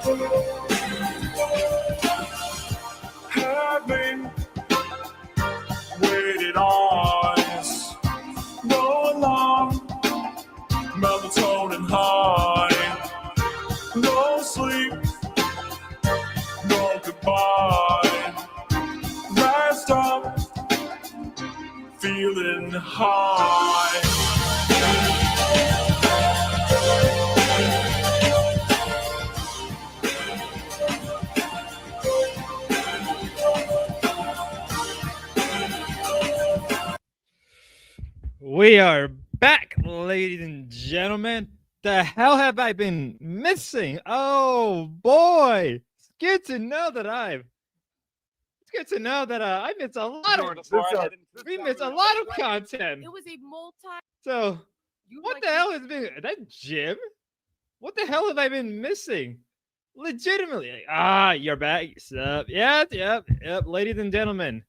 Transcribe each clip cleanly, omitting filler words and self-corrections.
Having waited on, no alarm, melatonin high, no sleep, no goodbye. Last up, feeling high. We are back, ladies and gentlemen. The hell have I been missing? Oh boy, it's good to know that I missed a lot of. We missed a lot of content. It was a multi. So what the hell has been that Jim? What the hell have I been missing? Legitimately, you're back. Sup? Yep. Ladies and gentlemen,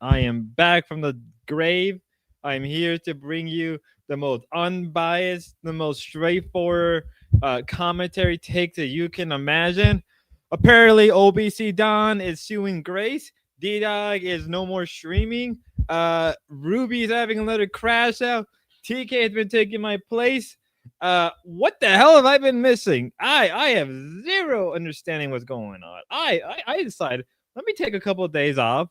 I am back from the grave. I'm here to bring you the most unbiased, the most straightforward commentary take that you can imagine. Apparently, OBC Don is suing Grace. D-Dog is no more streaming. Ruby is having another crash out. TK has been taking my place. What the hell have I been missing? I have zero understanding what's going on. I decided, let me take a couple of days off.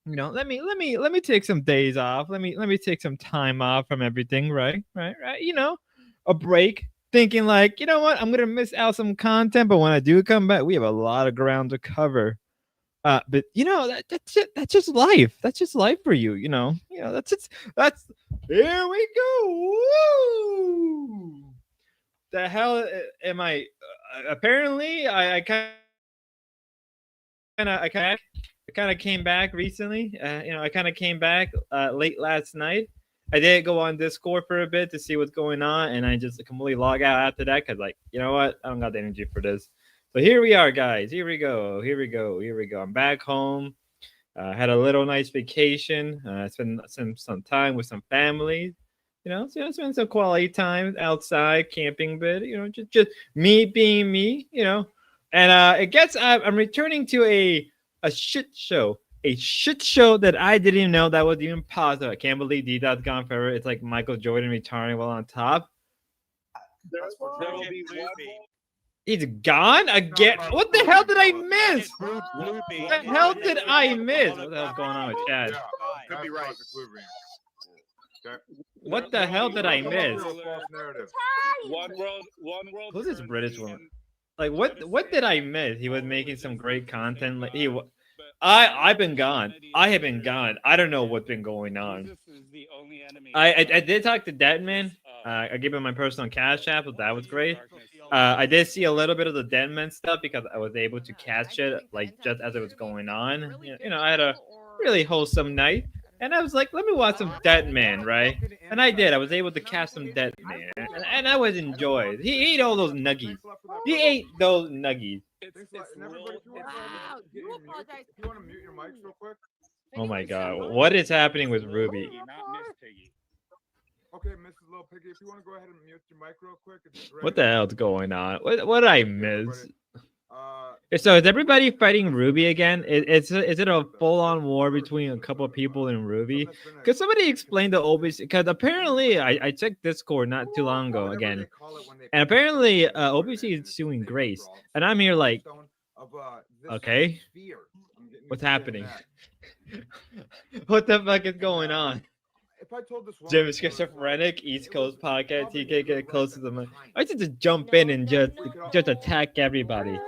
Let me take some days off. Let me take some time off from everything, right? A break. Thinking like, you know what? I'm gonna miss out some content, but when I do come back, we have a lot of ground to cover. But that's just life. That's just life for you. That's here we go. Woo! The hell am I? Apparently, I kind of came back recently. I kind of came back late last night. I did go on Discord for a bit to see what's going on, and I just completely log out after that because, like, you know what? I don't got the energy for this. So here we are, guys. Here we go. I'm back home. Had a little nice vacation. Spent some time with some family. Spend some quality time outside camping. But just me being me. And I'm returning to a shit show. A shit show that I didn't even know that was even possible. I can't believe D-Dot's gone forever. It's like Michael Jordan retiring while on top. He's gone again. What the hell did I miss? What the hell did I miss? What the hell's going on with Chad? Could be right. What the hell did I miss? One world. Who's this British woman? Like what did I miss? He was making some great content. Like I've been gone. I have been gone. I don't know what's been going on. I did talk to Deadman. I gave him my personal cash app, so that was great. I did see a little bit of the Deadman stuff because I was able to catch it like just as it was going on. I had a really wholesome night. And I was like, let me watch some Deadman, right? And I did. I was able to catch some Deadman. And I was enjoyed. He ate all those nuggies. He ate those nuggies. Wow, you apologize. You want to mute your mics real quick? Oh my god. What is happening with Ruby? Okay, Mrs. Little Piggy, if you want to go ahead and mute your mic real quick. What the hell's going on? What did I miss? So is everybody fighting Ruby again? Is it a full-on war between a couple of people in Ruby? Because somebody explained the OBC. Because apparently I checked Discord not too long ago again, and apparently OBC is suing Grace, and I'm here like, okay, what's happening? What the fuck is going on? If I told this Jim is schizophrenic, East Coast podcast. TK get close to the mic. I just jump in and just attack everybody.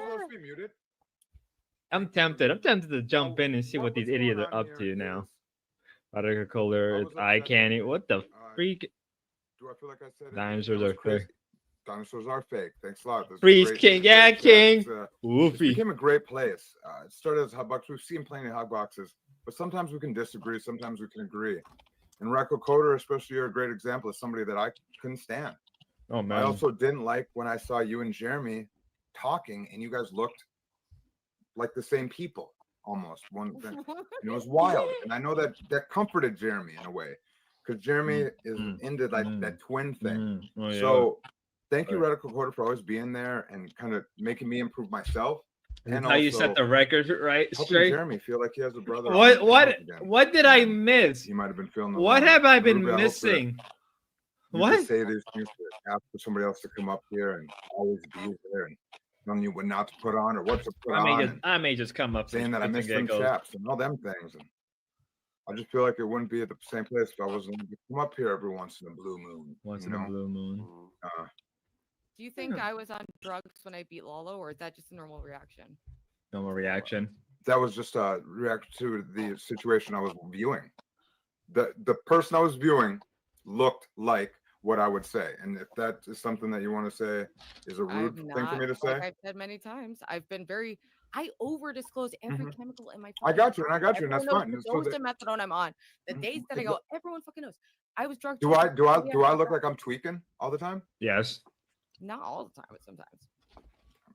I'm tempted to jump in and see what these idiots are up to now. Radical Color, it's eye candy. What the freak? Do I feel like I said Dinosaurs are fake. Dinosaurs are fake. Thanks a lot. Freeze King, yeah, King. It became a great place. It started as Hotbox. We've seen plenty of Hotboxes, but sometimes we can disagree. Sometimes we can agree. And Radical Coder, especially, you're a great example of somebody that I couldn't stand. Oh man. I also didn't like when I saw you and Jeremy talking, and you guys looked like the same people almost. It was wild, and I know that comforted Jeremy in a way, because Jeremy is into like that twin thing. Oh, yeah. So thank you, Radical Quarter, for always being there and kind of making me improve myself. And how you set the record right helping straight. Jeremy feel like he has a brother. What did I miss? He might have been feeling. What have I been missing? What? Say these things to ask for somebody else to come up here and always be there and telling you what not to put on or what to put on. I may just come up saying that I miss them chaps and all them things. And I just feel like it wouldn't be at the same place if I wasn't able to come up here every once in a blue moon. Once in a blue moon. Do you think I was on drugs when I beat Lalo, or is that just a normal reaction? Normal reaction. That was just a reaction to the situation I was viewing. The person I was viewing looked like what I would say, and if that is something that you want to say is a rude thing for me to say, like I've said many times, I've been very. I over disclose every chemical in my. I got you, and that's fine. The dose of methadone I'm on, the days that I go, everyone fucking knows. I was drugged. Do I look like I'm tweaking all the time? Yes. Not all the time, but sometimes.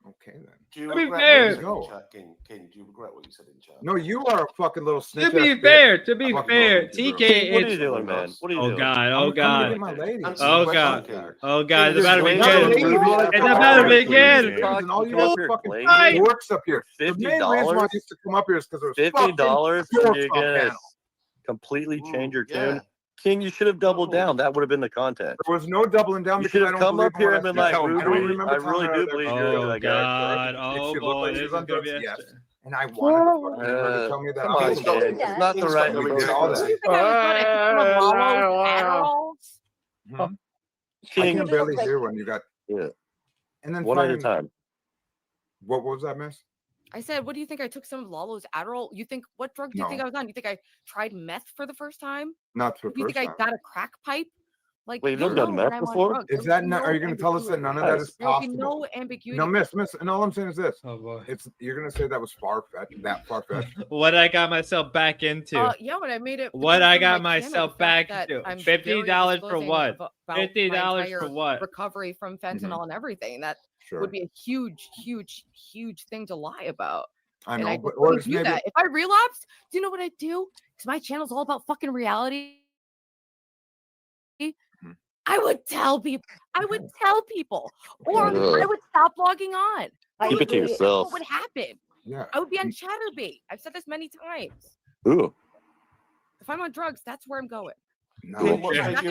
Okay then. Do you To be regret fair, what you said in chat, King, do you regret what you said in chat? No, you are a fucking little snitch. To be fair, TK. What are you doing, man? What are you doing? Oh god. Oh god. God. Oh god. It's about to It's about to begin. And all you Oh, fucking works up here. The main reason why I $50? used to come up here is because there was $50 fucking you're gonna panel. completely change your Yeah. tune. King, you should have doubled down. That would have been the content. There was no doubling down You because should I have don't come believe up here in and what been I like, said. I don't Ruby, remember I telling really her do that believe she you're was Oh that guy. god. If Oh she looked boy. like she This was is on gonna be drugs, a. yes. And I wanted her to tell me that. Come on, I King. It's not the right. We way did to all do that. it. You think I was on Adderalls? I King, can barely hear when you got. Yeah. And then one at a time. What was that, miss? I said, what do you think? I took some of Lalo's Adderall. You think, what drug do you think I was on? You think I tried meth for the first time? Not for Do you think I got a crack pipe? Like, wait, you've never done meth before? Is that not? Are you going to tell us that none of that is possible? No ambiguity. No, miss. And all I'm saying is this. Oh boy. You're going to say that was far-fetched, that far-fetched. What I got myself back into. Yeah, when I made it. What I got my channel, myself the fact back that into. I'm $50 for very what? disclosing about my $50 for entire what? Recovery from fentanyl and everything. That Sure. would be a huge, huge, huge thing to lie about. I And know, I but just or wouldn't do maybe that. If I relapsed, do you know what I'd do? Because my channel's all about fucking reality. I would tell people. I would tell people, or I would stop logging on. Keep it to yourself. What would happen? Yeah. I would be on Chatterbait. I've said this many times. Ooh. If I'm on drugs, that's where I'm going. No.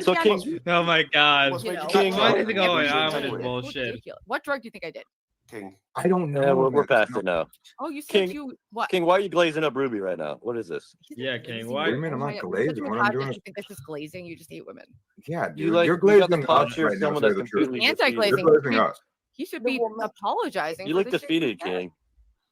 So King, Oh my god. What's making King, you What drunk? is going on Everything with this anyway. bullshit? Ridiculous. What drug do you think I did? King. I don't know. yeah, we're man. past it now. Oh, you said King- you what? King, why are you glazing up Ruby right now? What is this? Yeah, King, What why? do you mean I'm not You're such a glazing? What I'm doing misogynist. is, You think this is glazing? You just hate women. yeah, dude, You like you're you glazing got the us posture right of now, someone to that's say the truth. completely Anti-glazing. defeated. You're glazing us. He should be apologizing. You for look the shit he defeated, said. King.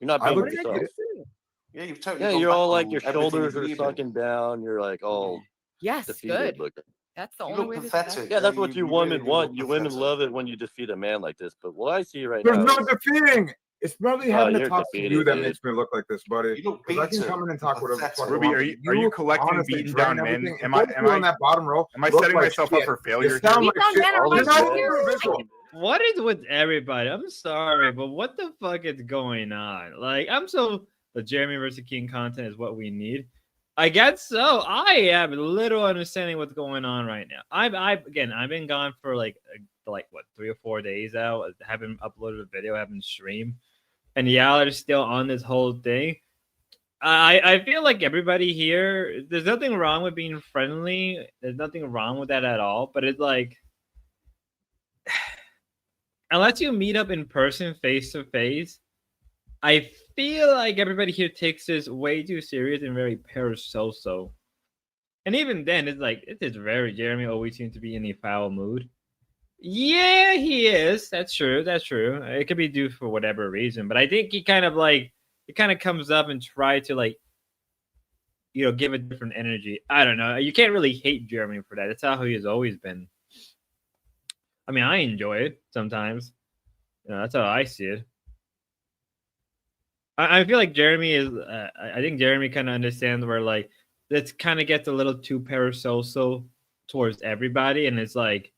You're not I being look yourself. defeated. Yeah, you've totally. Yeah, gone you're back all like on your everything shoulders you are did. sunken down. You're like all Yes, defeated good. looking. That's the You only look way to pathetic. Yeah, that's what you women really want. look You women pathetic. love it when you defeat a man like this. But what I see right There's now, no is- defeating. It's probably having to you're talk to you defeated, that dude. makes me look like this, buddy. You look Because I can beaten. come in and talk whatever the fuck I Ruby, want. are you collecting honestly beaten drain down men? everything, Am and I both am of you on I that bottom row am I look setting like myself shit. up for failure? You sound Beat like down shit. men are All my these You're not men- even visual. What is with everybody? I'm sorry, but what the fuck is going on? Like, I'm so the Jeremy versus King content is what we need. I guess so. I have little understanding what's going on right now. I've been gone for like what 3 or 4 days out. I haven't uploaded a video, I haven't streamed, and y'all are still on this whole thing. I feel like everybody here. There's nothing wrong with being friendly. There's nothing wrong with that at all. But it's like, unless you meet up in person, face to face, I feel like everybody here takes this way too serious and very parasocial. And even then, it's like it is very Jeremy always seems to be in a foul mood. Yeah, he is. That's true. That's true. It could be due for whatever reason, but I think he kind of like it kind of comes up and try to like, give a different energy. I don't know. You can't really hate Jeremy for that. That's how he has always been. I mean, I enjoy it sometimes. That's how I see it. I feel like Jeremy is. I think Jeremy kind of understands where like this kind of gets a little too parasocial towards everybody, and it's like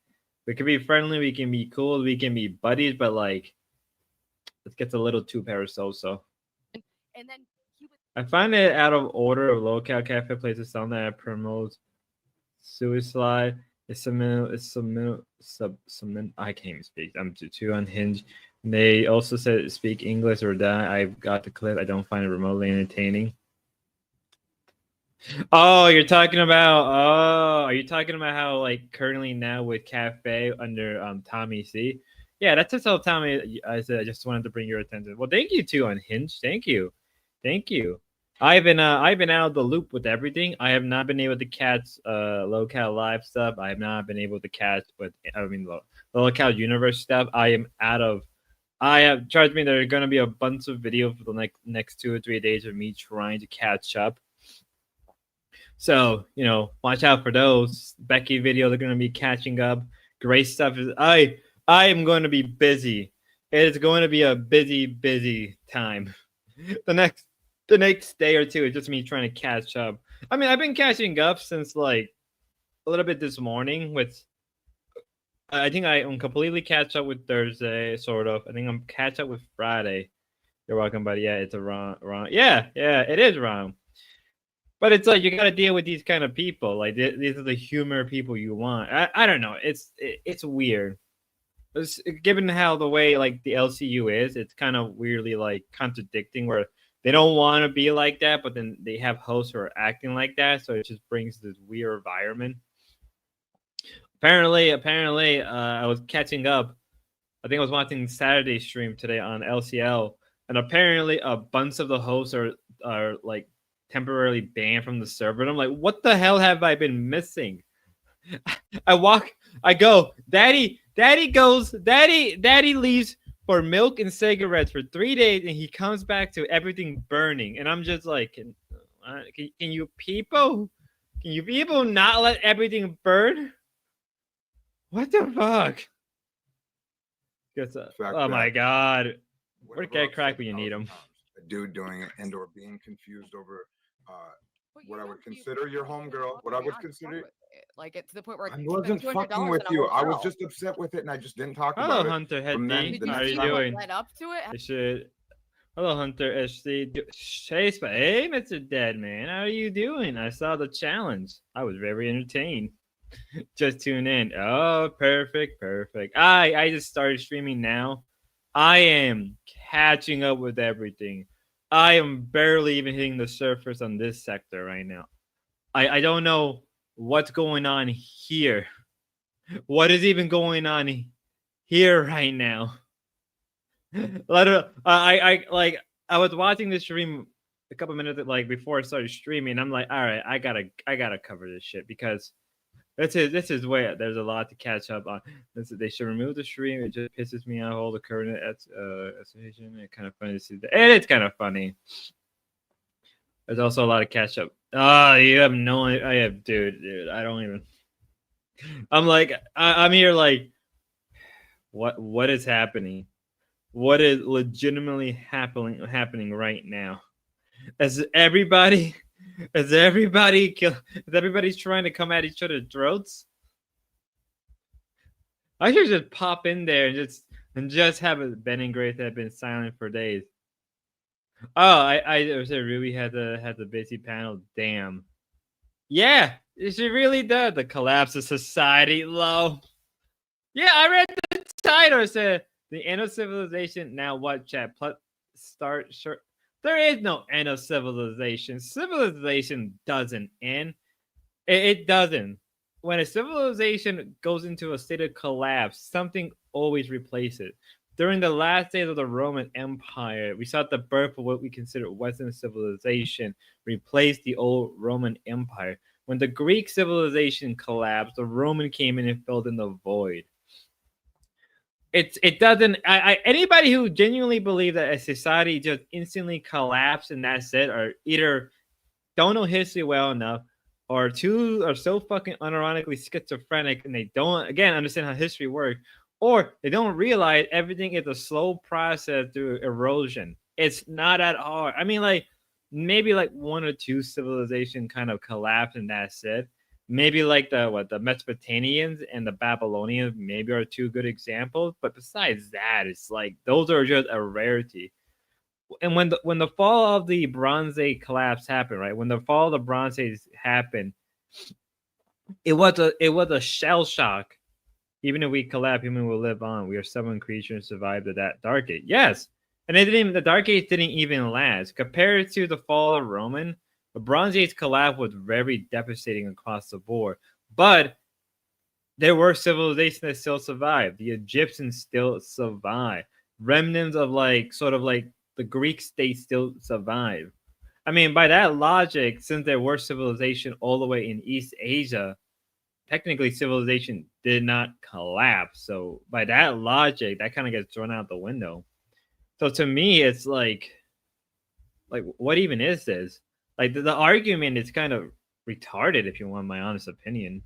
we can be friendly, we can be cool, we can be buddies, but like it gets a little too parasocial. And then he would I find it out of order of local cafe places song that promotes suicide I can't even speak. I'm too unhinged. They also said speak English or die. I've got the clip. I don't find it remotely entertaining. Oh, you're talking about. Oh, are you talking about how like currently now with Cafe under Tommy C? Yeah, that's just how Tommy. I said I just wanted to bring your attention. Well, thank you too, Unhinged. Thank you, thank you. I've been out of the loop with everything. I have not been able to catch locale live stuff. I have not been able to catch, but I mean the locale universe stuff. I am out of. I have charged me. There are gonna be a bunch of videos for the next 2 or 3 days of me trying to catch up. So, watch out for those. Becky video, they're gonna be catching up. Great stuff is I am going to be busy. It is going to be a busy time. The next day or two is just me trying to catch up. I mean, I've been catching up since like a little bit this morning with I think I'm completely catch up with Thursday, sort of. I think I'm catch up with Friday. You're welcome, buddy. Yeah, it's a wrong. Yeah, it is wrong. But it's like you got to deal with these kind of people. Like these are the humor people you want. I don't know. It's weird. Given how the way like the LCU is, it's kind of weirdly like contradicting where they don't want to be like that, but then they have hosts who are acting like that. So it just brings this weird environment. Apparently, I was catching up. I think I was watching Saturday stream today on LCL, and apparently a bunch of the hosts are like temporarily banned from the server. And I'm like, what the hell have I been missing? I go, daddy leaves for milk and cigarettes for 3 days, and he comes back to everything burning. And I'm just like, can you people not let everything burn? What the fuck? Oh my god. Where get crack when you need them? A dude doing it and or being confused over what I would consider your homegirl. What I would consider like it to the point where I wasn't fucking with you. I was just upset with it and I just didn't talk about it. Hello, Hunter HD. How are you doing? Led up to it? I should. Hello, Hunter HD. Hey, Mr. Dead Man. How are you doing? I saw the challenge. I was very entertained. Just tune in. Oh, perfect. I just started streaming now. I am catching up with everything. I am barely even hitting the surface on this sector right now. I don't know what's going on here. What is even going on here right now? I was watching this stream a couple minutes like before I started streaming. I'm like, all right, I gotta cover this shit because this is where there's a lot to catch up on. They should remove the stream. It just pisses me off all the current association. It's kind of funny to see that. And it's kind of funny. There's also a lot of catch up. Oh, you have no idea. I have, dude. I don't even. I'm like, I'm here like, what is happening? What is legitimately happening right now? As everybody's trying to come at each other's throats. I should just pop in there and just have a Ben and Grace that have been silent for days. Oh, I really had the busy panel. Damn. Yeah, she really does. The collapse of society. Low. Yeah, I read the title. It said the end of civilization. Now what, chat? Start. Sure. There is no end of civilization. Civilization doesn't end. It doesn't. When a civilization goes into a state of collapse, something always replaces it. During the last days of the Roman Empire, we saw the birth of what we consider Western civilization replace the old Roman Empire. When the Greek civilization collapsed, the Roman came in and filled in the void. It doesn't. Anybody who genuinely believes that a society just instantly collapsed and that's it, or either don't know history well enough, or two are so fucking unironically schizophrenic and they don't again understand how history works, or they don't realize everything is a slow process through erosion. It's not at all. I mean, like maybe like one or two civilization kind of collapse and that's it. Maybe like the Mesopotamians and the Babylonians maybe are two good examples, but besides that, it's like those are just a rarity. And when the fall of the Bronze Age collapse happened, right? When the fall of the Bronze Age happened, it was a shell shock. Even if we collapse, human will live on. We are stubborn creatures survived that dark age. Yes, and the dark age didn't even last compared to the fall of Roman. The Bronze Age collapse was very devastating across the board, but there were civilizations that still survived. The Egyptians still survived. Remnants of sort of like the Greek state still survive. I mean, by that logic, since there were civilization all the way in East Asia, technically civilization did not collapse. So by that logic, that kind of gets thrown out the window. So to me, it's like what even is this? Like the argument is kind of retarded, if you want my honest opinion.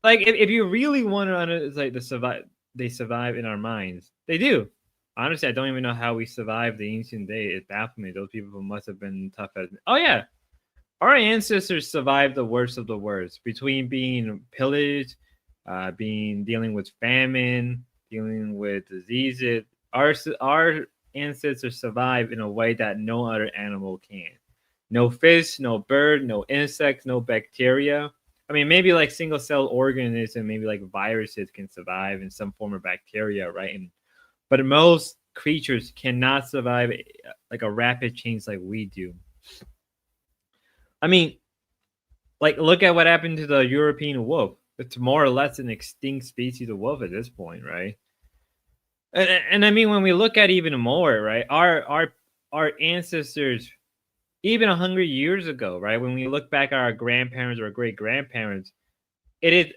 Like if you really want to, it's like they survive in our minds. They do. Honestly, I don't even know how we survived the ancient day. It baffles me. Those people must have been tough as. Oh yeah, our ancestors survived the worst of the worst between being pillaged, dealing with famine, dealing with diseases. Our ancestors survived in a way that no other animal can. No fish, no bird, no insects, no bacteria. I mean, maybe like single cell organisms, maybe like viruses can survive in some form of bacteria, right? But most creatures cannot survive like a rapid change like we do. I mean, like look at what happened to the European wolf. It's more or less an extinct species of wolf at this point, right? And I mean, when we look at even more, right? Our ancestors, even 100 years ago, right? When we look back at our grandparents or great grandparents, it is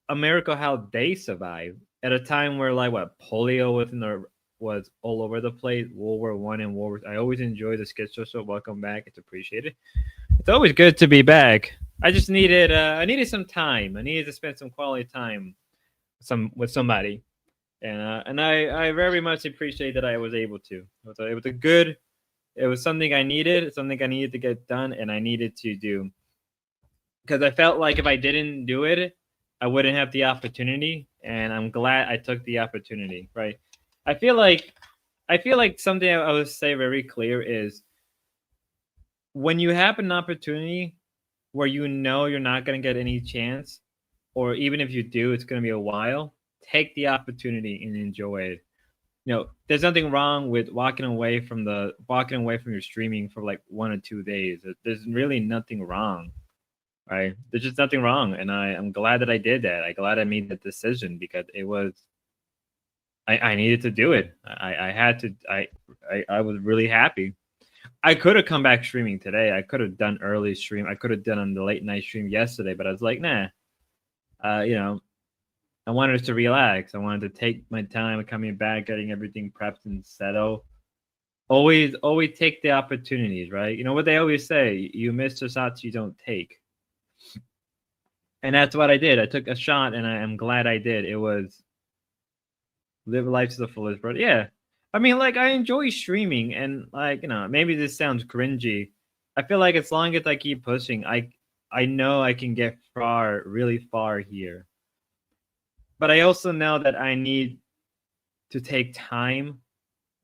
a miracle how they survived at a time where polio was all over the place. World War One and World War. I always enjoy the Schizo show. Welcome back. It's appreciated. It's always good to be back. I just needed some time. I needed to spend some quality time with somebody, and I very much appreciate that I was able to. It was something I needed, something I needed to get done, and I needed to do because I felt like if I didn't do it, I wouldn't have the opportunity, and I'm glad I took the opportunity. Right? I feel like something I would say very clear is when you have an opportunity where you know you're not going to get any chance, or even if you do, it's going to be a while, take the opportunity and enjoy it. There's nothing wrong with walking away from your streaming for like 1 or 2 days. There's really nothing wrong, right? There's just nothing wrong, and I'm glad that I did that. I'm glad I made that decision because it was I needed to do it. I had to. I was really happy. I could have come back streaming today. I could have done early stream. I could have done on the late night stream yesterday, but I was like, nah. I wanted to relax. I wanted to take my time coming back, getting everything prepped and settled. Always take the opportunities, right? You know what they always say: you miss the shots you don't take. And that's what I did. I took a shot, and I am glad I did. It was live life to the fullest, bro. Yeah. I mean, I enjoy streaming, and maybe this sounds cringy. I feel like as long as I keep pushing, I know I can get far, really far here. But I also know that I need to take time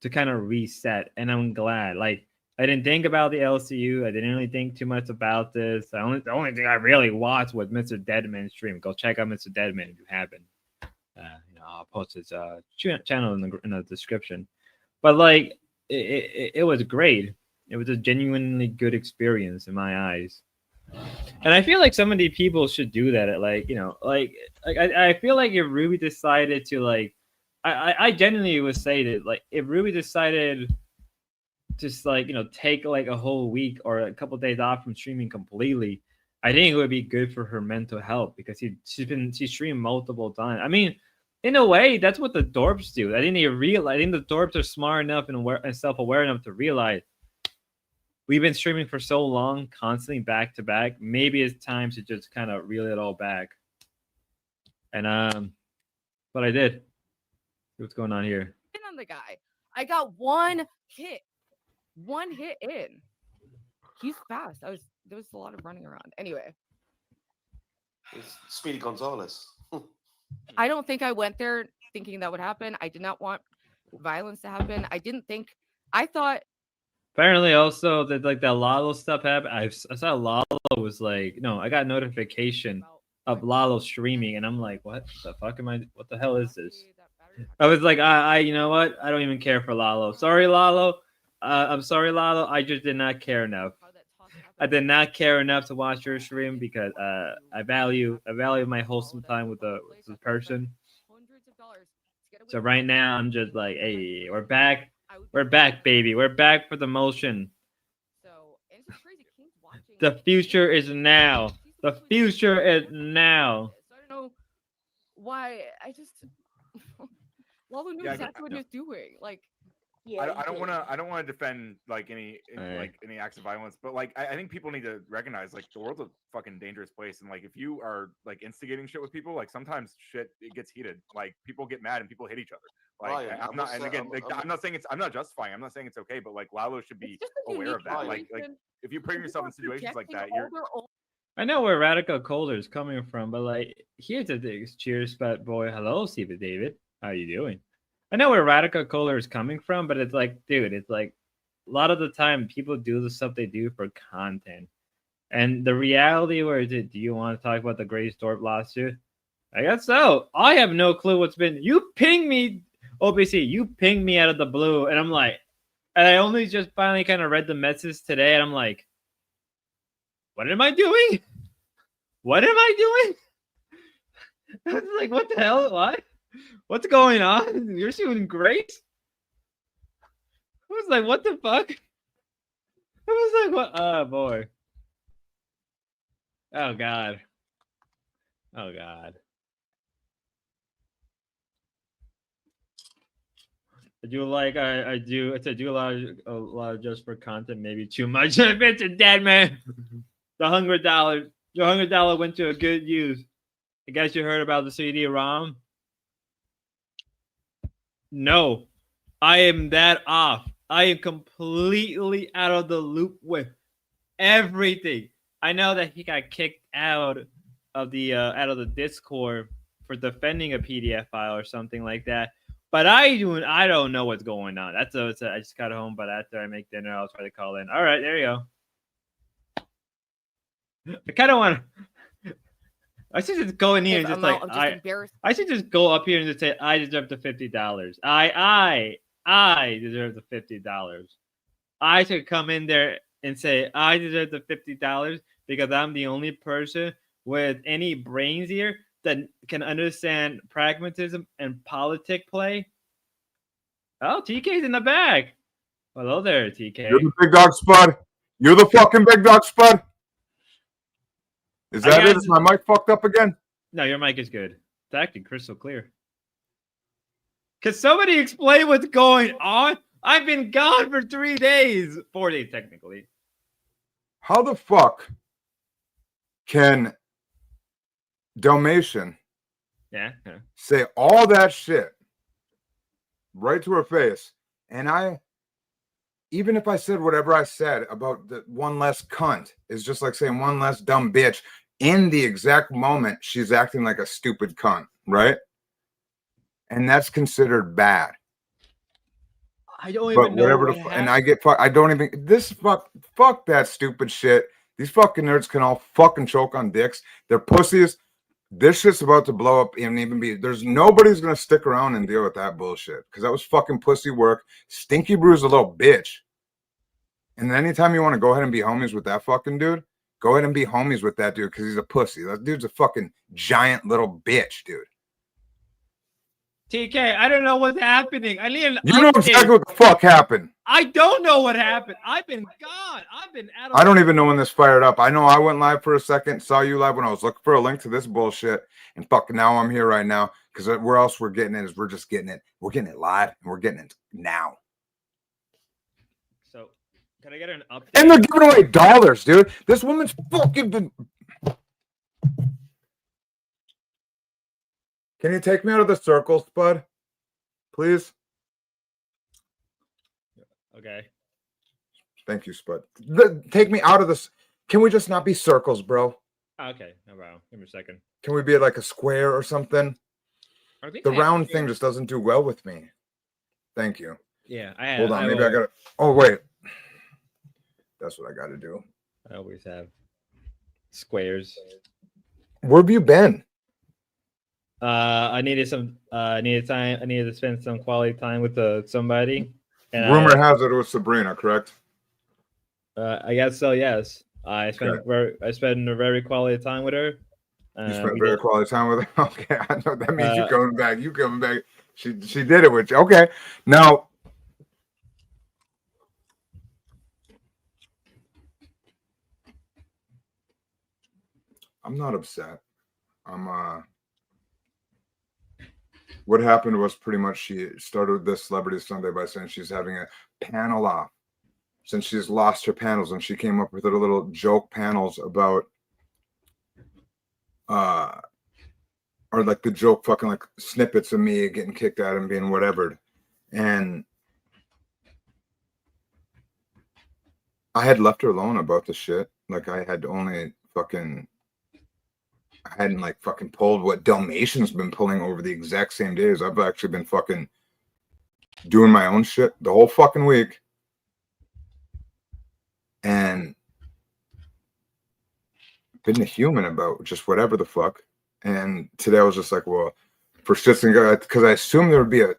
to kind of reset, and I'm glad. I didn't think about the LCU. I didn't really think too much about this. The only thing I really watched was Mr. Deadman's stream. Go check out Mr. Deadman if you haven't. I'll post his channel in the description. But it was great. It was a genuinely good experience in my eyes. And I feel like some of these people should do that. I feel like if Ruby decided to I genuinely would say that if Ruby decided just take a whole week or a couple of days off from streaming completely, I think it would be good for her mental health because she streamed multiple times. I mean, in a way, that's what the dorps do. I think the dorps are smart enough and self-aware enough to realize we've been streaming for so long, constantly back to back. Maybe it's time to just kind of reel it all back. And but I did. What's going on here? On the guy, I got one hit in. He's fast. There was a lot of running around. Anyway, It's Speedy Gonzalez. I don't think I went there thinking that would happen. I did not want violence to happen. I thought Apparently, also that like that Lalo stuff happened. I saw Lalo was like, no, I got notification of Lalo streaming, and I'm like, what the fuck am I? What the hell is this? I was like, you know what? I don't even care for Lalo. Sorry, Lalo. I'm sorry, Lalo. I just did not care enough. I did not care enough to watch your stream because I value my wholesome time with the person. So right now I'm just like, hey, we're back. We're back, baby. We're back for the motion. The future is now. The future is now. So I don't know why. I just Lalo knows Yeah, exactly what he was doing. Like, I don't want to defend like any acts of violence, but like I think people need to recognize like the world's a fucking dangerous place, and like if you are like instigating shit with people, like sometimes shit it gets heated. Like people get mad and people hit each other. Like Ryan, I'm not, and again, I'm not saying I'm not justifying. I'm not saying it's okay, but like Lalo should be aware of that. Like if you put yourself in situations like that, you're. I know where Radical Colder is coming from, but like here's the thing. Cheers, fat boy. Hello, Steve David. How you doing? I know where Radical Color is coming from, but it's like, dude, it's like a lot of the time people do the stuff they do for content. And the reality where is it, do you want to talk about the Grace Thorpe lawsuit? I guess so. I have no clue what's been. You pinged me, OBC, you pinged me out of the blue, and I'm like, and I only just finally kind of read the message today, and I'm like, what am I doing? What am I doing? I was like, what the hell? What? What's going on? You're shooting great? I was like, what the fuck? I was like, what? Oh, boy. Oh, God. Oh, God. I do like, I do a lot just for content, maybe too much. It's a dead man. The $100 went to a good use. I guess you heard about the CD-ROM. No, I am that off. I am completely out of the loop with everything. I know that he got kicked out of the Discord for defending a PDF file or something like that. But I don't know what's going on. I just got home, but after I make dinner, I'll try to call in. All right, there you go. I kind of want to. I should just go in here and just like I should just go up here and just say I deserve the $50. I deserve the $50. I should come in there and say I deserve the $50 because I'm the only person with any brains here that can understand pragmatism and politic play. Oh, TK's in the back. Hello there, TK. You're the big dog, Spud. You're the fucking big dog, Spud. Is that it? Is my mic fucked up again? No, your mic is good. It's acting crystal clear. Can somebody explain what's going on? I've been gone for 3 days. 4 days, technically. How the fuck can Dalmatian say all that shit right to her face? And even if I said whatever I said about the one less cunt, is just like saying one less dumb bitch. In the exact moment, she's acting like a stupid cunt, right? And that's considered bad. I don't even know what happened. And I get I don't even fuck that stupid shit. These fucking nerds can all fucking choke on dicks. They're pussies. This shit's about to blow up and even be. There's nobody's gonna stick around and deal with that bullshit because that was fucking pussy work. Stinky Brew's a little bitch. And anytime you want to go ahead and be homies with that fucking dude, go ahead and be homies with that dude because he's a pussy. That dude's a fucking giant little bitch, dude. TK, I don't know what's happening. I need an update. You know exactly what the fuck happened. I don't know what happened. I've been gone. I've been out of. I don't even know when this fired up. I know I went live for a second, saw you live when I was looking for a link to this bullshit, and fucking now I'm here right now because where else we're getting it is we're just getting it. We're getting it live and we're getting it now. So, can I get an update? And they're giving away dollars, dude. This woman's fucking been. Can you take me out of the circle, Spud? Please? Okay. Thank you, Spud. Take me out of this. Can we just not be circles, bro? Okay. No problem. Give me a second. Can we be like a square or something? The round thing just doesn't do well with me. Thank you. Yeah. Hold on. Maybe I got it. Oh, wait. That's what I got to do. I always have squares. Where have you been? I needed some. I needed time. I needed to spend some quality time with somebody. And Rumor has it was Sabrina, correct? I guess so. Yes, I spent Okay. I spent a very quality time with her. You spent We very did- quality time with her. Okay, I know that means you Uh, coming back. You coming back. She did it with you. Okay. Now, I'm not upset. I'm what happened was pretty much she started this Celebrity Sunday by saying she's having a panel off since she's lost her panels, and she came up with her little joke panels about or like the joke fucking like snippets of me getting kicked out and being whatever. And I had left her alone about the shit. Like I had only fucking I hadn't like fucking pulled what Dalmatian's been pulling over the exact same days. I've actually been fucking doing my own shit the whole fucking week. And been a human about just whatever the fuck. And today I was just like, well, for shits and giggles, because I assumed there would be a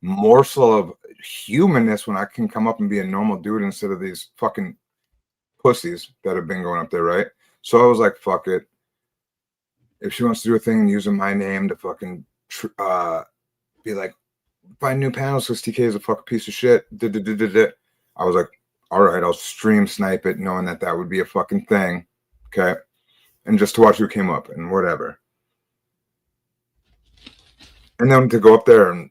morsel of humanness when I can come up and be a normal dude instead of these fucking pussies that have been going up there, right? So I was like, fuck it. If she wants to do a thing using my name to fucking be like, find new panels because TK is a fucking piece of shit. I was like, all right, I'll stream snipe it, knowing that that would be a fucking thing. Okay. And just to watch who came up and whatever. And then to go up there and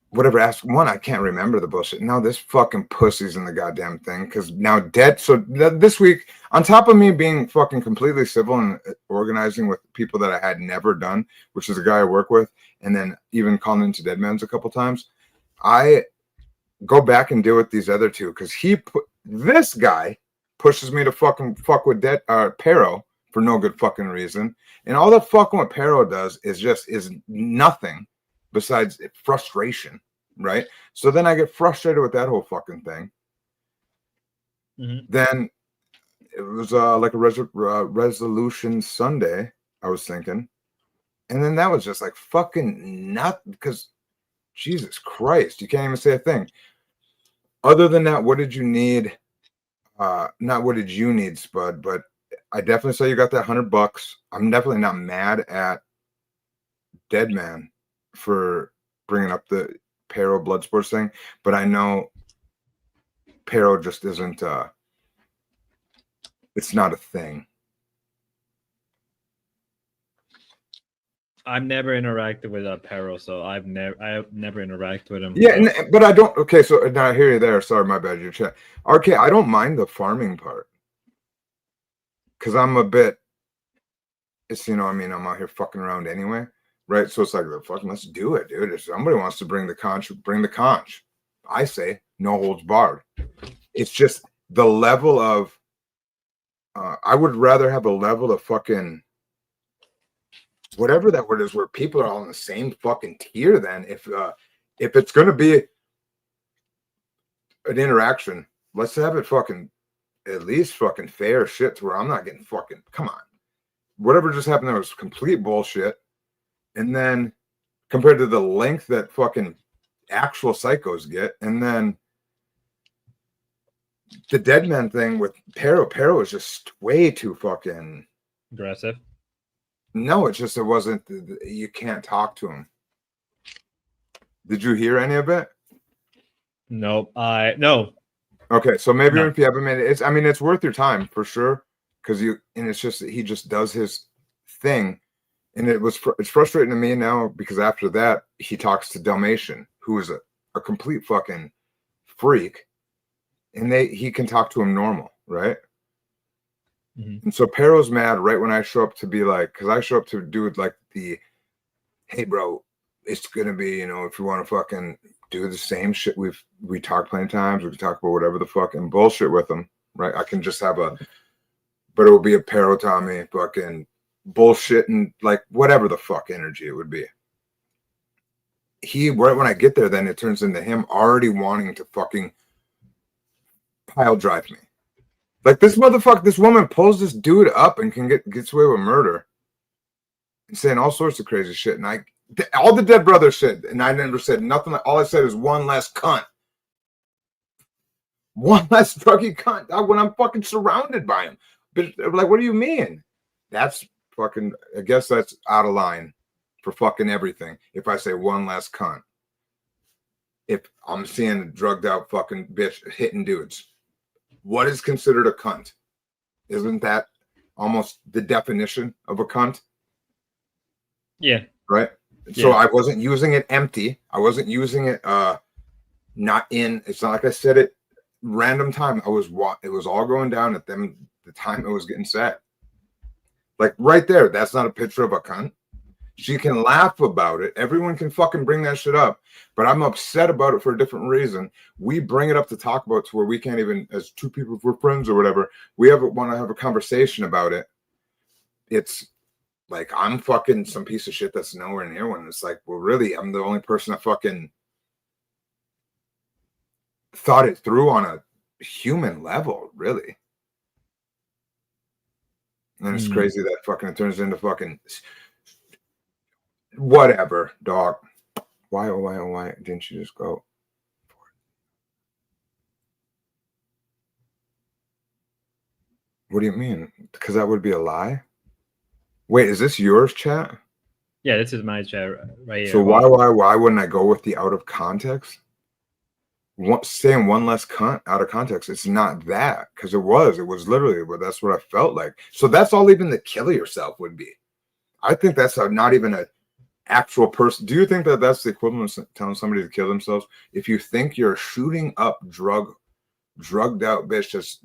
whatever, ask one, I can't remember the bullshit. Now this fucking pussy's in the goddamn thing because now dead. So this week, on top of me being fucking completely civil and organizing with people that I had never done, which is a guy I work with, and then even calling into Dead Man's a couple times, I go back and deal with these other two because this guy pushes me to fucking fuck with Pero for no good fucking reason. And all that fucking what Pero does is nothing besides frustration, right? So then I get frustrated with that whole fucking thing. Mm-hmm. Then it was like a resolution Sunday, I was thinking. And then that was just like fucking nothing because Jesus Christ, you can't even say a thing. Other than that, what did you need? Not what did you need, Spud, but I definitely saw you got that $100. I'm definitely not mad at Dead Man for bringing up the Pero Bloodsports thing, but I know Pero just isn't it's not a thing. I've never interacted with Pero, so I've never interacted with him. Yeah, but I don't. Okay, so now I hear you there. Sorry, my bad. Your chat. Okay, I don't mind the farming part because I'm a bit. It's I mean, I'm out here fucking around anyway, right? So it's like, fucking, let's do it, dude. If somebody wants to bring the conch, bring the conch. I say no holds barred. It's just the level of. I would rather have a level of fucking. Whatever that word is, where people are all in the same fucking tier. Then, if it's gonna be an interaction, let's have it fucking at least fucking fair shit to where I'm not getting fucking. Come on, whatever just happened there was complete bullshit. And then compared to the length that fucking actual psychos get, and then the Dead Man thing with Pero is just way too fucking aggressive. No, it's just it wasn't. You can't talk to him. Did you hear any of it? No, no. Okay, so maybe No. if you haven't made it, I mean, it's worth your time for sure because it's just he just does his thing, and it's frustrating to me now because after that he talks to Dalmatian, who is a complete fucking freak, and he can talk to him normal, right? Mm-hmm. And so Pero's mad right when I show up to be like, because I show up to do it like hey bro, it's gonna be if you want to fucking do the same shit we talked plenty of times, we can talk about whatever the fucking bullshit with them, right? I can just have but it will be a Pero Tommy fucking bullshit and like whatever the fuck energy it would be. he right when I get there, then it turns into him already wanting to fucking pile drive me. Like this motherfucker, this woman pulls this dude up and gets away with murder and saying all sorts of crazy shit. And all the dead brother shit, and I never said nothing. All I said is one less cunt. One less druggy cunt when I'm fucking surrounded by him. But like, what do you mean? That's fucking, I guess that's out of line for fucking everything. If I say one less cunt. If I'm seeing a drugged out fucking bitch hitting dudes, what is considered a cunt? Isn't that almost the definition of a cunt? Yeah. Right? So I wasn't using it empty. I wasn't using it not in, it's not like I said it random time. It was all going down at the time it was getting said. Like right there, that's not a picture of a cunt. She can laugh about it. Everyone can fucking bring that shit up. But I'm upset about it for a different reason. We bring it up to talk about to where we can't even, as two people, if we're friends or whatever, we want to have a conversation about it. It's like I'm fucking some piece of shit that's nowhere near one. It's like, well, really, I'm the only person that fucking thought it through on a human level, really. And it's crazy that fucking it turns into fucking whatever, dog. Why, oh, why, oh, why didn't you just go for it? What do you mean? Because that would be a lie? Wait, is this yours, chat? Yeah, this is my chat right here. So why wouldn't I go with the out of context? Saying one less cunt out of context, it's not that, because it was literally, but that's what I felt like. So that's all even the kill yourself would be. I think that's not even a actual person. Do you think that that's the equivalent of telling somebody to kill themselves? If you think you're shooting up drugged out bitch just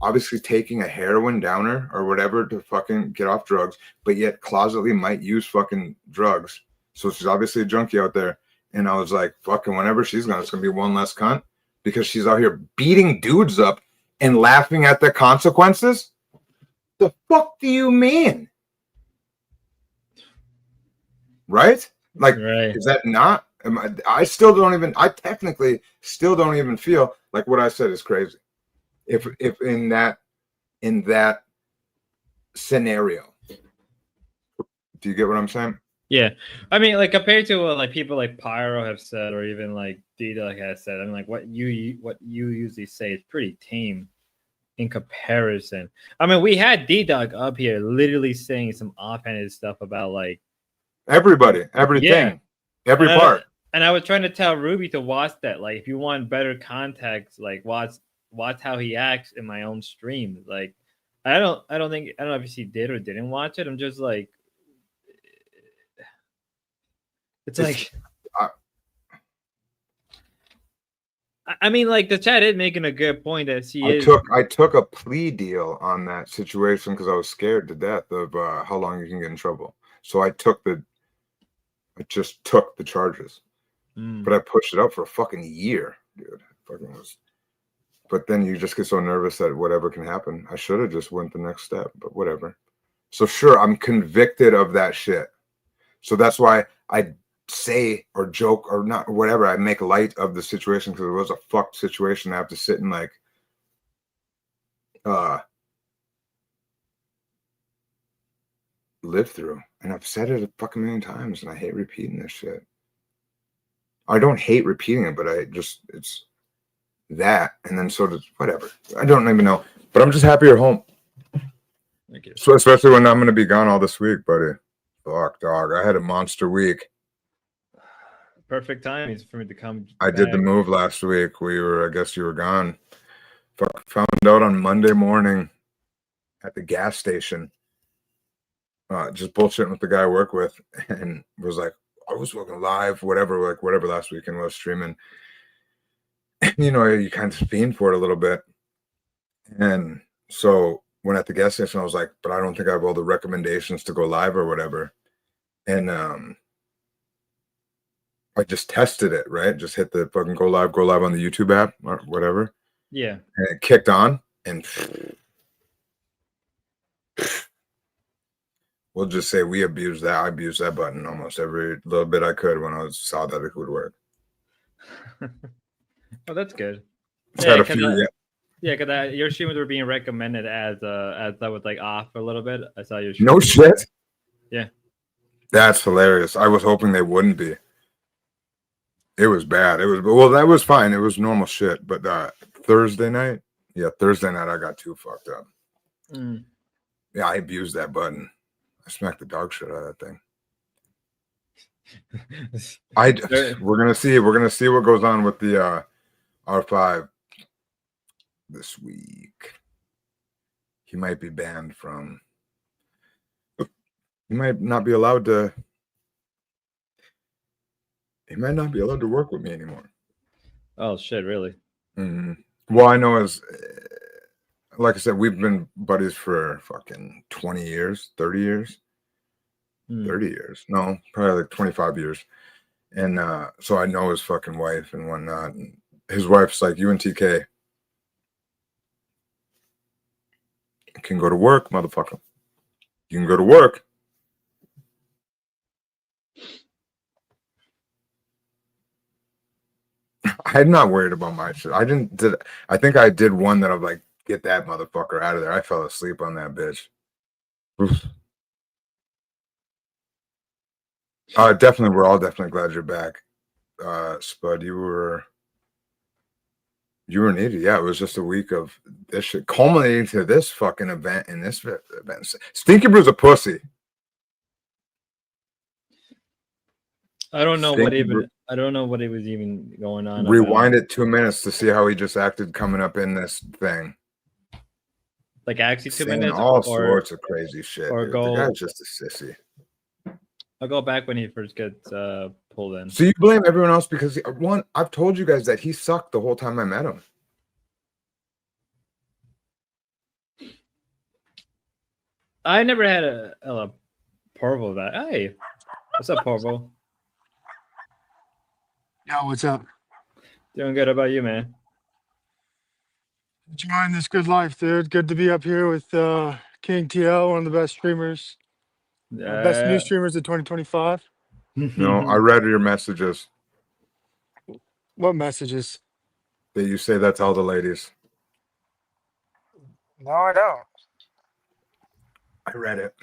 obviously taking a heroin downer or whatever to fucking get off drugs, but yet closetly might use fucking drugs, so she's obviously a junkie out there. And I was like, fucking whenever she's gone, it's gonna be one less cunt because she's out here beating dudes up and laughing at the consequences. The fuck do you mean? Right? Like, right. Is that not? I technically still don't even feel like what I said is crazy. If in that scenario, do you get what I'm saying? Yeah, I mean, like compared to what like people like Pyro have said, or even like D-Dog has said, I mean, like what you usually say is pretty tame in comparison. I mean, we had D-Dog up here literally saying some offhanded stuff about like everybody, everything, every part. And I was trying to tell Ruby to watch that. Like, if you want better context, like watch how he acts in my own stream. Like, I don't know if she did or didn't watch it. I'm just like. It's like, I mean, like the chat is making a good point that I took a plea deal on that situation because I was scared to death of how long you can get in trouble. So I just took the charges, but I pushed it out for a fucking year, dude. Fucking was. But then you just get so nervous that whatever can happen. I should have just went the next step, but whatever. So sure, I'm convicted of that shit. So that's why I say or joke or not whatever, I make light of the situation because it was a fucked situation. I have to sit and like live through, and I've said it a fucking million times, and I hate repeating this shit. I don't hate repeating it, but it's that, and then sort of whatever. I don't even know, but I'm just happy you're home. Thank you. So especially when I'm gonna be gone all this week, buddy. Fuck, dog. I had a monster week. Perfect timing for me to come. I did the move last week. I guess you were gone. Found out on Monday morning at the gas station. Just bullshitting with the guy I work with, and was like, I was working live, whatever last weekend was streaming. You kind of fiend for it a little bit. And so when at the gas station, I was like, but I don't think I have all the recommendations to go live or whatever. And I just tested it, right? Just hit the fucking go live on the YouTube app or whatever. Yeah. And it kicked on, and we'll just say we abused that. I abused that button almost every little bit I could when I saw that it would work. Oh, that's good. It's had a cause few. yeah, because your streams were being recommended as that was like off a little bit. I saw your No stream. shit. Yeah. That's hilarious. I was hoping they wouldn't be. It was bad. It was well, that was fine. It was normal shit. But Thursday night, I got too fucked up. Mm. Yeah, I abused that button. I smacked the dog shit out of that thing. We're gonna see what goes on with the R5 this week. He might be banned from. He might not be allowed to. He might not be allowed to work with me anymore. Oh shit! Really? Mm-hmm. Well, I know like I said, we've been buddies for fucking 20 years, 30 years. 30 years. No, probably like 25 years. And so I know his fucking wife and whatnot. And his wife's like, you and TK can go to work, motherfucker. You can go to work. I'm not worried about my shit. I think I did one that I'm like, get that motherfucker out of there. I fell asleep on that bitch. Oof. Definitely, we're all definitely glad you're back. Spud, you were needed. Yeah, it was just a week of this shit culminating to this fucking event and this event. Stinky Brew's a pussy. I don't know what it was even going on. Rewind it 2 minutes to see how he just acted coming up in this thing. Like actually 2 Saying minutes, all sorts of crazy shit. Or Dude. go. The guy's just a sissy. I'll go back when he first gets pulled in. So you blame everyone else because I've told you guys that he sucked the whole time I met him. I never had a Porvo that. Hey, what's up, Porvo? Yeah, what's up? Doing good. How about you, man? Enjoying this good life, dude. Good to be up here with King TL, one of the best streamers, best new streamers of 2025. No, I read your messages What messages? that you say that's all the ladies. No, I don't. I read it.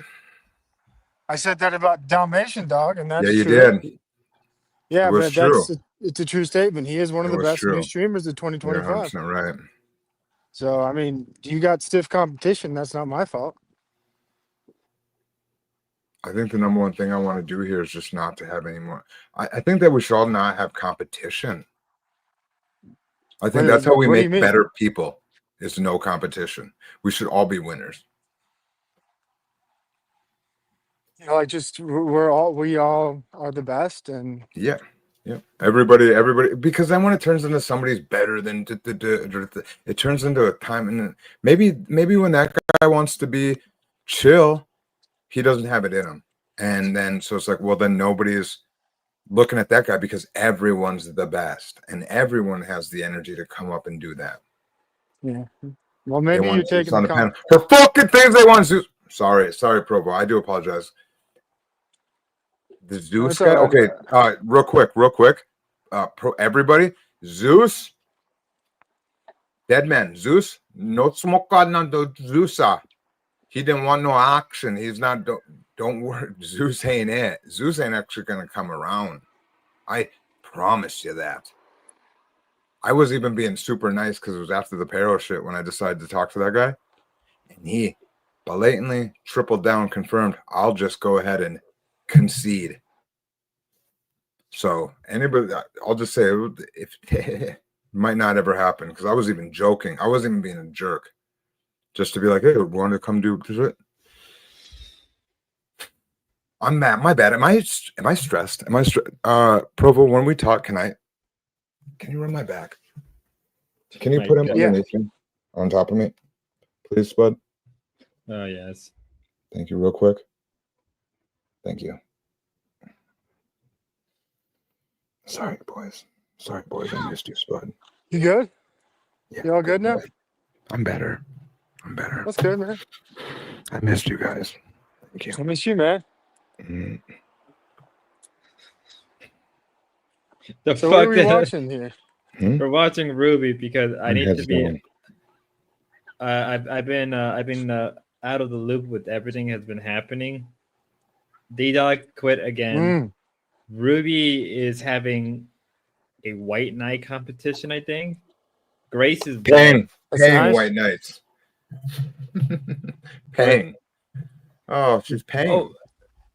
I said that about Dalmatian Dog, and that's Yeah, you true. did. Yeah, It was but true. it's a true statement. He is one of It the was best true. new streamers of You're 2025. 100% right. So, I mean, you got stiff competition. That's not my fault. I think the number one thing I want to do here is just not to have any more. I think that we should all not have competition. I think that's how we What do you make mean? better people, is no competition. We should all be winners. You know, like just we all are the best, and Yeah. Everybody, because then when it turns into somebody's better than it turns into a time, and maybe when that guy wants to be chill, he doesn't have it in him, and then so it's like, well, then nobody's looking at that guy because everyone's the best and everyone has the energy to come up and do that. yeah. Well, maybe you're taking on the the panel. Her fucking things they want to. Sorry, Provo. I do apologize. The Zeus That's all guy. right. Okay, real quick. Everybody, Zeus, dead man. Zeus, no smoke on the Zeusa. He didn't want no action. He's not. Don't worry. Zeus ain't it. Zeus ain't actually gonna come around. I promise you that. I was even being super nice because it was after the Pero shit when I decided to talk to that guy, and he blatantly tripled down, confirmed. I'll just go ahead and concede. So anybody, I'll just say if it might not ever happen because I was even joking. I wasn't even being a jerk, just to be like, hey, we want to come do it. I'm mad. My bad. Am I stressed? Provo, when we talk, can you run my back? Can you put him underneath me, on top of me, please, Spud? Oh yes. Thank you, real quick. Thank you. Sorry, boys. I missed you, Spud. You good? Yeah, You all good now? I'm better. That's good, man. I missed you guys. Let me see, man. Mm. The So what are fuck we that- watching here? We're watching Ruby because I My need to head's be. down. I've been out of the loop with everything has been happening. D-Dog quit again. Mm. Ruby is having a white knight competition, I think. Grace is back. Paying, That's paying nice. white knights. Paying. Oh, she's paying.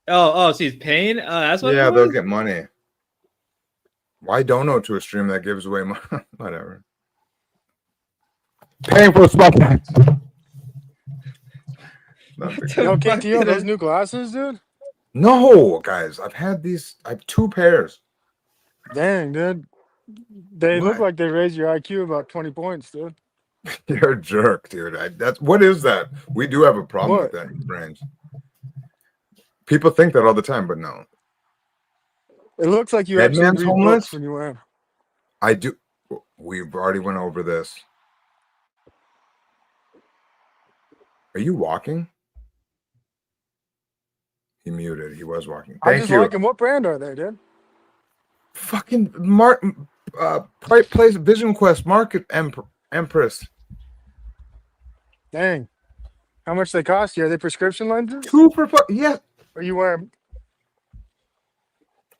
Oh, she's paying. That's what. Yeah, it they'll was? get money. Why donate to a stream that gives away money? Whatever. Paying for spotlight. What Nothing. the Yo, fuck KTO, did those it- new glasses, dude. No, guys, I've had these. I have 2 pairs. Dang, dude. They look What? like they raised your IQ about 20 points, dude. You're a jerk, dude. That's what is that? We do have a problem with What? that in brains. People think that all the time, but no. It looks like you Dead actually man's read homeless? books when you wear them. I do. We've already went over this. Are you walking? He muted. He was walking. I Thank just you. like them. What brand are they, dude? Fucking plays Vision Quest Market Empress. Dang. How much they cost you? Are they prescription lenses? 2 for yeah. Or you wear 'em-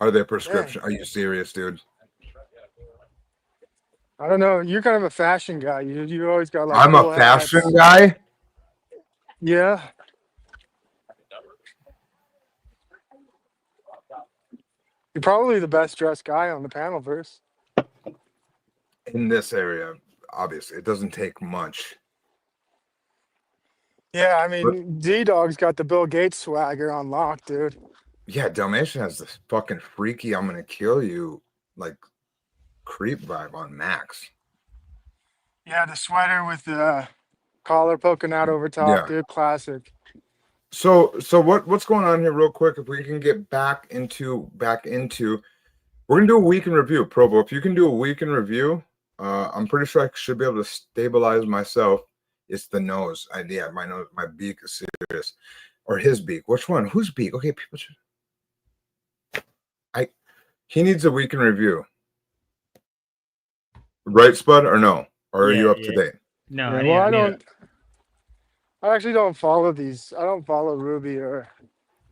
Are they prescription? Are you serious, dude? I don't know. You're kind of a fashion guy. You always got like I'm cool a fashion hats. guy. Yeah. You're probably the best dressed guy on the panel verse. In this area, obviously, it doesn't take much. Yeah, I mean, D-Dog's got the Bill Gates swagger on lock, dude. Yeah, Dalmatian has this fucking freaky "I'm gonna kill you" like creep vibe on Max. Yeah, the sweater with the collar poking out over top, Yeah. dude. Classic. So what's going on here real quick? If we can get back into we're gonna do a week in review. Provo, if you can do a week in review, I'm pretty sure I should be able to stabilize myself. It's the nose. Yeah, my nose, my beak is serious. Or his beak. Which one? Whose beak? Okay, people should. He needs a week in review. Right, Spud, or no? Or are you up to date? No, Yeah, I well, I need it. don't. I actually don't follow these. I don't follow Ruby or.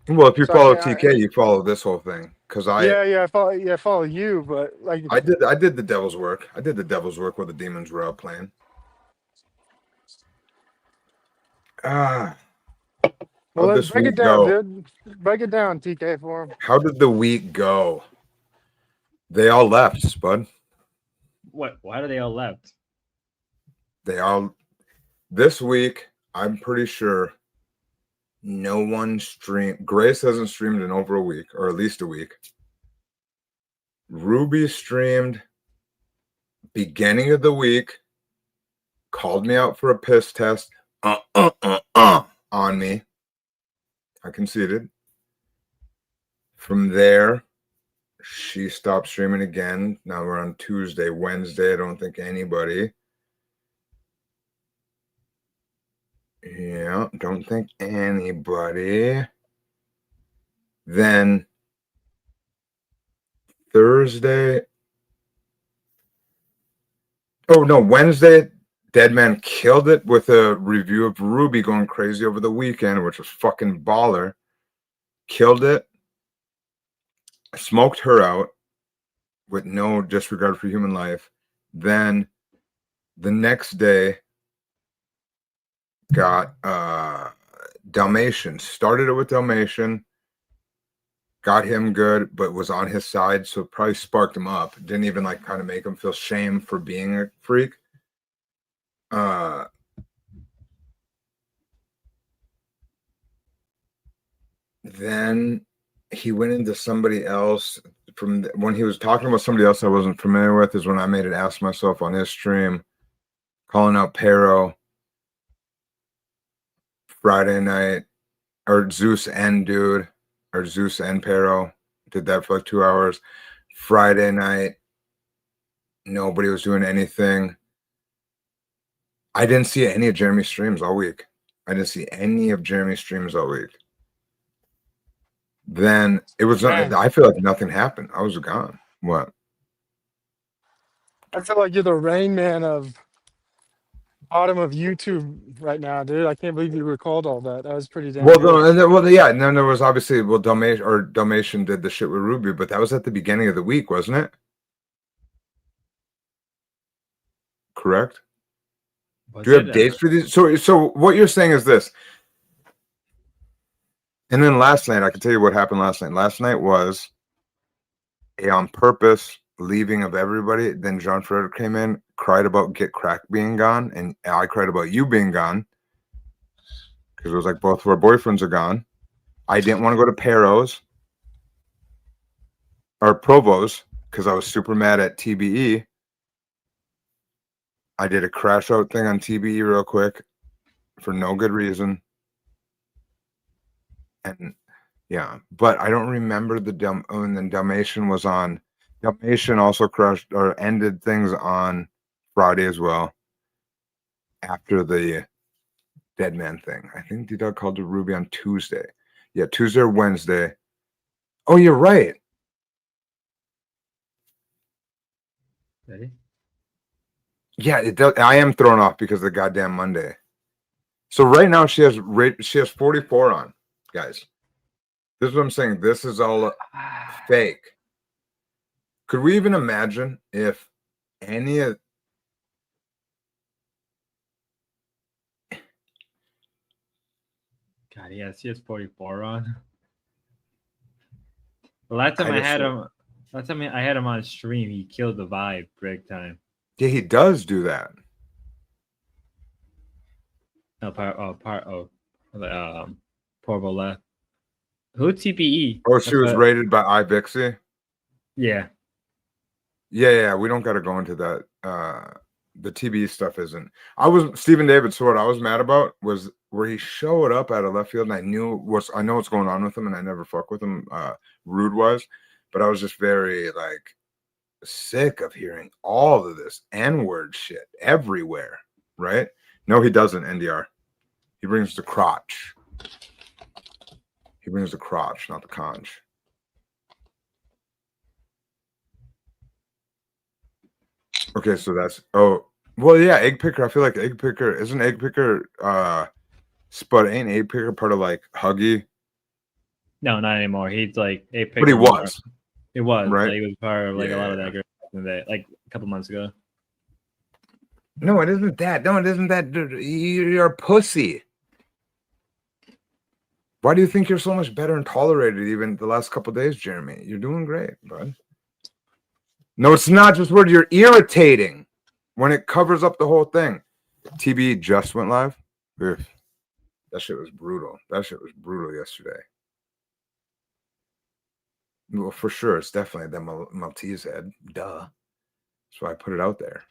Well, if you So I follow can't- TK, you follow this whole thing. Because I follow. Yeah, I follow you, but like. I did the devil's work. I did the devil's work while the demons were out playing. Well, how'd let's this break it week down, go? dude. Break it down, TK, for him. How did the week go? They all left, Spud. What? Why do they all left? They all this week, I'm pretty sure no one streamed. Grace hasn't streamed in over a week, or at least a week. Ruby streamed beginning of the week, called me out for a piss test on me. I conceded. From there, she stopped streaming again. Now we're on Tuesday, Wednesday. I don't think anybody. Yeah, don't think anybody. Then Thursday. Oh no, Wednesday, Deadman killed it with a review of Ruby going crazy over the weekend, which was fucking baller. Killed it. Smoked her out with no disregard for human life. Then the next day got Dalmatian. Started it with Dalmatian. Got him good, but was on his side, so probably sparked him up. Didn't even like kind of make him feel shame for being a freak. Then he went into somebody else. From when he was talking about somebody else I wasn't familiar with is when I made it ask myself on his stream, calling out Pero Friday night, or Zeus and Dude, or Zeus and Pero. Did that for like 2 hours. Friday night, nobody was doing anything. I didn't see any of Jeremy's streams all week. I didn't see any of Jeremy's streams all week. then it was. Man. I feel like nothing happened. I was gone. What? I feel like you're the Rain Man of bottom of YouTube right now, dude. I can't believe you recalled all that. That was pretty damn Well, good. yeah, and then there was obviously Dalmatian did the shit with Ruby, but that was at the beginning of the week, wasn't it? Correct. Was Do you it? have dates for these? So what you're saying is this. And then last night, I can tell you what happened last night. Last night was a on purpose leaving of everybody. Then John Frederick came in, cried about Get Crack being gone, and I cried about you being gone because it was like both of our boyfriends are gone. I didn't want to go to Pero's or Provo's because I was super mad at TBE. I did a crash out thing on TBE real quick for no good reason. And yeah, but I don't remember and then Dalmatian was on. Dalmatian also crushed or ended things on Friday as well. After the Dead Man thing, I think D-Dog called to Ruby on Tuesday. Yeah, Tuesday or Wednesday. Oh, you're right. Ready? Yeah, it does. I am thrown off because of the goddamn Monday. So right now she has 44 on, guys. This is what I'm saying. This is all fake. Could we even imagine if any of God, yeah, she has 44 on. The last time I had him, on stream, he killed the vibe break time. Yeah, he does do that. No, Porvo left. Who TPE? Oh, she was rated by iBixie. Yeah. Yeah. We don't got to go into that. The TBE stuff isn't. Stephen David. So what I was mad about was where he showed up out of left field, and I know what's going on with him, and I never fuck with him, rude wise, but I was just very like sick of hearing all of this N-word shit everywhere. Right? No, he doesn't. NDR. He brings the crotch. He brings the crotch, not the conch. Okay, so that's yeah, Egg Picker. I feel like Egg Picker isn't Egg Picker but ain't Egg Picker part of like Huggy? No, not anymore. He's like Egg Picker. But he was. It was. Right? Like, he was part of like a lot of that group in the day, like a couple months ago. No, it isn't that. No, it isn't that. Dude, you're a pussy. Why do you think you're so much better and tolerated even the last couple days, Jeremy? You're doing great, bud. No, it's not just word. You're irritating when it covers up the whole thing. TB just went live. Ugh. That shit was brutal. That shit was brutal yesterday. Well, for sure. It's definitely the Maltese head. Duh. That's why I put it out there.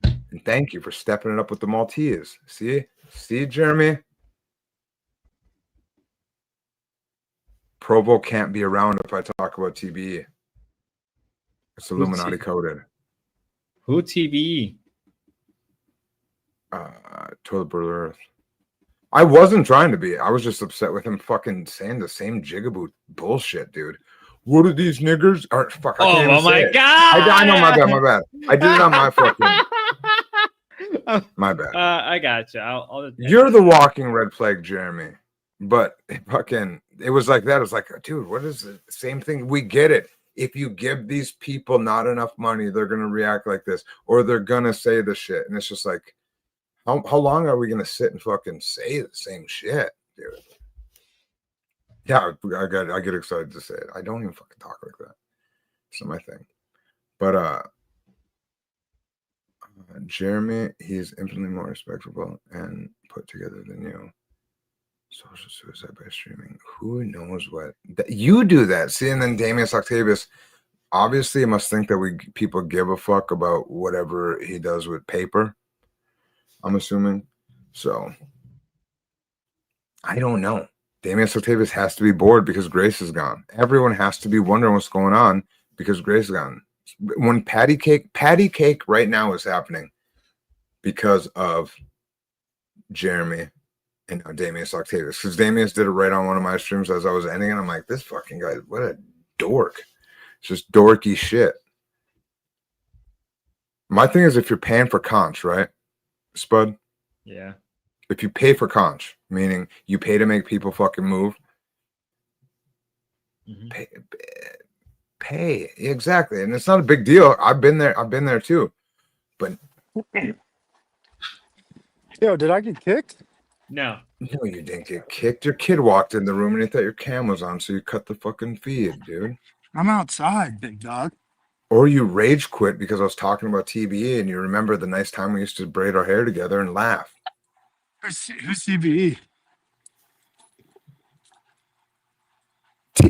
And thank you for stepping it up with the Maltese. See, Jeremy? Provo can't be around if I talk about TBE. It's Illuminati coded. Who TBE? Toilet Bowl Earth. I wasn't trying to be. I was just upset with him fucking saying the same jigaboo bullshit, dude. What are these niggers? Or fuck, I can't even say it. God! I know, my bad. I did it on my fucking. My bad. I got you. I'll You're the walking red flag, Jeremy. But it was like that. It was like, dude, what is the same thing? We get it. If you give these people not enough money, they're gonna react like this, or they're gonna say the shit. And it's just like, how long are we gonna sit and fucking say the same shit, dude? Yeah, I get excited to say it. I don't even fucking talk like that. It's not my thing. But Jeremy, he's infinitely more respectable and put together than you. Social suicide by streaming. Who knows what? You do that. See, and then Damius Octavius obviously must think that people give a fuck about whatever he does with paper. I'm assuming. So I don't know. Damius Octavius has to be bored because Grace is gone. Everyone has to be wondering what's going on because Grace is gone. When patty cake right now is happening because of Jeremy And now Damius Octavius, because Damius did it right on one of my streams as I was ending, and I'm like, this fucking guy, what a dork. It's just dorky shit. My thing is, if you're paying for conch, right, Spud? Yeah. If you pay for conch, meaning you pay to make people fucking move, pay exactly, and it's not a big deal. I've been there too. But Yo, did I get kicked? No. no, you didn't get kicked. Your kid walked in the room and he thought your cam was on, so you cut the fucking feed, dude. I'm outside, big dog. Or you rage quit because I was talking about TBE and you remember the nice time we used to braid our hair together and laugh. Who's CBE?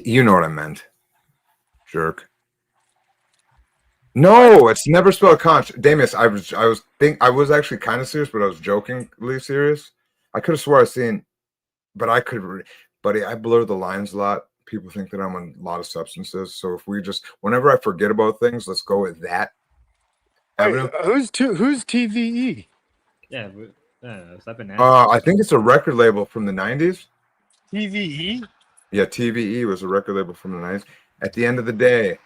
You know what I meant, jerk. No, it's never spelled conch. Damius, I was actually kind of serious, but I was jokingly serious. I could have swore I seen, but buddy, I blur the lines a lot. People think that I'm on a lot of substances. So if we just, whenever I forget about things, let's go with that. Wait, who's TVE? Yeah. Stop it I think it's a record label from the 90s. TVE? Yeah, TVE was a record label from the 90s. At the end of the day,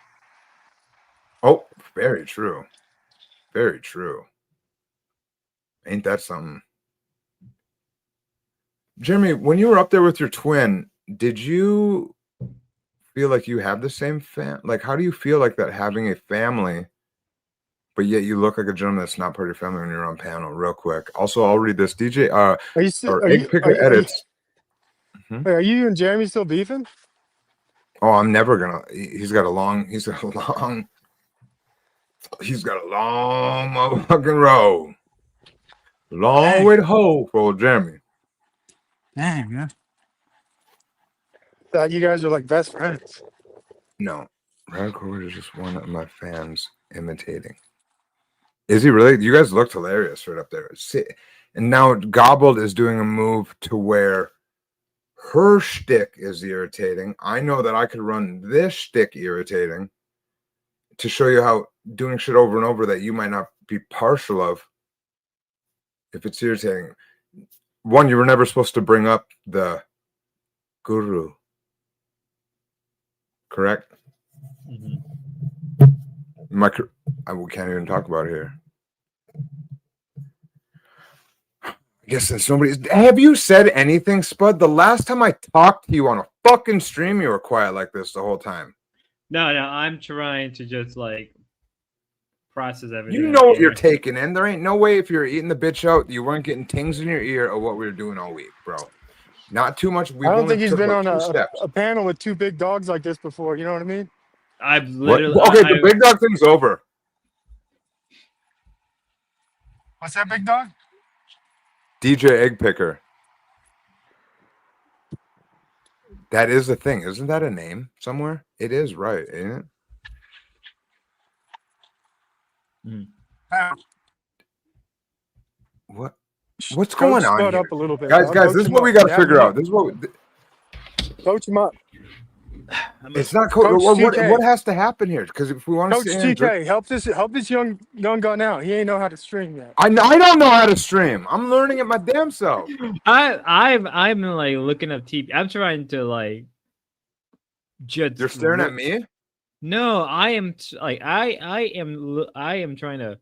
oh, very true. Very true. Ain't that something? Jeremy, when you were up there with your twin, did you feel like you have the same like, how do you feel like that, having a family, but yet you look like a gentleman that's not part of your family when you're on panel? Real quick. Also, I'll read this. DJ, Egg Picker edits. Are you and Jeremy still beefing? Oh, I'm never gonna. He's got a long motherfucking road. Long way to hoe for old Jeremy. Dang, man. Thought you guys are like best friends. No, Radical is just one of my fans imitating. Is he really? You guys looked hilarious right up there. And now Gobbled is doing a move to where her shtick is irritating. I know that I could run this shtick irritating to show you how doing shit over and over that you might not be partial of, if it's irritating. One, you were never supposed to bring up the guru. Correct? We can't even talk about it here. I guess since have you said anything, Spud? The last time I talked to you on a fucking stream, you were quiet like this the whole time. No, I'm trying to just like process everything. You know what you're taking in. There ain't no way if you're eating the bitch out, you weren't getting tings in your ear of what we were doing all week, bro. Not too much. I don't think he's been on a panel with two big dogs like this before. You know what I mean? I've literally. The big dog thing's over. What's that, big dog? DJ Egg Picker. That is the thing. Isn't that a name somewhere? It is, right? Ain't it? What's going on here? Up a little bit, guys, this is what we got to figure out. This is what coach him up. It's not coach. What has to happen here? Because if we want to, Coach TK, help this young gun out. He ain't know how to stream yet. I don't know how to stream. I'm learning it my damn self. I'm like looking up TP. I'm trying to like. Just you're staring at me. No, I am like I am trying to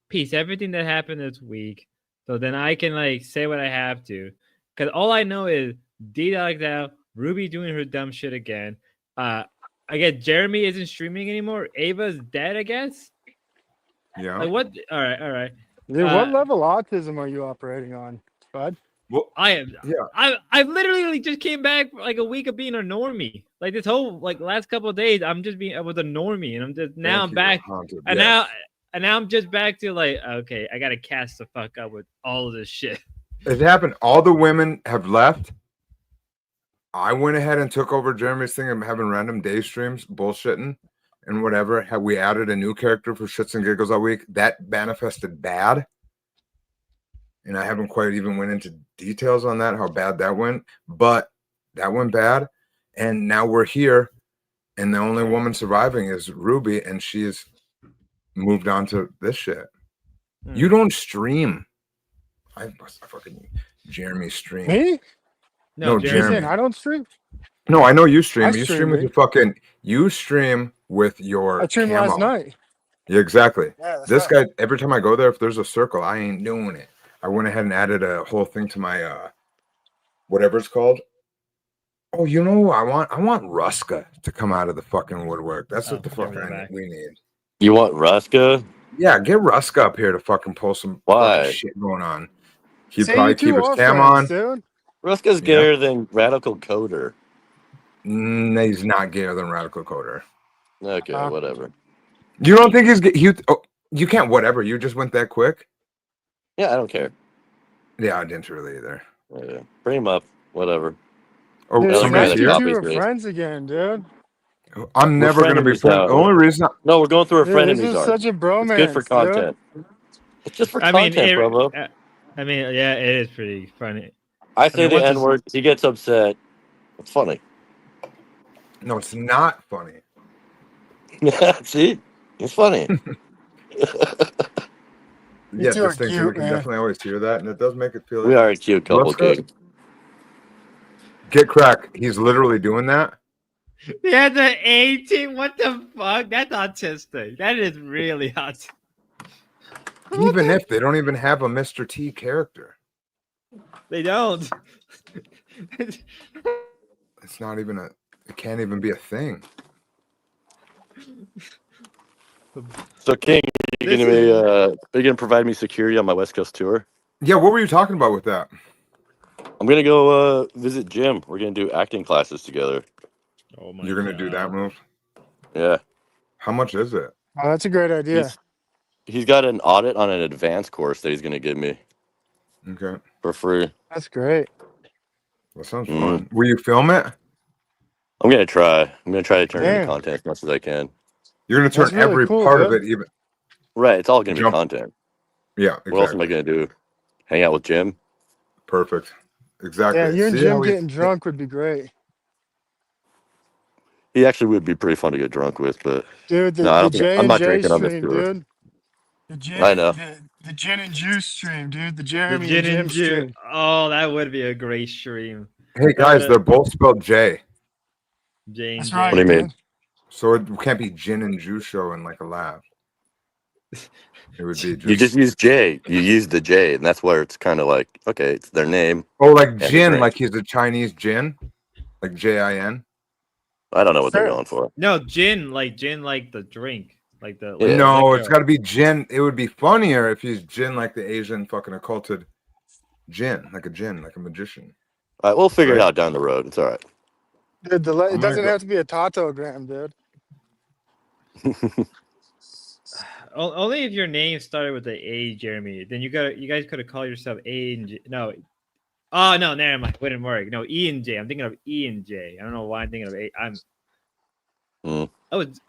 piece everything that happened this week, so then I can like say what I have to. Because all I know is D-Dog's out, Ruby doing her dumb shit again. I guess Jeremy isn't streaming anymore. Ava's dead, I guess. Yeah. Like what? All right. Dude, what level autism are you operating on, Bud? Well, I am. Yeah. I literally just came back like a week of being a normie. Like this whole like last couple of days, I was a normie, and I'm just now I'm back, and now I'm just back to like, okay, I gotta cast the fuck up with all of this shit. It happened. All the women have left. I went ahead and took over Jeremy's thing of having random day streams, bullshitting and whatever. We added a new character for shits and giggles all week. That manifested bad. And I haven't quite even went into details on that, how bad that went. But that went bad. And now we're here. And the only woman surviving is Ruby. And she's moved on to this shit. You don't stream. Jeremy stream. Me? No, You Jeremy. saying I don't stream? No, I know you stream. I You stream, stream with dude. your fucking. You stream with your I streamed camo. last night. Yeah, exactly. Yeah, that's This right. guy. Every time I go there, if there's a circle, I ain't doing it. I went ahead and added a whole thing to my whatever it's called. Oh, you know, I want Ruska to come out of the fucking woodwork. That's Oh, what the give fuck me that back. we need. You want Ruska? Yeah, get Ruska up here to fucking pull some Why? fucking shit going on. He'd Say probably you keep two his are cam friends, on. dude. Ruska's Yeah. gayer than Radical Coder. He's not gayer than Radical Coder. Okay, whatever. You don't think he's you can't whatever. You just went that quick. Yeah, I don't care. Yeah, I didn't really either. Yeah, bring him up. Whatever. Oh, Dude, I it's don't nice care you that two copies are me. friends again, dude. I'm We're never gonna be frenemies friends. now. The only reason No, we're going through a Dude, this frenemies is arc. such a It's good for bromance, dude. content. It's just for I mean, content, Provo. I mean, yeah, it is pretty funny. I say mean, the once N word. He gets upset. It's funny. no, it's not funny. See, it's funny. You Yeah, two are this thing, so we cute, can man. definitely always hear that, and it does make it feel. We are a cute couple, Let's go. King. Get crack. He's literally doing that. Yeah, the 18. What the fuck? That's autistic. That is really autistic. Even if they don't even have a Mr. T character, They don't. it's not even a. It can't even be a thing. So, King, are you gonna provide me security on my West Coast tour? Yeah, what were you talking about with that? I'm gonna go visit Jim. We're gonna do acting classes together. Oh my You're gonna do that move? Yeah. How much is it? Oh, that's a great idea. He's got an audit on an advanced course that he's gonna give me Okay, for free. That's great. that sounds fun. Will you film it? I'm gonna try. I'm gonna try to turn it into Damn. content as much as I can. You're gonna turn That's really every cool, part of dude. it, even. Right. It's all gonna be Jump. content. Yeah, exactly. What else am I gonna do? Hang out with Jim? Perfect. Exactly. Yeah, you and See how Jim we- getting drunk would be great. He actually would be pretty fun to get drunk with, but Dude, no, I the don't think J I'm and not J drinking on this stream, tour. dude. I know. The gin and juice stream, dude. The The Jeremy gin and Jim and juice. stream. Oh, that would be a great stream. Hey guys, they're both spelled J, Jane. That's Jane. right, What do you mean? dude. so it can't be gin and juice show in like a lab. It would be You just use J. You use the J, and that's where it's kind of like, okay, it's their name. oh, like the gin, drink. like he's a Chinese gin, like J-I-N. I don't know what they're Sure. going for. No, gin like the drink. Like the Yeah. No, liquor. it's got to be gin. It would be funnier if he's gin, like the Asian fucking occulted gin, like a magician. All right, we'll figure it Right. out down the road. It's all right. Dude, I'm it gonna doesn't go- have to be a tatogram, dude. Only if your name started with the A, Jeremy. Then you guys could have called yourself A and J. No. Oh no, never mind. Wouldn't work. No, E and J. I'm thinking of E and J. I don't know why I'm thinking of A. I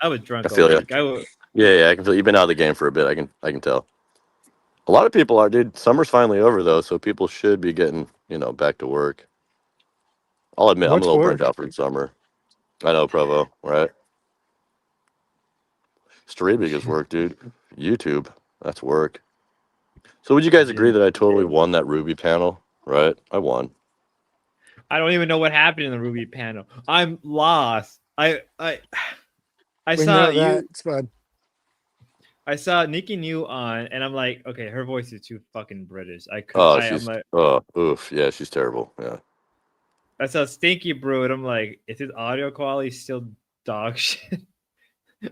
was drunk I all feel ya. week. I was, Yeah, I can feel you've been out of the game for a bit. I can tell. A lot of people are, dude. Summer's finally over though, so people should be getting back to work. I'll admit I'm What's a little work? burnt out from summer. I know, Provo, right? Streaming is work, dude. YouTube, that's work. So would you guys agree that I totally won that Ruby panel? Right? I won. I don't even know what happened in the Ruby panel. I'm lost. I We saw know you. that, Spud. I saw Nikki New on, and I'm like, okay, her voice is too fucking British. Oh, I'm she's like, oof, yeah, she's terrible. Yeah. I saw Stinky Brew, and I'm like, is his audio quality still dog shit?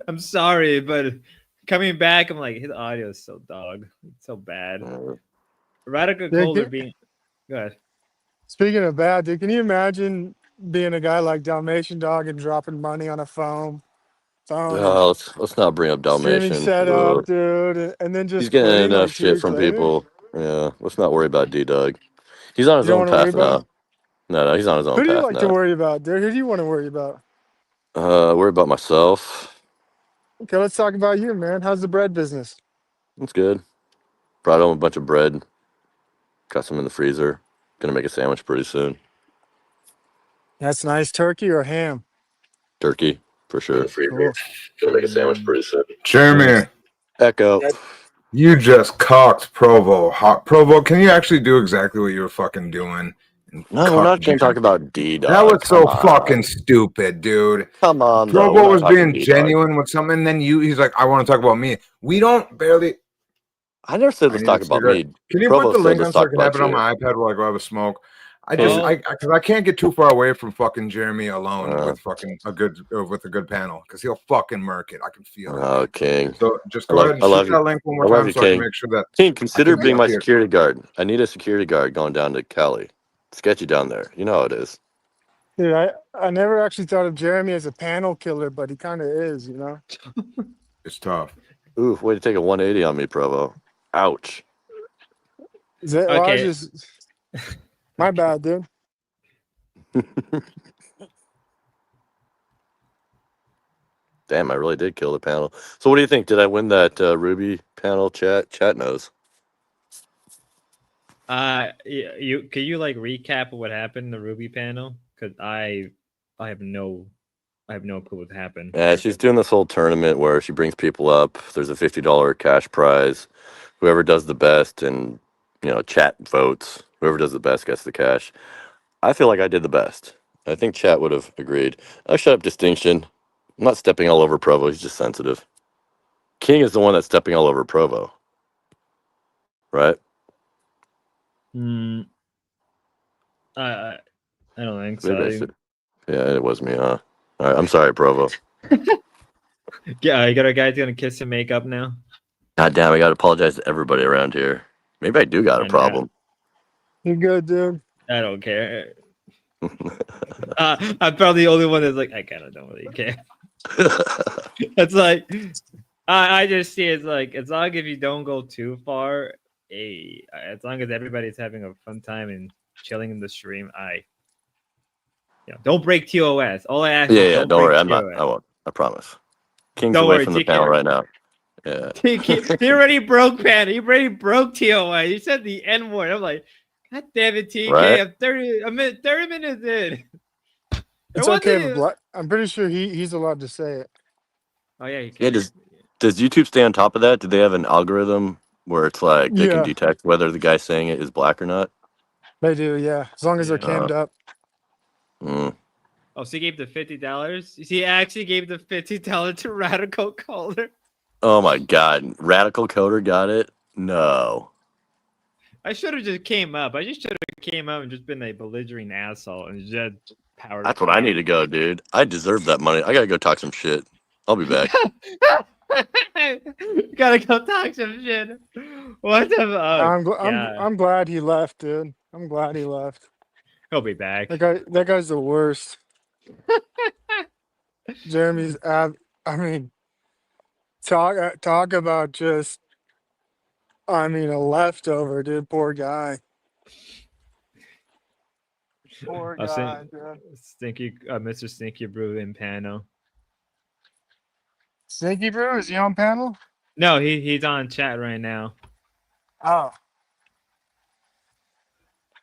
I'm sorry, but coming back, I'm like, his audio is so dog. It's so bad. Radical Yeah, Colder good. being good. Speaking of bad, dude, can you imagine being a guy like Dalmatian Dog and dropping money on a phone? Oh, let's not bring up Streaming Dalmatian. setup, dude, and then He's just getting quitting enough like 2 shit weeks from later. people. Yeah, let's not worry about D-Dog. He's on his You don't own want to worry path about now. No, he's on his own Who do you path like to now. worry about, dude? Who do you want to worry about? Worry about myself. Okay, let's talk about you, man. How's the bread business? That's good. Brought home a bunch of bread. Got some in the freezer. Gonna make a sandwich pretty soon. That's nice. Turkey or ham? Turkey, for sure. Cool. Gonna make a sandwich pretty soon. Jeremy, Echo. You just cocked Provo. Provo, can you actually do exactly what you were fucking doing? And No, we're cuck not going to Jeremy? talk about D That Dog. was so Come fucking on. stupid, dude. Come on, though. We're Provo not was talking being D Dog. genuine with something, and then he's like, I want to talk about me. We don't barely. I never said I let's need a talk about cigarette. me. Can you Provo put the said link let's on so I talk can have about it on you. my iPad while I go have a smoke? I Hey, just, Oh, because I can't get too far away from fucking Jeremy alone Uh. with fucking a good panel, because he'll fucking murk it. I can feel it. Oh, King. So just I go love, ahead and I shoot love you. that link one more I love time you, so I can King. make sure that King, I consider can be being up my here. security guard. I need a security guard going down to Cali. Sketchy down there. You know how it is. Dude, I never actually thought of Jeremy as a panel killer, but he kind of is, you know. It's tough. Ooh, way to take a 180 on me, Provo. Ouch. Is that, well, I okay. just my bad, dude. Damn, I really did kill the panel. So what do you think? Did I win that Ruby panel chat? Chat knows. You can you like recap what happened in the Ruby panel? Because I have no clue what happened. Yeah, she's doing this whole tournament where she brings people up. There's a $50 cash prize. Whoever does the best and, chat votes. Whoever does the best gets the cash. I feel like I did the best. I think chat would have agreed. Oh, shut up, Distinction. I'm not stepping all over Provo. He's just sensitive. King is the one that's stepping all over Provo. Right? Hmm. I don't think Maybe I so. should. Yeah, it was me, huh? All right, I'm sorry, Provo. Yeah, you got a guy's gonna kiss and make up now. God damn, I got to apologize to everybody around here. Maybe I do got a And that- problem. You're good, dude. I don't care. I'm probably the only one that's like, I kind of don't really care. It's like, I just see it's like, as long as you don't go too far, as long as everybody's having a fun time and chilling in the stream, don't break TOS. All I ask is Yeah, don't don't worry. break I'm not. TOS. I won't. I promise. King's Don't away worry, from the TK. panel right now. Yeah. He already broke Pan. He already broke TOS. You said the N word. I'm like, God damn it, TK. Right? I'm 30 minutes in. It's okay, but I'm pretty sure he's allowed to say it. Oh yeah, he Yeah. can. Does YouTube stay on top of that? Do they have an algorithm where it's like they can Yeah, detect whether the guy saying it is black or not? they do. Yeah, as long as they're Yeah. cammed up. Mm. Oh, so he gave the $50. He actually gave the $50 to Radical Caller. Oh my God! Radical Coder got it. No. I should have just came up. I just should have came up and just been a belligerent asshole and just powered. That's what I need to go, dude. I deserve that money. I gotta go talk some shit. I'll be back. Gotta go talk some shit. What the? I'm glad he left, dude. I'm glad he left. He'll be back. That guy's the worst. Jeremy's I mean, talk about just. I mean, a leftover, dude. Poor guy. Poor guy, dude. Stinky, Mr. Stinky Brew in panel. Stinky Brew, is he on panel? No, he's on chat right now. Oh,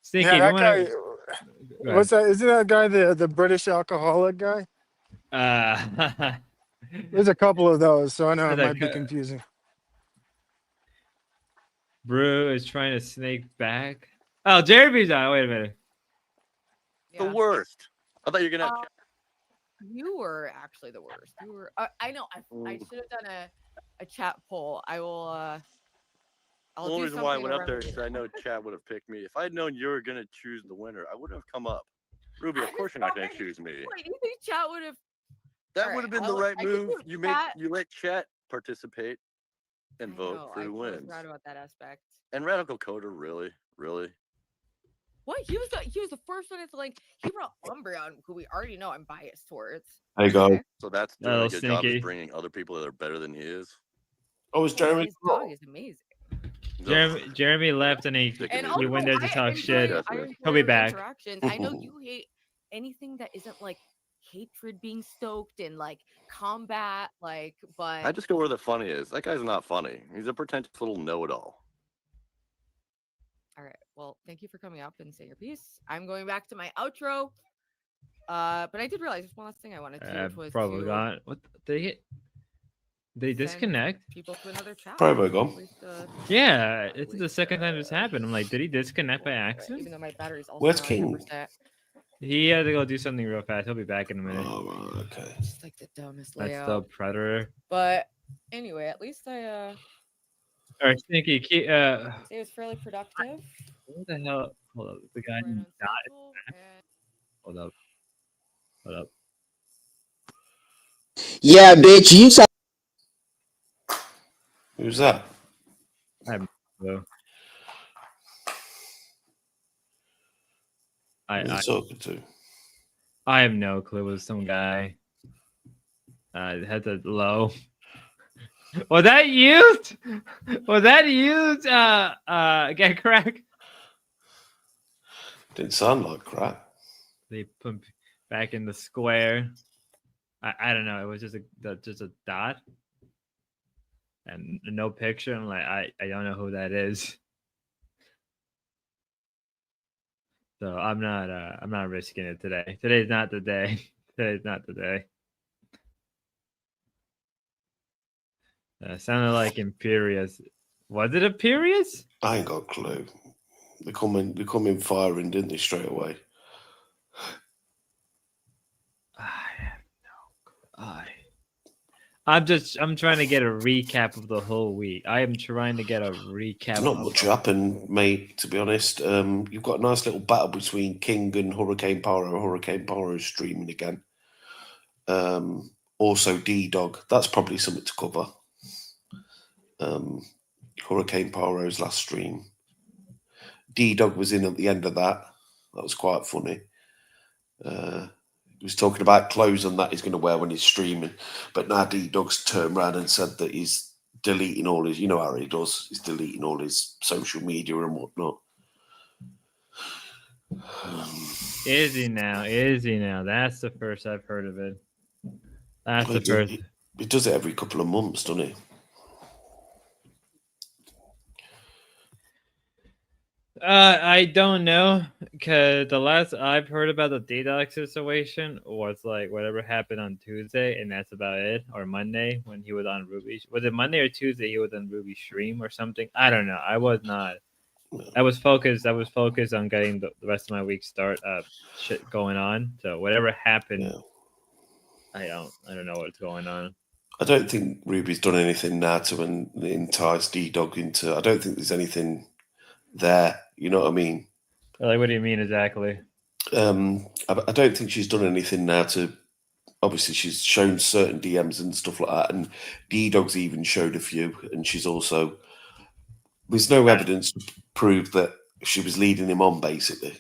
Stinky, yeah, you that wanna? guy. What's that? Isn't that guy the British alcoholic guy? There's a couple of those, so I know it might be confusing. Brew is trying to snake back. Oh, Jeremy's on. Wait a minute. The worst. I thought you were gonna. You were actually the worst. You were. I know. I should have done a chat poll. I will. The only reason why I went up there is because I know Chad would have picked me. If I had known you were gonna choose the winner, I wouldn't have come up. Ruby, of course you're not gonna choose me. Wait, you think chat would have? That would have been the right move. You let chat participate and vote for who wins. Right about that aspect. And Radical Coder, really. What? He was the first one. It's like he brought Umbreon, who we already know I'm biased towards. Hey guys. So that's doing Oh, a good job sneaky. of bringing other people that are better than he is. Oh, it's Jeremy. His dog is amazing. Jeremy left and he went there to talk shit. He'll be back. I know you hate anything that isn't like hatred being stoked and like combat, but I just go where the funny is. That guy's not funny. He's a pretentious little know-it-all. All right. Well, thank you for coming up and saying your piece. I'm going back to my outro. But I did realize there's one last thing I wanted to do, which was Probably to... not. What they hit? They send disconnect. people to another chat. Promo At gone. least, Yeah, it's the second time this happened. I'm like, did he disconnect by even accident? though my battery's also Where's not King? 100%. He had to go do something real fast. He'll be back in a minute. Oh, right, okay. It's like the dumbest That's the layout. Predator. But anyway, at least I Or Stinky, say it was fairly productive. what the hell? Hold up, the guy Right died. on schedule, and Hold up, hold up. Yeah, bitch, you saw. Who's that? I have no clue. Who are you talking to? I have no clue. It was some guy. Had the low. Was that used? Was that used? Get crack. Didn't sound like crap. They put back in the square. I don't know. It was just a dot and no picture. I'm like, I don't know who that is. So I'm not risking it today. Today's not the day. Today's not the day. Sounded like Imperius. Was it Imperius? I ain't got a clue. They come in firing, didn't they, straight away? I have no clue. I'm trying to get a recap of the whole week. I am trying to get a recap. Not much happened, mate, to be honest. You've got a nice little battle between King and Hurricane Pyro. Hurricane Pyro is streaming again. Also D-Dog. That's probably something to cover. Hurricane Pyro's last stream. D-Dog was in at the end of that. That was quite funny. He was talking about clothes and that he's going to wear when he's streaming. But now D-Dog's turned around and said that he's deleting all his, you know how he does, he's deleting all his social media and whatnot. Is he now? Is he now? That's the first I've heard of it. That's the first. He does it every couple of months, doesn't he? I don't know, because the last I've heard about the D-Dog situation was like whatever happened on Tuesday, and that's about it. Or Monday when he was on Ruby. Was it Monday or Tuesday he was on Ruby stream or something? I don't know. I was not. I was focused. I was focused on getting the rest of my week shit going on. So whatever happened, I don't know what's going on. I don't think Ruby's done anything now to entice D-Dog into. I don't think there's anything there. You know what I mean? Like, what do you mean exactly? I don't think she's done anything now to. Obviously, she's shown certain DMs and stuff like that, and D-Dog's even showed a few, and she's also. There's no evidence to prove that she was leading him on, basically.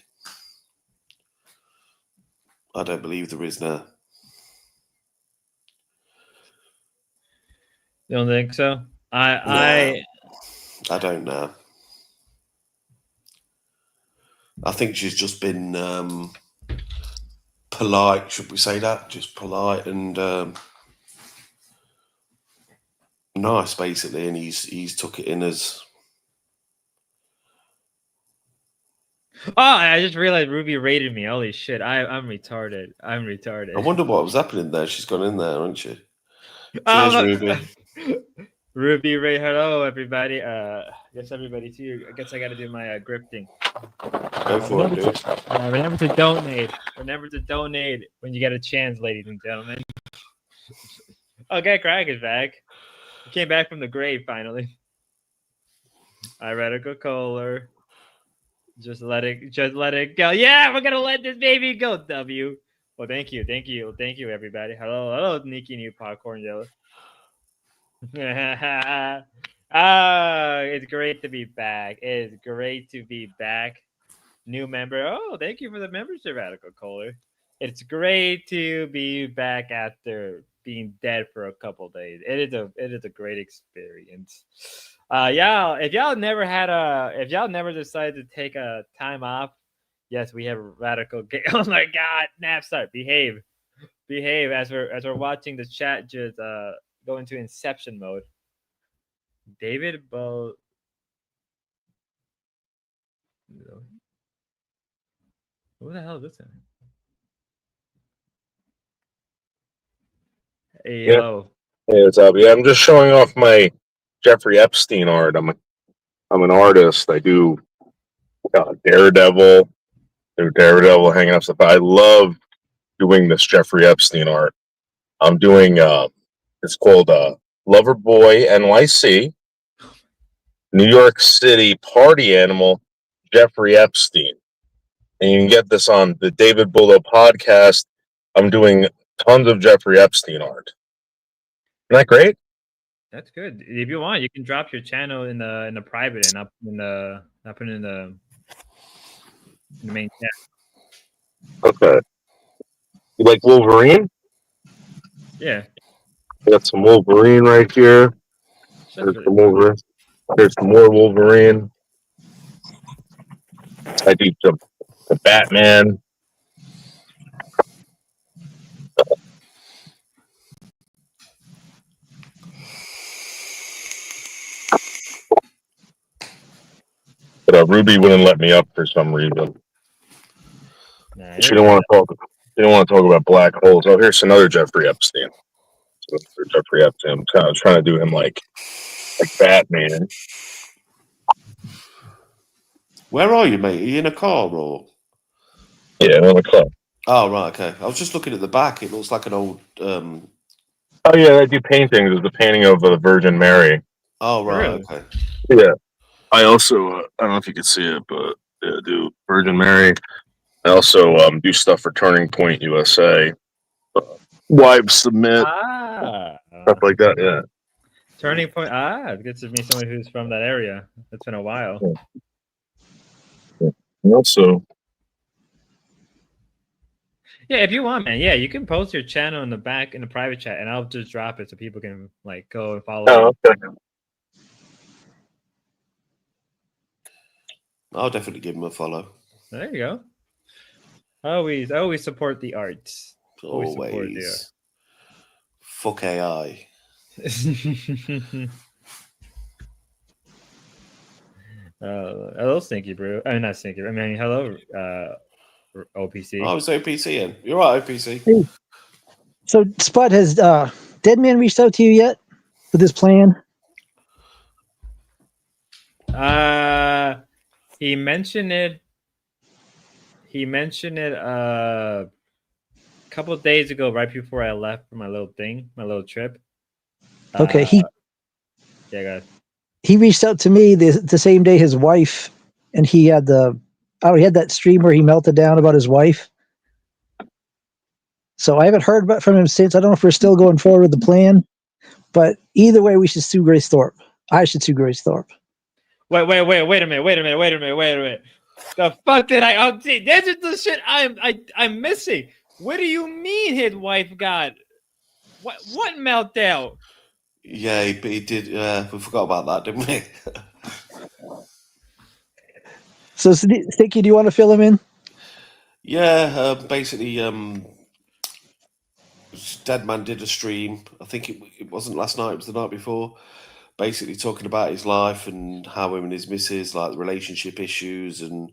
I don't believe there is now. You don't think so? I don't know. I think she's just been polite, should we say that? Just polite and nice, basically, and he's took it in as. Oh, I just realized Ruby rated me. Holy shit! I'm retarded. I'm retarded. I wonder what was happening there. She's gone in there, hasn't she? Oh, Cheers, look. Ruby. Ruby Ray, hello everybody. I guess everybody too. I guess I got to do my grifting. Go for it, dude. Remember to donate. Remember to donate when you get a chance, ladies and gentlemen. Okay, Craig is back. He came back from the grave finally. I read a Kohler. Just let it go. Yeah, we're gonna let this baby go. W. Well, thank you, everybody. Hello, Nikki New Popcorn Jello. It's great to be back. It is great to be back. New member. Oh, thank you for the membership, Radical Kohler. It's great to be back after being dead for a couple days. It is a great experience. Yeah, if y'all never decided to take a time off, yes, we have Radical Oh my God, Napstar, behave as we're watching the chat just go into inception mode. David Bo. Who the hell is this guy? Hey, Yeah. yo. Hey, what's up? Yeah, I'm just showing off my Jeffrey Epstein art. I'm an artist. I do Daredevil. Do Daredevil hanging up stuff. I love doing this Jeffrey Epstein art. I'm doing it's called Loverboy NYC, New York City party animal Jeffrey Epstein. And you can get this on the David Bullo podcast. I'm doing tons of Jeffrey Epstein art. Isn't that great? That's good. If you want, you can drop your channel in the private and up in the main chat. Okay. You like Wolverine? Yeah. Got some Wolverine right here. There's some Wolverine. There's some more Wolverine. I do some the Batman. But Ruby wouldn't let me up for some reason. Nah, She didn't want to talk. She didn't want to talk about black holes. Oh, here's another Jeffrey Epstein. Jeffrey Epstein. I was trying to do him like Batman. Where are you, mate? Are you in a car or? Yeah, on the club. Oh, right, okay. I was just looking at the back. It looks like an old. Oh yeah, I do paintings. There's a painting of the Virgin Mary. Oh, right, Really? okay. Yeah. I also I don't know if you can see it, but yeah, I do Virgin Mary. I also do stuff for Turning Point USA. Wives Submit, stuff like that. Yeah. Turning Point. It's good to meet someone who's from that area. It's been a while. And also, Yeah, if you want, man. Yeah, you can post your channel in the back in the private chat, and I'll just drop it so people can like go and follow. oh, okay. I'll definitely give him a follow. There you go. Always support the arts. Always support the Always. Fuck AI. Hello, Stinky Brew. I mean, not Stinky. I mean, hello, OPC. Oh, it's OPC in. You're right, OPC. Hey. So, Spud, has Deadman reached out to you yet with his plan? He mentioned it. He mentioned it a couple of days ago, right before I left for my little trip. Okay, yeah, go ahead. He reached out to me the same day his wife, and he had he had that stream where he melted down about his wife. So I haven't heard from him since. I don't know if we're still going forward with the plan, but either way, we should sue Grace Thorpe. I should sue Grace Thorpe. Wait a minute. The fuck did I? Oh, see, this is the shit I'm missing. What do you mean his wife got what meltdown? Yeah, he did. We forgot about that, didn't we? So, Sticky, do you want to fill him in? Yeah, basically, Deadman did a stream. I think it wasn't last night; it was the night before. Basically, talking about his life and how him and his missus, like the relationship issues, and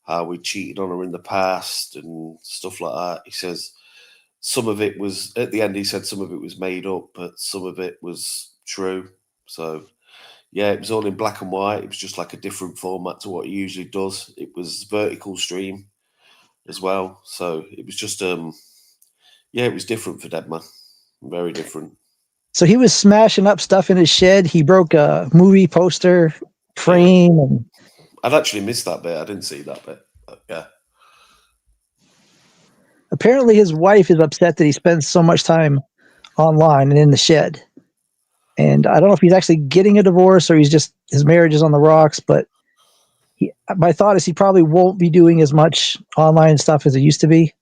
how we cheated on her in the past and stuff like that. He says some of it was at the end. He said some of it was made up, but some of it was true. So. Yeah, it was all in black and white. It was just like a different format to what he usually does. It was vertical stream as well. So it was just it was different for Deadman. Very different. So he was smashing up stuff in his shed. He broke a movie poster frame. And I'd actually missed that bit. I didn't see that bit. But yeah. apparently his wife is upset that he spends so much time online and in the shed. And I don't know if he's actually getting a divorce or his marriage is on the rocks, but my thought is he probably won't be doing as much online stuff as it used to be.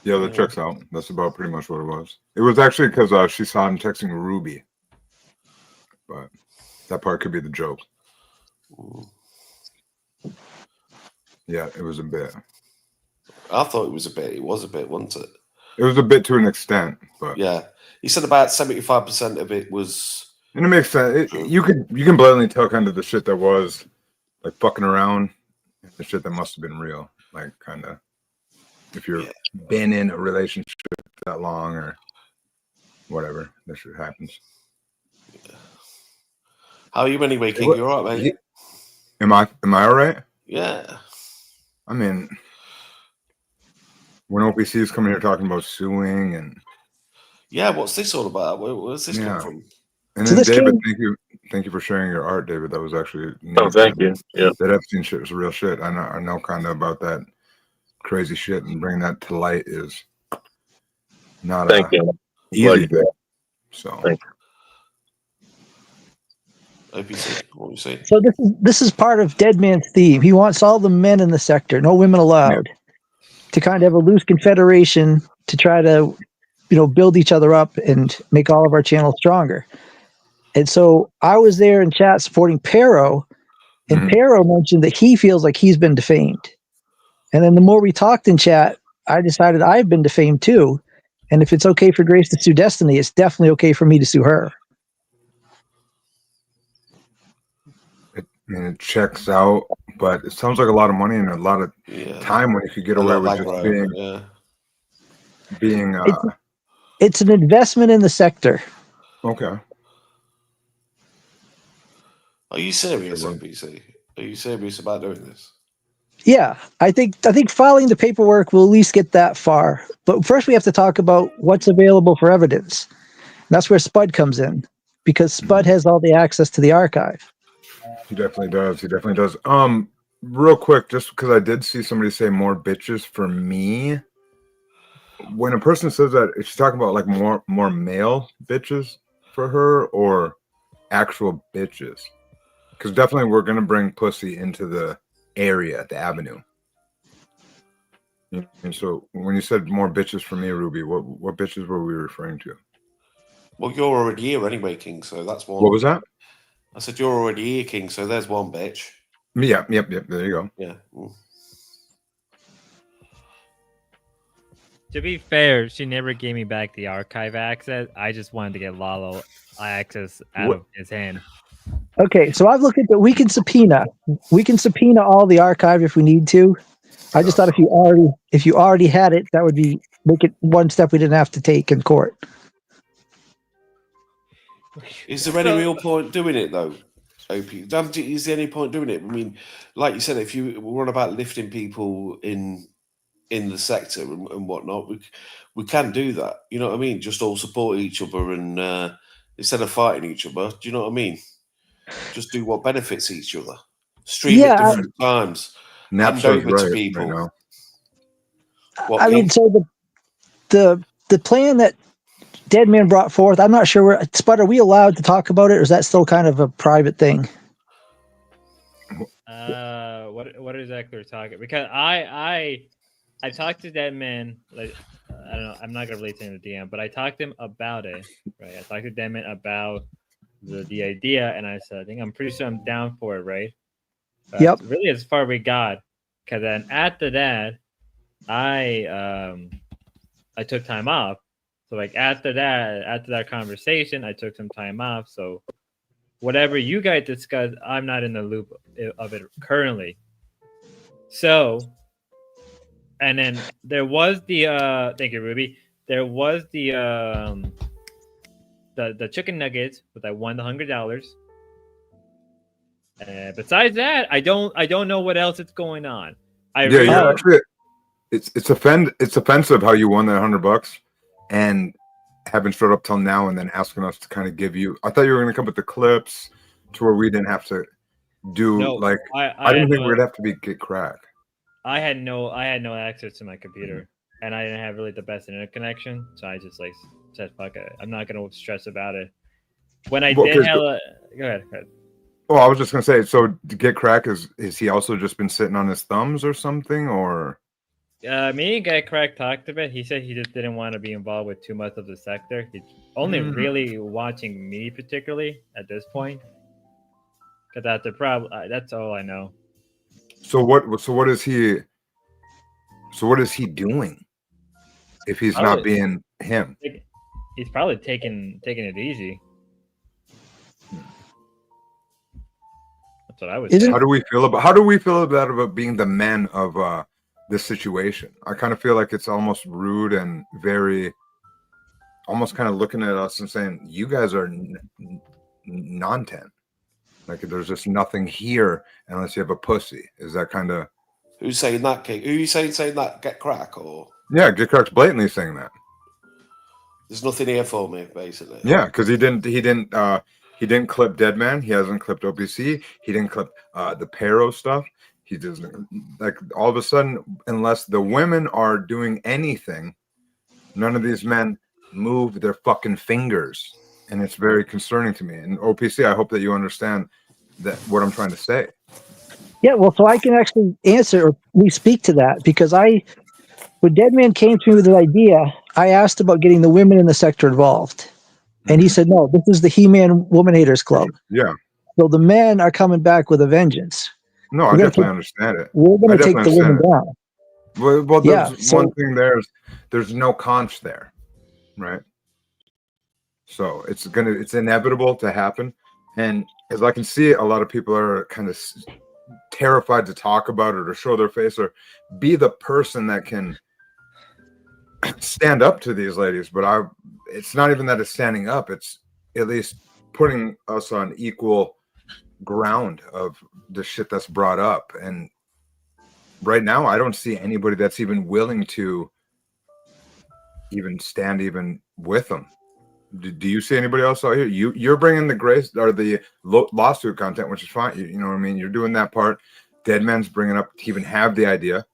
Yeah, that checks out. That's about pretty much what it was. It was actually because she saw him texting Ruby. But that part could be the joke. Yeah, it was a bit. I thought it was a bit. It was a bit, wasn't it? It was a bit to an extent, but yeah, he said about 75% of it was. And it makes sense. You can blatantly tell kind of the shit that was like fucking around, the shit that must have been real, like kind of. if you're been in a relationship that long or whatever. That shit happens. How are you anyway, King? You all right, mate? Am I all right? Yeah. I mean, when OPC is coming here talking about suing and Yeah, what's this all about? Where's this come from? And So then this David, came- thank you for sharing your art, David. That was actually neat. Oh, thank you. Yeah. That Epstein shit was real shit. I know kind of about that crazy shit, and bringing that to light is not Thank a you. easy Glad you thing. did. So Thank OPC, what do you say? So this is part of Dead Man's theme. He wants all the men in the sector, no women allowed, to kind of have a loose confederation to try to, build each other up and make all of our channels stronger. And so I was there in chat supporting Pero, and Pero mentioned that he feels like he's been defamed. And then the more we talked in chat, I decided I've been defamed too. And if it's okay for Grace to sue Destiny, it's definitely okay for me to sue her. it checks out, but it sounds like a lot of money and a lot of time when you could get away with just being. It's an investment in the sector. Okay. Are you serious, OPC? Are you serious about doing this? Yeah, I think filing the paperwork will at least get that far. But first we have to talk about what's available for evidence. And that's where Spud comes in, because Spud has all the access to the archive. He definitely does. He definitely does. Real quick, just because I did see somebody say more bitches for me. When a person says that, is she talking about like more male bitches for her or actual bitches? Because definitely we're gonna bring pussy into the area, the avenue. And so when you said more bitches for me, Ruby, what bitches were we referring to? Well, you're already here anyway, King, so that's one. What was that? I said you're already here, King, so there's one bitch. Yep. There you go. Yeah. Mm. To be fair, she never gave me back the archive access. I just wanted to get Lalo access out of his hand. Okay, so I've looked at that. We can subpoena all the archive if we need to. I just thought if you already had it, that would make it one step we didn't have to take in court. Is there any real point doing it though? OP, is there any point doing it? I mean, like you said, if you were on about lifting people in the sector and whatnot, we can do that. You know what I mean? Just all support each other and instead of fighting each other, do you know what I mean? Just do what benefits each other. Stream at different times. Hand over to people. Right now. I mean, so the plan that Dead Man brought forth, I'm not sure. Spud, are we allowed to talk about it, or is that still kind of a private thing? What exactly we're talking? Because I talked to Dead Man. Like, I don't know. I'm not gonna relate to him in the DM, but I talked to him about it. Right. I talked to Dead Man about the idea, and I said, I think I'm pretty sure I'm down for it. Right. Yep. Really, as far as we got, because then after that, I took time off. So like after that conversation, I took some time off. So whatever you guys discussed, I'm not in the loop of it currently. So, and then there was the thank you, Ruby. There was the chicken nuggets, but I won the $100. Besides that, I don't know what else is going on. It's offensive how you won that $100 and haven't showed up till now and then asking us to kind of give you. I thought you were going to come with the clips to where we didn't have to do I didn't think we'd have to get crack. I had no access to my computer and I didn't have really the best internet connection, so I just said fuck it. I'm not going to stress about it. When I did go ahead. Oh, I was just gonna say. So, to get crack, is he also just been sitting on his thumbs or something, or? Me and Guy Crack talked a bit. He said he just didn't want to be involved with too much of the sector. He's only really watching me, particularly at this point, because that's the problem. That's all I know. So what is he? So what is he doing? If he's not being him, he's probably taking it easy. That's what I would say. How do we feel about being the men of this situation. I kind of feel like it's almost rude and very, almost kind of looking at us and saying, you guys are non-10. Like there's just nothing here unless you have a pussy. Is that kind of... Who's saying that, King? Who are you saying that? Get crack or... Yeah, Get Crack's blatantly saying that. There's nothing here for me, basically. Yeah, because he didn't clip Deadman. He hasn't clipped OPC. He didn't clip the Pero stuff. He doesn't, like, all of a sudden, unless the women are doing anything, none of these men move their fucking fingers, and it's very concerning to me. And OPC, I hope that you understand that what I'm trying to say. Yeah, well, so I can actually answer or we speak to that because when Deadman came to me with the idea, I asked about getting the women in the sector involved. And he said, no, this is the He-Man Woman Haters Club. Yeah. So the men are coming back with a vengeance. No, I definitely understand it. We're going to take the women down. Well, Yeah, there's one thing there's no conch there, right? So it's inevitable to happen. And as I can see, a lot of people are kind of terrified to talk about it or show their face or be the person that can stand up to these ladies. But it's not even that it's standing up. It's at least putting us on equal ground of the shit that's brought up. And right now, I don't see anybody that's even willing to even stand even with them. Do you see anybody else out here? You're bringing the grace or the lawsuit content, which is fine. You know what I mean? You're doing that part. Deadman's bringing up to even have the idea.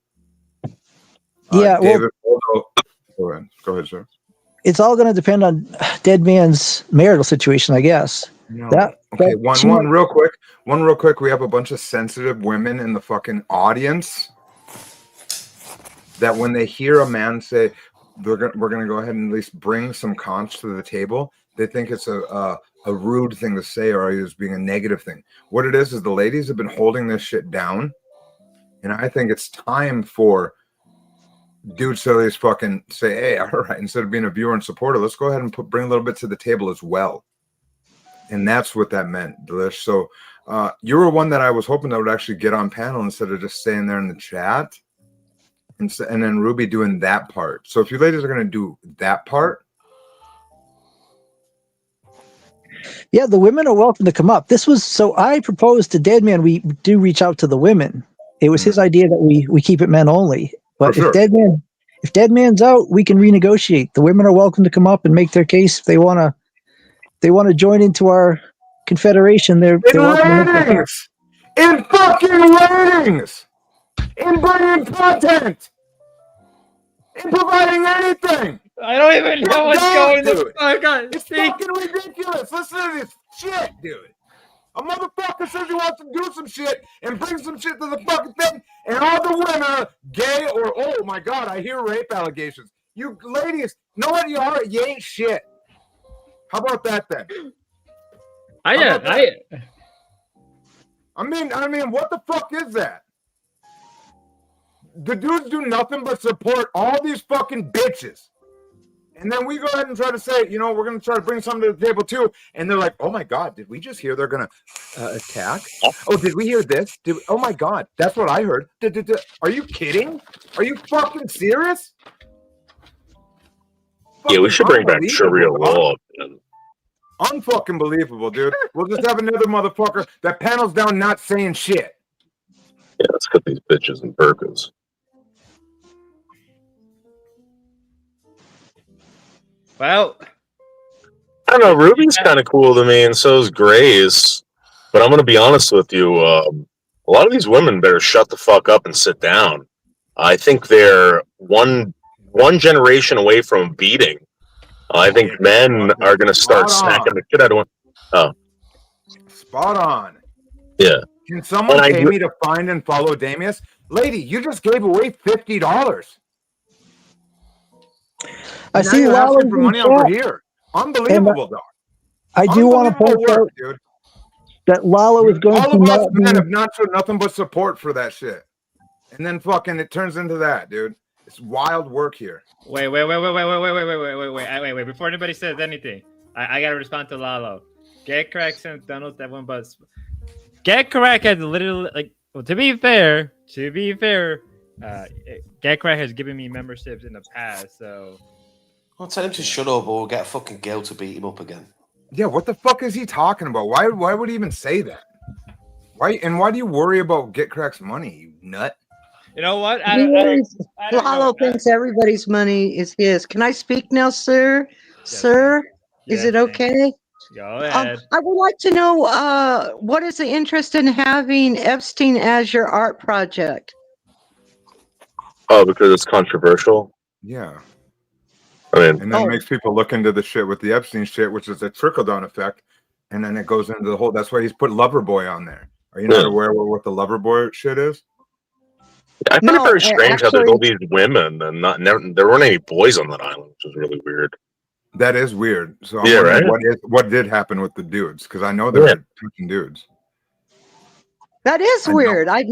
Yeah, David, go ahead, sir. It's all going to depend on Deadman's marital situation, I guess. No. One real quick. We have a bunch of sensitive women in the fucking audience that when they hear a man say, we're gonna go ahead and at least bring some conch to the table, they think it's a rude thing to say or it's being a negative thing. What it is the ladies have been holding this shit down, and I think it's time for dudes to at least fucking say, hey, all right, instead of being a viewer and supporter, let's go ahead and bring a little bit to the table as well. And that's what that meant, Delish. So you were one that I was hoping that would actually get on panel instead of just staying there in the chat. And then Ruby doing that part. So if you ladies are going to do that part. Yeah, the women are welcome to come up. So I proposed to Deadman, we do reach out to the women. It was his idea that we keep it men only. But if Deadman's out, we can renegotiate. The women are welcome to come up and make their case if they want to join into our confederation. They're welcome. In fucking ratings! In bringing content, in providing anything. I don't even know what's going on. It's fucking ridiculous. Listen to this shit, dude. A motherfucker says he wants to do some shit and bring some shit to the fucking thing, and all the women are gay or, oh my god, I hear rape allegations. You ladies, know what you are? You ain't shit. How about that then? I mean, what the fuck is that? The dudes do nothing but support all these fucking bitches. And then we go ahead and try to say, you know, we're going to try to bring something to the table too. And they're like, oh my God, did we just hear they're going to attack? Oh, did we hear this? Oh my God, that's what I heard. Are you kidding? Are you fucking serious? Yeah, we should bring back Sharia law. Man. Unfucking believable, dude. We'll just have another motherfucker that panels down not saying shit. Yeah, let's cut these bitches in burkas. Well, I don't know. Ruby's kind of cool to me, and so is Grace. But I'm going to be honest with you. A lot of these women better shut the fuck up and sit down. I think they're one generation away from beating. I think men are going to start smacking the shit out of one. Oh, spot on. Yeah. Can someone pay me to find and follow Damius? Lady, you just gave away $50. I see Lalo for money over here. Unbelievable, dog. I do want to point out that Lalo is going to. All of us men have not shown nothing but support for that shit, and then fucking it turns into that, dude. It's wild work here. Wait! Before anybody says anything, I gotta respond to Lalo. Get correct since Donald that one buzz. Get correct has literally like. Well, to be fair, Gekrat has given me memberships in the past, so I'll tell him to shut up, or we'll get a fucking girl to beat him up again. Yeah, what the fuck is he talking about? Why would he even say that? Why do you worry about Get Crack's money, you nut? you know what? Lalo thinks everybody's money is his. Can I speak now, sir? Yes, Sir, Yes, is it ma'am. okay? Go ahead. I would like to know what is the interest in having Epstein as your art project? Oh, because it's controversial. Yeah. I mean, And then it makes people look into the shit with the Epstein shit, which is a trickle down effect. And then it goes into the whole. That's why he's put Loverboy on there. Are you not aware of what the Loverboy shit is? I find it very strange how there's all these women and there weren't any boys on that island, which is really weird. That is weird. So I'm Yeah, wondering right? what did happen with the dudes? Because I know there were touching dudes. That is weird. I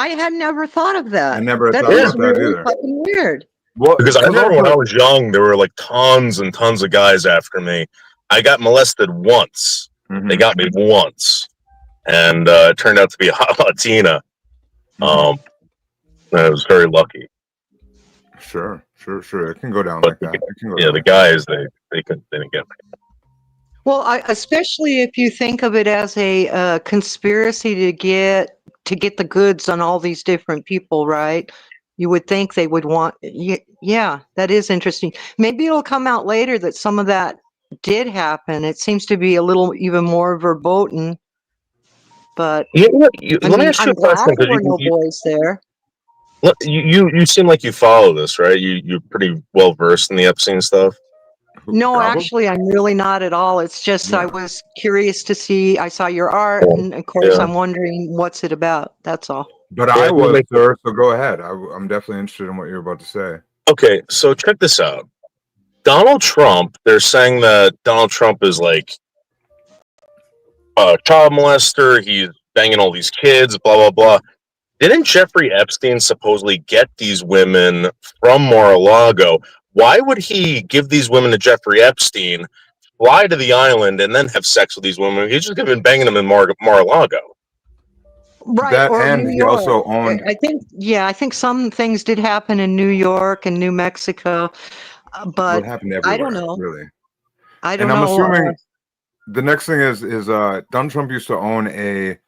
had never thought of that. I never That thought is about that really either. fucking weird. Well, Because I remember when I was young, there were like tons and tons of guys after me. I got molested once. Mm-hmm. They got me once, and it turned out to be a Latina. I was very lucky. Sure. It can go down like that. The guys they didn't get me. Well, especially if you think of it as a conspiracy to get the goods on all these different people, right? You would think they would want. Yeah, that is interesting. Maybe it'll come out later that some of that did happen. It seems to be a little even more verboten. But let me ask you I'm a glad question, there were 'cause no boys there. You seem like you follow this, right? You're pretty well versed in the Epstein stuff. No, actually, I'm really not at all. It's just I was curious to see. I saw your art, and of course, I'm wondering what's it about. That's all. But I was there, so go ahead. I'm definitely interested in what you're about to say. Okay, so check this out. Donald Trump, they're saying that Donald Trump is like a child molester. He's banging all these kids, blah, blah, blah. Didn't Jeffrey Epstein supposedly get these women from Mar-a-Lago? Why would he give these women to Jeffrey Epstein, fly to the island, and then have sex with these women? He's just been banging them in Mar-a-Lago. Right, That, or and New he York. also owned. I think some things did happen in New York and New Mexico, but It happened everywhere, I don't know. really. I don't and I'm know. assuming the next thing is Donald Trump used to own a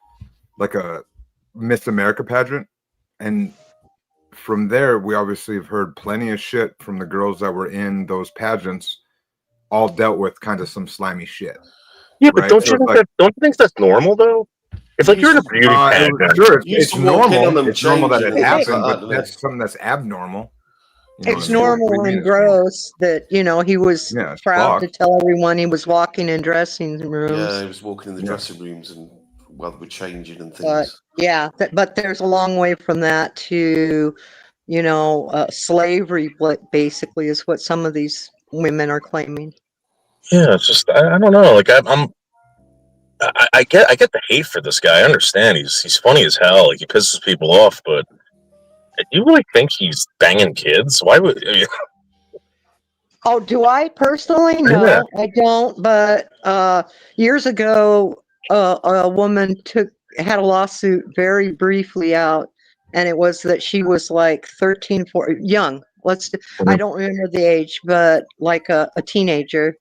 Miss America pageant, and from there we obviously have heard plenty of shit from the girls that were in those pageants, all dealt with kind of some slimy shit. Yeah, but don't you think that's normal though? It's like you're in a beauty pageant. Sure, it's normal. It's normal that it changing happened, like but that, that's something that's abnormal. It's normal and gross that he was proud to tell everyone he was walking in dressing rooms. Yeah, he was walking in the dressing rooms and while they were changing and things. But there's a long way from that to, slavery. Basically, is what some of these women are claiming. Yeah, it's just I don't know. Like I get the hate for this guy. I understand he's funny as hell. Like he pisses people off, but do you really think he's banging kids? Why would? Oh, do I personally? No, I don't. But years ago, a woman had a lawsuit very briefly out, and it was that she was like 13, 14, young. I don't remember the age, but like a teenager.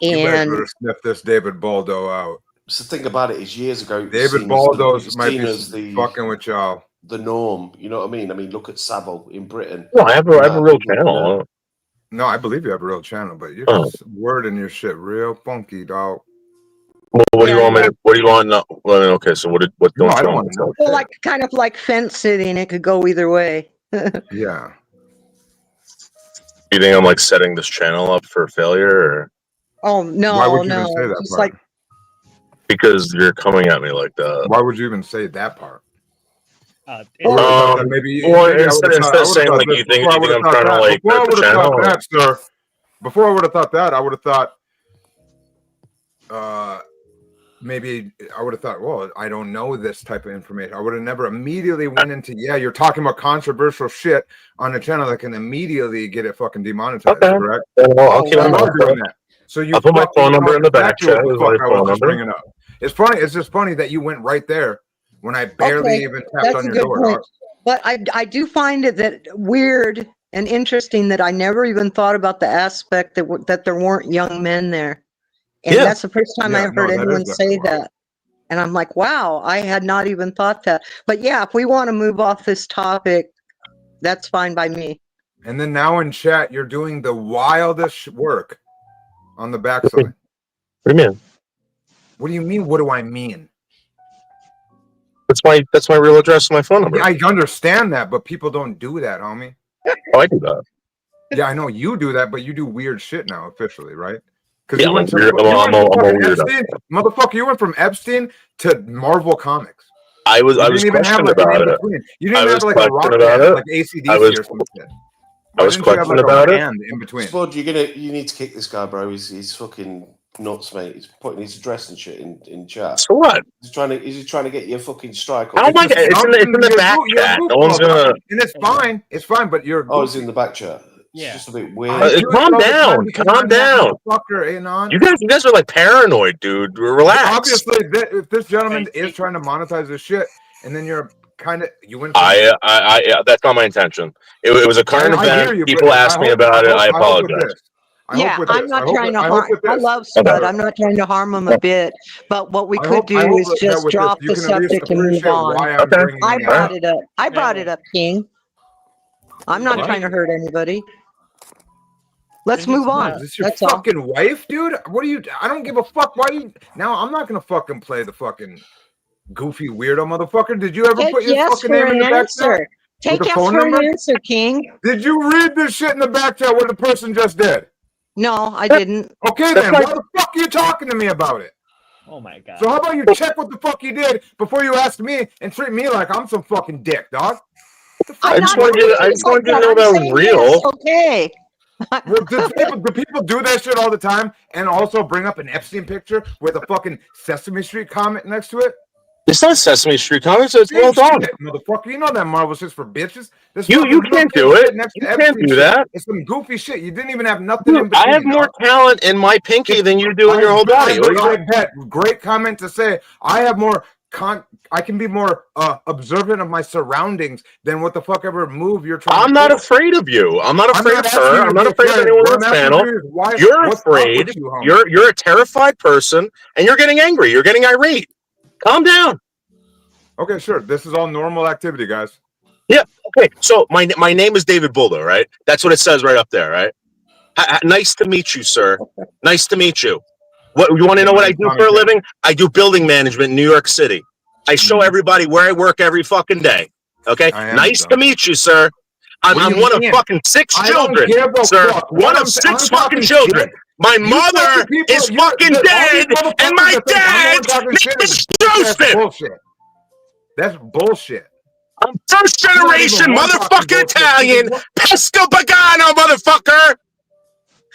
You guys And better sniff this David Baldo out. So the thing about it is, years ago, David Baldo's might be fucking with y'all. The norm, you know what I mean? I mean, look at Savile in Britain. No, I have a real channel. No, I believe you have a real channel, but you're wording your shit real funky, dog. Well, what do you want me to? What do you want? Well, okay, so what don't I you don't want want to know. Well, kind of like fence sitting, it could go either way. Yeah. Do you think I'm like setting this channel up for failure? Or? Oh no! Why would you even say that Just part? Because you're coming at me like that. Why would you even say that part? Maybe instead of saying like you think I'm trying to like before I would have thought channel. that, sir. Before I would have thought that, I would have thought maybe I would have thought, well, I don't know this type of information. I would have never immediately went into, you're talking about controversial shit on a channel that can immediately get it fucking demonetized, correct? Well, I'll keep doing that. So I'll put my phone number in the back chat. I was just bringing up. It's funny. It's just funny that you went right there when I barely even tapped on your door. But I do find it that weird and interesting that I never even thought about the aspect that there weren't young men there. And Yeah. that's the first time Yeah, I've no, heard that is anyone say definitely wild. that. And I'm like, wow, I had not even thought that. But yeah, if we want to move off this topic, that's fine by me. And then now in chat, you're doing the wildest work on the backside. What do you mean? What do you mean? What do I mean? That's my real address and my phone number. Yeah, I understand that, but people don't do that, homie. Oh, I do that. Yeah, I know you do that, but you do weird shit now officially, right? Because Yeah, you went I'm from a weirdo. Epstein, motherfucker. You went from Epstein to Marvel Comics. I was You didn't even have questioning like an about in it. between. You didn't I even was have like a rock questioning about band, it. like ACDC I was- or something. I was questioning about it. In between. Spud, you need to kick this guy, bro. He's fucking nuts, mate. He's putting his address and shit in chat. So what? He's trying to get your fucking strike. Oh my god! It's in the back chat. No one's gonna. And it's fine. It's fine, but you're. Oh, it's in the back chat. It's Yeah. just a bit weird. Calm down. Calm down. You You guys are like paranoid, dude. Relax. Obviously, if this gentleman is trying to monetize this shit, and then you're kind of you went. I that's not my intention. It was a current I hear event. you, People but asked me about it. I apologize. Yeah, I'm not trying to harm. I love Spud. I'm not trying to harm him a bit. But what we could do is just drop the subject and move on. I brought it up. I brought it up, King. I'm not trying to hurt anybody. Let's move on. Is this your That's all. fucking wife, dude? What are you? I don't give a fuck. Why you? Now I'm not gonna fucking play the fucking goofy weirdo motherfucker. Did you ever Take put your yes fucking for name in the an back answer. chat? Take With the yes phone for number? an answer, King. Did you read this shit in the back chat what the person just did? No, I didn't. Okay, then why the fuck are you talking to me about it? Oh my god. So how about you check what the fuck you did before you ask me and treat me like I'm some fucking dick, dog? I just wanted you to know that was real. Okay. Well, do people do that shit all the time and also bring up an Epstein picture with a fucking Sesame Street comment next to it? It's not Sesame Street comments. It's Same well done. shit, motherfucker. You know that Marvel's just for bitches. This You fucking can't goofy do shit it. next to You can't Epstein do shit. that. It's some goofy shit. You didn't even have nothing in Dude, between. I have more dog. talent in my pinky than you do in your whole body. What do you I think? bet. Great comment to say. I have more. I can be more observant of my surroundings than what the fuck ever move you're trying. I'm not afraid of you. I'm not afraid of her. I'm not afraid of anyone on this panel. You're afraid. You're a terrified person, and you're getting angry. You're getting irate. Calm down. Okay, sure. This is all normal activity, guys. Yeah. Okay. So my name is David Buldo, right? That's what it says right up there, right? Nice to meet you, sir. Nice to meet you. What you want to know what I do for a living? I do building management in New York City. I show everybody where I work every fucking day. Okay. Nice to meet you, sir. I'm one of fucking 6 children, sir. One of 6 fucking children. My mother is fucking dead, and my dad's name is Joseph. That's bullshit. I'm first generation motherfucking Italian, pesco pagano, motherfucker.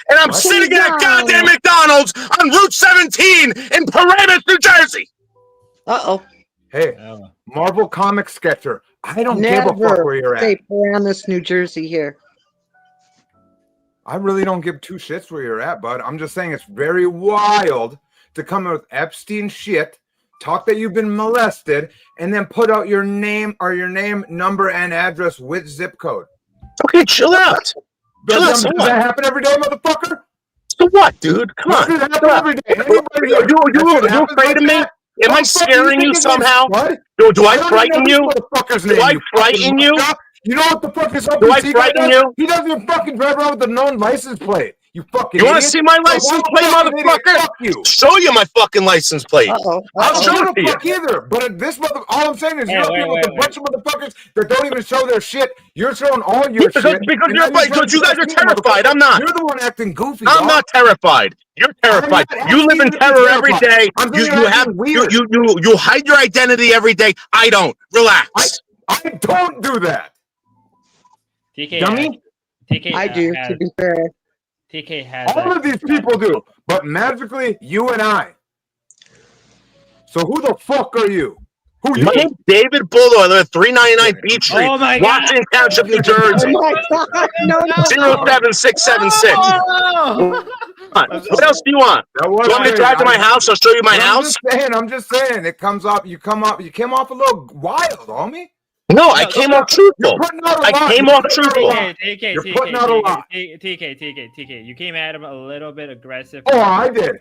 And I'm sitting at a goddamn McDonald's on Route 17 in Paramus, New Jersey. Uh-oh. Hey, Marvel comic sketcher. I don't give a fuck where you're say at. Paramus, New Jersey here. I really don't give 2 shits where you're at, bud. I'm just saying it's very wild to come with Epstein shit, talk that you've been molested, and then put out your name, number, and address with zip code. Okay, chill out. Does that happen every day, motherfucker? So what, dude? Come on. Does it happen every day? You afraid of me? Am I scaring you somehow? Do I frighten you? Do I frighten you? You know what the fuck is up? Do I frighten you? He doesn't even fucking drive around with a known license plate. You fucking. You want to see my license plate, motherfucker? Fuck you. Show you my fucking license plate. I'll show it to you. Either, but this all I'm saying is you're up here with a bunch of motherfuckers that don't even show their shit. You're showing all your shit because you guys are terrified. I'm not. You're the one acting goofy. I'm not terrified. You're terrified. You live in terror every day. You hide your identity every day. I don't. Relax. I don't do that. TK, dummy. I do. To be fair. TK has all of these people do, but magically you and I. So who the fuck are you? Who My name's David Buldo. I live at 399 Beach Street, Washington Township, New Jersey. Oh my God! No. 07676. What else do you want? You want me to drive to my house? I'll show you my house. I'm just saying. It comes up. You came off a little wild, homie. No, I came off truthful. You're putting out a I lot. came You're off putting out a truthful. lot. TK, You're putting out a lot. TK. You came at him a little bit aggressive. Oh, I did.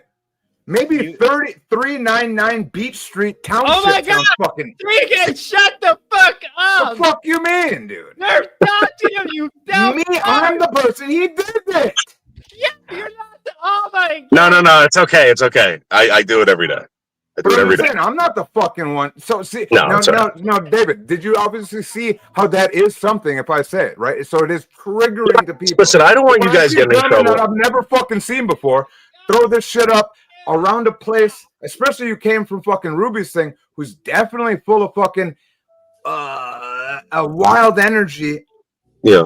Maybe You- 3399 Beach Street Township. Oh my God! sounds fucking. TK, shut the fuck The up! fuck you mean, dude? You're talking him, you dumb Me, fuck! I'm the person. He did it. Yeah, you're not the. Oh my No, God! no, it's okay. It's okay. I do it every day. I do But it I'm every just day. saying, I'm not the fucking one. So see, No, now, it's all right. now, David, did you obviously see how that is something if I say it, right? So it is triggering to people. Listen, I don't want When you I guys see getting in gentlemen that trouble. I've never fucking seen before, throw this shit up around a place, especially you came from fucking Ruby's thing, who's definitely full of fucking a wild energy. Yeah,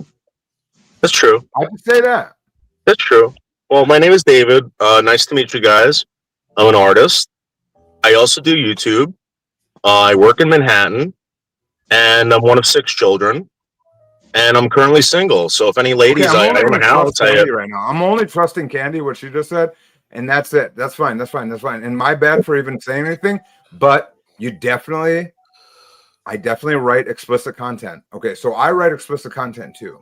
that's true. I can say that. That's true. Well, my name is David. Nice to meet you guys. I'm an artist. I also do YouTube. I work in Manhattan, and I'm one of 6 children. And I'm currently single. So if any ladies, Okay, I'm I only own gonna a house. trust Candy right now. I'm only trusting Candy, what she just said, and that's it. That's fine. That's fine. That's fine. And my bad for even saying anything, but I definitely write explicit content. Okay, so I write explicit content too.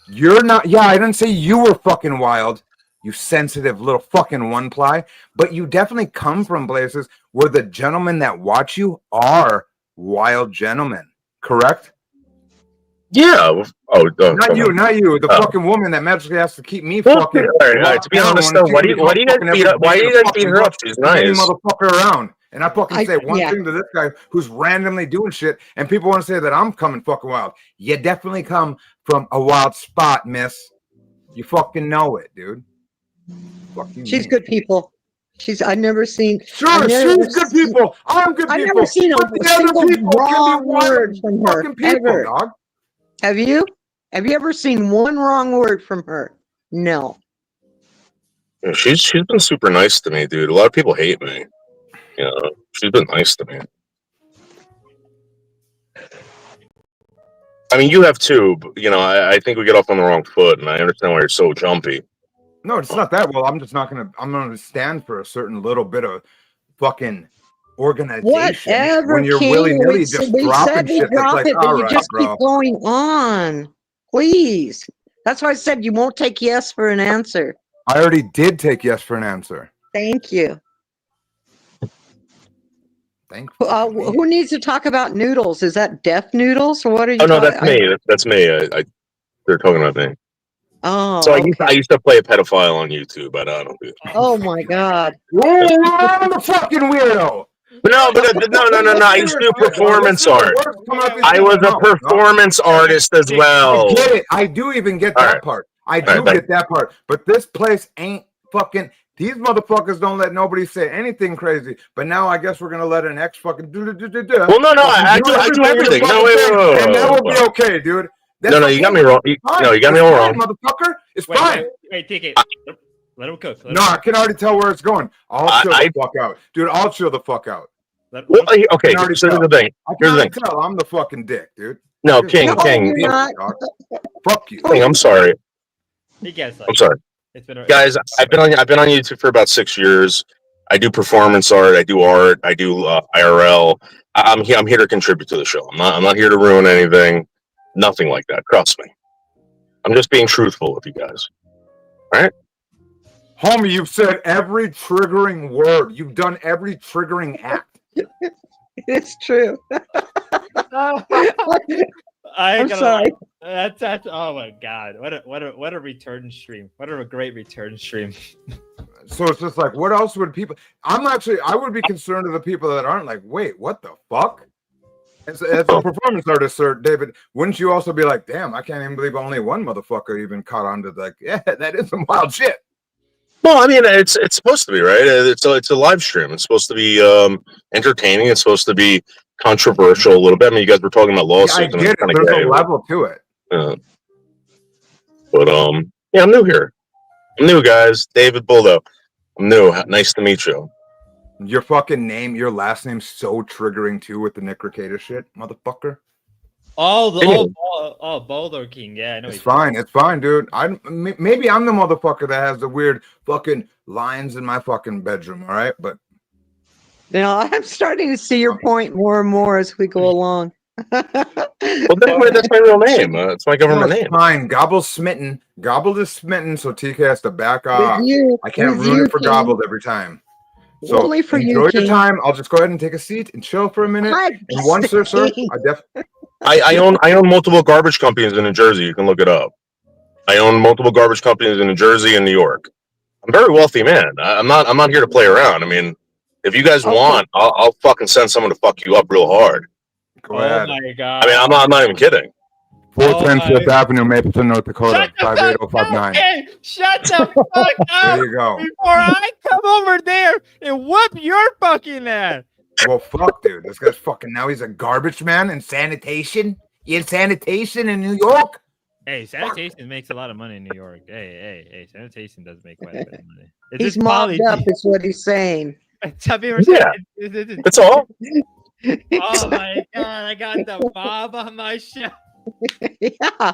You're not. Yeah, I didn't say you were fucking wild, you sensitive little fucking one ply. But you definitely come from places where the gentlemen that watch you are wild gentlemen. Correct? Yeah. Oh, Not you, not you. The fucking woman that magically has to keep me Well, fucking. all right, to be honest, though, why do you guys beat up? Why do you guys beat her up? She's Any nice. motherfucker around. And I fucking say one yeah. thing to this guy who's randomly doing shit, and people want to say that I'm coming fucking wild. You definitely come from a wild spot, miss. You fucking know it, dude. Fuck you She's mean. good people. I've never seen. Sure, I've never she's good seen- people. I'm good I've people. never seen a But the single other people can wrong be wild word from her, fucking people, ever. dog. Have you? Have you ever seen one wrong word from her? No. Yeah, she's been super nice to me, dude. A lot of people hate me. You know, she's been nice to me. I mean, you have too. But, you know, I think we get off on the wrong foot, and I understand why you're so jumpy. No, it's not that. Well, I'm just not gonna. I'm gonna stand for a certain little bit of fucking organization. Whatever, When you're King. willy nilly We just said dropping we shit, that's drop like, it, but all you right, just bro. keep going on. Please. That's why I said you won't take yes for an answer. I already did take yes for an answer. Thank you. Thank you. Who needs to talk about noodles? Is that deaf noodles or what are you Oh no, talking? that's me. That's me. They're talking about me. Oh, So okay. I used to play a pedophile on YouTube, but I don't do it. Oh my God. I'm the fucking weirdo. No, but no. I used to do performance art. I was a performance artist as well. I get it. I do even get that part. I do get that part. But this place ain't fucking. These motherfuckers don't let nobody say anything crazy. But now I guess we're gonna let an ex fucking do. Well, no, I do everything. No, wait, and that will be okay, dude. That's no, you got me wrong. No, you got me all wrong. Motherfucker. It's fine. Wait, TK. Let him cook. No, I can already tell where it's going. I'll chill the fuck out, dude. I'll chill the fuck out. Well, okay, so here's the thing. I Here's can the already thing. tell I'm the fucking dick, dude. No, King. You're not. Fuck you. King, I'm sorry. He gets like. I'm sorry. It's been Guys, I've been on YouTube for about 6 years. I do performance art. I do art. I do IRL. I'm here to contribute to the show. I'm not here to ruin anything. Nothing like that. Trust me. I'm just being truthful with you guys. All right? Homie, you've said every triggering word. You've done every triggering act. It's true. I'm sorry. That's oh my God. What a return stream. What a great return stream. So it's just like, what else would people? I would be concerned of the people that aren't like, wait, what the fuck? As a performance artist, sir, David, wouldn't you also be like, damn, I can't even believe only one motherfucker even caught on to like, yeah, that is some wild shit. Well, I mean, it's supposed to be, right? It's a live stream. It's supposed to be entertaining. It's supposed to be controversial a little bit. I mean, you guys were talking about lawsuits. Yeah, I get it. There's a level to it. But yeah, I'm new here. I'm new, guys. David Buldo. I'm new. Nice to meet you. Your fucking name, your last name's so triggering too with the Nick Ricada shit, motherfucker. Boulder King. Yeah, I know. It's fine. It's fine, dude. Maybe I'm the motherfucker that has the weird fucking lines in my fucking bedroom. All right, but Now I'm starting to see your point more and more as we go along. Well, that's my real name. It's my No, government it's name. fine. Gobble's smitten. Gobbled is smitten, so TK has to back off. you, I can't with ruin you, it for King. Gobbled every time. So Only for you, enjoy your King. time. I'll just go ahead and take a seat and chill for a minute. God, And one, sir, King. I own multiple garbage companies in New Jersey. You can look it up. I own multiple garbage companies in New Jersey and New York. I'm a very wealthy man. I'm not here to play around. I mean, if you guys Okay. want, I'll fucking send someone to fuck you up real hard. Go Oh ahead. my god. I mean, I'm not even kidding. 410 Oh Fifth Avenue, Mapleton, North Dakota. Shut the fuck up! 58059. Hey, shut the fuck There up you go. before I come over there and whoop your fucking ass. Well, fuck, dude. This guy's fucking now. He's a garbage man in sanitation. You in sanitation in New York? Hey, sanitation makes a lot of money in New York. Hey, sanitation does make quite a bit of money. It's He's just mobbed up, quality. is what he's saying. Some people are Yeah. saying That's all. oh my god, I got the Bob on my show. Yeah.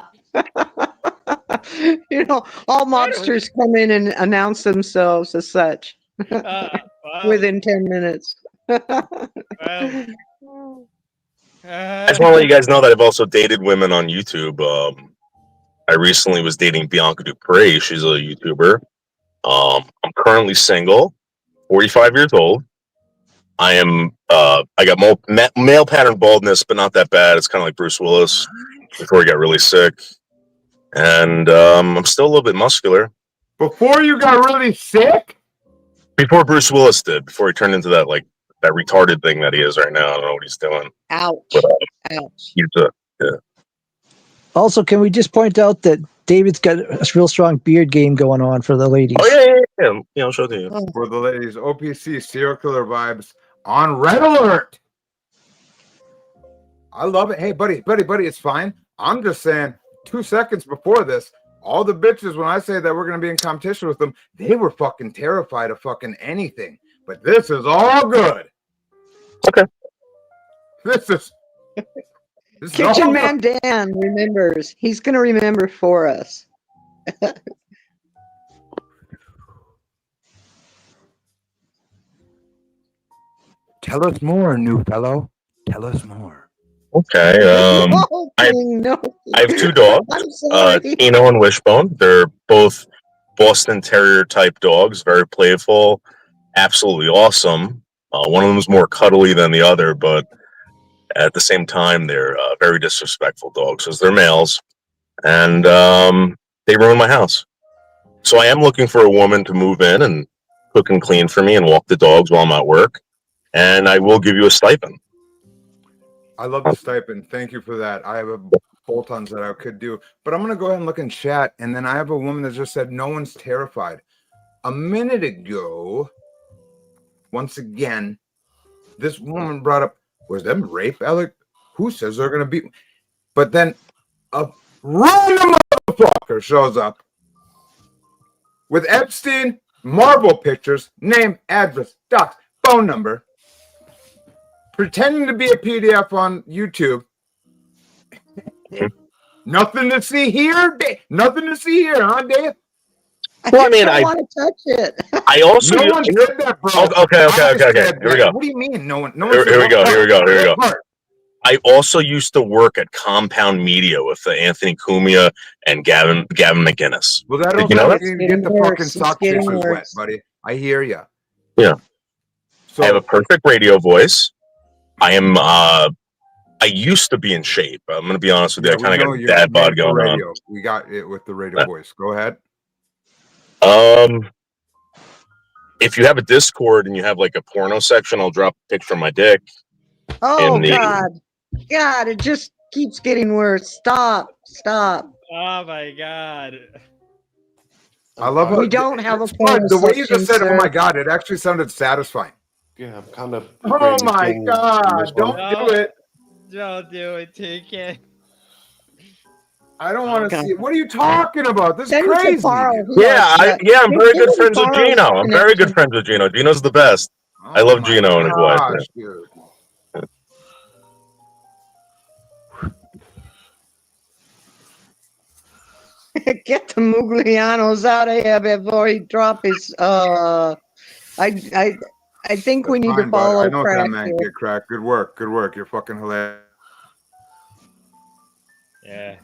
All mobsters come in and announce themselves as such Well, within 10 minutes. I just want to let you guys know that I've also dated women on YouTube. I recently was dating Bianca Dupree. She's a YouTuber. I'm currently single, 45 years old. I got male pattern baldness, but not that bad. It's kind of like Bruce Willis before he got really sick. And I'm still a little bit muscular. Before you got really sick? Before Bruce Willis did, before he turned into that retarded thing that he is right now. I don't know what he's doing. Ouch. But, Ouch. yeah. Also, can we just point out that David's got a real strong beard game going on for the ladies? Oh, yeah. Yeah, I'll show it to you. For the ladies, OPC serial killer vibes on Red Alert. I love it. Hey, buddy, it's fine. I'm just saying 2 seconds before this, all the bitches, when I say that we're going to be in competition with them, they were fucking terrified of fucking anything. But this is all good. Okay. This is Kitchen all Man Dan remembers. He's going to remember for us. Tell us more, new fellow. Tell us more. Okay. No, King, no. I have two dogs, I'm sorry. Tino and Wishbone. They're both Boston Terrier type dogs, very playful, absolutely awesome. One of them is more cuddly than the other, but at the same time, they're very disrespectful dogs because they're males, and they ruin my house. So I am looking for a woman to move in and cook and clean for me and walk the dogs while I'm at work, and I will give you a stipend. I love the stipend. Thank you for that. I have a bolt-ons that I could do, but I'm going to go ahead and look in chat. And then I have a woman that just said, no one's terrified. A minute ago, once again, this woman brought up, was them rape, Alec? Who says they're going to be? But then a random motherfucker shows up with Epstein Marvel pictures, name, address, docs, phone number, pretending to be a PDF on YouTube. Nothing to see here, Dave. Nothing to see here, huh, Dave? Well, I mean, don't want to touch it. I also No one said that, bro. Okay. I said Here we that. go. What do you mean? No one. Here we go. I also used to work at Compound Media with Anthony Cumia and Gavin McInnes. Well, that Did don't you know like that? you get the fucking sock chasers wet, buddy. I hear you. Yeah. So I have a perfect radio voice. I am. I used to be in shape. I'm going to be honest with you. I kind of got a dad bod going on. We got it with the radio voice. Go ahead. If you have a Discord and you have like a porno section, I'll drop a picture of my dick. Oh, God, it just keeps getting worse. Stop. Oh my god. I love We don't have a fun. porno The way you section, just said, sir. "Oh my god," it actually sounded satisfying. Yeah, I'm kind of. Oh my god! Don't do it. Don't do it, TK. I don't want to see it. What are you talking about? This is Send it to crazy. Carl. Yeah, I'm very good friends with Carl's Gino. I'm very good friends with Gino. Gino's the best. I Oh love my Gino and his wife. gosh, dude. Get the Muglianos out of here before he drop his. I think we need Fine, to bud. follow I know what Crack that meant. here. Get cracked. Good work. You're fucking hilarious. Yeah.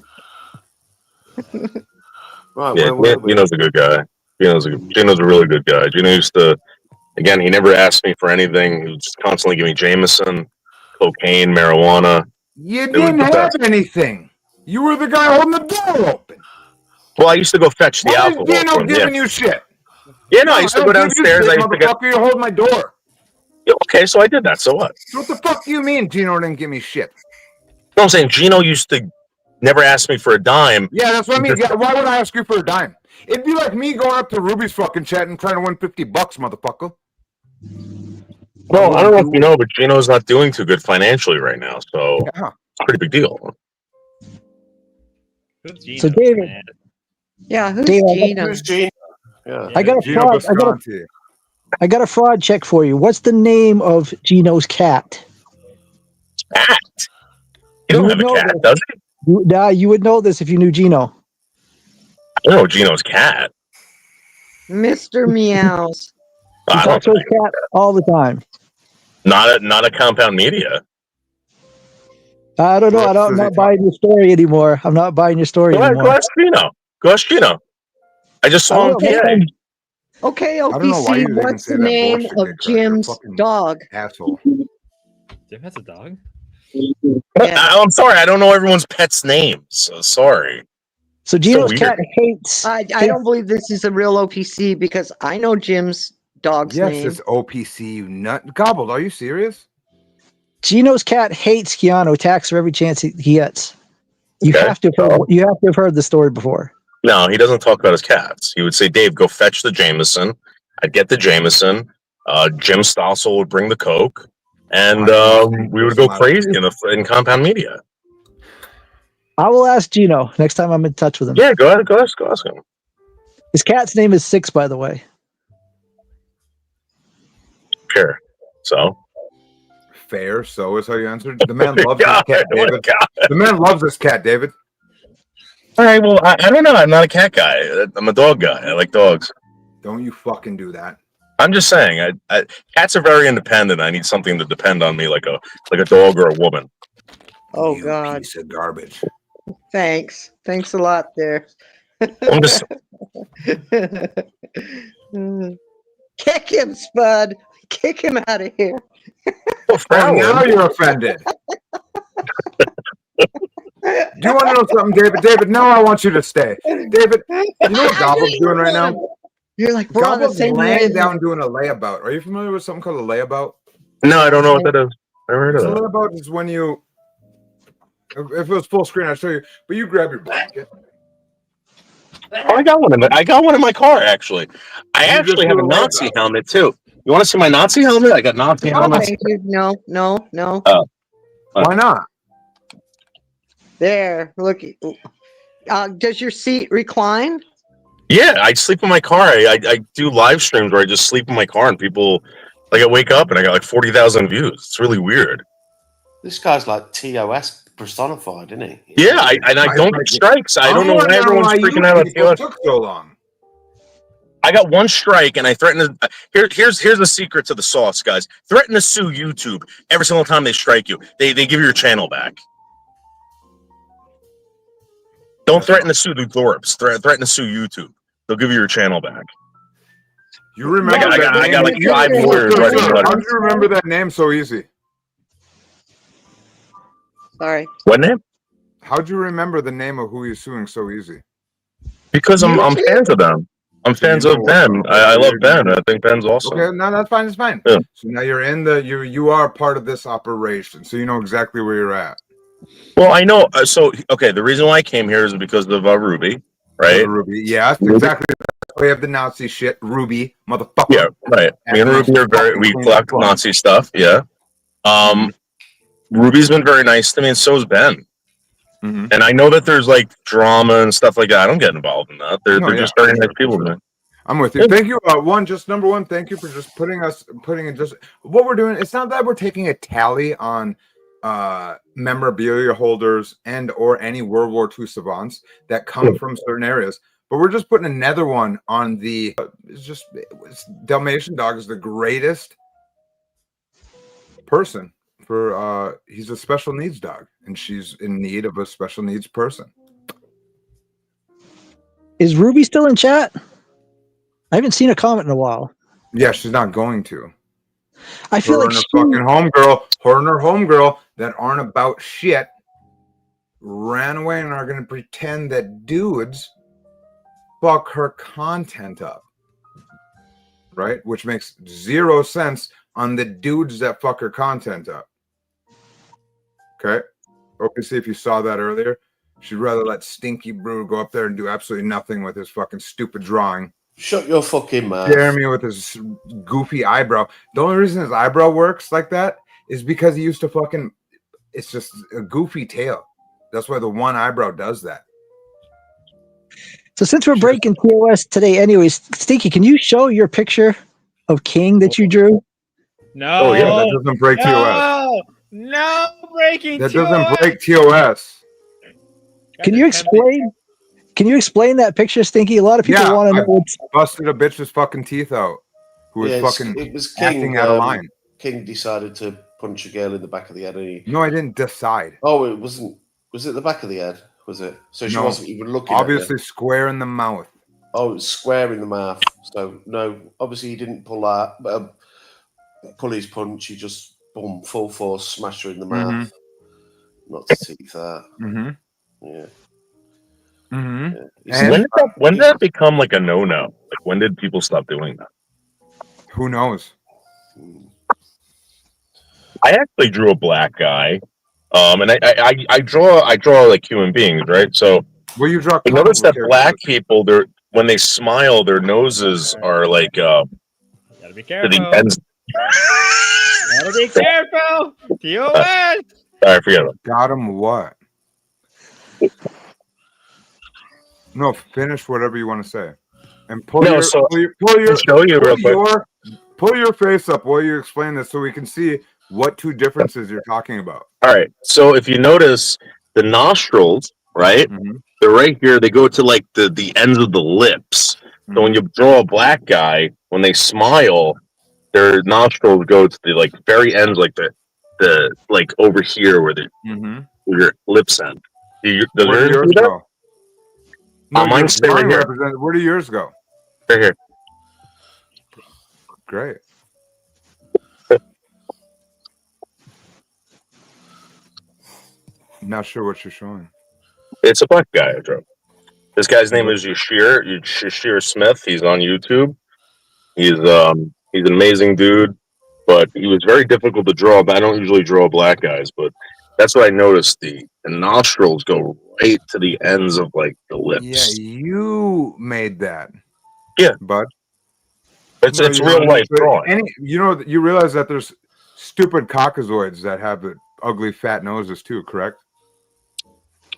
Right, Yeah, where were we? Gino's a good guy. Gino's a really good guy. Gino used to, again, he never asked me for anything. He would just constantly give me Jameson, cocaine, marijuana. You It was didn't the have best. anything. You were the guy holding the door open. Well, I used to go fetch the Why is alcohol Dino from him. giving you shit? Yeah, no, I No, used I to go don't give you downstairs. shit, I used to get. motherfucker. You hold my door. Yeah, okay, so I did that. So what? So what the fuck do you mean Gino didn't give me shit? No, I'm saying Gino used to never ask me for a dime. Yeah, that's what I mean. Just- Yeah, why would I ask you for a dime? It'd be like me going up to Ruby's fucking chat and trying to win $50, motherfucker. Well, I don't know if you know, but Gino's not doing too good financially right now, so Yeah. it's a pretty big deal. Who's Gino, So, David- man? Yeah, who's Dave, Gina? Who's Gino? Yeah. I got a Gino fraud. Visconti. I got a fraud check for you. What's the name of Gino's cat? Cat. You don't You have would a know cat, this. does he? You would know this if you knew Gino. I don't know Gino's cat. Mr. Meows. He I talks don't to his cat all the time. not a compound media. I don't know. What I'm does he not talk- buying your story anymore. I'm not buying your story Go anymore. ask Gino. Go ask Gino. I just I saw him don't know, PA. man. Okay, don't know why OPC, you even what's say the that name bullshit, of Dick Crack. You're Jim's fucking- dog? Asshole. Jim has a dog? Yeah. I'm sorry, I don't know everyone's pet's names. So sorry. So Gino's weird. cat hates. I don't believe this is a real OPC because I know Jim's dog's Yes, name. it's OPC, you nut. Gobbled, are you serious? Gino's cat hates Keanu. Attacks her every chance he gets. You Okay, have to. so- You have to have heard the story before. No, he doesn't talk about his cats. He would say, Dave, go fetch the Jameson. I'd get the Jameson. Jim Stossel would bring the Coke. And we would go crazy in compound media. I will ask Gino next time I'm in touch with him. Yeah, go ahead, go ask him. His cat's name is Six, by the way. Sure. So Fair, so is how you answered. The man loves God, this cat, oh my David. God. The man loves this cat, David. All right, well, I don't know. I'm not a cat guy. I'm a dog guy. I like dogs. Don't you fucking do that. I'm just saying, cats are very independent. I need something to depend on me, like a dog or a woman. Oh, You God. piece of garbage. Thanks. Thanks a lot there. I'm just Kick him, Spud. Kick him out of here. Oh, now you're offended. Do you want to know something, David? David, no, I want you to stay. David, you know what Gobble's doing right now? You're like, we're on the Gobble's same laying wavelength. down doing a layabout. Are you familiar with something called a layabout? No, I don't know what that is. I heard A of that. layabout is when you, if it was full screen, I'd show you, but you grab your blanket. Oh, I got one in my car, actually. I You actually just have do a a Nazi layabout. helmet, too. You want to see my Nazi helmet? I got Nazi No, helmets. thank you. No. Why not? There. Look. Does your seat recline? Yeah, I sleep in my car. I do live streams where I just sleep in my car and people, like, I wake up and I got like 40,000 views. It's really weird. This guy's like TOS personified, isn't he? Yeah, I don't get strikes. I don't know why everyone's freaking out about TOS. Took so long. I got one strike and I threatened to. Here's the secret to the sauce, guys. Threaten to sue YouTube every single time they strike you. They give you your channel back. Don't threaten to sue the Glorps. Threaten to sue YouTube. They'll give you your channel back. You remember I got that name? like 5 lawyers Sir, writing How letters. do you remember that name so easy? Sorry. What name? How'd you remember the name of who you're suing so easy? Because I'm fans of them. I'm fans of Ben. I love Ben. I think Ben's awesome. Okay, no, that's fine. It's fine. Yeah. So now you're in the you are part of this operation, so you know exactly where you're at. Well, I know. So okay, the reason why I came here is because of Ruby, right? Ruby, yeah, that's exactly. We have the Nazi shit, Ruby, motherfucker. Yeah, right. Me and Ruby are we collect Nazi stuff. Yeah. Ruby's been very nice to me, and so's Ben. Mm-hmm. And I know that there's like drama and stuff like that. I don't get involved in that. They're just very nice people, man. I'm with you. Thank you. Number one, thank you for just putting in just what we're doing. It's not that we're taking a tally on memorabilia holders and or any World War II savants that come from certain areas, but we're just putting another one on the. Dalmatian Dog is the greatest person for he's a special needs dog, and she's in need of a special needs person. Is Ruby still in chat? I haven't seen a comment in a while. Yeah, she's not going to. I feel Her like and her fucking homegirl that aren't about shit ran away and are gonna pretend that dudes fuck her content up. Right? Which makes zero sense on the dudes that fuck her content up. Okay? Obviously, if you saw that earlier, she'd rather let Stinky Brew go up there and do absolutely nothing with his fucking stupid drawing. Shut your fucking mouth. Jeremy with his goofy eyebrow. The only reason his eyebrow works like that is because he used to fucking, it's just a goofy tail. That's why the one eyebrow does that. So since we're breaking TOS today, anyways, Stinky, can you show your picture of King that you drew? No. Oh yeah, that doesn't break TOS. No breaking That TOS. doesn't break TOS. Can you explain? Can you explain that picture, Stinky? A lot of people want to know. What's... Busted a bitch's fucking teeth out. Who was fucking it was acting King, out of line. King decided to punch a girl in the back of the head. And he... No, I didn't decide. Oh, it wasn't. Was it the back of the head? Was it? So she wasn't even looking. Obviously, square in the mouth. Oh, it was square in the mouth. So no, obviously he didn't pull that. But pull his punch. He just boom, full force, smashed her in the mouth. Not the teeth out. Yeah. Yeah. When did that become like a no-no? Like when did people stop doing that? Who knows? I actually drew a black guy, and I draw like human beings, right? So well, you draw. I noticed that black people, when they smile, their noses are like gotta be careful. to the ends. Gotta be careful. TOS. All right, forget it. Got him what? No, finish whatever you want to say, and pull your face up while you explain this, so we can see what two differences you're talking about. All right, so if you notice the nostrils, right? They're right here. They go to like the ends of the lips. So when you draw a black guy, when they smile, their nostrils go to the like very ends, like the like over here where where your lips end. Where do yours go? No, mine's stay right here. Where do yours go? Right here. Great. Not sure what you're showing. It's a black guy I drew. This guy's name is Yashir Smith. He's on YouTube. He's an amazing dude, but he was very difficult to draw. But I don't usually draw black guys, but that's what I noticed. The nostrils go right to the ends of like the lips. Yeah, you made that. Yeah, bud. It's real life drawing. You realize that there's stupid caucasoids that have the ugly fat noses too, correct?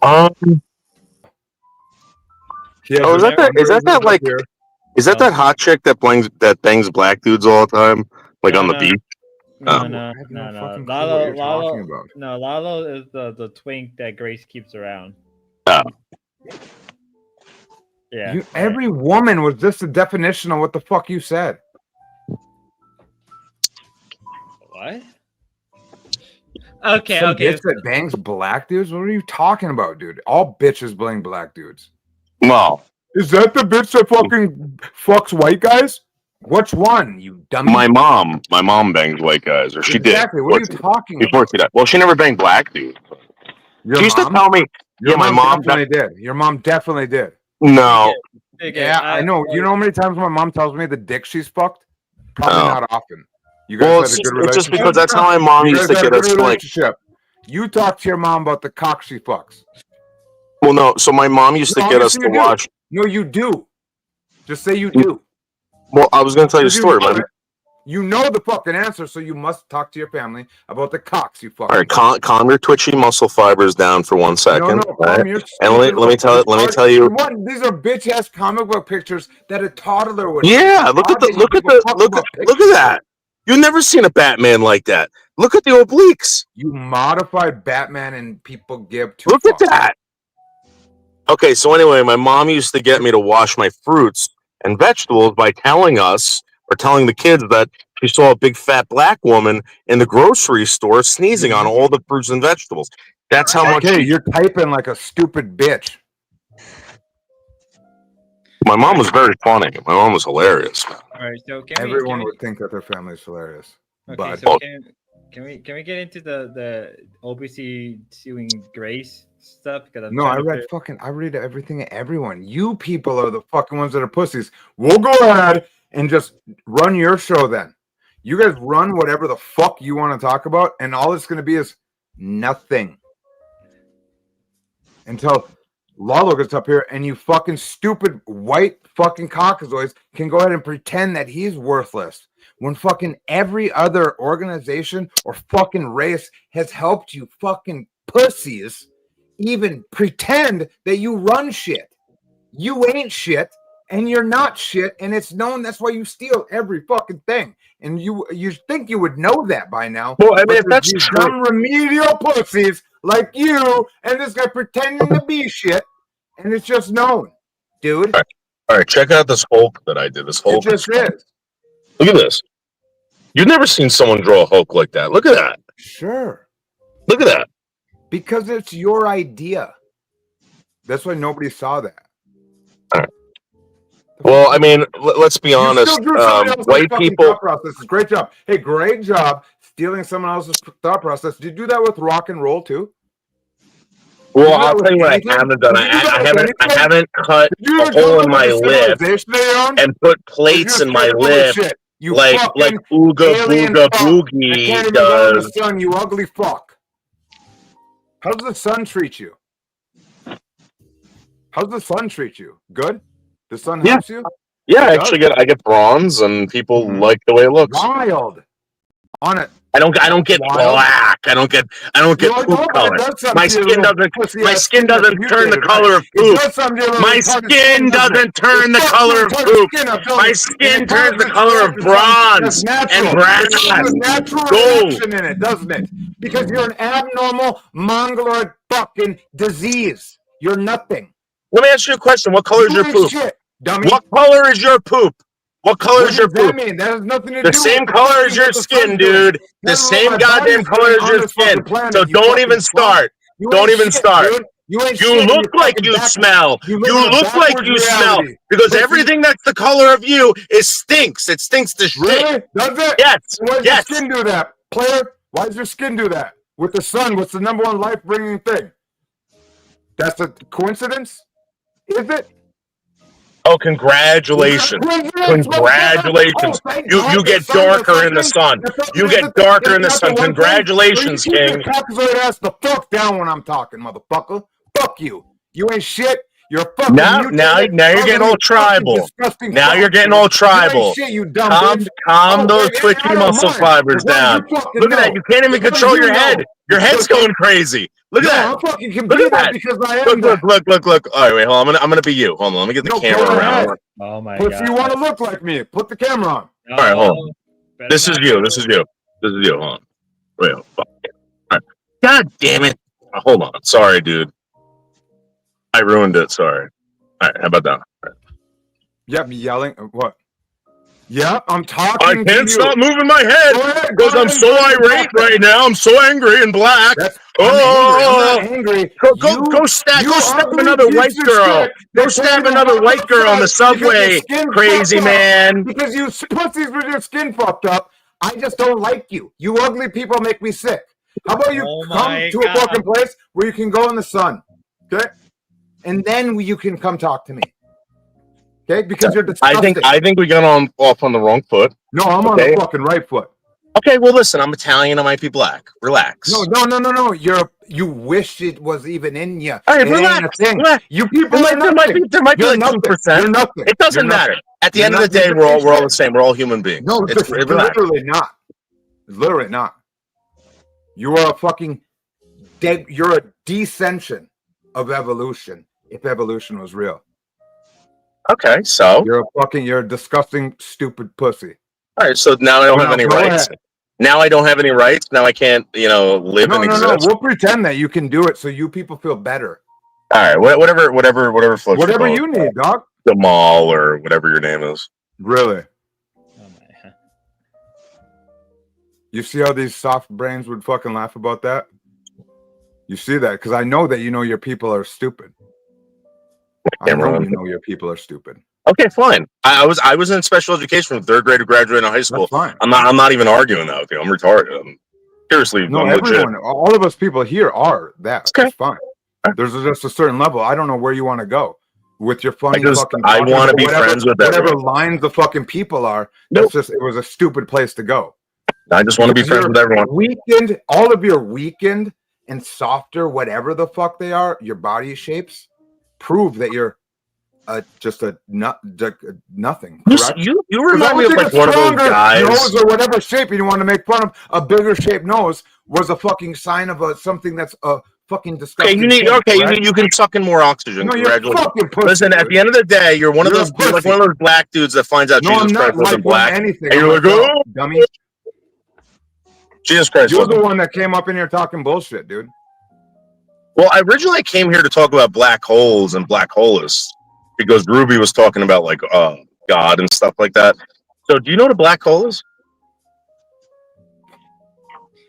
Is that that hot chick that bangs black dudes all the time, like on the beach? No. Lalo is the twink that Grace keeps around. Oh. Yeah. Every woman was just a definition of what the fuck you said. What? Okay. Bitch that bangs black dudes? What are you talking about, dude? All bitches bang black dudes. Wow. Is that the bitch that fucking fucks white guys? Which one, you dummy? My mom bangs white guys, or she did. Exactly. What are you talking about? Well, she never banged black dudes. She used to tell me. My mom definitely did. Your mom definitely did. No. Yeah, I know. You know how many times my mom tells me the dick she's fucked? Probably not often. You guys had a good relationship. It's just because that's how my mom used to get us to like. You talk to your mom about the cock she fucks. Well, no. So my mom used to get us to watch. No, you do. Just say you do. Well, I was going to tell you a story, man. You know the fucking answer, so you must talk to your family about the cocks you fuck. All right, calm your twitchy muscle fibers down for 1 second. Right? And let me tell you. These are bitch ass comic book pictures that a toddler would. Yeah, look at that. You've never seen a Batman like that. Look at the obliques. You modified Batman, and people give two. Look at that. Okay, so anyway, my mom used to get me to wash my fruits and vegetables by telling the kids that she saw a big fat black woman in the grocery store sneezing on all the fruits and vegetables. That's how much. Okay, you're typing like a stupid bitch. My mom was very funny. My mom was hilarious. All right, so can Everyone we, would think that their family's hilarious. okay, But so can we get into the OBC suing Grace stuff? Because I'm no, trying I to read figure- fucking. I read everything. Everyone, you people are the fucking ones that are pussies. We'll go ahead and just run your show then. You guys run whatever the fuck you want to talk about, and all it's going to be is nothing until Lalo gets up here, and you fucking stupid white fucking caucasoids can go ahead and pretend that he's worthless when fucking every other organization or fucking race has helped you fucking pussies even pretend that you run shit. You ain't shit, and you're not shit, and it's known. That's why you steal every fucking thing, and you think you would know that by now. Well, I mean, but if that's these true, dumb remedial pussies like you and this guy pretending to be shit, and it's just known, dude. all right, check out this Hulk that I did. This It Hulk. just is. Look at this. You've never seen someone draw a Hulk like that. Look at that. Sure, Look at that. because it's your idea. That's why nobody saw that. All right. Well, I mean, let's be You honest. still drew somebody else's White fucking people. thought process. Great job. Hey, great job stealing someone else's thought process. Did you do that with rock and roll too? Well, do that I'll with tell you what I anything? haven't done. Did you do that I with haven't. I anything? haven't cut Did you a ever do hole that in my with the lip civilization they own? and put Or you plates just in my straight full of lip shit? You like fucking Ooga alien Booga fuck that Boogie can't even go in the does. sun, you ugly fuck. How does the sun treat you? How does the sun treat you? Good? The sun Yeah. helps you? Yeah, I It actually does? I get bronze, and people Mhm. like the way it looks. Wild. On it. I don't get Wild. black. I don't get You poop know, but color. it does something My to your skin little doesn't. pussy My ass skin that's doesn't turn the mutated, color right? of It poop. does something to your little My retarded skin doesn't turn the Fuck color your of retarded poop. skin up, don't My it? skin It turns the causes color of reaction. bronze That's natural. and It brass. causes natural Gold. reaction in it, doesn't it? Because you're an abnormal mongoloid fucking disease. You're nothing. Let me ask you a question. What color is You your ain't poop? shit, dummy. What color is your poop? What color What is your does that poop? mean? That has nothing to The do same with the color fucking as your what the skin, sun's doing. dude. The That's what same my goddamn body's color doing as on your this skin. fucking planet, So you don't fucking even fuck. start. You Don't ain't even shit, start. dude. You ain't You shit. and look like fucking you smell. You You live in a look like backwards you smell reality. because Pussy. everything that's the color of you is stinks. It stinks to shit. Really? Does it? Yes. Why does Yes. your skin do that? Player, why does your skin do that? With the sun, what's the number one life-bringing thing? That's a coincidence? Is it? Oh, congratulations. Congratulations. You get darker in the sun. You get darker in the sun. Congratulations, Keep your King. cockazoid ass the fuck down when I'm talking, motherfucker. Fuck you. You ain't shit. You're a fucking Now mutated, you're getting all ugly, fucking tribal. disgusting Now fuck, you're getting dude. all You tribal. ain't shit, you dumb Calm bitch. those Okay, twitchy I don't muscle mind. fibers As long as down. you fucking Look at that. know. You can't even As long as control you your head. know. Your head's Pussy. going crazy. Look at No, that. I fucking can Look be at that that. because I am Look. that. All right, wait, hold on. I'm gonna be you. Hold on. Let me get the No, camera go around. ahead. Oh my Pussy, god. you want to look like me? Put the camera on. No, All right, hold on. better This is not you. do This it. is you. This is you. Hold on. Wait, fuck. All right. God damn it. Hold on. Sorry, dude. I ruined it. Sorry. All right, how about that? All right. Yeah, me yelling. What? Yeah, I'm I talking to can't you. stop moving my head Go ahead, because I'm so irate right now. I'm so angry and black. I'm Oh, angry. go stab ugly another piece white of girl. shit Go that stab can't even another walk white girl on the outside because your subway, skin crazy fucked up. man. Because you pussies with your skin fucked up. I just don't like you. You ugly people make me sick. How about you Oh come my to a God. fucking place where you can go in the sun, okay? And then you can come talk to me, okay? Because you're disgusting. I think we got off on the wrong foot. No, I'm on the fucking right foot. Okay, well, listen, I'm Italian. I might be black. Relax. No. You wish it was even in you. All right, it relax. ain't a thing. Relax. You people There are might be nothing. like You're 2%. You're nothing. It doesn't You're matter. nothing. At the You're end of the nothing. day, we're all the same. We're all human beings. No, It's you're relax. literally not. Literally not. You are a fucking dead. You're a descension of evolution. If evolution was real, Okay, so you're a disgusting, stupid pussy. all right, so now I don't have any go rights. ahead. Now I don't have any rights. Now I can't, live and exist. No. We'll pretend that you can do it so you people feel better. All right, whatever floats your Whatever boat. you need, dog. Jamal or whatever your name is. Really? Oh my. You see how these soft brains would fucking laugh about that? You see that? Because I know that you know your people are stupid. I know you know your people are stupid. Okay, fine. I was in special education from third grade to graduate in high school. That's fine. I'm not even arguing that with you. I'm retarded. Seriously, no, I'm everyone, legit. all of us people here are that. Okay. It's fine. There's just a certain level. I don't know where you want to go with your funny fucking. I want to be whatever, friends with whatever everyone. lines the fucking people are. Nope. That's just it was a stupid place to go. I just want to be friends with everyone. Weakened, all of your weakened and softer, whatever the fuck they are, your body shapes prove that you're just a nothing. Correct? You remind me of like one of those guys. Nose or whatever shape you want to make fun of. A bigger shaped nose was a fucking sign of something that's fucking disgusting. Okay, you can suck in more oxygen. No, you're fucking pussy, listen, at the end of the day, you're one of those you're like one of those black dudes that finds out Jesus Christ wasn't black. Anything. And you're like, oh, dummy. Jesus Christ. You're the one that came up in here talking bullshit, dude. Well, I originally came here to talk about black holes and black holists because Ruby was talking about like God and stuff like that. So, do you know what a black hole is?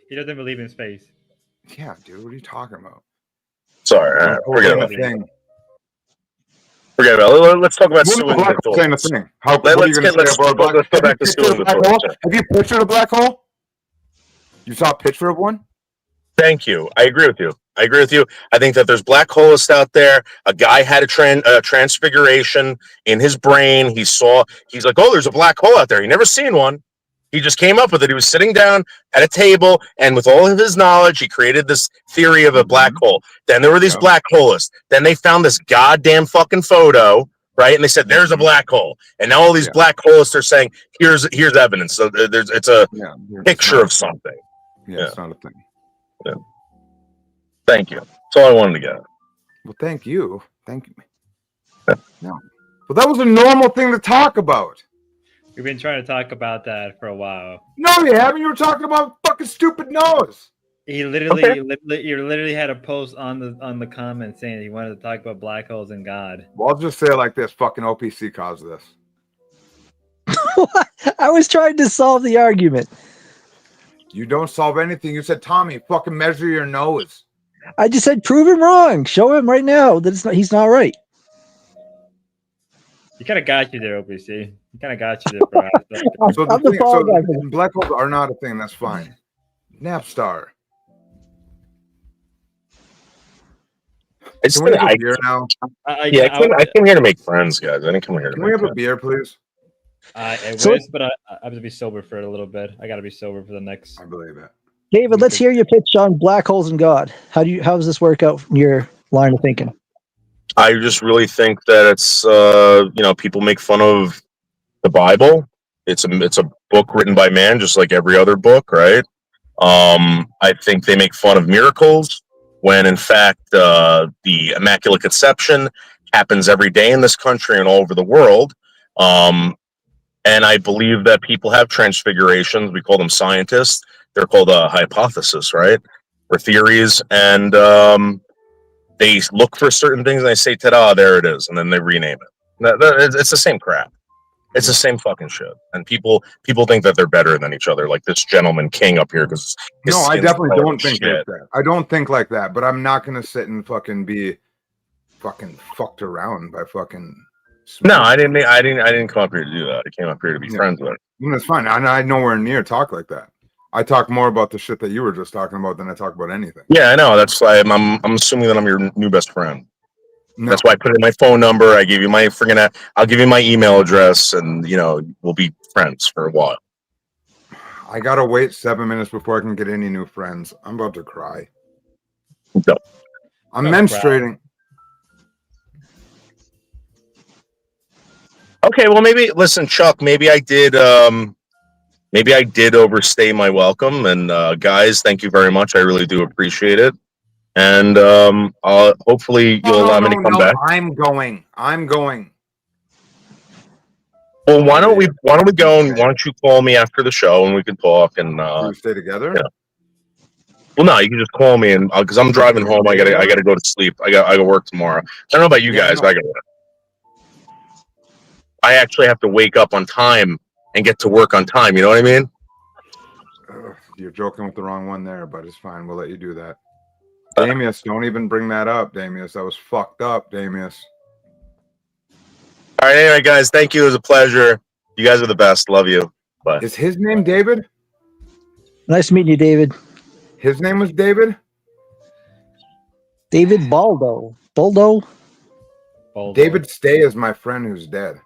He doesn't believe in space. Yeah, dude. What are you talking about? Sorry, forget about it. Forget about it. Let's talk about Sue and the thing. Let's go back to Sue and the Have you pictured a black hole? You saw a picture of one? Thank you. I agree with you. I think that there's black holists out there. A guy had a transfiguration in his brain. He's like, oh, there's a black hole out there. He never seen one. He just came up with it. He was sitting down at a table, and with all of his knowledge, he created this theory of a black hole. Then there were these black holists. Then they found this goddamn fucking photo, right? And they said, there's a black hole. And now all these black holists are saying, here's evidence. So it's a picture of something. Yeah, it's not a thing. Yeah. Thank you. That's all I wanted to get. Well, thank you. Thank you. No. Well, that was a normal thing to talk about. We've been trying to talk about that for a while. No, you haven't. You were talking about fucking stupid nose. He literally had a post on the comments saying he wanted to talk about black holes and God. Well, I'll just say it like this: fucking OPC caused this. I was trying to solve the argument. You don't solve anything. You said, Tommy, fucking measure your nose. I just said, prove him wrong. Show him right now that he's not right. He kind of got you there, OPC. He kind of got you there. So black holes are not a thing. That's fine. Napstar. Can we have a beer now? I came here to make friends, guys. I didn't come here to. Can we have a beer, please? I wish, but I have to be sober for it a little bit. I got to be sober for the next. I believe it. David, let's hear your pitch on black holes and God. How does this work out from your line of thinking? I just really think that it's people make fun of the Bible. It's a book written by man, just like every other book, right? I think they make fun of miracles when in fact the Immaculate Conception happens every day in this country and all over the world. And I believe that people have transfigurations. We call them scientists. They're called a hypothesis, right? Or theories. And they look for certain things and they say, ta-da, there it is. And then they rename it. It's the same crap. It's the same fucking shit. And people think that they're better than each other, like this gentleman King up here. Because no, I definitely don't think like that. I don't think like that. But I'm not going to sit and fucking be fucking fucked around by fucking... No, I didn't come up here to do that. I came up here to be friends with it. That's fine. I nowhere near talk like that. I talk more about the shit that you were just talking about than I talk about anything. Yeah, I know. That's why I'm assuming that I'm your new best friend. No. That's why I put in my phone number. I gave you my I'll give you my email address, and we'll be friends for a while. I gotta wait 7 minutes before I can get any new friends. I'm about to cry. No. I'm menstruating. Okay, well listen, Chuck, maybe I did overstay my welcome, and guys, thank you very much. I really do appreciate it. And hopefully you'll allow me to come back. I'm going. Well, why don't we go, and why don't you call me after the show and we can talk and we stay together? Yeah. Well, no, you can just call me, and because I'm driving home, I gotta go to sleep. I got work tomorrow. I don't know about you guys, but I actually have to wake up on time and get to work on time. You know what I mean? You're joking with the wrong one there, but it's fine. We'll let you do that. Damius, don't even bring that up, Damius. That was fucked up, Damius. All right, anyway, guys, thank you. It was a pleasure. You guys are the best. Love you. Bye. Is his name David? Nice meeting you, David. His name was David? David Baldo. Baldo? David Stay is my friend who's dead.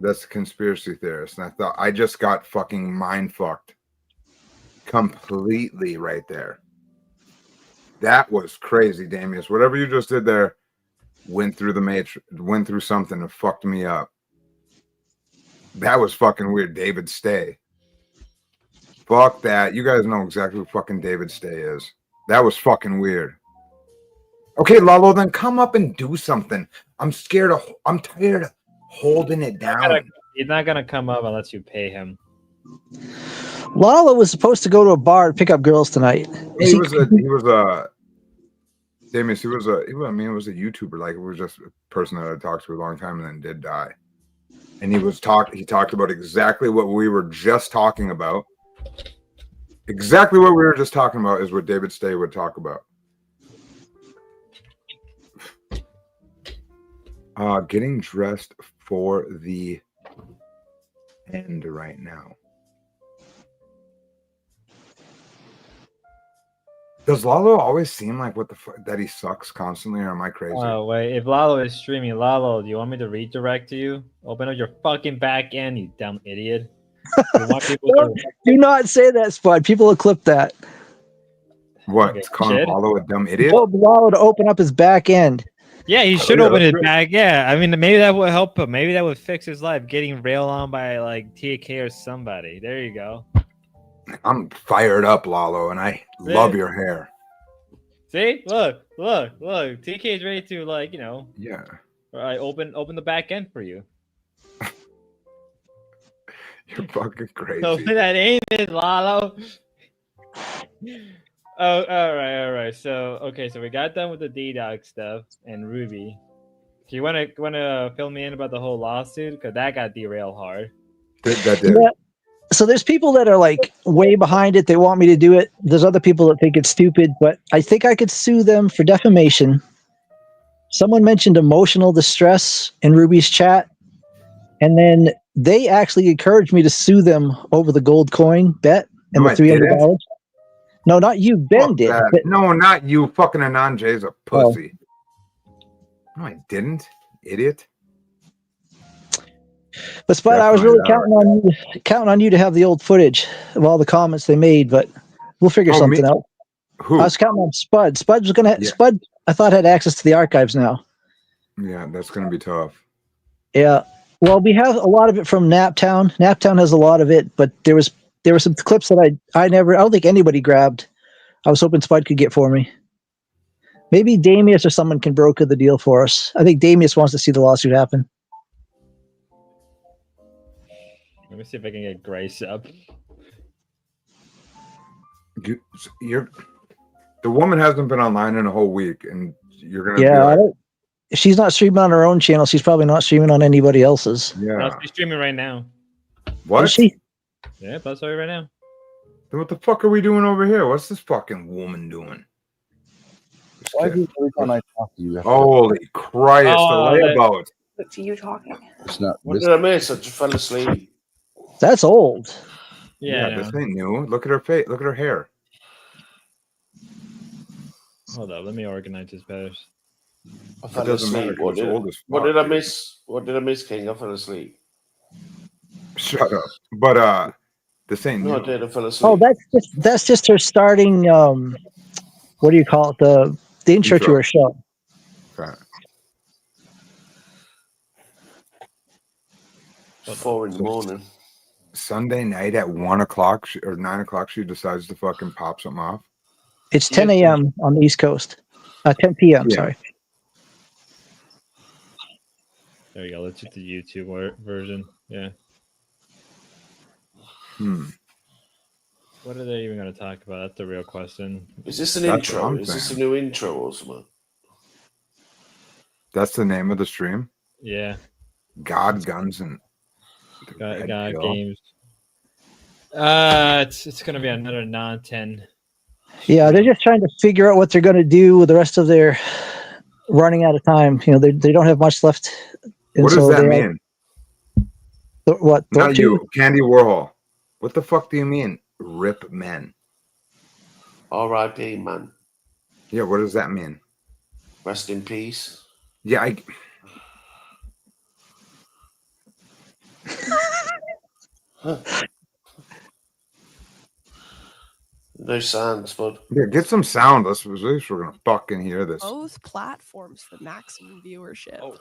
That's a conspiracy theorist. And I thought I just got fucking mind fucked completely right there. That was crazy, Damius. Whatever you just did there went through the matrix, went through something and fucked me up. That was fucking weird. David Stay. Fuck that. You guys know exactly who fucking David Stay is. That was fucking weird. Okay, Lalo, then come up and do something. I'm tired of holding it down. He's not gonna come up unless you pay him. Lalo was supposed to go to a bar to pick up girls tonight. He was a Damius, he was a YouTuber. Like, it was just a person that I talked to a long time and then did die. And he talked about exactly what we were just talking about. Exactly what we were just talking about is what David Stay would talk about. Getting dressed for the end right now. Does Lalo always seem like that he sucks constantly, or am I crazy? Oh wait, if Lalo is streaming, Lalo, do you want me to redirect you? Open up your fucking back end, you dumb idiot. You want people to... Do not say that, Spud. People will clip that. What? Okay, It's calling shit. Lalo a dumb idiot? Told Lalo to open up his back end. Yeah, he should yeah, open that's his great. back. Yeah, I mean, maybe that would help him. Maybe that would fix his life. Getting railed on by like TK or somebody. There you go. I'm fired up, Lalo, and I love your hair. See, look. TK is ready to Yeah. open the back end for you. You're fucking crazy. Open that ain't it, Lalo. Oh, all right. So we got done with the D-Dog stuff and Ruby. Do you wanna fill me in about the whole lawsuit? Because that got derailed hard. That did. Yeah. So there's people that are like way behind it. They want me to do it. There's other people that think it's stupid, but I think I could sue them for defamation. Someone mentioned emotional distress in Ruby's chat, and then they actually encouraged me to sue them over the gold coin bet and No, the I didn't. $300. No, not you. Ben Fuck did. that. But- No, not you. Fucking Anand Jay's a pussy. No, I didn't. Idiot. But Spud, I was Definitely really counting on you to have the old footage of all the comments they made, but we'll figure Oh, something me? out. Who? I was counting on Spud. Spud was gonna. Yeah. Spud, I thought had access to the archives now. Yeah, that's gonna be tough. Yeah. Well, we have a lot of it from Naptown. Naptown has a lot of it, but there were some clips that I don't think anybody grabbed. I was hoping Spud could get for me. Maybe Damius or someone can broker the deal for us. I think Damius wants to see the lawsuit happen. Let me see if I can get Grace up. The woman hasn't been online in a whole week, and you're gonna Yeah. be like, If she's not streaming on her own channel, she's probably not streaming on anybody else's. yeah. No, she's streaming right now. What? Is she? Yeah, that's right now. Then what the fuck are we doing over here? What's this fucking woman doing? Just Why kidding. do every time I talk to you? Holy Christ! Oh, the that- layabout. To you talking. It's not. What did I miss? I just fell asleep. That's old. Yeah. This ain't new. Look at her face. Look at her hair. Hold up, let me organize this better. I fell doesn't matter asleep. 'cause it's old as What fuck, did I dude. miss? What did I miss, King? I fell asleep. Shut up. But this ain't No, I new. did. I fell asleep. Oh, that's just her starting. What do you call it? The intro to Intro. her show. Okay. 4 in the morning. Sunday night at 1:00 or 9:00, she decides to fucking pop something off. It's 10 a.m. on the East Coast. 10 p.m. Yeah. Sorry. There you go. Let's get the YouTube version. Yeah. What are they even going to talk about? That's the real question. Is this an That's intro? what I'm Is this a saying. new intro or something? That's the name of the stream. Yeah. God, guns, and Got Red Pill. games. It's gonna be another non-10. Yeah, they're just trying to figure out what they're going to do with the rest of their running out of time. You know, they don't have much left. And What does so that they mean? what? Thorpe Not two? you, Candy Warhol. What the fuck do you mean? Rip men. R.I.P. man. Yeah, what does that mean? Rest in peace. Yeah, No sounds, bud. yeah, get some sound. Let's at least we're gonna fucking hear this. Both platforms for maximum viewership. Oh.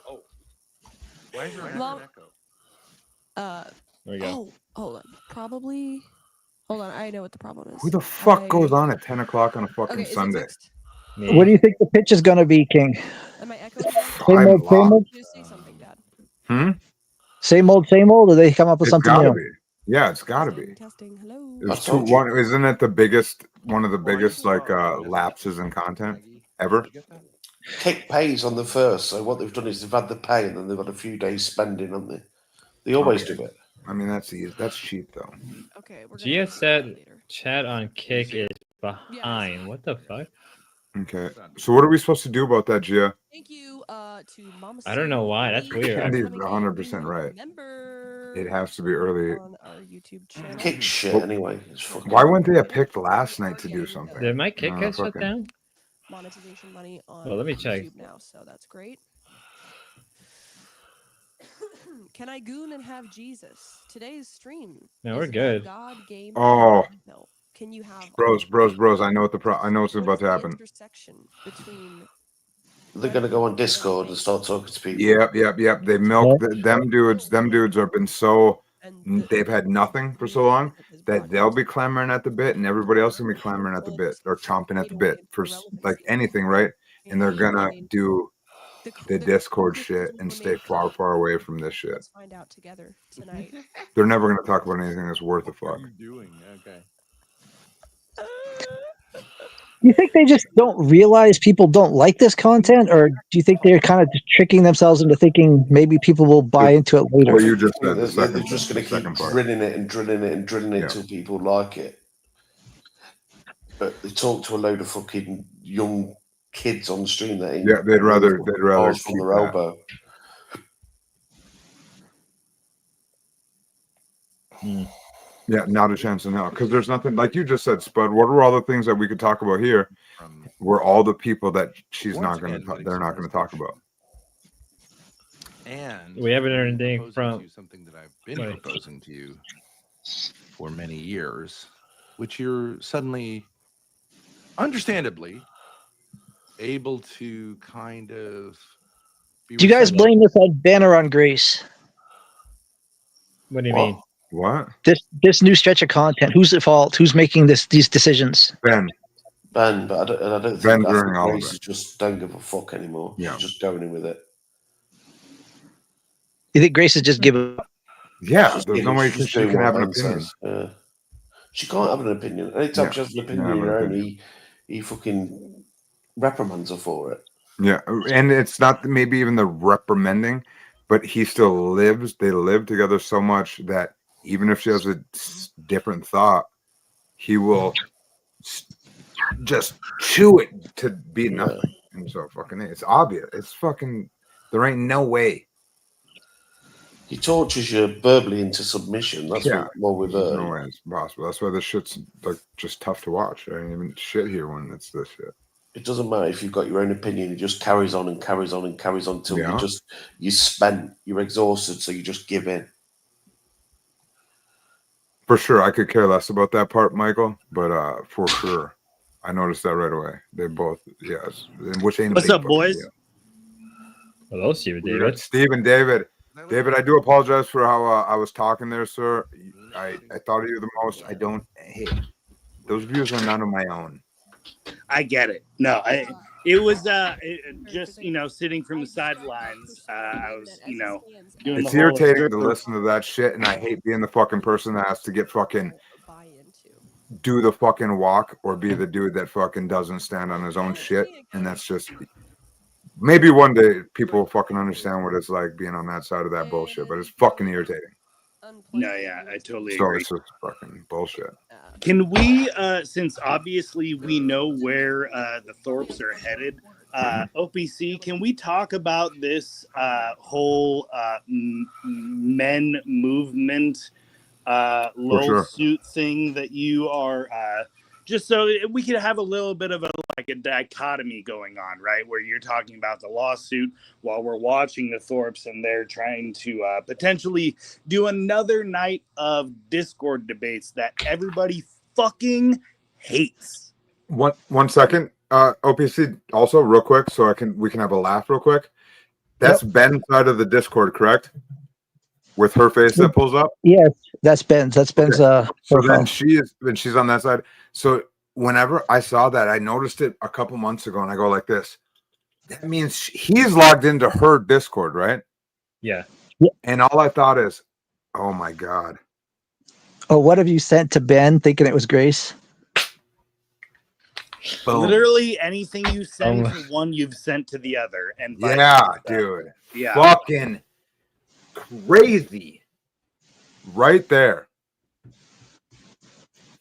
Why is your Well, echo? There we go. Oh, hold on. Probably. Hold on. I know what the problem is. Who the fuck goes I- on at 10 o'clock on a fucking Okay, is it Sunday? fixed? Me. What do you think the pitch is going to be, King? Am I echoing? now? Same I'm old, same lost. old, Just say something, Dad. same old, same old. Or they come up with It's something gotta new? be. Yeah, it's gotta Testing, be. testing. Hello. There's I told you. one. Isn't it the biggest? One of the biggest like lapses in content ever. Kick pays on the first, so what they've done is they've had the pay and then they've had a few days spending, haven't they? They always Okay. do it. I mean, that's easy. That's cheap though. Okay, we're Gia gonna said later. chat on Kick is behind. What the fuck? Okay. So what are we supposed to do about that, Gia? Thank you to Mama I don't know Sue why. That's for weird. Candy's becoming a 100% new right. member It has to be early. on our YouTube channel. Kick shit anyway. It's fucking... Why wouldn't they have picked last night to do something? Did my Kick No, get shut fucking- down? Monetization money on Well, let me check. YouTube now, so that's great. Can I goon and have Jesus? Today's stream. No, we're is about good. God, game, Oh. and no. Can you have Bros. I know what I know what's what about is to the happen. intersection between They're going to go on Discord and start talking to people. Yep. They milk them dudes. Them dudes have been so. and the They've had nothing for so long that has that brought they'll you be to clamoring at the bit, and everybody else will be clamoring at the bit or chomping at the bit for like anything, right? And they're gonna do the Discord shit and stay far away from this shit. Let's find out together tonight. They're never gonna talk about anything that's worth a fuck. Doing okay. You think they just don't realize people don't like this content, or do you think they're kind of just tricking themselves into thinking maybe people will buy into it later? What you just said, the They're second, just going to keep second part. drilling it Yeah. till people like it. But they talk to a load of fucking young kids on the stream that ain't Yeah, they'd rather bars from keep their that. elbow. Yeah, not a chance in hell. Because there's nothing like you just said, Spud. What are all the things that we could talk about here? Were all the people that she's not going to, they're not going to talk about. And We haven't heard anything proposing from. to you something that I've been Wait. proposing to you for many years, which you're suddenly, understandably, able to kind of. Be Do you guys receptive. blame this on Banner on Grace? What do you What? mean? What? This new stretch of content. Who's at fault? Who's making these decisions? Ben. Ben, but I don't Ben think during all of Grace it. just don't give a fuck anymore. Yeah. She's just going in with it. You think Grace has just given up? Yeah, She's there's doing- no way she's she doing can what have an Ben opinion. says. She can't have an opinion. Anytime Yeah, she has an yeah, opinion have of an her own, opinion. he fucking reprimands her for it. Yeah, and it's not maybe even the reprimanding, but he still lives. They live together so much that even if she has a different thought, he will just chew it to be nothing. And so fucking, it's obvious. It's fucking. There ain't no way. He tortures you verbally into submission. That's Yeah, what we've there's heard. no way it's possible. That's why this shit's like just tough to watch. I ain't even shit here when it's this shit. It doesn't matter if you've got your own opinion. It just carries on and carries on and carries on till Yeah. you're spent, you're exhausted, so you just give in. For sure, I could care less about that part, Michael. But for sure, I noticed that right away. They both, yes. Which ain't a What's big up, fucking boys? deal. Hello, Steve We David. got Steve and David. David, I do apologize for how I was talking there, sir. I thought of you the most. I don't. Hey, those views are none of my own. I get it. No, it was just sitting from the sidelines. I was doing It's the whole irritating to listen to that shit, and I hate being the fucking person that has to get fucking do the fucking walk or be the dude that fucking doesn't stand on his own shit. And that's just maybe one day people will fucking understand what it's like being on that side of that bullshit, but it's fucking irritating. No, yeah, I totally So agree. it's just fucking bullshit. Can we, since obviously we know where the Thorpes are headed, OPC, can we talk about this whole men movement For sure. lawsuit thing that you are, just so we could have a little bit of a dichotomy going on, right? Where you're talking about the lawsuit while we're watching the Thorpes and they're trying to potentially do another night of Discord debates that everybody fucking hates. One second. OPC also real quick, so we can have a laugh real quick. That's Ben's side of the Discord, correct? With her face that pulls up. Yes, that's Ben's. That's Ben's So profile. then she's on that side. So whenever I saw that, I noticed it a couple months ago, and I go like this. That means he's logged into her Discord, right? Yeah. And all I thought is, oh my God. Oh, what have you sent to Ben thinking it was Grace? Boom. Literally anything you send to one, you've sent to the other. And vice Yeah, versa. dude. Yeah. Fucking crazy. Right there.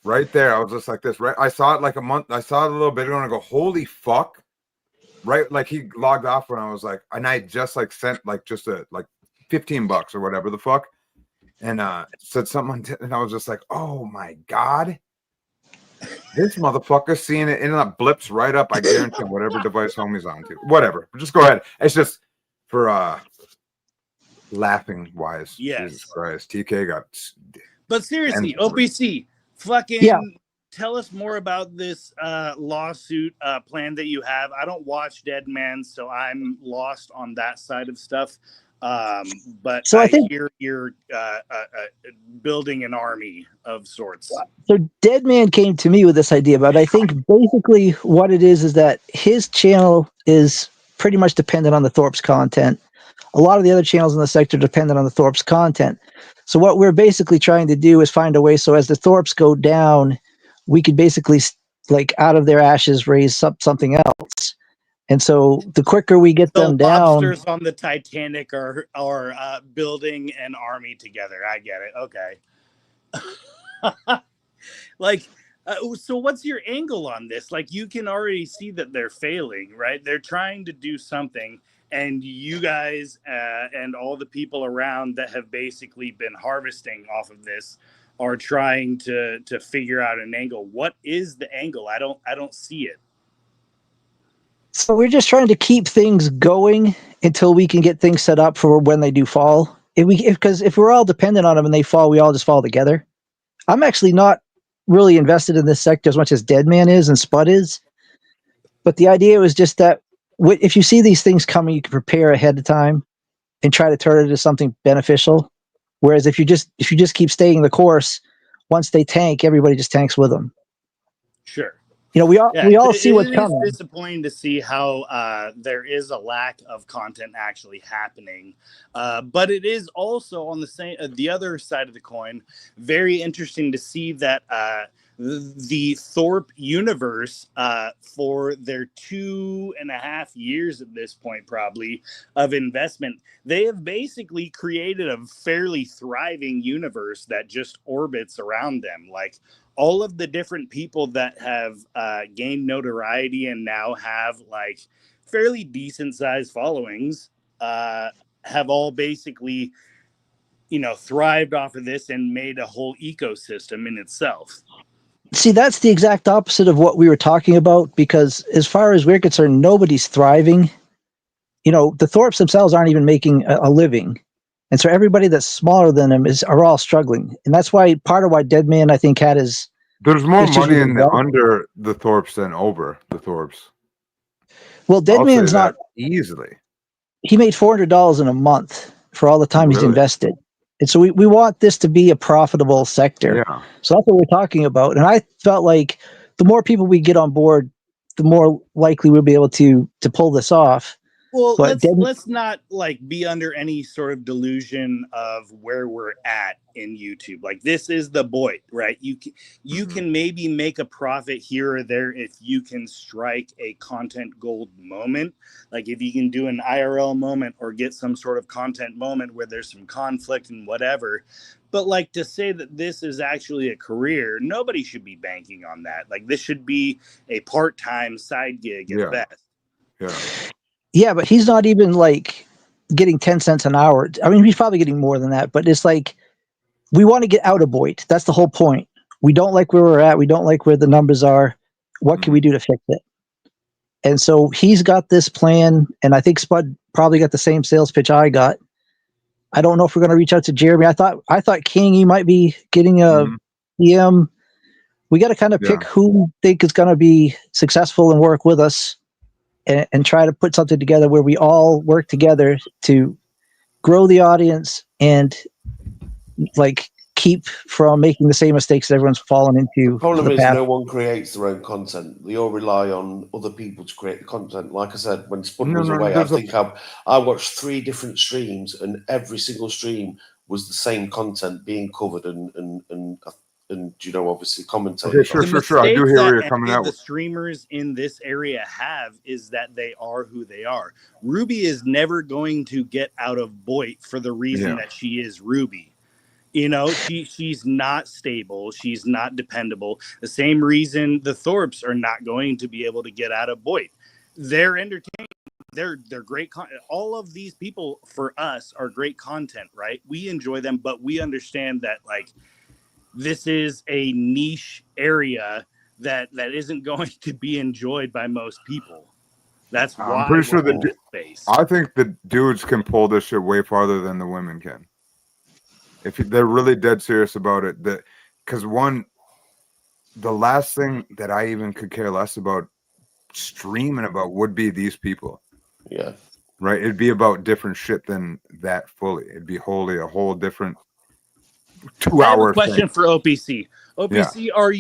Right there. I was just like this. Right. I saw it like a month. I saw it a little bit ago and I go, holy fuck. Right. Like he logged off when I was like, and I just like sent like just a like $15 or whatever the fuck. And said something and I was just like, oh my God. This motherfucker's seeing it and it blips right up. I guarantee whatever device homie's on to. Whatever. Just go ahead. It's just for laughing wise. Yes. Jesus Christ. TK got. But seriously, OPC, fucking tell us more about this lawsuit plan that you have. I don't watch Dead Man, so I'm lost on that side of stuff. But So I think- hear you're building an army of sorts. So Dead Man came to me with this idea, but I think basically what it is that his channel is pretty much dependent on the Thorpes content. A lot of the other channels in the sector dependent on the Thorpes content. So what we're basically trying to do is find a way so as the Thorpes go down, we could basically like out of their ashes raise something else. And so the quicker we get them down, lobsters on the Titanic are building an army together. I get it. Okay. Like, so what's your angle on this? Like, you can already see that they're failing, right? They're trying to do something, and you guys and all the people around that have basically been harvesting off of this are trying to figure out an angle. What is the angle? I don't see it. so we're just trying to keep things going until we can get things set up for when they do fall. Because if we're all dependent on them and they fall, we all just fall together. I'm actually not really invested in this sector as much as Dead Man is and Spud is. But the idea was just that if you see these things coming, you can prepare ahead of time and try to turn it into something beneficial. Whereas if you just keep staying the course, once they tank, everybody just tanks with them. Sure. You know, we all see what's coming. It is disappointing to see how there is a lack of content actually happening, but it is also on the other side of the coin, very interesting to see that the Thorpe universe, for their 2.5 years at this point, probably of investment, they have basically created a fairly thriving universe that just orbits around them, like. All of the different people that have gained notoriety and now have like fairly decent sized followings have all basically, thrived off of this and made a whole ecosystem in itself. See, that's the exact opposite of what we were talking about, because as far as we're concerned, nobody's thriving. You know, the Thorpes themselves aren't even making a living. And so everybody that's smaller than them are all struggling. And that's why part of why Dead Man, I think, had his... There's more money under the Thorpes than over the Thorpes. Well, Dead Man's not... Easily. He made $400 in a month for all the time he's invested. And so we want this to be a profitable sector. Yeah. So that's what we're talking about. And I felt like the more people we get on board, the more likely we'll be able to pull this off. Well, let's not like be under any sort of delusion of where we're at in YouTube. Like, this is the Boyd, right? You can maybe make a profit here or there if you can strike a content gold moment. Like if you can do an IRL moment or get some sort of content moment where there's some conflict and whatever. But like to say that this is actually a career, nobody should be banking on that. Like this should be a part-time side gig at best. Yeah, but he's not even like getting 10 cents an hour. I mean, he's probably getting more than that, but it's like we want to get out of Boyd. That's the whole point. We don't like where we're at. We don't like where the numbers are. What can we do to fix it? And so he's got this plan, and I think Spud probably got the same sales pitch I got. I don't know if we're going to reach out to Jeremy. I thought King, he might be getting a PM. We got to kind of pick who we think is going to be successful and work with us, and try to put something together where we all work together to grow the audience and like keep from making the same mistakes that everyone's fallen into. The problem for the is past. no one creates their own content. They all rely on other people to create the content. Like I said, when Spud was away, I think I watched 3 different streams, and every single stream was the same content being covered and you know, obviously commentated. Okay, sure. I do hear where you're coming out. The streamers in this area have is that they are who they are. Ruby is never going to get out of Boyd for the reason that she is Ruby. You know, she's not stable. She's not dependable. The same reason the Thorpes are not going to be able to get out of Boyd. They're entertaining. They're great. All of these people for us are great content, right? We enjoy them, but we understand that like this is a niche area that isn't going to be enjoyed by most people. That's why I'm pretty sure we're in that this space. I think the dudes can pull this shit way farther than the women can. If they're really dead serious about it, because the last thing that I even could care less about streaming about would be these people. Yeah. Right? It'd be about different shit than that fully. It'd be a whole different 2 I have hour a question thing. for OPC. OPC, are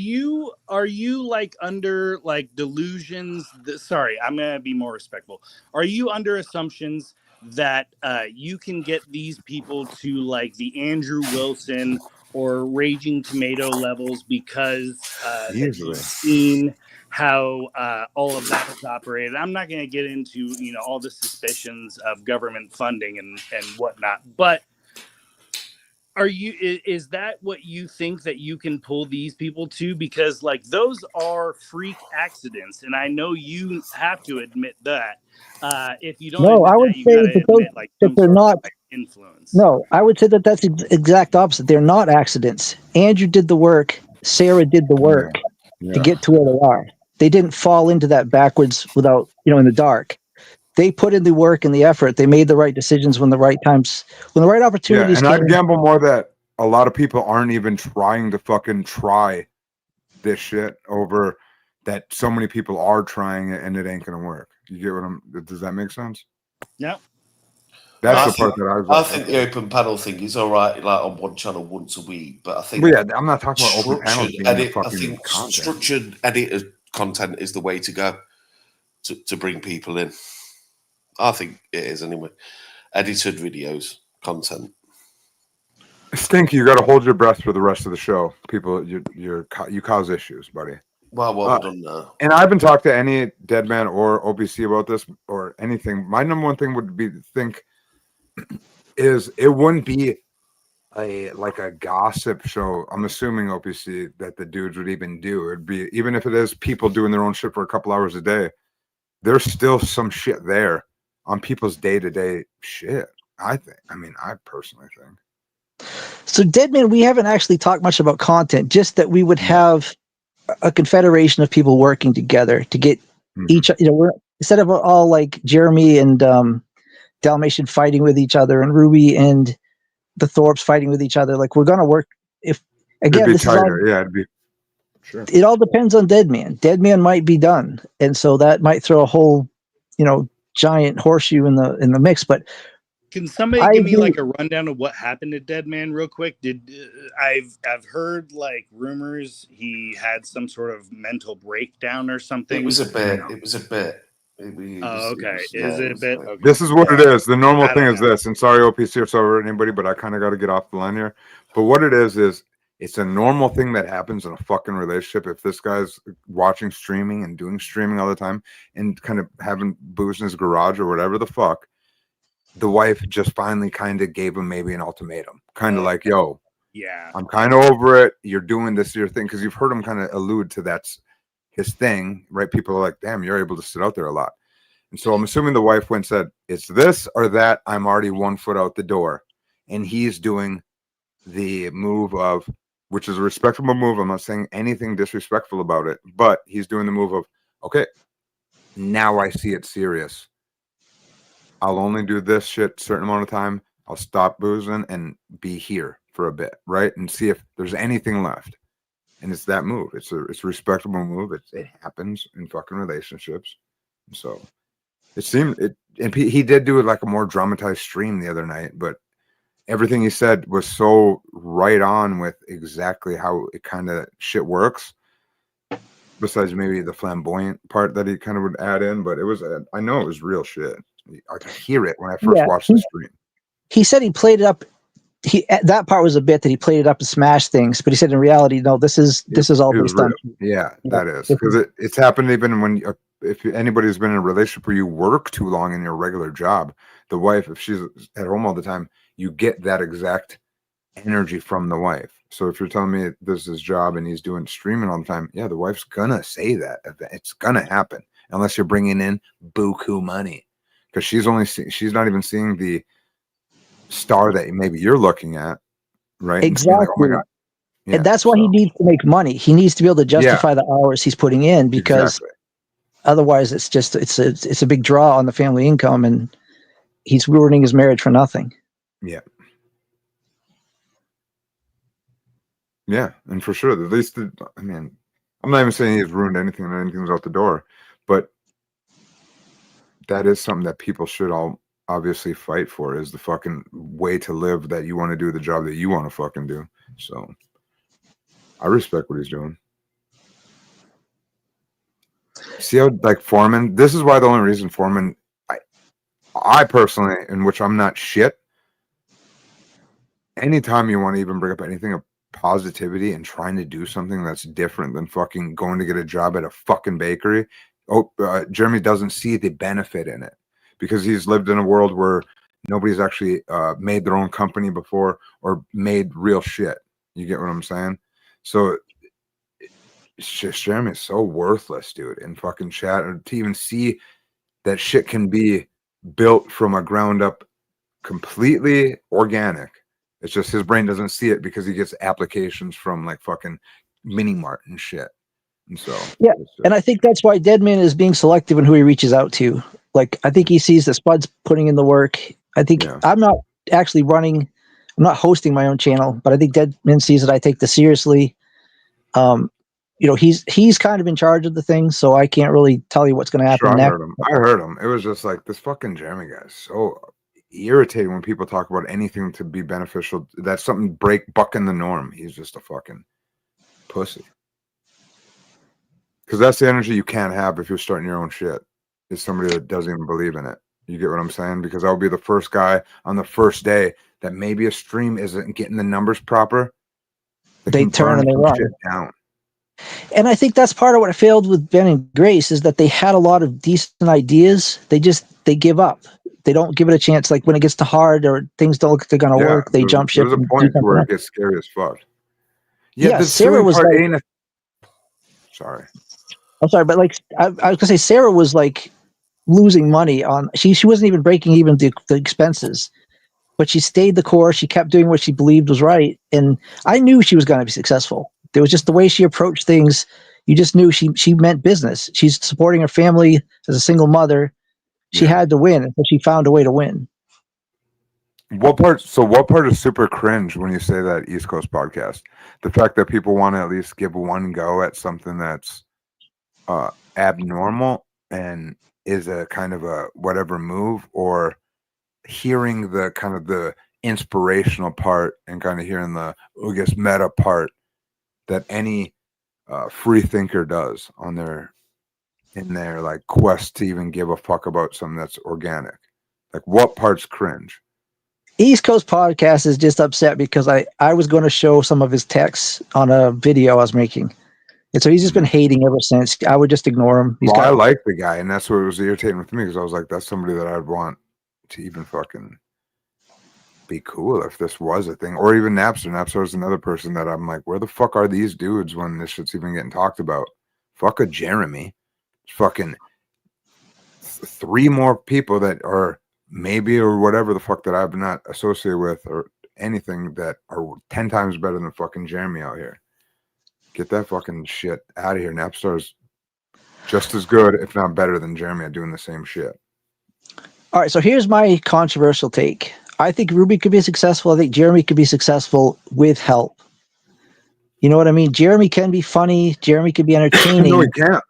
you like under like delusions? Sorry, I'm gonna be more respectful. Are you under assumptions that you can get these people to like the Andrew Wilson or Raging Tomato levels because that you've seen how all of that has operated? I'm not gonna get into all the suspicions of government funding and whatnot, but is that what you think that you can pull these people to? Because like those are freak accidents, and I know you have to admit that. If you don't, No, I would you say gotta that, admit like that some they're sort not of like influence. No, I would say that that's the exact opposite. They're not accidents. Andrew did the work. Sarah did the work to get to where they are. They didn't fall into that backwards without, in the dark. They put in the work and the effort. They made the right decisions when the right opportunities and came. I'd gamble more that a lot of people aren't even trying to fucking try this shit over that so many people are trying it and it ain't gonna work. You get what does that make sense? Yeah. That's the part that I think the open panel thing is all right, like on one channel once a week. But I think, I'm not talking about open panels being the fucking I think content. Structured edited content is the way to go to bring people in. I think it is anyway. Edited videos, content. Stinky, you got to hold your breath for the rest of the show. People, you cause issues, buddy. Well, what have we done now? And I haven't talked to any dead man or OPC about this or anything. My number one thing would be to think is it wouldn't be a gossip show. I'm assuming OPC that the dudes would even do. It'd be, even if it is people doing their own shit for a couple hours a day, there's still some shit there on people's day-to-day shit. I personally think. So Deadman, we haven't actually talked much about content, just that we would have a confederation of people working together to get each, we're instead of all like Jeremy and Dalmatian fighting with each other and Ruby and the Thorpes fighting with each other. Like we're going to work It'd be tighter. It'd be sure. It all depends on Deadman. Deadman might be done. And so that might throw a whole, giant horseshoe in the mix, but can somebody give me like a rundown of what happened to Deadman real quick? I've heard like rumors he had some sort of mental breakdown or something. It was a bit. Is it a bit? Okay. This is what it is. The normal thing is this, and sorry OPC or sorry anybody, but I kind of got to get off the line here. But what it is it's a normal thing that happens in a fucking relationship. If this guy's watching streaming and doing streaming all the time and kind of having booze in his garage or whatever the fuck, the wife just finally kind of gave him maybe an ultimatum, kind of like, yo, Yeah. I'm kind of over it. You're doing this your thing, because you've heard him kind of allude to that's his thing, right? People are like, damn, you're able to sit out there a lot. And so I'm assuming the wife went and said, it's this or that. I'm already 1 foot out the door. And he's doing the move of, which is a respectable move. I'm not saying anything disrespectful about it, but he's doing the move of, okay, now I see it serious. I'll only do this shit certain amount of time. I'll stop boozing and be here for a bit, right? And see if there's anything left. And it's that move. It's a respectable move. It happens in fucking relationships. So it seemed it, and he did do it like a more dramatized stream the other night, but everything he said was so right on with exactly how it kind of shit works. Besides maybe the flamboyant part that he kind of would add in, but it was, I know it was real shit. I could hear it when I first watched the stream. He said he played it up. That part was a bit that he played it up to smash things, but he said in reality, no, this is all based on. Yeah, that is, because it's happened even when if anybody's been in a relationship where you work too long in your regular job, the wife, if she's at home all the time, you get that exact energy from the wife. So if you're telling me this is his job and he's doing streaming all the time, yeah, the wife's gonna say that. It's gonna happen unless you're bringing in buku money, because she's not even seeing the star that maybe you're looking at, right? Exactly. Like, oh my God. Yeah, and that's why he needs to make money. He needs to be able to justify the hours he's putting in, because otherwise it's just it's a big draw on the family income, and he's ruining his marriage for nothing. Yeah. Yeah, and for sure, at least I mean, I'm not even saying he's ruined anything and anything's out the door, but that is something that people should all obviously fight for, is the fucking way to live that you want to do, the job that you want to fucking do. So I respect what he's doing. See how, like, Foreman, this is why the only reason Foreman, I personally, in which I'm not shit, anytime you want to even bring up anything of positivity and trying to do something that's different than fucking going to get a job at a fucking bakery, Jeremy doesn't see the benefit in it, because he's lived in a world where nobody's actually made their own company before or made real shit. You get what I'm saying? So it's just, Jeremy's so worthless, dude, in fucking chat, or to even see that shit can be built from a ground up, completely organic. It's just his brain doesn't see it because he gets applications from like fucking Mini Mart and shit. And so yeah, and I think that's why Deadman is being selective in who he reaches out to. Like, I think he sees that Spud's putting in the work. I think I'm not actually I'm not hosting my own channel, but I think Deadman sees that I take this seriously. He's kind of in charge of the thing, so I can't really tell you what's going to happen sure, next. I heard him. It was just like, this fucking Jeremy guy is so irritating when people talk about anything to be beneficial. That's something bucking the norm. He's just a fucking pussy. Because that's the energy you can't have if you're starting your own shit. Is somebody that doesn't even believe in it. You get what I'm saying? Because I'll be the first guy on the first day that maybe a stream isn't getting the numbers proper. They turn and they run shit down. And I think that's part of what failed with Ben and Grace, is that they had a lot of decent ideas. They give up. They don't give it a chance. Like when it gets too hard or things don't look like they're going to work, they jump ship. There's a point where it gets scary as fuck. Yeah, Sarah was like, sorry. I'm sorry, but like I was gonna say, Sarah was like losing money on. She wasn't even breaking even the expenses, but she stayed the course. She kept doing what she believed was right, and I knew she was going to be successful. There was just the way she approached things. You just knew she meant business. She's supporting her family as a single mother. She had to win, but she found a way to win. What part is super cringe when you say that East Coast podcast? The fact that people want to at least give one go at something that's abnormal and is a kind of a whatever move, or hearing the kind of the inspirational part and kind of hearing the, I guess, meta part that any free thinker does in their like quest to even give a fuck about something that's organic. Like, what part's cringe? East Coast podcast is just upset because I was going to show some of his texts on a video I was making. And so he's just been hating ever since. I would just ignore him. I like the guy, and that's what was irritating with me, because I was like, that's somebody that I'd want to even fucking be cool if this was a thing, or even Napster. Napster is another person that I'm like, where the fuck are these dudes when this shit's even getting talked about? Fuck a Jeremy. Fucking 3 more people that are maybe or whatever the fuck that I'm not associated with or anything that are 10 times better than fucking Jeremy out here. Get that fucking shit out of here. Napstar's just as good, if not better, than Jeremy at doing the same shit. All right, so here's my controversial take. I think Ruby could be successful. I think Jeremy could be successful with help. You know what I mean? Jeremy can be funny. Jeremy could be entertaining. No, he can't.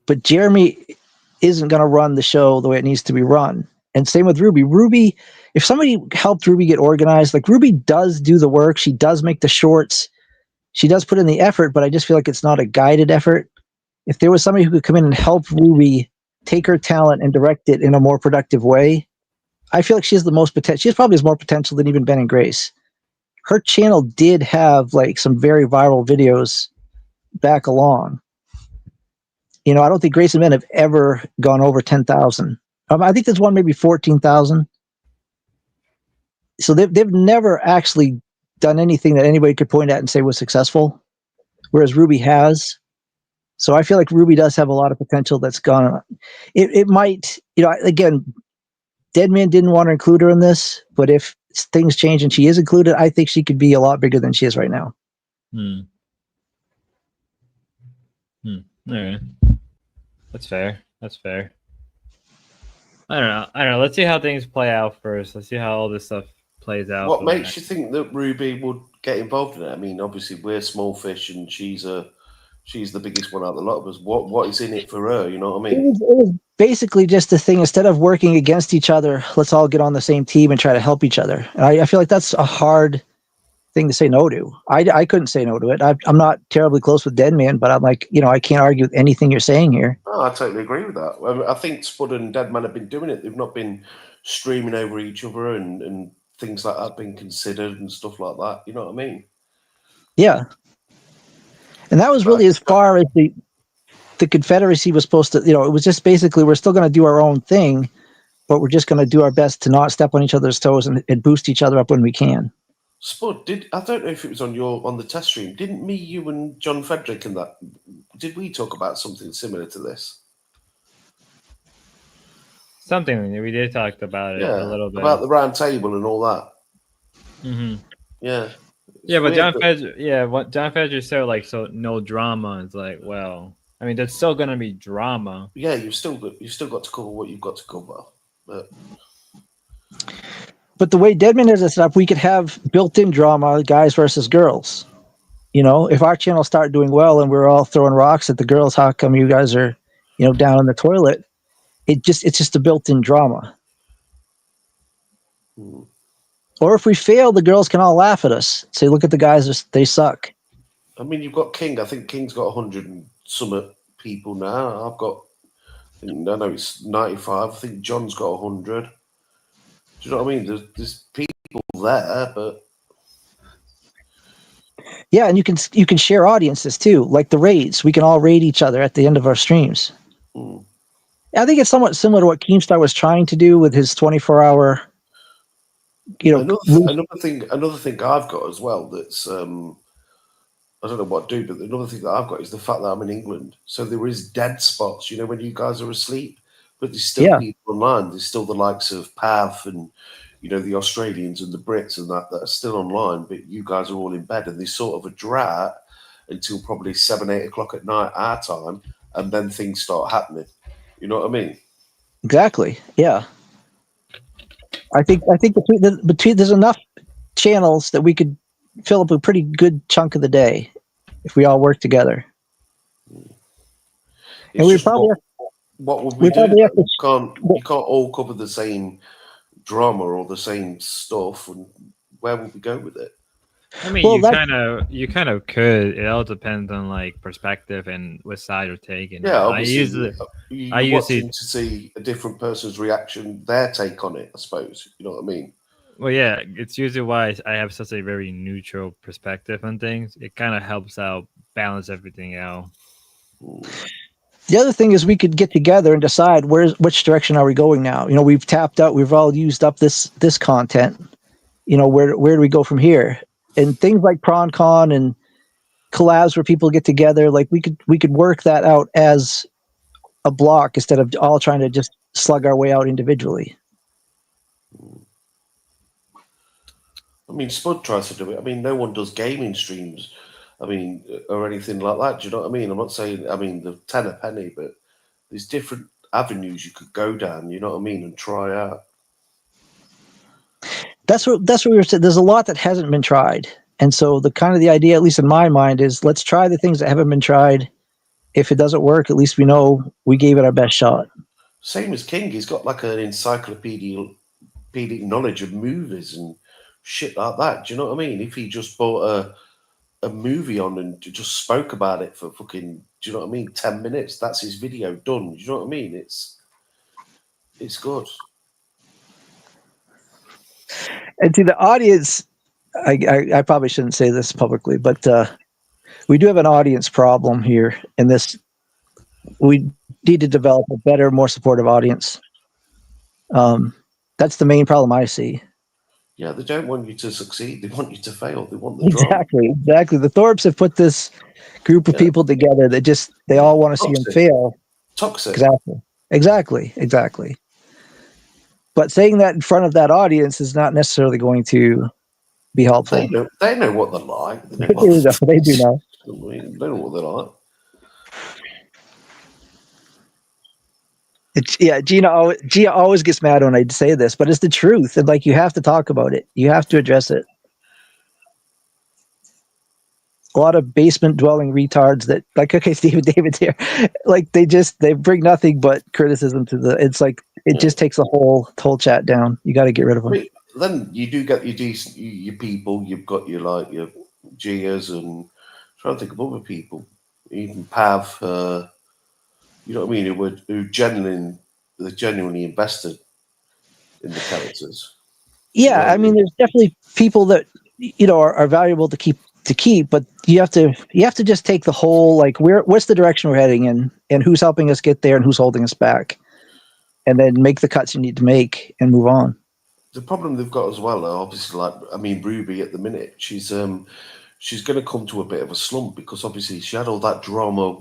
But Jeremy isn't going to run the show the way it needs to be run. And same with Ruby. Ruby, if somebody helped Ruby get organized, like Ruby does do the work. She does make the shorts. She does put in the effort, but I just feel like it's not a guided effort. If there was somebody who could come in and help Ruby take her talent and direct it in a more productive way, I feel like she has the most potential. She probably has more potential than even Ben and Grace. Her channel did have like some very viral videos back along. You know, I don't think Grace and Ben have ever gone over 10,000. I think there's one maybe 14,000. So they've never actually done anything that anybody could point at and say was successful, whereas Ruby has. So I feel like Ruby does have a lot of potential that's gone. It might, you know, again, Deadman didn't want to include her in this, but if things change and she is included, I think she could be a lot bigger than she is right now. All right. That's fair. That's fair. I don't know. Let's see how things play out first. Let's see how all this stuff plays out. What makes you think that Ruby would get involved in it? I mean, obviously we're small fish, and she's the biggest one out of the lot of us. What is in it for her? You know what I mean? It was basically just the thing. Instead of working against each other, let's all get on the same team and try to help each other. And I feel like that's a hard thing to say no to. I couldn't say no to it. I'm not terribly close with Deadman, but I'm like, you know, I can't argue with anything you're saying here. Oh, I totally agree with that. I think Spud and Deadman have been doing it. They've not been streaming over each other and things like that being considered and stuff like that. You know what I mean? Yeah. And that was really as far as the Confederacy was supposed to, you know, it was just basically we're still going to do our own thing, but we're just going to do our best to not step on each other's toes and boost each other up when we can. Spud, I don't know if it was on the test stream. Didn't me, you, and John Frederick and that, did we talk about something similar to this? Something we did talk about it a little bit about the round table and all that. Mm-hmm. Yeah. Yeah, but what John Fedger said, like, so no drama. It's like, well, I mean, there's still gonna be drama. Yeah, you've still got to cover what you've got to cover. But the way Deadman has it set up, we could have built-in drama, guys versus girls. You know, if our channel start doing well and we're all throwing rocks at the girls, how come you guys are, you know, down in the toilet? It's just a built-in drama. Or if we fail, the girls can all laugh at us. Say, look at the guys, they suck. I mean, you've got King. I think King's got 100 and some people now. I've got, I know it's 95. I think John's got 100. Do you know what I mean? There's people there, but yeah, and you can share audiences too, like the raids. We can all raid each other at the end of our streams. I think it's somewhat similar to what Keemstar was trying to do with his 24-hour. You know, another thing I've got as well. That's I don't know what to do, but another thing that I've got is the fact that I'm in England, so there is dead spots. You know, when you guys are asleep, but there's still people online. There's still the likes of Pav and, you know, the Australians and the Brits and that are still online, but you guys are all in bed, and there's sort of a drought until probably 7, 8 o'clock at night our time, and then things start happening. You know what I mean? Exactly. Yeah. I think between there's enough channels that we could fill up a pretty good chunk of the day if we all work together. And we probably what would we do? You can't all cover the same drama or the same stuff, and where would we go with it? I mean, you kind of could. It all depends on like perspective and what side you're taking. Yeah, obviously, you're watching to see a different person's reaction, their take on it. I suppose you know what I mean. Well, yeah, it's usually why I have such a very neutral perspective on things. It kind of helps out balance everything out. The other thing is we could get together and decide which direction are we going now. You know, we've tapped out. We've all used up this content. where do we go from here? And things like PronCon and collabs where people get together, like we could work that out as a block instead of all trying to just slug our way out individually. I mean, Spud tries to do it. I mean, no one does gaming streams, I mean, or anything like that. Do you know what I mean? I'm not saying, I mean, the 10 a penny, but there's different avenues you could go down, you know what I mean, and try out. That's what we were saying. There's a lot that hasn't been tried. And so the idea, at least in my mind, is let's try the things that haven't been tried. If it doesn't work, at least we know we gave it our best shot. Same as King, he's got like an encyclopedic knowledge of movies and shit like that. Do you know what I mean? If he just bought a movie on and just spoke about it for fucking, do you know what I mean, 10 minutes, that's his video done. Do you know what I mean? It's good. And to the audience, I probably shouldn't say this publicly, but we do have an audience problem here. In this, we need to develop a better, more supportive audience. That's the main problem I see. Yeah, they don't want you to succeed. They want you to fail. They want the drama. Exactly. The Thorpes have put this group of people together that they all want to see them fail. Toxic. Exactly. But saying that in front of that audience is not necessarily going to be helpful. They know what they're like. They do know. They know what they're like. Gina always gets mad when I say this, but it's the truth. And like, you have to talk about it. You have to address it. A lot of basement dwelling retards that, like, okay, David's here. Like, they bring nothing but criticism to it's like, it just takes the whole chat down. You got to get rid of them. Then you do get your decent, your people. You've got your Gias and trying to think of other people. Even Pav, you know what I mean? Who genuinely invested in the characters. Yeah, I mean, there's definitely people that are valuable to keep, but you have to just take the whole, like, what's the direction we're heading in, and who's helping us get there, and who's holding us back, and then make the cuts you need to make and move on. The problem they've got as well, obviously, Ruby at the minute, she's going to come to a bit of a slump because obviously she had all that drama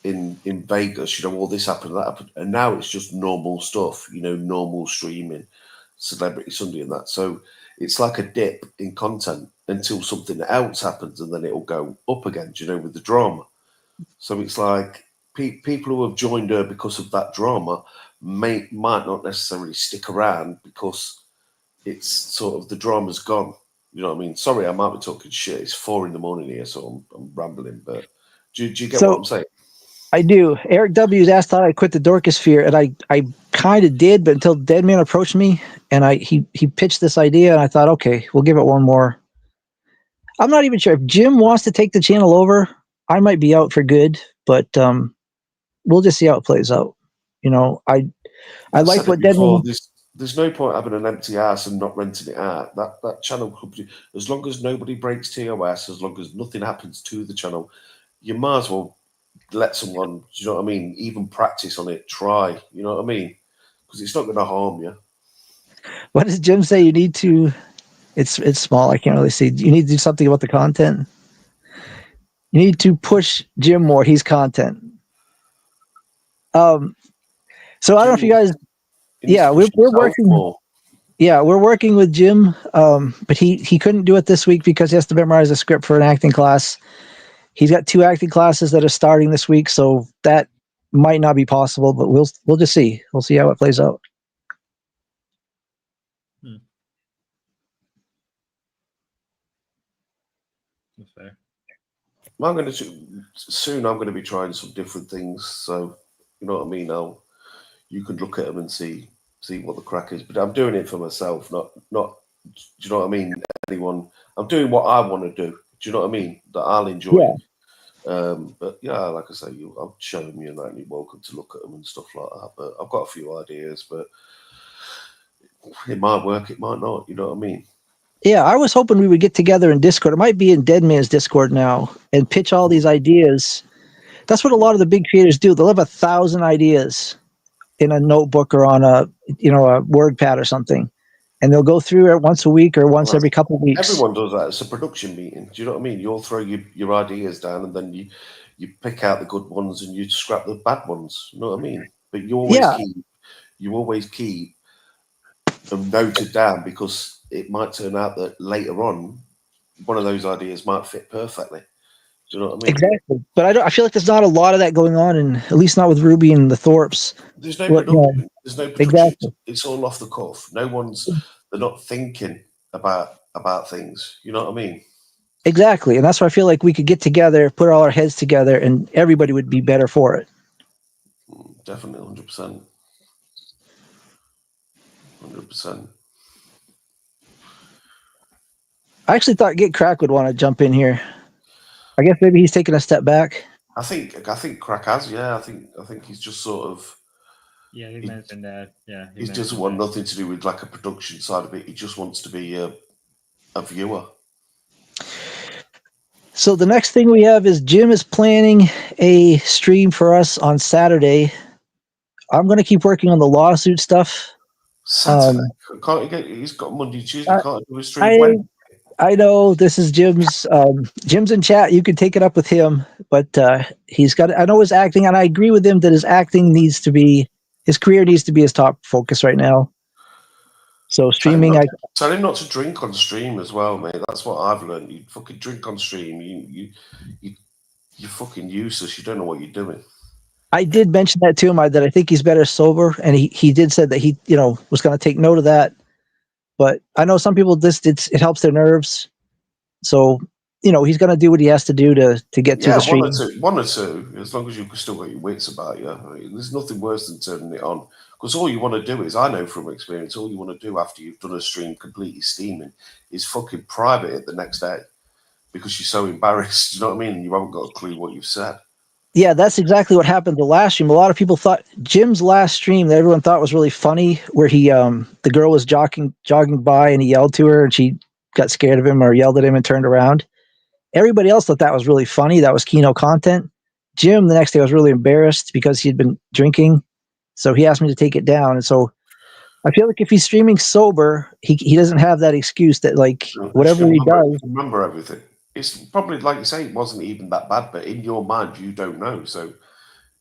in Vegas, all this happened, that happened, and now it's just normal stuff, normal streaming, Celebrity Sunday and that. So it's like a dip in content until something else happens, and then it'll go up again, with the drama. So it's like people who have joined her because of that drama might not necessarily stick around because it's sort of the drama's gone. You know what I mean? Sorry, I might be talking shit. It's 4 a.m. here, so I'm rambling. But do you get what I'm saying? I do. Eric W's asked how I quit the Dorkosphere, and I kind of did, but until Deadman approached me and he pitched this idea, and I thought, okay, we'll give it one more. I'm not even sure if Jim wants to take the channel over. I might be out for good, but we'll just see how it plays out. I like what Deadman. There's no point having an empty house and not renting it out. That channel could be, as long as nobody breaks TOS, as long as nothing happens to the channel, you might as well let someone, you know what I mean, even practice on it, try, you know what I mean? Because it's not going to harm you. What does Jim say? You need to, it's small, I can't really see. You need to do something about the content. You need to push Jim more. He's content. So I don't know if you guys, we're working more. Yeah, we're working with Jim, but he couldn't do it this week because he has to memorize a script for an acting class. He's got 2 acting classes that are starting this week, so that might not be possible, but we'll just see. We'll see how it plays out. That's fair. I'm going to be trying some different things, so you know what I mean. You can look at them and see what the crack is, but I'm doing it for myself, not. Do you know what I mean? Anyone? I'm doing what I want to do. Do you know what I mean? That I'll enjoy. Yeah. But yeah, like I say, I'll show them you, and you're welcome to look at them and stuff like that. But I've got a few ideas, but it might work, it might not. You know what I mean? Yeah, I was hoping we would get together in Discord. It might be in Deadman's Discord now and pitch all these ideas. That's what a lot of the big creators do. They'll have 1,000 ideas in a notebook or on a WordPad or something, and they'll go through it once a week or once Well, every couple of weeks. everyone does that. It's a production meeting. Do you know what I mean? You'll throw your ideas down, and then you pick out the good ones and you scrap the bad ones. You know what I mean? But you always keep them noted down, because it might turn out that later on one of those ideas might fit perfectly. Do you know what I mean? Exactly. But I feel like there's not a lot of that going on, and at least not with Ruby and the Thorpes. There's no What, production. There's no production. exactly. It's all off the cuff. They're not thinking about things. You know what I mean? Exactly. And that's why I feel like we could get together, put all our heads together, and everybody would be better for it. Definitely, 100%. 100%. I actually thought Get Crack would want to jump in here. I guess maybe he's taking a step back. I think Crack has, yeah. I think he's just sort of. Yeah, he mentioned that. Yeah, He doesn't want nothing to do with like a production side of it. He just wants to be a viewer. So the next thing we have is Jim is planning a stream for us on Saturday. I'm going to keep working on the lawsuit stuff. Saturday? Can't he get? He's got Monday, Tuesday. Can't do a stream Wednesday. I know this is Jim's. Jim's in chat. You can take it up with him, but he's got. I know his acting, and I agree with him that his acting needs to be. His career needs to be his top focus right now. So streaming, Tell him not to drink on stream as well, mate. That's what I've learned. You fucking drink on stream. You're fucking useless. You don't know what you're doing. I did mention that to him. That I think he's better sober, and he did said that he was going to take note of that. But I know some people it helps their nerves, so he's going to do what he has to do to get through the stream. One or two, as long as you've still got your wits about you. I mean, there's nothing worse than turning it on, because all you want to do is, I know from experience, all you want to do after you've done a stream completely steaming is fucking private it the next day, because you're so embarrassed. You know what I mean? You haven't got a clue what you've said. Yeah, that's exactly what happened the last stream. A lot of people thought Jim's last stream that everyone thought was really funny, where he the girl was jogging by and he yelled to her and she got scared of him or yelled at him and turned around. Everybody else thought that was really funny. That was Kino content. Jim the next day was really embarrassed because he'd been drinking, so he asked me to take it down. And so I feel like if he's streaming sober, he doesn't have that excuse that whatever he does. Remember everything. It's probably, like you say, it wasn't even that bad, but in your mind, you don't know. So,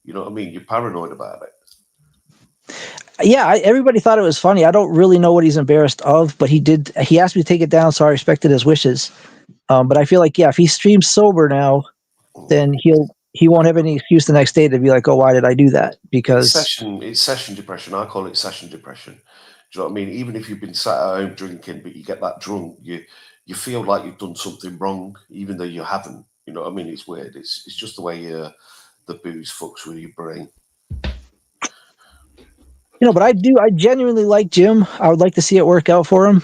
you know what I mean? You're paranoid about it. Yeah, everybody thought it was funny. I don't really know what he's embarrassed of, but he asked me to take it down, so I respected his wishes. But I feel like, if he streams sober now, then he won't have any excuse the next day to be like, oh, why did I do that? Because it's session depression. I call it session depression. Do you know what I mean? Even if you've been sat at home drinking, but you get that drunk, you feel like you've done something wrong, even though you haven't. You know what I mean? It's weird. It's just the way the booze fucks with your brain. But I genuinely like Jim. I would like to see it work out for him.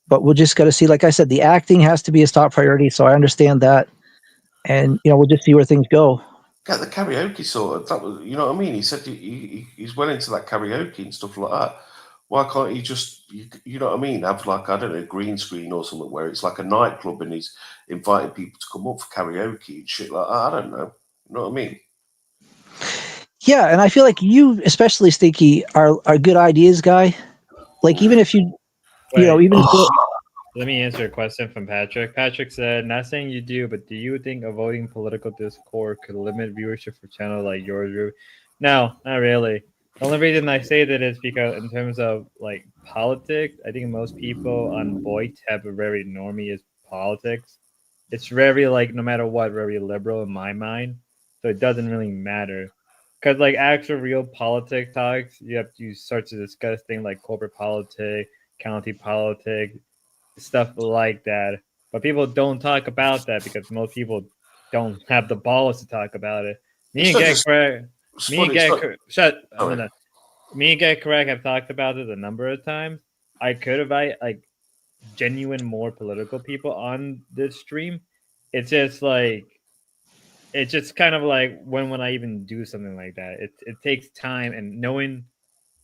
But we'll just got to see. Like I said, the acting has to be his top priority. So I understand that. And, we'll just see where things go. Get the karaoke sorted. That was, you know what I mean? He said he's well into that karaoke and stuff like that. Why can't he just, you know what I mean, have like, I don't know, a green screen or something where it's like a nightclub and he's inviting people to come up for karaoke and shit like that? I don't know. You know what I mean? Yeah, and I feel like you, especially Stinky, are a good ideas guy. Like, even if you, Let me answer a question from Patrick. Patrick said, not saying you do, but do you think avoiding political discord could limit viewership for channels like yours? No, not really. The only reason I say that is because in terms of like politics, I think most people on Voight have a very normie as politics. It's very like, no matter what, very liberal in my mind. So it doesn't really matter. Because like actual real politics talks, you start to discuss things like corporate politics, county politics, stuff like that. But people don't talk about that because most people don't have the balls to talk about it. Me and Get Correct have talked about it a number of times. I could invite like genuine more political people on this stream. It's just kind of like when I even do something like that. It takes time, and knowing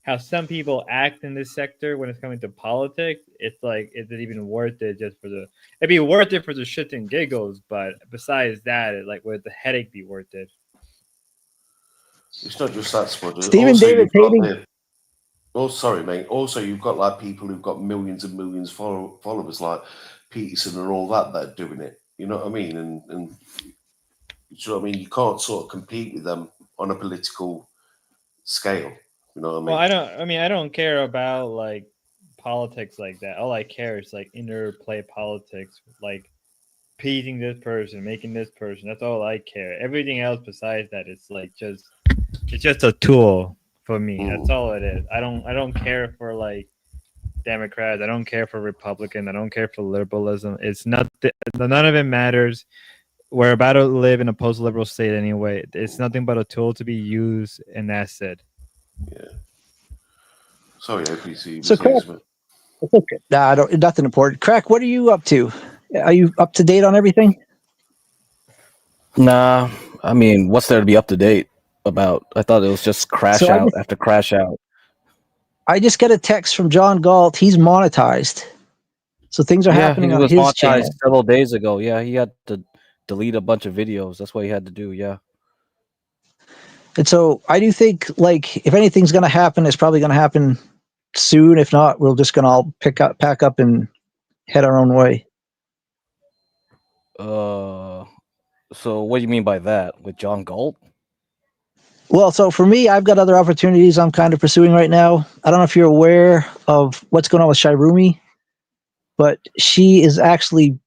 how some people act in this sector when it's coming to politics, it's like, is it even worth it it'd be worth it for the shits and giggles, but besides that, would the headache be worth it? It's not just that, Spud. Stephen David hating. Oh, sorry, mate. Also, you've got like people who've got millions and millions followers, like Peterson and all that are doing it. You know what I mean? And you know what I mean? You can't sort of compete with them on a political scale. You know what I mean? Well, I don't care about like politics like that. All I care is like interplay politics, like pleasing this person, making this person. That's all I care. Everything else besides that, it's just a tool for me. That's all it is. I don't care for like Democrats. I don't care for Republicans. I don't care for liberalism. It's not. None of it matters. We're about to live in a post-liberal state anyway. It's nothing but a tool to be used, and that's it. Yeah. Sorry, OPC. So, Crack, it's okay. Nah, nothing important. Crack, what are you up to? Are you up to date on everything? Nah, I mean, what's there to be up to date about? I thought it was just crash So out after crash out. I just got a text from John Galt. He's monetized. So things are happening He on was his monetized channel. several days ago. Yeah, he had to delete a bunch of videos. That's what he had to do. Yeah. And so I do think, like, if anything's going to happen, it's probably going to happen soon. If not, we're just going to all pack up and head our own way. So what do you mean by that? With John Galt? Well, so for me, I've got other opportunities I'm kind of pursuing right now. I don't know if you're aware of what's going on with Shirumi, but she is actually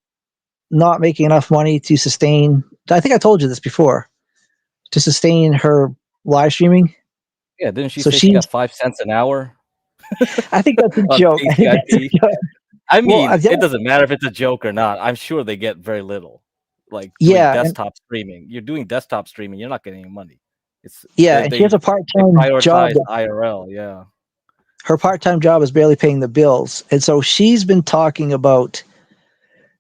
not making enough money to sustain. I think I told you this before. To sustain her live streaming. Yeah, didn't she So say she got 5 cents an hour? I think that's a on joke. I think that's a KCIP? joke. I mean, Well, it doesn't matter if it's a joke or not. I'm sure they get very little. Like doing yeah, desktop streaming. You're doing desktop streaming, you're not getting any money. It's and she has a they part-time job. prioritize IRL, yeah. Her part-time job is barely paying the bills, and so she's been talking about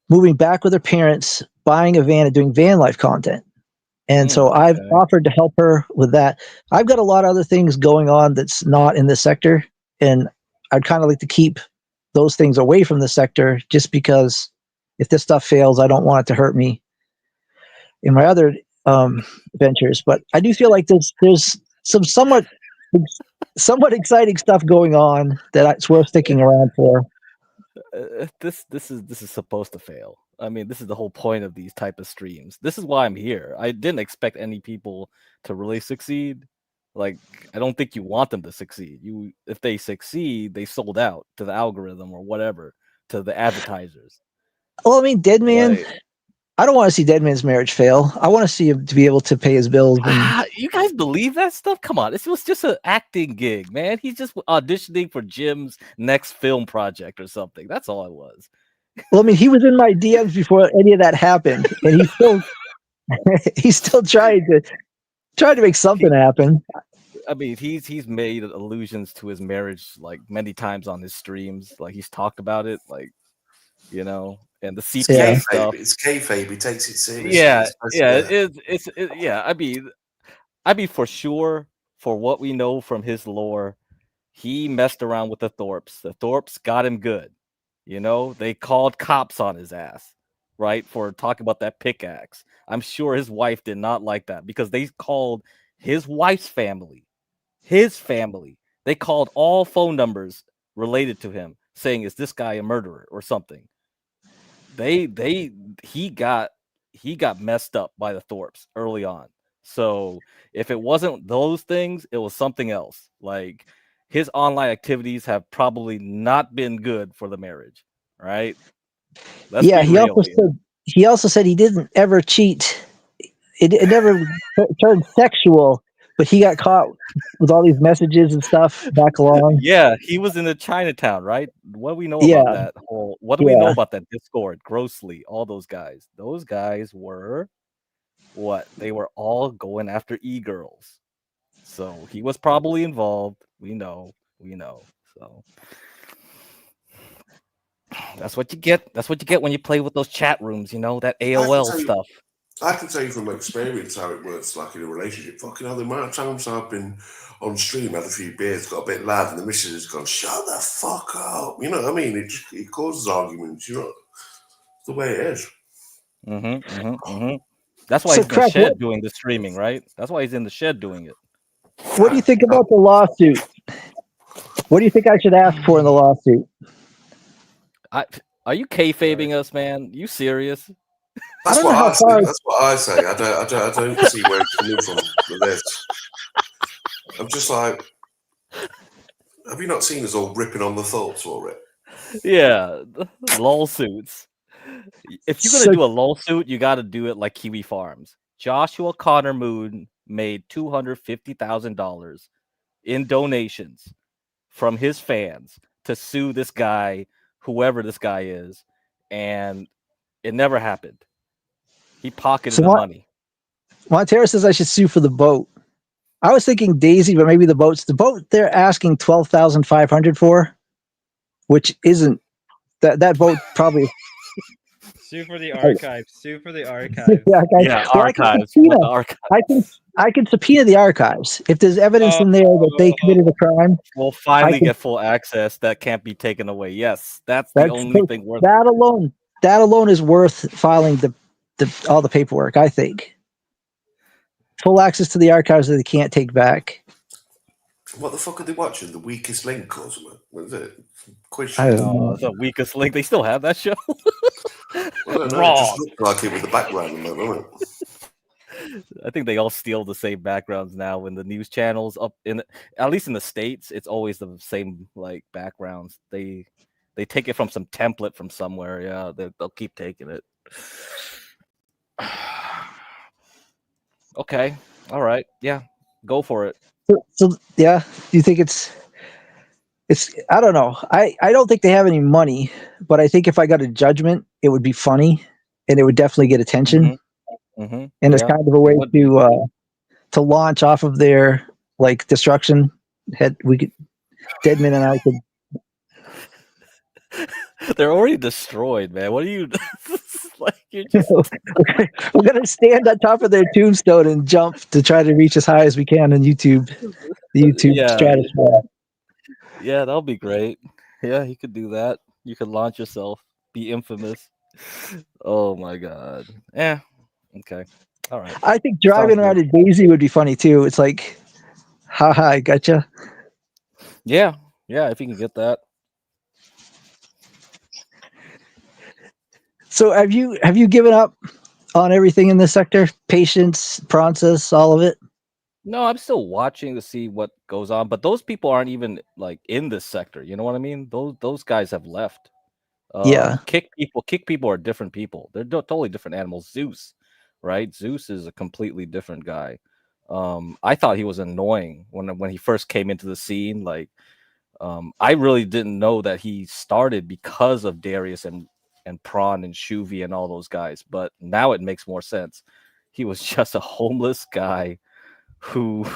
moving back with her parents, buying a van, and doing van life content. And so I've offered to help her with that. I've got a lot of other things going on that's not in this sector, and I'd kind of like to keep those things away from the sector, just because if this stuff fails, I don't want it to hurt me in my other ventures. But I do feel like there's some somewhat exciting stuff going on that it's worth sticking around for. This is supposed to fail. I mean, this is the whole point of these type of streams. This is why I'm here. I didn't expect any people to really succeed. Like, I don't think you want them to succeed. If they succeed, they sold out to the algorithm or whatever, to the advertisers. Well, I mean, Deadman. I don't want to see Deadman's marriage fail. I want to see him to be able to pay his bills. And You guys believe that stuff? Come on, this was just an acting gig, man. He's just auditioning for Jim's next film project or something. That's all it was. Well, I mean, he was in my DMs before any of that happened, and he's still trying to make something happen. I mean, he's made allusions to his marriage like many times on his streams. Like he's talked about it, like and the CPA stuff. It's kayfabe. He takes it seriously. Yeah. I mean, for sure, for what we know from his lore, he messed around with the Thorpes. The Thorpes got him good. They called cops on his ass, right, for talking about that pickaxe. I'm sure his wife did not like that because they called his wife's family. They called all phone numbers related to him, saying, "Is this guy a murderer or something?" He got messed up by the Thorpes early on. So if it wasn't those things, it was something else. Like his online activities have probably not been good for the marriage, right? He also said he didn't ever cheat. It never turned sexual, but he got caught with all these messages and stuff back along. Yeah, he was in the Chinatown, right? What do we know about that whole? What do we know about that Discord? Grossly, all those guys. Those guys were what? They were all going after e-girls. So he was probably involved. We know. So that's what you get. That's what you get when you play with those chat rooms. That AOL stuff. I can tell you from experience how it works, like in a relationship. Fucking hell, the amount of times I've been on stream, had a few beers, got a bit loud, and the missus has gone, "Shut the fuck up." You know what I mean? It causes arguments. It's the way it is. That's why he's in the shed doing the streaming, right? That's why he's in the shed doing it. What do you think about the lawsuit? What do you think I should ask for in the lawsuit? Are you kayfabing us, man? You serious? That's don't what know how I say. far- That's what I say. I don't see where it's coming from with this. I'm just like, have you not seen us all ripping on the thoughts for it? Yeah, lawsuits. If you're gonna So- do a lawsuit, you got to do it like Kiwi Farms. Joshua Connor Moon made $250,000 in donations from his fans to sue this guy, whoever this guy is, and it never happened. He pocketed So the what- money. Montero says I should sue for the boat. I was thinking Daisy, but maybe the boat they're asking $12,500 for, which isn't that boat probably. Sue for the archives. Sue for the archives. Yeah, archives. You want the archives. I can subpoena the archives if there's evidence in there that they committed a crime. We'll finally can- get full access that can't be taken away. Yes, that's the only thing worth. That alone is worth filing all the paperwork. I think full access to the archives that they can't take back. What the fuck are they watching? The Weakest Link or something? What is it? Quiz I show? don't know. The Weakest Link. They still have that show. I don't know. It Wrong. just looked like it with the background and that, doesn't it? I think they all steal the same backgrounds now when the news channels up in, at least in the States, it's always the same like backgrounds. They take it from some template from somewhere. Yeah, they'll keep taking it. Okay. All right. Yeah. Go for it. So yeah, do you think it's? I don't know. I don't think they have any money, but I think if I got a judgment, it would be funny, and it would definitely get attention. Mm-hmm. And it's kind of a way to launch off of their like destruction. Deadman and I could. They're already destroyed, man. What are you like? You're just We're gonna stand on top of their tombstone and jump to try to reach as high as we can on YouTube. The YouTube stratosphere. Yeah, that'll be great. Yeah, you could do that. You could launch yourself, be infamous. Oh my god. Yeah. Okay. All right. I think driving around a Daisy would be funny too. It's like, haha, I gotcha. Yeah. Yeah, if you can get that. So have you given up on everything in this sector? Patience, process, all of it? No, I'm still watching to see what goes on, but those people aren't even like in this sector. You know what I mean? Those guys have left. Yeah. Kick people are different people. They're totally different animals. Zeus, right? Zeus is a completely different guy. I thought he was annoying when he first came into the scene. Like, I really didn't know that he started because of Darius and Prawn and Shuvi and all those guys. But now it makes more sense. He was just a homeless guy who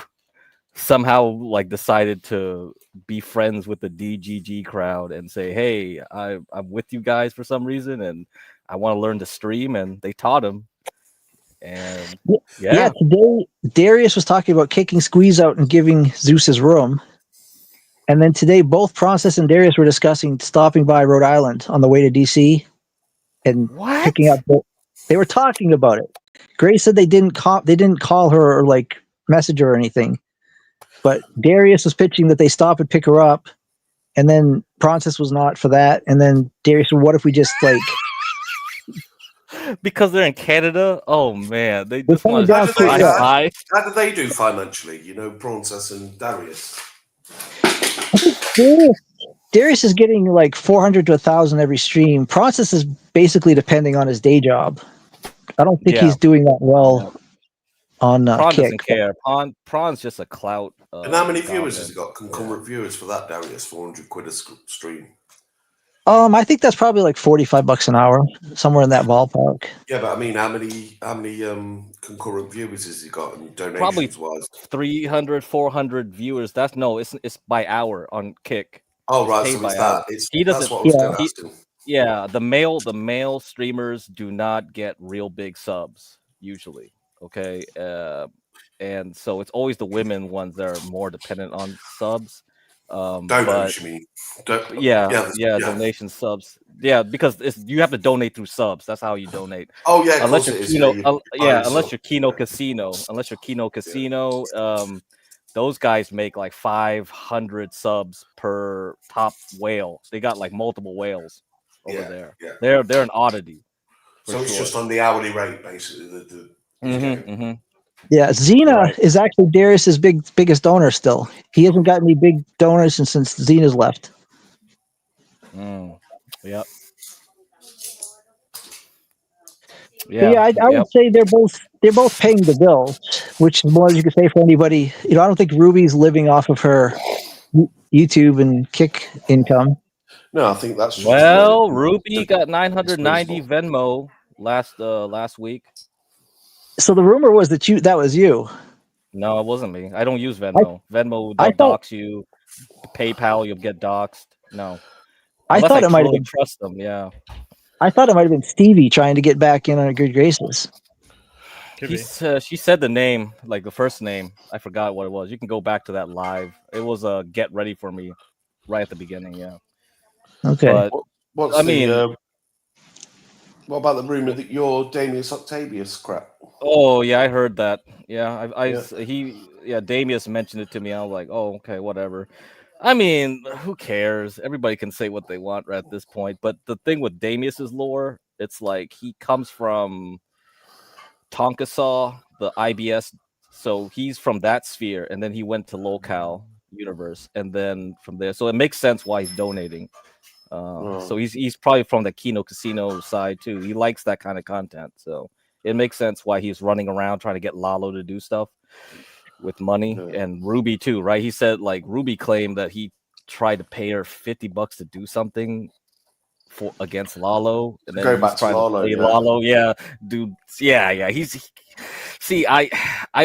somehow like decided to be friends with the DGG crowd and say, hey, I'm with you guys for some reason and I want to learn to stream, and they taught him. And yeah, today Darius was talking about kicking Squeeze out and giving Zeus his room. And then today both Process and Darius were discussing stopping by Rhode Island on the way to DC and picking up. They were talking about it. Grace said they didn't call her or like message her or anything. But Darius was pitching that they stop and pick her up, and then Process was not for that. And then Darius said, "What if we just like?" Because they're in Canada. Oh man, they just want to fly high. How do they do financially? You know, Princess and Darius. Darius is getting like 400 to 1,000 every stream. Process is basically depending on his day job. I don't think he's doing that well on Prawn Kick. doesn't care. Prawn's just a clout. And how many viewers has he got? Concurrent viewers for that, Darius? 400 quid a stream. I think that's probably like $45 an hour, somewhere in that ballpark. Yeah, but I mean, how many concurrent viewers has he got and donations Probably wise? 300, 400 viewers. It's by hour on Kick. Oh, right, paid so by it's hour. that. He doesn't. That's what I was going to ask him. Yeah, the male streamers do not get real big subs usually. Okay, and so it's always the women ones that are more dependent on subs. Donations, you mean? Donation subs. Yeah, because you have to donate through subs. That's how you donate. Oh yeah, of unless course you're it is. unless you're Kino Casino, those guys make like 500 subs per top whale. They got like multiple whales over Yeah, there. yeah. They're an oddity. So it's just on the hourly rate, basically. Yeah, Xena Right. is actually Darius's biggest donor still. He hasn't got any big donors since Xena's left. Yep. But yeah, I would say they're both paying the bills, which is more than you could say for anybody. You know, I don't think Ruby's living off of her YouTube and Kick income. No, I think that's just Well, Ruby got it's 990 reasonable. Venmo last week. So the rumor was that was you. No, it wasn't me. I don't use Venmo. Venmo, I they'll thought- dox you. PayPal, you'll get doxxed. No. I Unless thought it might have truly been- trust them, yeah. I thought it might have been Stevie trying to get back in on her good graces. She said the name, like the first name. I forgot what it was. You can go back to that live. It was Get Ready For Me right at the beginning, yeah. Okay. But What's I mean, what about the rumor that you're Damius Octavius crap? oh yeah, I heard that. Yeah, Yeah. Damius mentioned it to me. I was like, oh, okay, whatever. I mean, who cares? Everybody can say what they want right at this point. But the thing with Damius's lore, it's like he comes from Tonkasaw, the IBS. So he's from that sphere, and then he went to Locale universe, and then from there. So it makes sense why he's donating. So he's probably from the Kino Casino side too. He likes that kind of content, so it makes sense why he's running around trying to get Lalo to do stuff with money, and Ruby too, right? He said like Ruby claimed that he tried to pay her $50 to do something for against Lalo, and then Go he's back to trying Lalo, to play yeah. Lalo. Yeah, dude. Yeah. See, I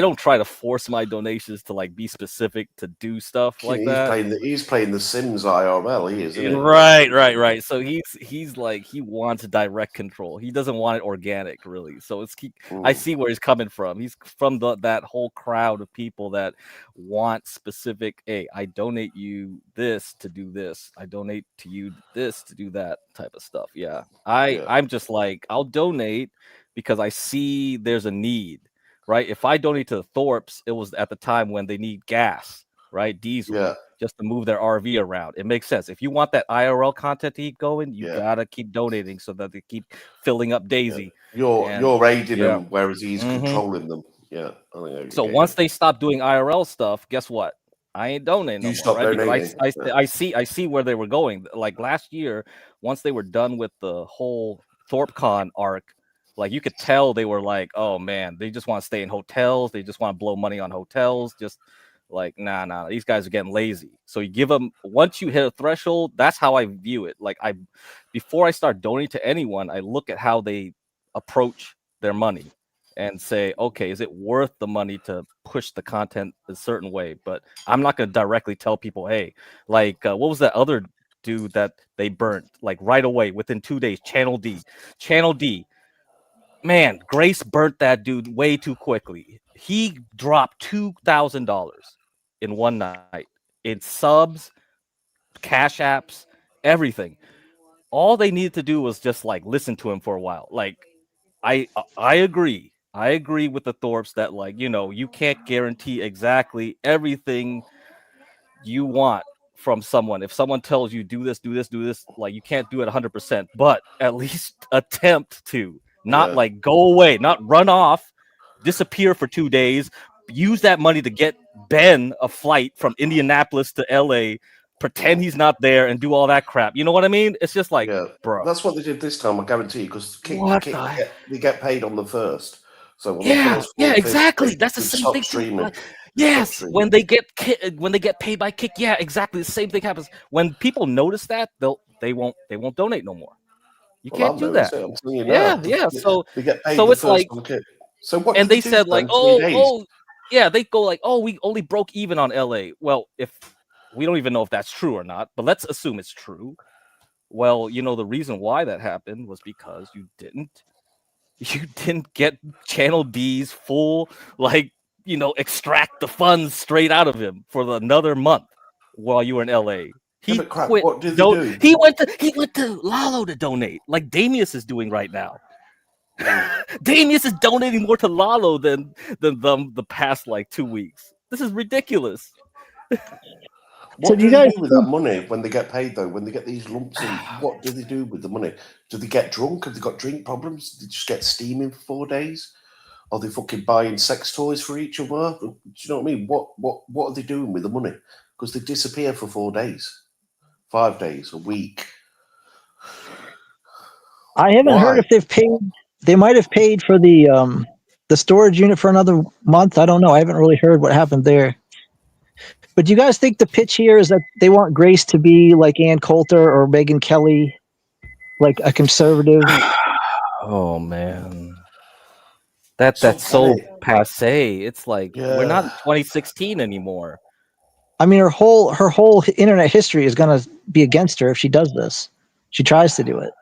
don't try to force my donations to like be specific to do stuff like that. He's playing the Sims IRL. He is, isn't he? Right. So he's like he wants direct control. He doesn't want it organic, really. So I see where he's coming from. He's from that whole crowd of people that want specific. Hey, I donate you this to do this. I donate to you this to do that type of stuff. Yeah, I'm just like I'll donate because I see there's a need. Right. If I donate to the Thorpes, it was at the time when they need gas, right? Diesel, just to move their RV around. It makes sense. If you want that IRL content to keep going, you gotta keep donating so that they keep filling up Daisy. You're aiding them, whereas he's controlling them. Yeah. So once they stop doing IRL stuff, guess what? I ain't donating no more, stop right? donating. Because I see where they were going. Like last year, once they were done with the whole ThorpeCon arc. Like you could tell they were like, oh man, they just want to stay in hotels. They just want to blow money on hotels. Just like, nah, these guys are getting lazy. So you give them once you hit a threshold. That's how I view it. Like before I start donating to anyone, I look at how they approach their money and say, okay, is it worth the money to push the content a certain way? But I'm not going to directly tell people, hey, like what was that other dude that they burnt like right away within 2 days? Channel D. Man, Grace burnt that dude way too quickly. He dropped $2,000 in one night in subs, cash apps, everything. All they needed to do was just like listen to him for a while. Like, I agree. I agree with the Thorpes that like you can't guarantee exactly everything you want from someone. If someone tells you do this, like you can't do it 100%, but at least attempt to. Not like go away, not run off, disappear for 2 days, use that money to get Ben a flight from Indianapolis to LA, pretend he's not there and do all that crap. You know what I mean? It's just like, bro. That's what they did this time, I guarantee you, because they get paid on the first. So when Exactly. That's the same thing. Streaming. Yes, when they get paid by Kick, yeah, exactly. The same thing happens. When people notice that, they won't donate no more. You can't do that. I'm telling you Yeah. now. So they get paid it's like, so what? And did they do said for like, them 3 days? they go like, we only broke even on LA. Well, if we don't even know if that's true or not, but let's assume it's true. Well, the reason why that happened was because you didn't get Channel D's full extract the funds straight out of him for another month while you were in LA. He quit. What did they do? He went to Lalo to donate, like Damius is doing right now. Damius is donating more to Lalo than the past like 2 weeks. This is ridiculous. What do you do they guys do with that money when they get paid, though? When they get these lump sums, what do they do with the money? Do they get drunk? Have they got drink problems? Do they just get steaming for 4 days? Are they fucking buying sex toys for each other? Do you know what I mean? What are they doing with the money? Because they disappear for 4 days, 5 days, a week. I haven't heard Why? if they've paid. They might have paid for the storage unit for another month. I don't know. I haven't really heard what happened there. But do you guys think the pitch here is that they want Grace to be like Ann Coulter or Megyn Kelly, like a conservative? Oh man, that's So so funny. passe. It's like we're not in Yeah. 2016 anymore. I mean, her whole internet history is going to be against her if she does this. She tries to do it.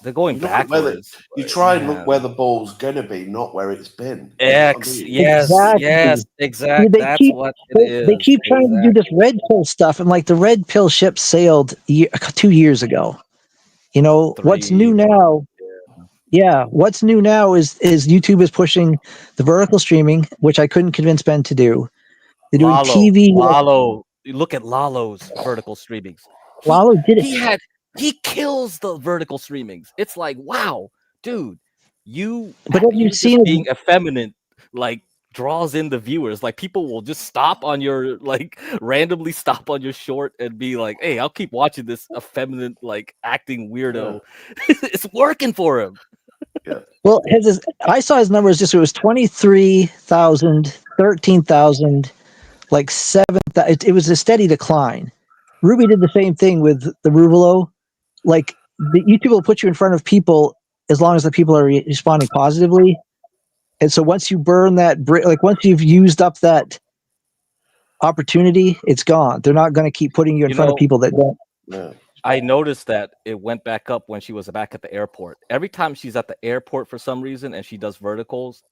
They're going You look at where backwards. you try and look Man. where the ball's gonna be, not where it's been. You know what I mean? Yes, Exactly. exact. They That's keep what it is. they keep trying to do this red pill stuff, and like the red pill ship sailed 2 years ago. You know what's new now? Yeah, what's new now is YouTube is pushing the vertical streaming, which I couldn't convince Ben to do. They're doing TV. Lalo. You look at Lalo's vertical streamings. Lalo did it. He kills the vertical streamings. It's like, wow, dude, But have you just seen being effeminate like draws in the viewers. Like people will just stop on your randomly stop on your short and be like, hey, I'll keep watching this effeminate acting weirdo. Yeah. It's working for him. Yeah. Well, I saw his numbers. It was 23,000, 13,000, like 7,000. It was a steady decline. Ruby did the same thing with the Ruvolo. Like the YouTube will put you in front of people as long as the people are responding positively. And so once you burn that, once you've used up that opportunity, it's gone. They're not going to keep putting you in front of people that don't. Yeah. I noticed that it went back up when she was back at the airport. Every time she's at the airport for some reason and she does verticals,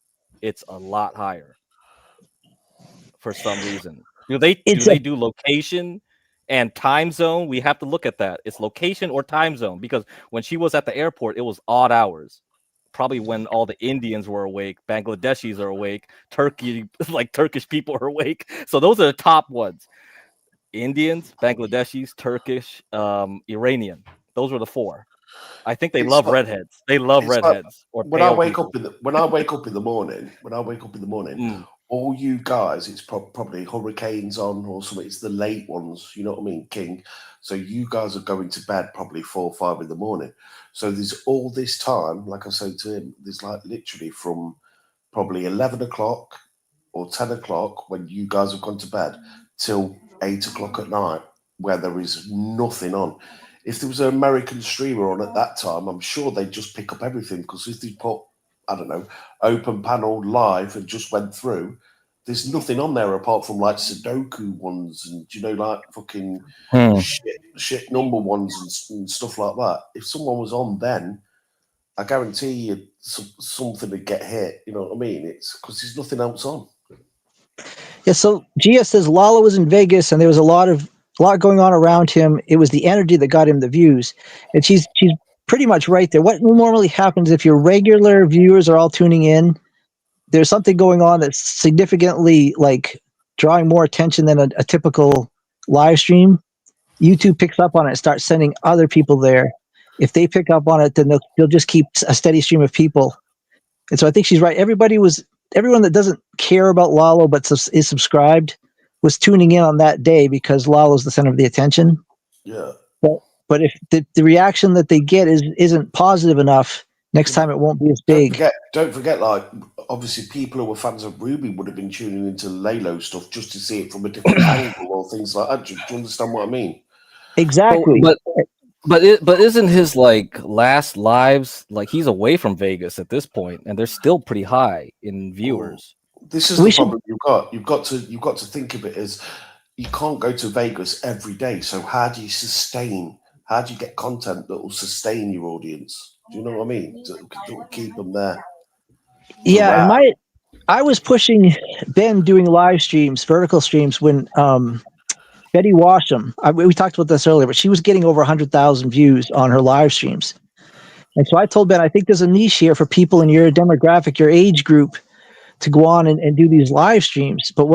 it's a lot higher. For some reason, do they do location and time zone? We have to look at that. It's location or time zone, because when she was at the airport, it was odd hours, probably when all the Indians were awake, Bangladeshis are awake, Turkish people are awake. So those are the top ones: Indians, Bangladeshis, Turkish, Iranian. Those were the four. I think they love redheads. They love redheads. Or when I wake up in the morning, all you guys, it's probably hurricanes on or something. It's the late ones, you know what I mean, King. So you guys are going to bed probably 4 or 5 in the morning. So there's all this time, like I say to him, there's like literally from probably 11 o'clock or 10 o'clock when you guys have gone to bed till 8 o'clock at night, where there is nothing on. If there was an American streamer on at that time, I'm sure they'd just pick up everything, because if they put, I don't know, open panel live and just went through, there's nothing on there apart from like Sudoku ones and, fucking shit number ones and stuff like that. If someone was on then, I guarantee you something would get hit. You know what I mean? It's because there's nothing else on. Yeah, so Gia says Lalo was in Vegas and there was a lot going on around him. It was the energy that got him the views. And she's pretty much right there. What normally happens if your regular viewers are all tuning in, there's something going on that's significantly drawing more attention than a typical live stream. YouTube picks up on it and starts sending other people there. If they pick up on it, then they'll just keep a steady stream of people. And so I think she's right. Everyone that doesn't care about Lalo but is subscribed was tuning in on that day because Lalo's the center of the attention. Yeah. But if the reaction that they get isn't positive enough, next time it won't be as big. Don't forget, obviously people who were fans of Ruby would have been tuning into Lalo stuff just to see it from a different angle or things like that. Do you understand what I mean? Exactly. But isn't his last lives he's away from Vegas at this point, and they're still pretty high in viewers. This is the problem you've got. You've got to think of it as you can't go to Vegas every day. So how do you sustain? How do you get content that will sustain your audience? Do you know what I mean? To keep them there. Yeah, and I was pushing Ben doing live streams, vertical streams when Betty Washam. We talked about this earlier, but she was getting over 100,000 views on her live streams. And so I told Ben, I think there's a niche here for people in your demographic, your age group, to go on and do these live streams. But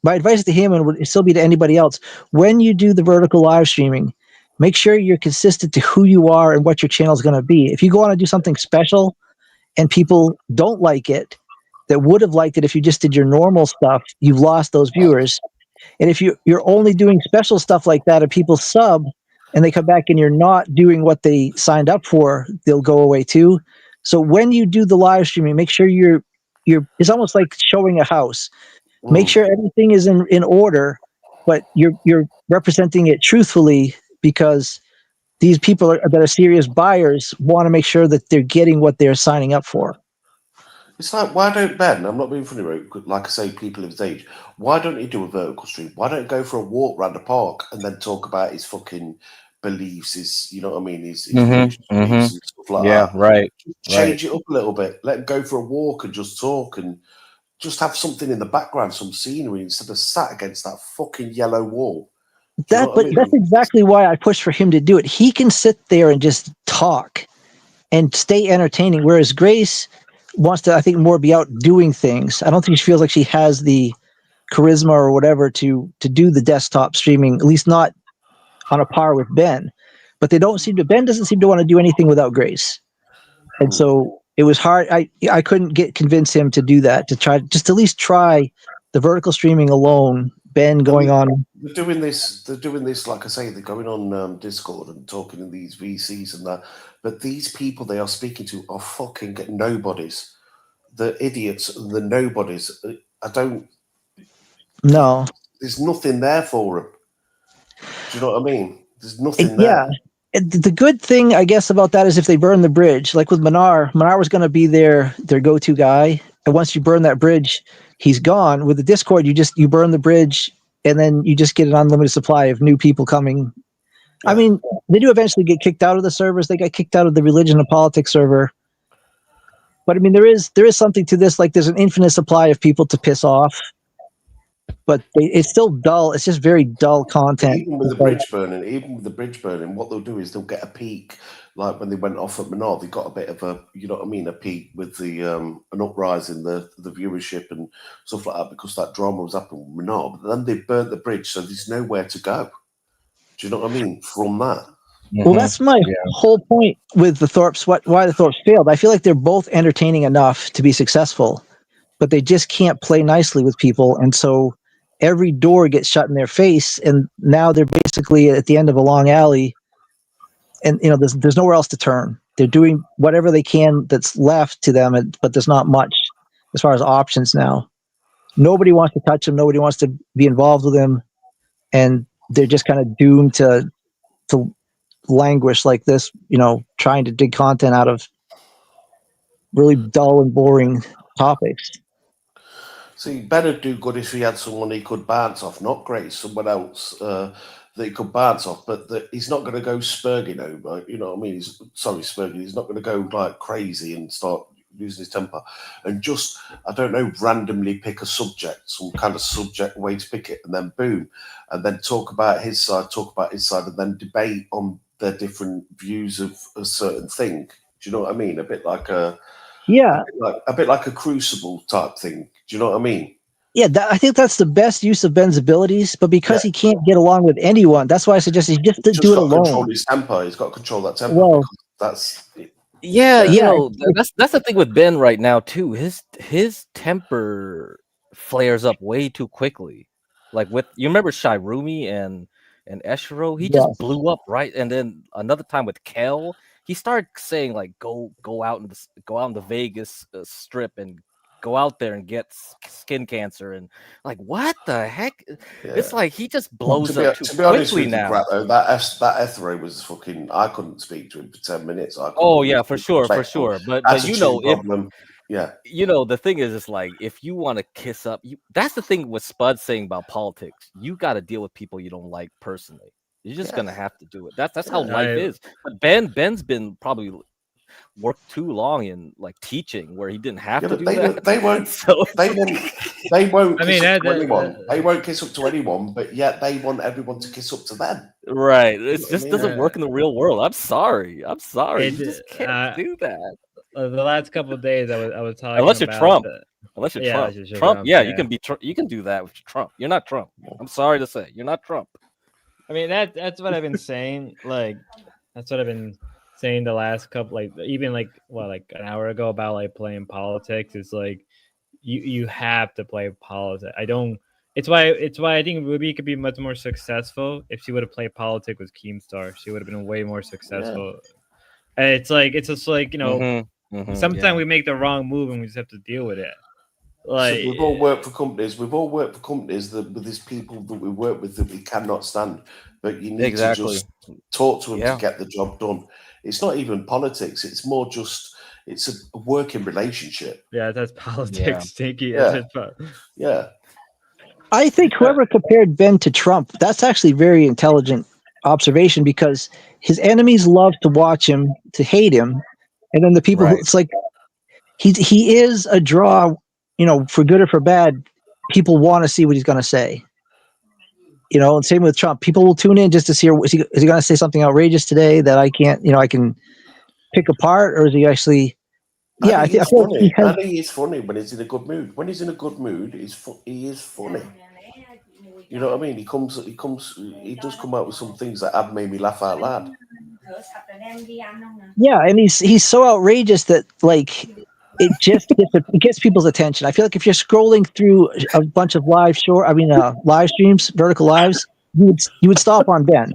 my advice to him, and would still be to anybody else, when you do the vertical live streaming, make sure you're consistent to who you are and what your channel is going to be. If you go on and do something special and people don't like it, that would have liked it if you just did your normal stuff, you've lost those viewers. And if you're only doing special stuff like that and people sub and they come back and you're not doing what they signed up for, they'll go away too. So when you do the live streaming, make sure you're it's almost like showing a house. Make sure everything is in order, but you're representing it truthfully, because these people that are serious buyers want to make sure that they're getting what they're signing up for. It's like, why don't Ben, I'm not being funny, right? Like I say, people of his age, why don't he do a vertical stream? Why don't he go for a walk around the park and then talk about his fucking beliefs, his, you know what I mean, his religious beliefs and stuff like that. Right. Change it up a little bit. Let him go for a walk and just talk and just have something in the background, some scenery, instead of sat against that fucking yellow wall. That's exactly why I push for him to do it. He can sit there and just talk and stay entertaining, whereas Grace wants to, I think, more be out doing things. I don't think she feels like she has the charisma or whatever to do the desktop streaming, at least not on a par with Ben. But Ben doesn't seem to want to do anything without Grace. And so it was hard. I couldn't convince him to do that, to try, just at least try the vertical streaming alone. Ben going on. They're doing this, like I say, they're going on Discord and talking in these VCs and that. But these people they are speaking to are fucking nobodies. The idiots, the nobodies. No. There's nothing there for them. Do you know what I mean? There's nothing there. Yeah. The good thing, I guess, about that is if they burn the bridge, like with Manar was going to be their go-to guy. And once you burn that bridge, he's gone. With the Discord, you burn the bridge and then you just get an unlimited supply of new people coming. Yeah. I mean, they do eventually get kicked out of the servers. They got kicked out of the religion and politics server. But I mean, there is something to this. Like, there's an infinite supply of people to piss off. But it's still dull. It's just very dull content. Even with the bridge burning, what they'll do is they'll get a peak. Like when they went off at Menard, they got a bit of a, you know what I mean, a peak with the an uprising, the viewership and stuff like that, because that drama was happening with Menard. But then they burnt the bridge, so there's nowhere to go. Do you know what I mean? From that. Well, that's my whole point with the Thorpes. Why the Thorpes failed. I feel like they're both entertaining enough to be successful, but they just can't play nicely with people, and so every door gets shut in their face, and now they're basically at the end of a long alley, and there's nowhere else to turn. They're doing whatever they can that's left to them, but there's not much as far as options now. Nobody wants to touch them. Nobody wants to be involved with them, and they're just kind of doomed to languish like this, trying to dig content out of really dull and boring topics. See, Ben would do good if he had someone he could bounce off, not Grace, someone else that he could bounce off, but he's not going to go spurging over, you know what I mean? He's not going to go like crazy and start losing his temper and just, I don't know, randomly pick a subject, some kind of subject way to pick it, and then boom, and then talk about his side, and then debate on their different views of a certain thing. Do you know what I mean? A bit like a Crucible type thing. Do you know what I mean? Yeah, I think that's the best use of Ben's abilities, but because he can't get along with anyone, that's why I suggest he just do it alone. Control his temper. He's got to control that temper. Well, that's the thing with Ben right now too. His temper flares up way too quickly. Like you remember Shirumi and Eshiro, he just blew up right, and then another time with Kel, he started saying like go out in the Vegas strip and go out there and get skin cancer, and like what the heck? Yeah. It's like he just blows up too quickly now. That Ethro was fucking. I couldn't speak to him for 10 minutes. For sure. But problem. The thing is, it's like if you want to kiss up, that's the thing with Spud saying about politics. You got to deal with people you don't like personally. You're just gonna have to do it. That's how life is. But Ben's been probably worked too long in like teaching where he didn't have to do that. They won't. They won't. Kiss up to anyone. They won't kiss up to anyone, but yet they want everyone to kiss up to them. Right. It just doesn't work in the real world. I'm sorry. You just can't do that. The last couple of days, I was talking. Unless you're Trump. Unless you're Yeah, Trump. unless you're Trump, Trump, yeah, yeah. you can be. You can do that with Trump. You're not Trump. I'm sorry to say, you're not Trump. I mean that's what I've been saying. Like that's what I've been saying the last couple, like even like like an hour ago about like playing politics. It's like you have to play politics. I don't. It's why I think Ruby could be much more successful if she would have played politics with Keemstar. She would have been way more successful. And it's just like sometimes we make the wrong move and we just have to deal with it. Like So we've all worked for companies. We've all worked for companies that with these people that we work with that we cannot stand. But you need to just talk to them to get the job done. It's not even politics. It's more just it's a working relationship. Yeah, that's politics, Stinky. Yeah. Yeah. I think whoever compared Ben to Trump, that's actually very intelligent observation because his enemies love to watch him, to hate him, and then the people who it's like he is a draw, for good or for bad. People want to see what he's going to say. And same with Trump. People will tune in just to see is he going to say something outrageous today that I can't, I can pick apart, or is he actually? Yeah, I feel funny. like he has, I think he's funny when he's in a good mood. When he's in a good mood, he is funny. You know what I mean? He does come out with some things that have made me laugh out loud. Yeah, and he's so outrageous that like it just gets people's attention. I feel like if you're scrolling through a bunch of live streams, vertical lives, you would stop on Ben.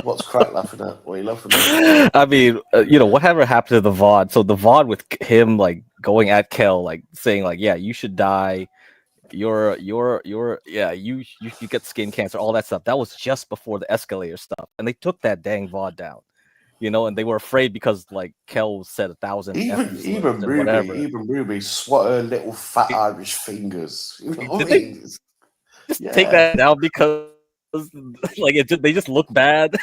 What's Crack laughing at? What are you laughing at? I mean, whatever happened to the VOD? So the VOD with him like going at Kel, like saying like, yeah, you should die. You get skin cancer, all that stuff. That was just before the escalator stuff, and they took that dang VOD down. And they were afraid because like Kel said 1,000 even Ruby swat her little fat Irish fingers. You know what I mean? Just take that down because like they just look bad.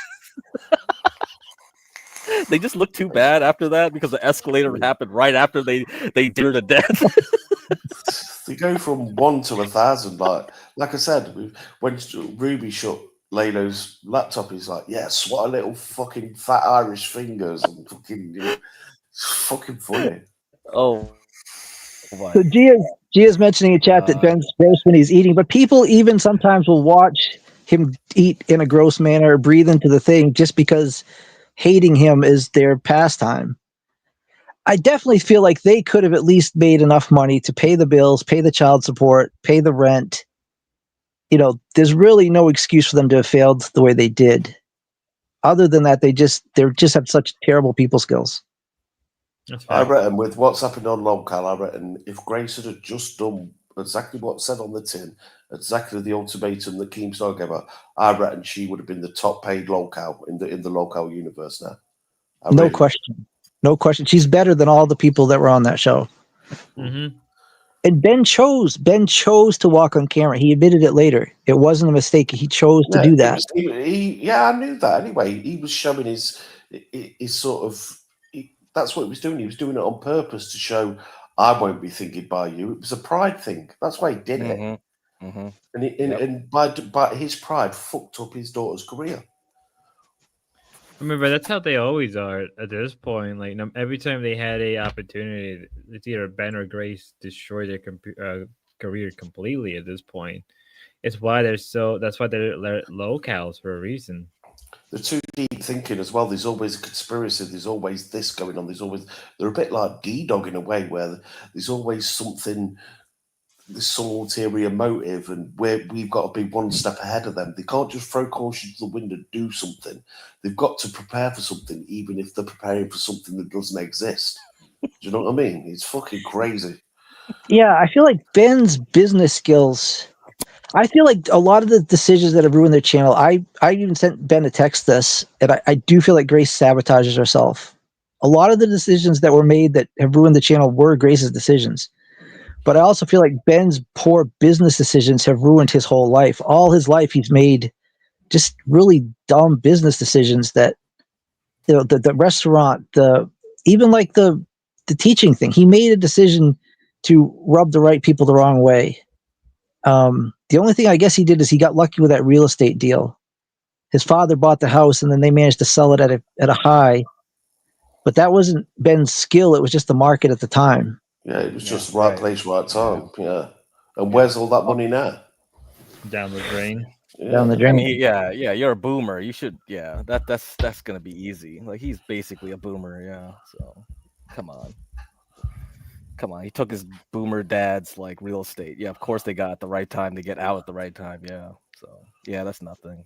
They just look too bad after that because the escalator happened right after they did her to death. They go from 1 to 1,000. Like I said, when Ruby shut Lalo's laptop, he's like, yeah, swat a little fucking fat Irish fingers and fucking, it's fucking funny. Oh. So Gia's mentioning in chat that Ben's gross when he's eating, but people even sometimes will watch him eat in a gross manner, breathe into the thing just because hating him is their pastime. I definitely feel like they could have at least made enough money to pay the bills, pay the child support, pay the rent. There's really no excuse for them to have failed the way they did. Other than that, they just have such terrible people skills. I reckon with what's happened on local, I reckon if Grace had just done exactly what's said on the tin, exactly the ultimatum that Keemstar gave her, I reckon she would have been the top paid local in the local universe now. No question. She's better than all the people that were on that show. Mm-hmm. And Ben chose to walk on camera. He admitted it later. It wasn't a mistake. He chose to do that. I knew that anyway. He was showing his sort of. That's what he was doing. He was doing it on purpose to show I won't be thinking by you. It was a pride thing. That's why he did it. Mm-hmm. And by his pride fucked up his daughter's career. Remember, that's how they always are at this point. Like every time they had a opportunity, it's either Ben or Grace destroy their career completely. At this point, it's why that's why they're locals for a reason. They're too deep thinking as well. There's always a conspiracy. There's always this going on. They're a bit like D-Dog in a way, where there's always something. There's some ulterior motive, and we've got to be one step ahead of them. They can't just throw caution to the wind and do something. They've got to prepare for something, even if they're preparing for something that doesn't exist. Do you know what I mean? It's fucking crazy. Yeah, I feel like Ben's business skills. I feel like a lot of the decisions that have ruined their channel. I even sent Ben a text this, and I do feel like Grace sabotages herself. A lot of the decisions that were made that have ruined the channel were Grace's decisions. But I also feel like Ben's poor business decisions have ruined his whole life. All his life, he's made just really dumb business decisions that, the restaurant, even like the teaching thing. He made a decision to rub the right people the wrong way. The only thing I guess he did is he got lucky with that real estate deal. His father bought the house and then they managed to sell it at a high. But that wasn't Ben's skill. It was just the market at the time. Yeah, it was Yeah, just the right right. place, right time. Yeah. And Yeah. where's all that money now? Down the drain. Down the Yeah. I mean, drain. yeah, you're a boomer. You should, yeah. That's gonna be easy. Like he's basically a boomer. Yeah. So, come on. Come on, he took his boomer dad's like real estate. Yeah, of course they got at the right time to get out at the right time. Yeah, so yeah, that's nothing.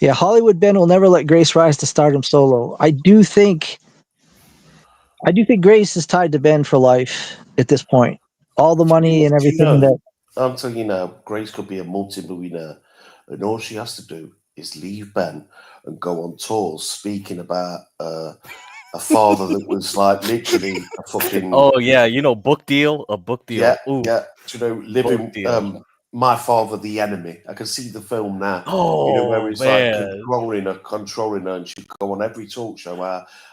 Yeah, Hollywood Ben will never let Grace rise to stardom solo. I do think Grace is tied to Ben for life at this point. All the money and Do you everything know? that I'm telling you now, Grace could be a multi-millionaire, and all she has to do is leave Ben and go on tours speaking about a father that was like literally a fucking Oh yeah, book deal, a book yeah, deal. Ooh, yeah. Do you know, book living deal. My Father the Enemy. I can see the film now. Where Oh he's like man, controlling her, and she'd go on every talk show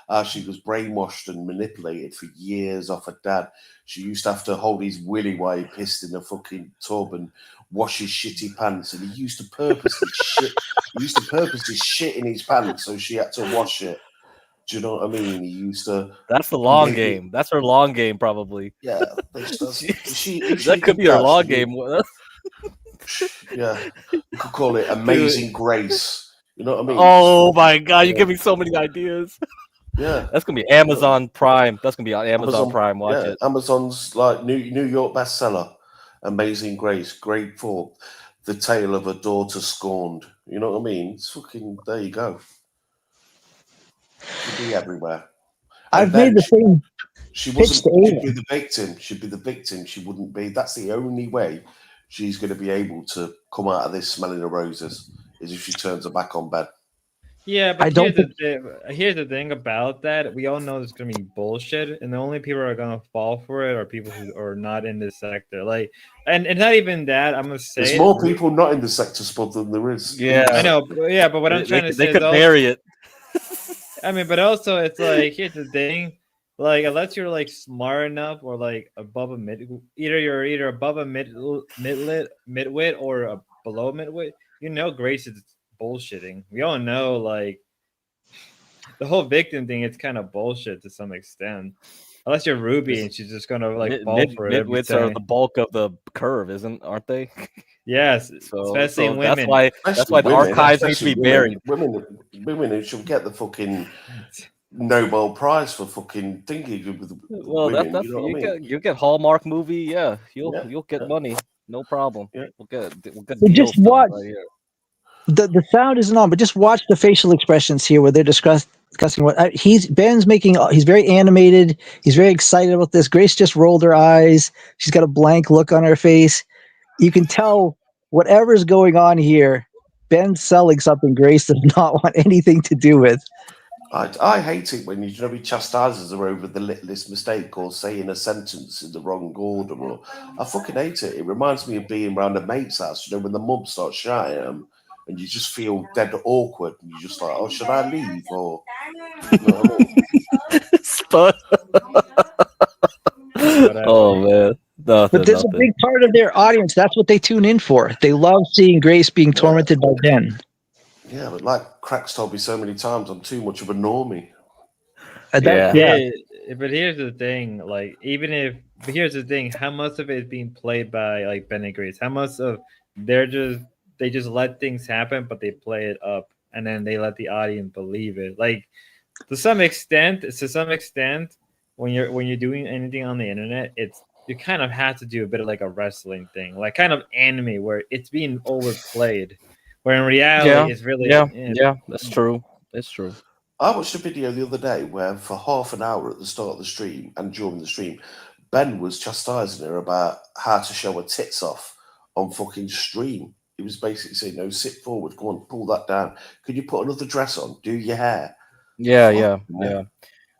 how she was brainwashed and manipulated for years off her dad. She used to have to hold his willy while he pissed in a fucking tub and wash his shitty pants, and he used to purposely shit. He used to purposely shit in his pants, so she had to wash it. Do you know what I mean? He used to. that's the He long hated. game. That's her long game, probably. Yeah, if she That could did be her that, long she'd be- game. Yeah, you could call it Dude. Amazing Grace. You know what I mean? Oh my god, you give me so many ideas. Yeah, That's gonna be Amazon Prime. That's gonna be on Amazon Prime. Watch yeah, it. Amazon's like New York bestseller, Amazing Grace, great for the tale of a daughter scorned. You know what I mean? It's fucking there you go. She'd be everywhere. I've made the same She pitch wasn't. to She'd be Ava. the victim. She'd be the victim. She wouldn't be. That's the only way she's going to be able to come out of this smelling of roses is if she turns her back on Ben. Yeah, I but don't here's the thing about that. We all know it's gonna be bullshit, and the only people who are gonna fall for it are people who are not in this sector. Like, and not even that. I'm gonna say There's more people not in the sector, Spud, than there is. Yeah, I know. Yeah, but what I'm trying to say they is could also, bury it. I mean, but also it's like here's the thing. Like, unless you're like smart enough or like above a you're above a midwit or a below midwit. Grace is bullshitting. We all know like the whole victim thing. It's kind of bullshit to some extent. Unless you're Ruby and she's just gonna like fall for it every Midwits are time. the bulk of the curve, aren't they? Yes, So especially women. that's why the women, archives need to be especially buried. Women who should get the fucking Nobel Prize for fucking thinking with Well, women. that's You know what I mean? you get Hallmark movie. Yeah, you'll get money, no problem. Yeah. We'll get But deals just done watch right here. the sound isn't on, but just watch the facial expressions here where they're discussing what Ben's making. He's very animated. He's very excited about this. Grace just rolled her eyes. She's got a blank look on her face. You can tell whatever's going on here. Ben's selling something Grace does not want anything to do with. I hate it when he chastises her over the littlest mistake or saying a sentence in the wrong order. Or I fucking hate it. It reminds me of being around a mate's house. When the mum starts shouting at him, and you just feel dead awkward, and you're just like, "Oh, should I leave?" Or you know what I mean? Spud. Oh man, But there's a big part of their audience. That's what they tune in for. They love seeing Grace being tormented by Ben. Yeah, but like Crack's told me so many times, I'm too much of a normie. But here's the thing. Like, but here's the thing. How much of it is being played by like Ben and Grace? How much of they just let things happen, but they play it up, and then they let the audience believe it. Like, to some extent, when you're doing anything on the internet, you kind of have to do a bit of like a wrestling thing, like kind of anime, where it's being overplayed. Where in reality, it's really that's true. It's true. I watched a video the other day where for half an hour at the start of the stream and during the stream, Ben was chastising her about how to show her tits off on fucking stream. He was basically saying, "No, sit forward, go on, pull that down. Could you put another dress on? Do your hair." Yeah.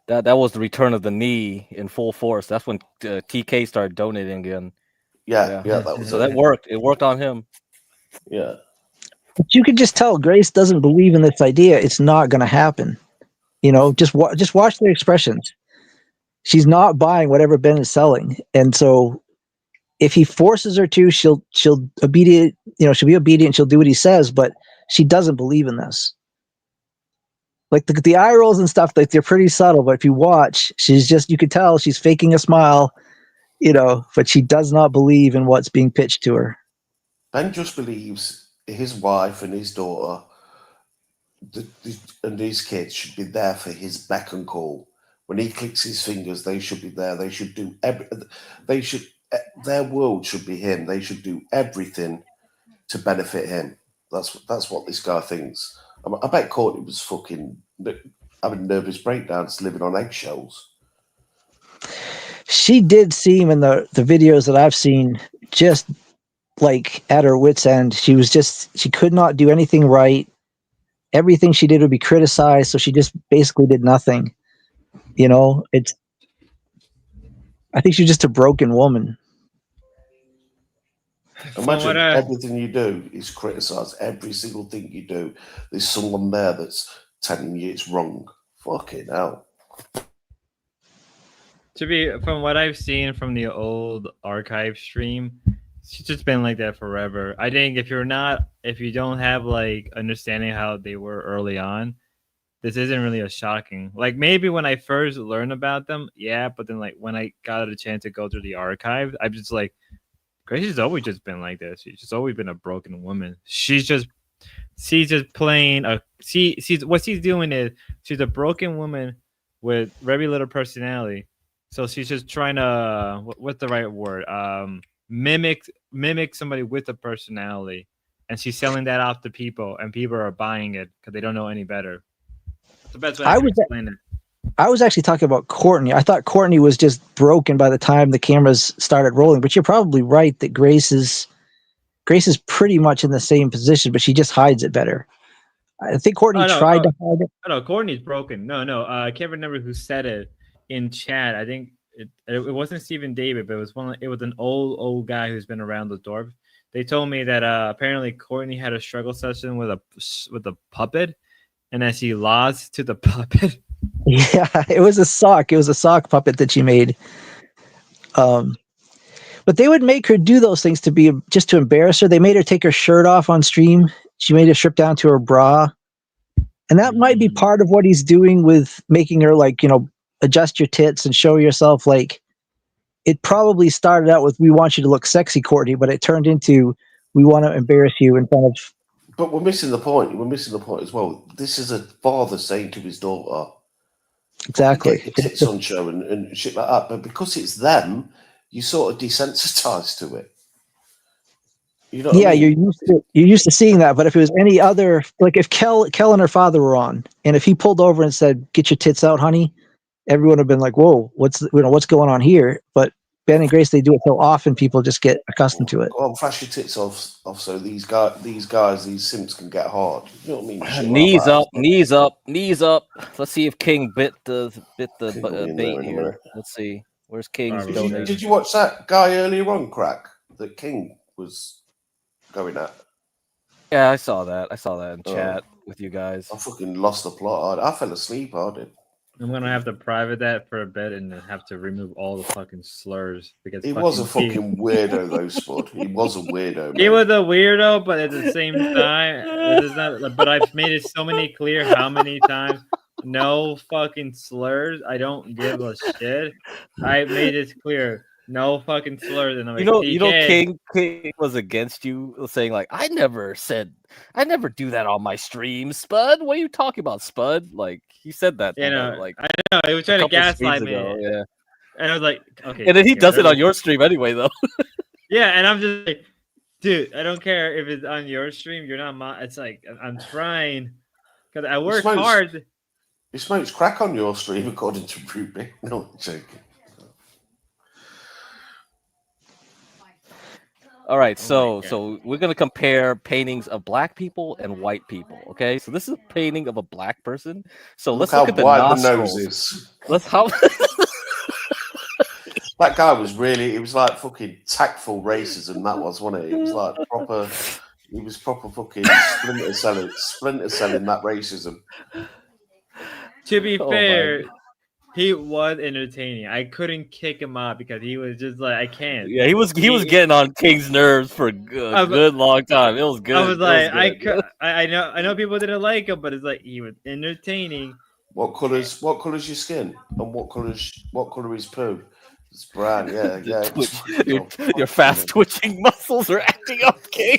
That was the return of the knee in full force. That's when TK started donating again. Yeah, that was so that worked. It worked on him. Yeah. But you could just tell Grace doesn't believe in this idea. It's not going to happen. Just watch their expressions. She's not buying whatever Ben is selling, and so if he forces her to, she'll obedient. She'll be obedient. She'll do what he says, but she doesn't believe in this. Like the eye rolls and stuff, like they're pretty subtle. But if you watch, you could tell she's faking a smile. but she does not believe in what's being pitched to her. Ben just believes his wife and his daughter and his kids should be there for his beck and call. When he clicks his fingers, they should be there. They should do their world should be him. They should do everything to benefit him. That's what this guy thinks. I bet Courtney was fucking having nervous breakdowns, living on eggshells. She did seem in the videos that I've seen just like at her wit's end. She could not do anything right. Everything she did would be criticized, so she just basically did nothing. I think she's just a broken woman. Imagine everything you do is criticized. Every single thing you do, there's someone there that's telling you it's wrong. Fucking hell. From what I've seen from the old archive stream, she's just been like that forever. I think if you don't have like understanding how they were early on, this isn't really a shocking. Like maybe when I first learned about them, yeah, but then like when I got a chance to go through the archive, I'm just like, Grace has always just been like this. She's just always been a broken woman. She's just playing what she's doing is she's a broken woman with very little personality. So she's just trying to what's the right word? Mimic somebody with a personality, and she's selling that off to people, and people are buying it because they don't know any better. That's the best way I can explain it. I was actually talking about Courtney. I thought Courtney was just broken by the time the cameras started rolling, but you're probably right that Grace is pretty much in the same position, but she just hides it better. I think Courtney tried to hide it. No, Courtney's broken. No. I can't remember who said it in chat. I think it wasn't Stephen David, but it was an old guy who's been around the dorp. They told me that apparently Courtney had a struggle session with a puppet, and as she lost to the puppet. Yeah, it was a sock. It was a sock puppet that she made. But they would make her do those things just to embarrass her. They made her take her shirt off on stream. She made her strip down to her bra. And that might be part of what he's doing with making her adjust your tits and show yourself. Like, it probably started out with, we want you to look sexy, Courtney, but it turned into, we want to embarrass you in front of. But we're missing the point. We're missing the point as well. This is a father saying to his daughter, exactly, get your tits on show and shit like that. But because it's them, you sort of desensitized to it. You know what I mean? You're used to seeing that. But if it was any other, like if Kel and her father were on, and if he pulled over and said, "Get your tits out, honey," everyone would have been like, "Whoa, what's going on here?" But Ben and Grace, they do it so often, people just get accustomed to it. Well, flash your tits off so these simps can get hard. You know what I mean? Shit Knees like up, knees up, knees up. Let's see if King bit the bait here. Let's see. Where's King's donation? Did you watch that guy earlier on, Crack? That King was going at. Yeah, I saw that. In chat with you guys. I fucking lost the plot. I fell asleep. I did. I'm gonna have to private that for a bit and have to remove all the fucking slurs because he was a fucking weirdo though, Spud. He was a weirdo. He was a weirdo, but at the same time, it's not. But I've made it so clear how many times. No fucking slurs. I don't give a shit. I made it clear. No fucking slurs. And I'm like, King was against you, saying like, I never do that on my streams, Spud. What are you talking about, Spud? Like he said that. I know. He was trying to gaslight me. Yeah. And I was like, okay. And then he does it on your stream anyway, though. Yeah, and I'm just like, dude, I don't care if it's on your stream. You're not my. It's like I'm trying because I work hard. He smokes crack on your stream, according to Ruby. No, I'm joking. All right, so we're gonna compare paintings of black people and white people. Okay, so this is a painting of a black person. So let's look at the nostrils. That guy was it was like fucking tactful racism. That was, wasn't it? It was like proper. He was proper fucking splinter selling that racism. To be fair, he was entertaining. I couldn't kick him out because he was just like, I can't. Yeah, he was getting on King's nerves for a good long time. It was good. I was like, I know people didn't like him, but it's like he was entertaining. What color's your skin, and what color is poo? It's Brian. Yeah, yeah. It was Your fast twitching muscles are acting up, King.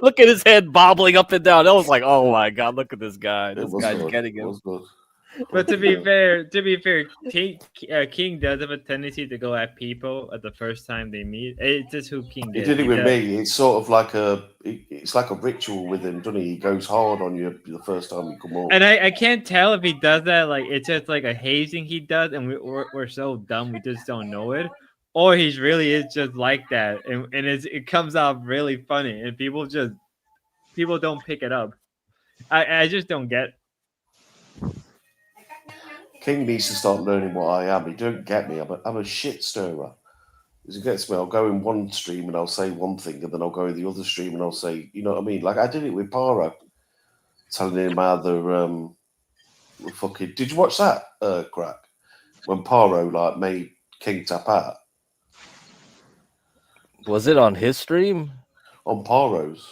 Look at his head bobbling up and down. I was like, oh my god, look at this guy. This was guy's good. getting It him. was good. But to be fair, King does have a tendency to go at people at the first time they meet. It's just who King He is. did it with does- me. It's sort of like it's like a ritual with him, doesn't he? He goes hard on you the first time you come up. And I can't tell if he does that, like it's just like a hazing he does, and we're so dumb we just don't know it, or he's really is just like that, and it comes out really funny, and people don't pick it up. I just don't get. King needs to start learning what I am. He don't get me. I'm a shit stirrer. As he gets me, I'll go in one stream and I'll say one thing, and then I'll go in the other stream and I'll say, you know what I mean? Like I did it with Paro, telling him how the fucking. Did you watch that, Crack? When Paro like made King tap out. Was it on his stream? On Paro's.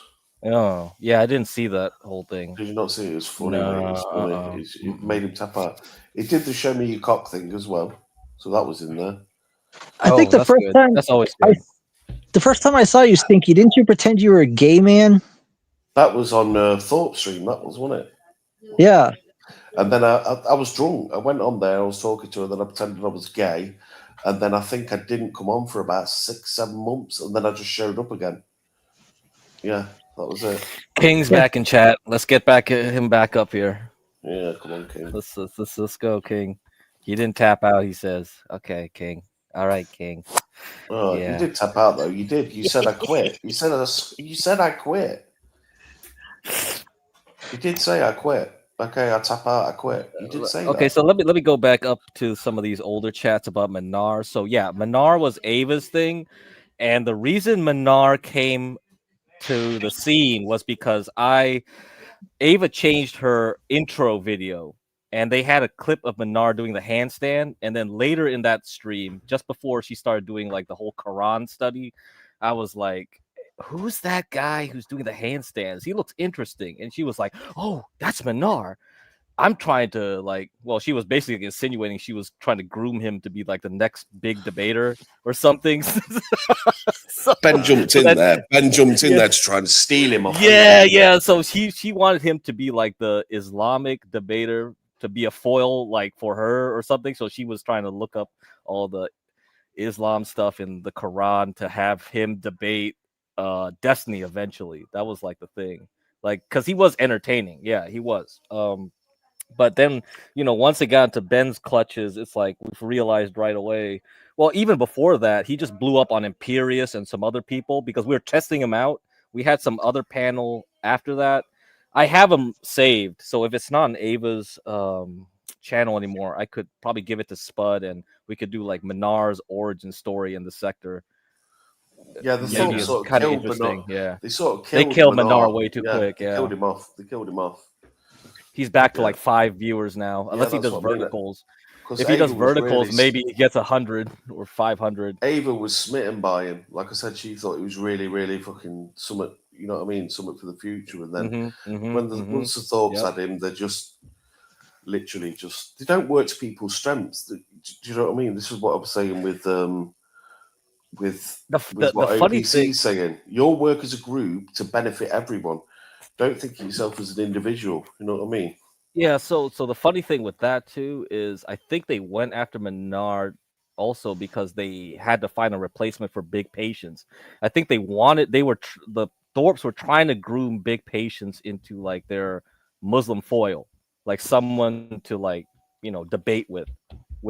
Oh, yeah, I didn't see that whole thing. Did you not see it? It was funny, No, mate. It was funny. It made him tap out. It did the show me your cock thing as well. So that was in there. I think the first time that's always good. The first time I saw you, Stinky, didn't you pretend you were a gay man? That was on Thorpe stream, that was, wasn't it? Yeah. And then I was drunk. I went on there, I was talking to her, then I pretended I was gay. And then I think I didn't come on for about 6-7 months, and then I just showed up again. Yeah, that was it. King's back in chat. Let's get him back up here. Yeah, come on, King. Let's go, King. He didn't tap out, he says. Okay, King. All right, King. Oh, Yeah. you did tap out though. You did. You said I quit. You said I quit. You did say I quit. Okay, I tap out. I quit. You did say that. Okay, so let me go back up to some of these older chats about Minar. So yeah, Minar was Ava's thing, and the reason Minar came to the scene was because Ava changed her intro video, and they had a clip of Minar doing the handstand, and then later in that stream, just before she started doing like the whole Quran study, I was like, who's that guy who's doing the handstands? He looks interesting. And she was like, oh, that's Minar. I'm trying to she was basically insinuating she was trying to groom him to be like the next big debater or something. Ben jumped in there. Ben jumped in there to try and steal him off. Yeah. So she wanted him to be like the Islamic debater, to be a foil like for her or something. So she was trying to look up all the Islam stuff in the Quran to have him debate Destiny eventually. That was like the thing, like because he was entertaining. Yeah, he was. But then once it got into Ben's clutches, it's like we've realized right away. Well, even before that, he just blew up on Imperius and some other people because we were testing him out. We had some other panel after that. I have them saved, so if it's not on Ava's channel anymore, I could probably give it to Spud and we could do like Minar's origin story in the sector. Yeah, the Maybe sort kind of killed interesting. Minar. Yeah, They sort of they killed killed Minar way too quick. They Yeah, killed him off. They killed him off. he's back to like 5 viewers now, unless he that's does what I mean. verticals. 'Cause If he does Ava was verticals, really- maybe he gets 100 or 500. Ava was smitten by him. Like I said, she thought it was really, really fucking something. You know what I mean? Something for the future. And then once the Thorpes had him, they're just literally they don't work to people's strengths. Do you know what I mean? This is what I'm saying with what funny OPC thing- is saying. Your work as a group to benefit everyone. Don't think of yourself as an individual. You know what I mean? Yeah, so the funny thing with that too is I think they went after Menard also because they had to find a replacement for Big Patience. I think the Thorpes were trying to groom Big Patience into like their Muslim foil, like someone to debate with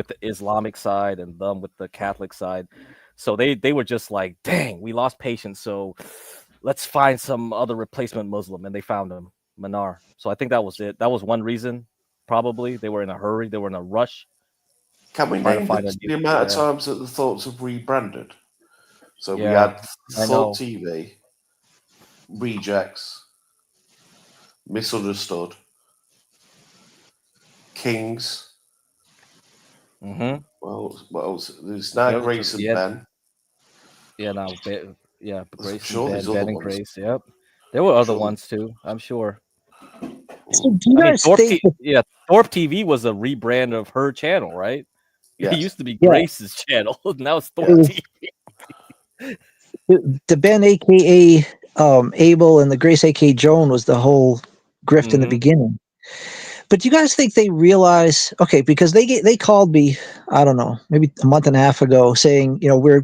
the Islamic side and them with the Catholic side. So they were just like, dang, we lost Patience, so let's find some other replacement Muslim, and they found him. Minar. So I think that was it. That was one reason. Probably they were in a hurry. They were in a rush. Can we trying to name find the a new- amount of yeah. times that the Thoughts have rebranded? So we Yeah, had I Thought know. TV, Rejects, Misunderstood, Kings. Mm-hmm. Well, what else? There's now Yeah, Grace and yeah. Ben. Yeah, now, Grace sure and there's Ben, other Ben and ones. Grace. Yep, there were other Sure. ones too. I'm sure. So do you guys think that Thorpe TV was a rebrand of her channel, right? It used to be Yeah. Grace's channel. Now it's Thor It was- TV. the Ben, aka Abel, and the Grace, aka Joan, was the whole grift in the Mhm. beginning. But do you guys think they realize? Okay, because they called me, I don't know, maybe a month and a half ago, saying, you know, we're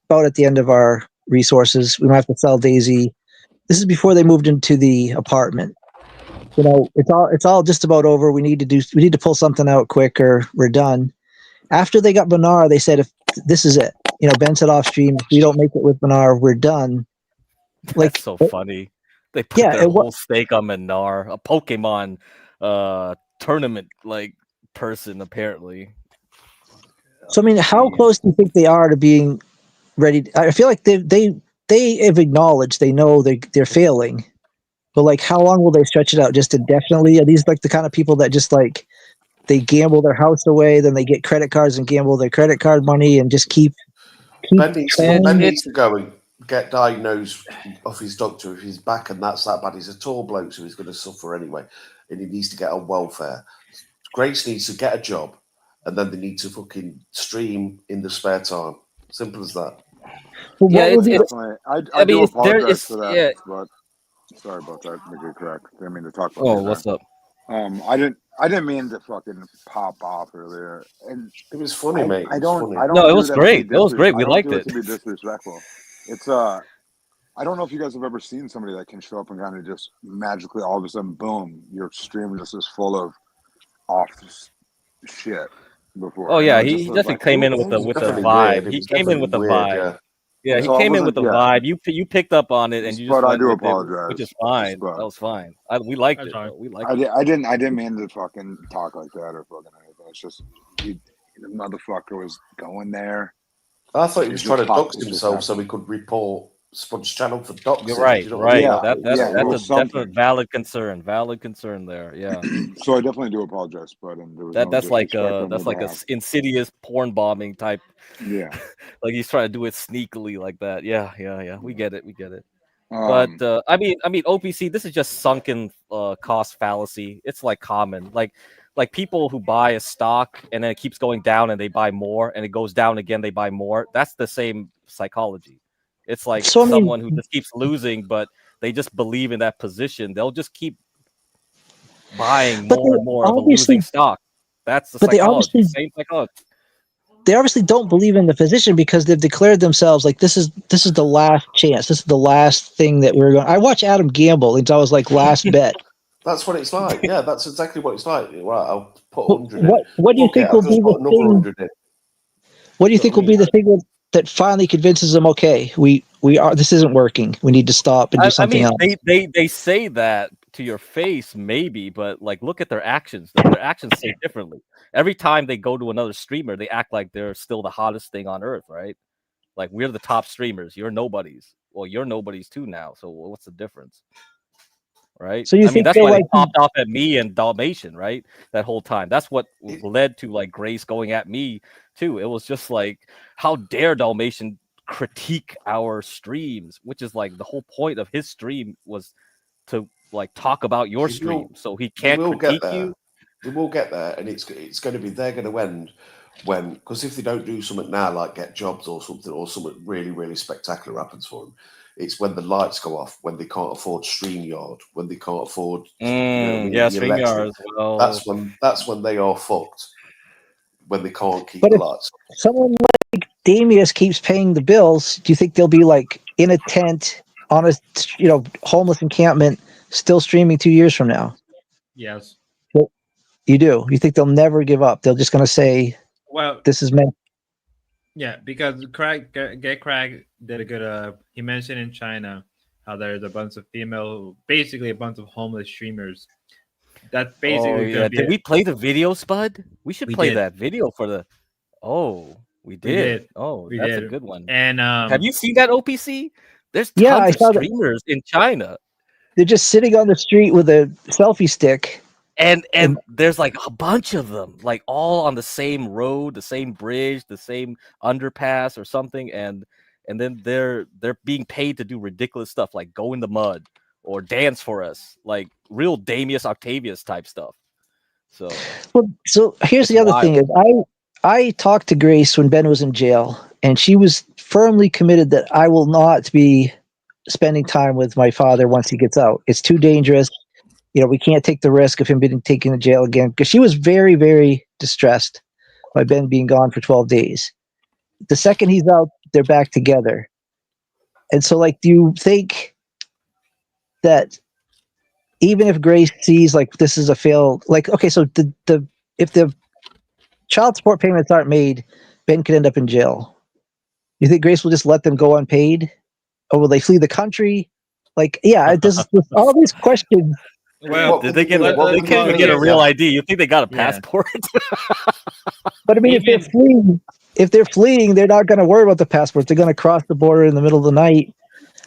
about at the end of our resources. We might have to sell Daisy. This is before they moved into the apartment. You know, it's all just about over. We need to pull something out quick, or we're done. After they got Benar, they said, if this is it, you know, Ben said off stream, if we don't make it with Benar, we're done. Like, That's so funny. They put yeah, their it wa- whole stake on Minar, a Pokemon tournament like person apparently. so I mean, how Jeez. close do you think they are to being ready? I feel like they have acknowledged, they know they're failing, but like, how long will they stretch it out? Just indefinitely? Are these like the kind of people that just like they gamble their house away, then they get credit cards and gamble their credit card money and just keep Ben needs trying? to go and get diagnosed off his doctor if his back and that's that bad. He's a tall bloke, so he's going to suffer anyway, and he needs to get on welfare. Grace needs to get a job, and then they need to fucking stream in the spare time. Simple as that. Well, Yeah, what would be the- Definitely. I I mean, do it's there. apologize It's for that, yeah. but sorry about that. Make it correct. Didn't mean to talk about Oh, you what's there. up? I didn't mean to fucking pop off earlier, and It was funny, mate. It I was don't funny. No, it do was that to be great. It was great. We I don't liked do it it. to be disrespectful. It's I don't know if you guys have ever seen somebody that can show up and kind of just magically all of a sudden, boom, your stream just is full of off shit before. Oh And yeah, it was he just definitely like, came in It with was the definitely vibe. weird. It He was came in definitely with the weird, vibe. yeah. Yeah, so he I came in with wasn't, the vibe. You picked up on it and you just but I went do with it, apologize. which is fine. That was fine. We liked it. Though. We liked it. I didn't mean to fucking talk like that or fucking anything. It's just the motherfucker was going there. I thought he It was just trying to dox it just himself so happened. he could report Spud's channel for doxing. You're right. Do you know what I mean? Right. Yeah, That's yeah, it was definite something. valid concern. Valid concern there. Yeah. So I definitely do apologize, Spud, and there was no That's like disrespect on that's your like a behalf. insidious porn bombing type. Yeah. Like he's trying to do it sneakily like that. Yeah. We get it. Um, But I mean, OPC. This is just sunken cost fallacy. It's like common, like people who buy a stock and then it keeps going down and they buy more and it goes down again, they buy more. That's the same psychology. It's like So, I mean- someone who just keeps losing, but they just believe in that position. They'll just keep buying But more they and more of a obviously- losing stock. That's the but they psychology. obviously- Same psychology. they obviously don't believe in the position because they've declared themselves like this is the last chance. This is the last thing that we're going. I watch Adam gamble. It's always like last bet. That's what it's like. Yeah, that's exactly what it's like. Right, I'll put 100 in. What do you Fuck it, think I'll will just be put the another thing? 100 in. What do you think will be the thing that finally convinces them? Okay, we are. This isn't working. We need to stop and do something else. They say that to your face, maybe, but like look at their actions. Their actions say differently. Every time they go to another streamer, they act like they're still the hottest thing on earth, right? Like we're the top streamers. You're nobodies. Well, you're nobodies too now. So what's the difference? Right? So you I mean, think that's they're why they like- popped off at me and Dalmatian, right? That whole time. That's what led to like Grace going at me too. It was just like, how dare Dalmatian critique our streams, which is like the whole point of his stream was to like talk about your He will- stream. So he can't will critique get there. you. They will get there, and it's going to be they're going to end when, because if they don't do something now, like get jobs or something really really spectacular happens for them, it's when the lights go off, when they can't afford StreamYard, when they can't afford Yeah, your StreamYard electric. as well. That's when they are fucked. When they can't keep But the if lights. someone like Damius keeps paying the bills, do you think they'll be like in a tent on a homeless encampment, still streaming 2 years from now? Yes. You do. You think they'll never give up? They're just going to say, Well, "This is meant." yeah, because Craig did a good. He mentioned in China how there's a bunch of basically a bunch of homeless streamers. That's basically Oh gonna yeah. be Did it. we play the video, Spud? We should We play did. that video for the. Oh, we did. did. Oh, We that's a did. good one. And have you seen that OPC? There's Yeah, tons I of saw that. streamers in China. They're just sitting on the street with a selfie stick. And there's like a bunch of them, like all on the same road, the same bridge, the same underpass or something, and then they're being paid to do ridiculous stuff like go in the mud or dance for us, like real Damius Octavius type stuff. So Well, so here's it's the other wild. thing: is I talked to Grace when Ben was in jail, and she was firmly committed that I will not be spending time with my father once he gets out. It's too dangerous. You know, we can't take the risk of him being taken to jail again, because she was very, very distressed by Ben being gone for 12 days. The second he's out, they're back together. And so, like, do you think that even if Grace sees like this is a failed, like, okay, so if the child support payments aren't made, Ben could end up in jail. You think Grace will just let them go unpaid, or will they flee the country? Like, yeah, there's all these questions. Well, Did they get? let- They let's can't even call get it a real here. ID. You think they got a Yeah. passport? But I mean, if they're fleeing, they're not going to worry about the passport. They're going to cross the border in the middle of the night.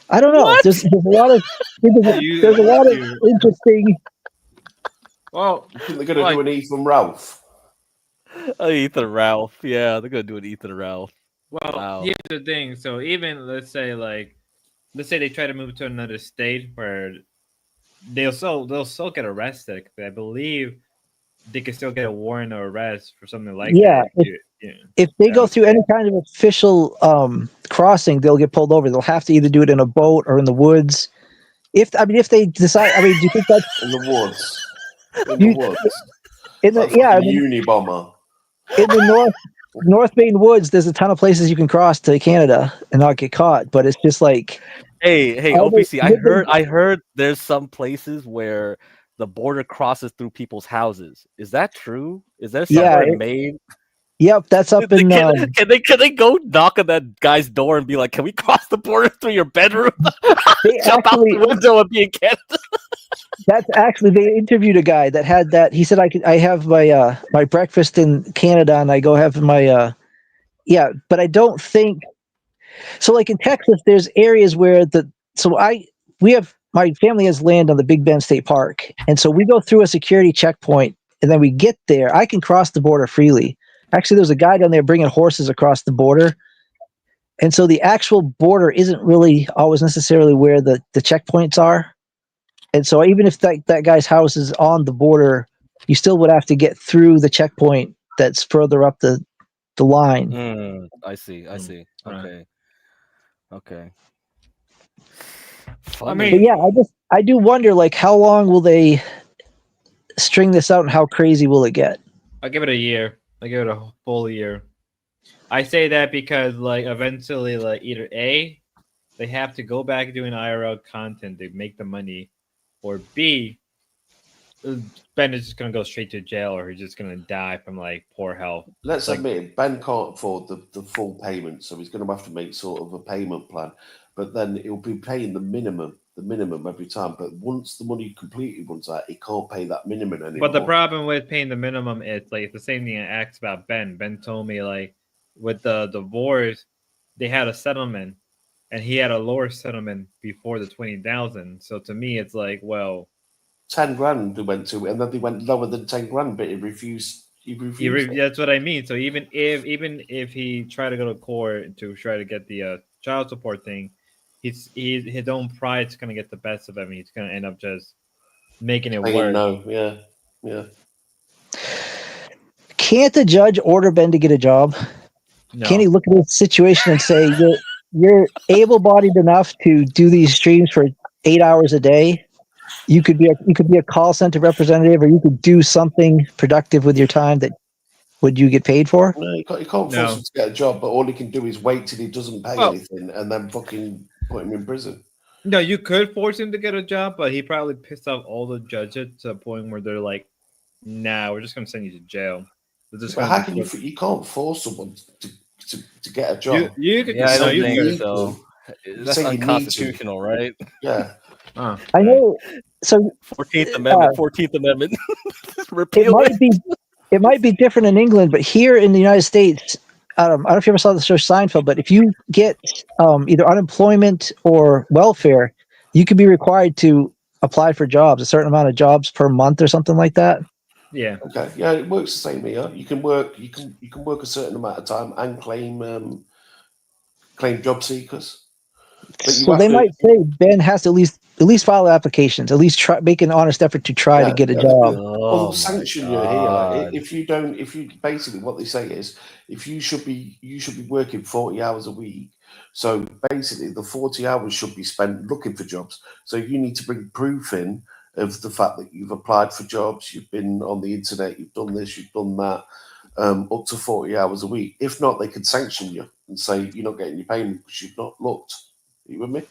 I don't know. What? There's a lot of interesting. Well, You think they're going to do an Ethan Ralph? Ethan Ralph. Yeah, they're gonna do an Ethan Ralph. Well, Wow. here's the thing. So even let's say they try to move to another state where they'll still get arrested. I believe they can still get a warrant or arrest for something like Yeah, that. if they go through any kind of official crossing, they'll get pulled over. They'll have to either do it in a boat or in the woods. If they decide, I mean, do you think that's in the woods? In You- the woods. in the Like yeah, I fucking mean, Unibomber. in the North Maine woods, there's a ton of places you can cross to Canada and not get caught. But it's just like, Hey, are they- OPC. would they- I heard there's some places where the border crosses through people's houses. Is that true? Is there Yeah, somewhere in it- Maine? Yep, that's up in. Can they go knock on that guy's door and be like, "Can we cross the border through your bedroom?" They Jump out actually- the window and be in Canada. That's actually, they interviewed a guy that had that. He said, I have my my breakfast in Canada and I go have my yeah, but I don't think so. Like in Texas, there's areas where my family has land on the Big Bend State Park, and so we go through a security checkpoint, and then we get there. I can cross the border freely. Actually, there's a guy down there bringing horses across the border, and so the actual border isn't really always necessarily where the checkpoints are. And so even if that guy's house is on the border, you still would have to get through the checkpoint that's further up the line. I see. right. Okay. Okay. I But mean, yeah, I do wonder, like, how long will they string this out and how crazy will it get? I'll give it a year. I'll give it a full year. I say that because like eventually, like either A, they have to go back doing IRL content to make the money, or B, Ben is just gonna go straight to jail, or he's just gonna die from like poor health. Let's Like- admit it, Ben can't afford the full payment, so he's going to have to make sort of a payment plan. But then he'll be paying the minimum every time. But once the money completely runs out, he can't pay that minimum anymore. But the problem with paying the minimum is like it's the same thing I asked about Ben. Ben told me like with the divorce, they had a settlement, and he had a lower settlement before the 20,000. So to me, it's like, well, 10 grand they went to, and then they went lower than 10 grand, but he refused. it. that's what I mean. So even if he tried to go to court to try to get the child support thing, his own pride's gonna get the best of him. He's gonna end up just making it Saying work. no, yeah. Can't the judge order Ben to get a job? No. Can't he look at the situation and say, you're able-bodied enough to do these streams for 8 hours a day? You could be a call center representative, or you could do something productive with your time that would you get paid for? No, he can't force No. him to get a job, but all he can do is wait till he doesn't pay Well- anything and then fucking put him in prison. No, you could force him to get a job, but he probably pissed off all the judges to a point where they're like, "Nah, we're just gonna send you to jail." They're just But gonna how can you can't force someone to get a job. You could. Yeah, I no, don't you think could. so. That's say you need to. unconstitutional, right? Yeah. I know. So 14th Amendment. 14th Amendment. it Repeal might be different in England, but here in the United States, I don't know if you ever saw the show Seinfeld, but if you get either unemployment or welfare, you could be required to apply for jobs, a certain amount of jobs per month or something like that. Yeah. Okay. Yeah, it works the same here. You can work. You can work a certain amount of time and claim job seekers. But you So have they to, might say Ben has to at least file applications, at least try make an honest effort to try to get a job. well, Oh they'll my sanction you here god. if you don't. If you basically what they say is, if you should be working 40 hours a week. So basically, the 40 hours should be spent looking for jobs. So you need to bring proof in of the fact that you've applied for jobs, you've been on the internet, you've done this, you've done that, up to 40 hours a week. If not, they could sanction you and say you're not getting your payment because you've not looked. Are you with me?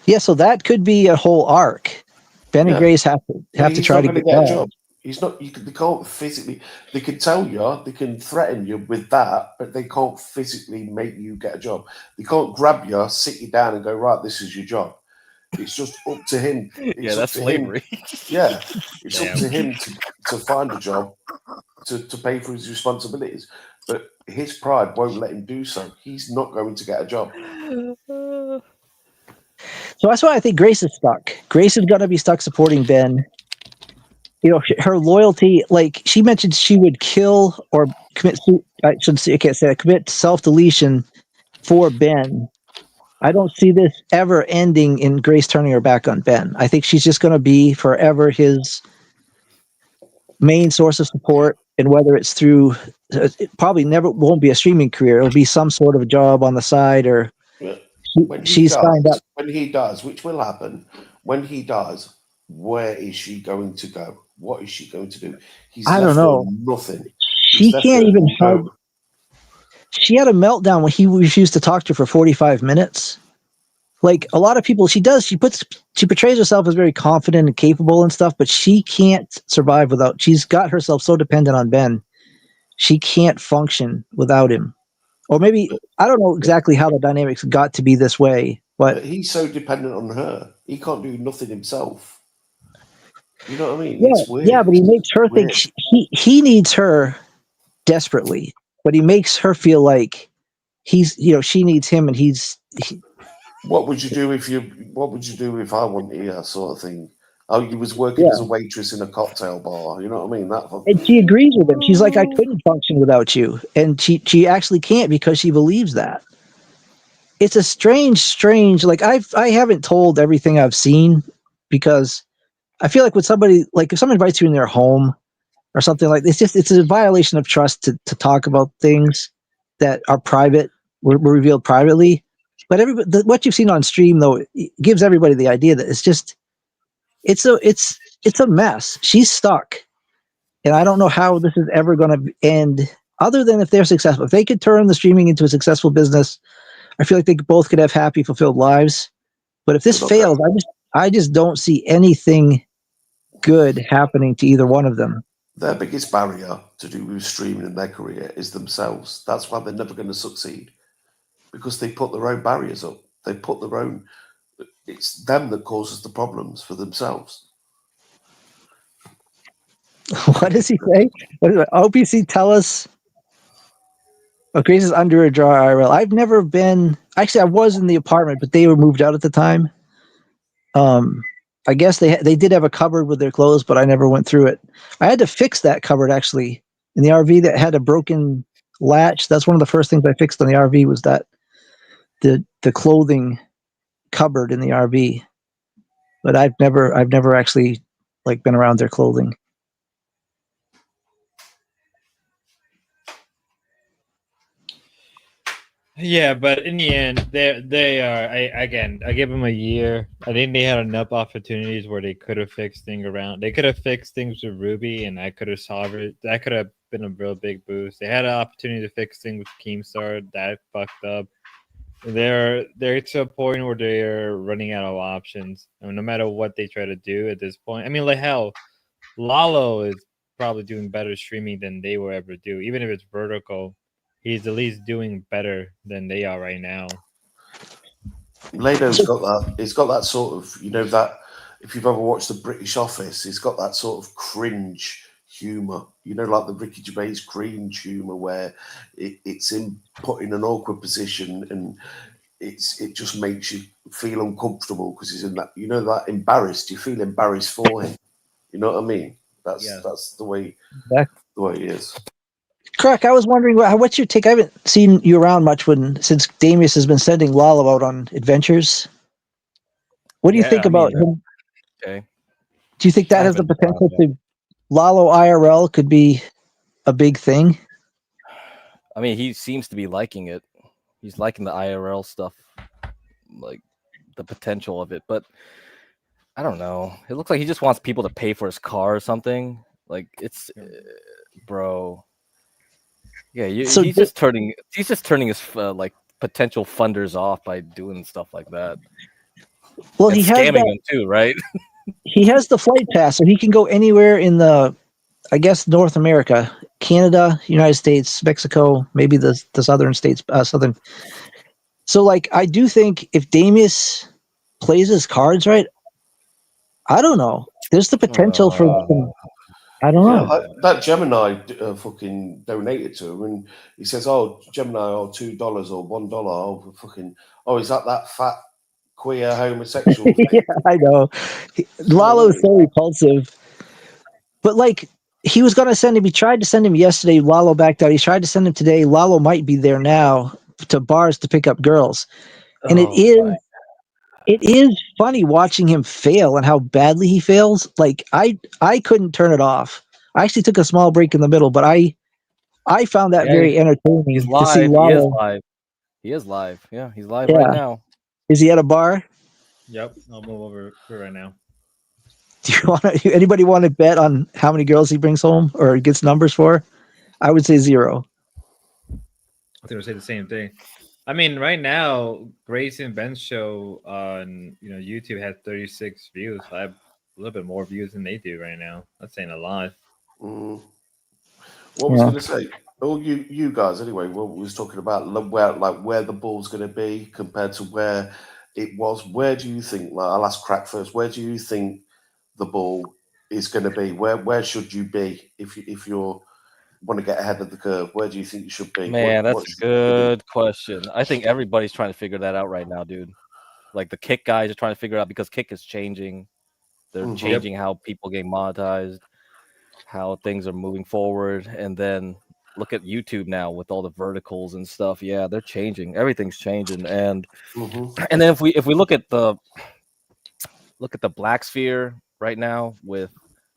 Yeah, so that could be a whole arc. Ben and Yeah. Grace have But to he's try not to going to get get a jobs. job. He's not. They can't physically. They can tell you. They can threaten you with that, but they can't physically make you get a job. They can't grab you, sit you down, and go, right, this is your job. It's just up to him. It's Yeah, up that's to slavery. him. Yeah, it's up Damn. to him to find a job, to pay for his responsibilities. But his pride won't let him do so. He's not going to get a job. So that's why I think Grace is stuck. Grace is going to be stuck supporting Ben. You know, her loyalty, like she mentioned, she would kill or commit. I shouldn't say. I can't say that. Commit self-deletion for Ben. I don't see this ever ending in Grace turning her back on Ben. I think she's just going to be forever his main source of support, and whether it's through, it probably never won't be a streaming career. It'll be some sort of job on the side, or When he she's signed up. which will happen, when he dies, where is she going to go? What is she going to do? He's I don't left her know. nothing. She He's left can't her even hug. no. She had a meltdown when he refused to talk to her for 45 minutes. Like a lot of people, she portrays herself as very confident and capable and stuff, but she can't survive without. She's got herself so dependent on Ben. She can't function without him. Or maybe I don't know exactly how the dynamics got to be this way, but He's so dependent on her. He can't do nothing himself. You know what I mean? yeah, It's weird. yeah. But he makes her think Weird. he needs her desperately, but he makes her feel like she needs him, and What would you do if I wanted you, sort of thing? Oh, you was working yeah. as a waitress in a cocktail bar. You know what I mean? And she agrees with him. She's like, I couldn't function without you, and she actually can't because she believes that. It's a strange. Like I haven't told everything I've seen because I feel like when somebody like if someone invites you in their home or something like this, it's a violation of trust to talk about things that are private, were revealed privately. But what you've seen on stream though gives everybody the idea that it's a mess. She's stuck, and I don't know how this is ever going to end. Other than if they're successful, if they could turn the streaming into a successful business, I feel like they both could have happy, fulfilled lives. But if this fails, I just don't see anything good happening to either one of them. Their biggest barrier to do with streaming in their career is themselves. That's why they're never going to succeed, because they put their own barriers up. They put their own. It's them that causes the problems for themselves. What does he say? What is it? OPC, tell us. Oh, Grace is under a draw IRL. I've never been. Actually, I was in the apartment, but they were moved out at the time. I guess they did have a cupboard with their clothes, but I never went through it. I had to fix that cupboard actually in the RV that had a broken latch. That's one of the first things I fixed on the RV was that the clothing cupboard in the RV. But I've never actually like been around their clothing. Yeah, but in the end, they are. I give them a year. I think they had enough opportunities where they could have fixed things around. They could have fixed things with Ruby, and I could have solved it. That could have been a real big boost. They had an opportunity to fix things with Keemstar. That fucked up. They're to a point where they're running out of options. I mean, no matter what they try to do at this point. I mean, like hell, Lalo is probably doing better streaming than they will ever do, even if it's vertical. He's at least doing better than they are right now. Lado's got that. He's got that sort of, that if you've ever watched The British Office, he's got that sort of cringe humor. Like the Ricky Gervais cringe humor, where it's him put in an awkward position and it just makes you feel uncomfortable because he's in that. That embarrassed. You feel embarrassed for him. You know what I mean? That's the way. Exactly. The way he is. Crack, I was wondering what's your take? I haven't seen you around much since Damius has been sending Lalo out on adventures. What do you think about him? Okay. Do you think that I has the haven't found potential yet. to Lalo IRL could be a big thing? I mean, he seems to be liking it. He's liking the IRL stuff, like the potential of it. But I don't know. It looks like he just wants people to pay for his car or something. Like it's, bro. Yeah, So he's just turning his like potential funders off by doing stuff like that. Well, and he has scamming them too, right? he has the flight pass, so he can go anywhere in I guess North America, Canada, United States, Mexico, maybe the southern states, southern. So, like, I do think if Damius plays his cards right, I don't know. There's the potential for. I don't Yeah, know. that Gemini fucking donated to him, and he says, "Oh, Gemini, $2 or $1, oh fucking, oh, is that fat queer homosexual thing?" Yeah, I know. Lalo is so repulsive, but like he was gonna send him. He tried to send him yesterday. Lalo backed out. He tried to send him today. Lalo might be there now to bars to pick up girls, and it is funny watching him fail and how badly he fails. Like I couldn't turn it off. I actually took a small break in the middle, but I found that Yeah, very entertaining he's to see live. He is Lalo. live. He is live. Yeah, he's live right Yeah, now. is he at a bar? Yep, I'll move over to right now. Do you want to? Anybody want to bet on how many girls he brings home or gets numbers for? I would say 0. I was gonna say the same thing. I mean, right now, Grace and Ben's show on YouTube has 36 views. I have a little bit more views than they do right now. That's saying a lot. Mm. What was I going to say? Oh, you guys anyway. What we was talking about where the ball's going to be compared to where it was. Where do you think? Like, I'll ask Crack first. Where do you think the ball is going to be? Where should you be if you're want to get ahead of the curve? Where do you think you should be? Man, that's What a should you be doing? good question. I think everybody's trying to figure that out right now, dude. Like the Kick guys are trying to figure it out because Kick is changing. They're Mhm. changing how people get monetized, how things are moving forward, and then look at YouTube now with all the verticals and stuff. Yeah, they're changing. Everything's changing, and Mhm. and then if we look at the Black Sphere right now with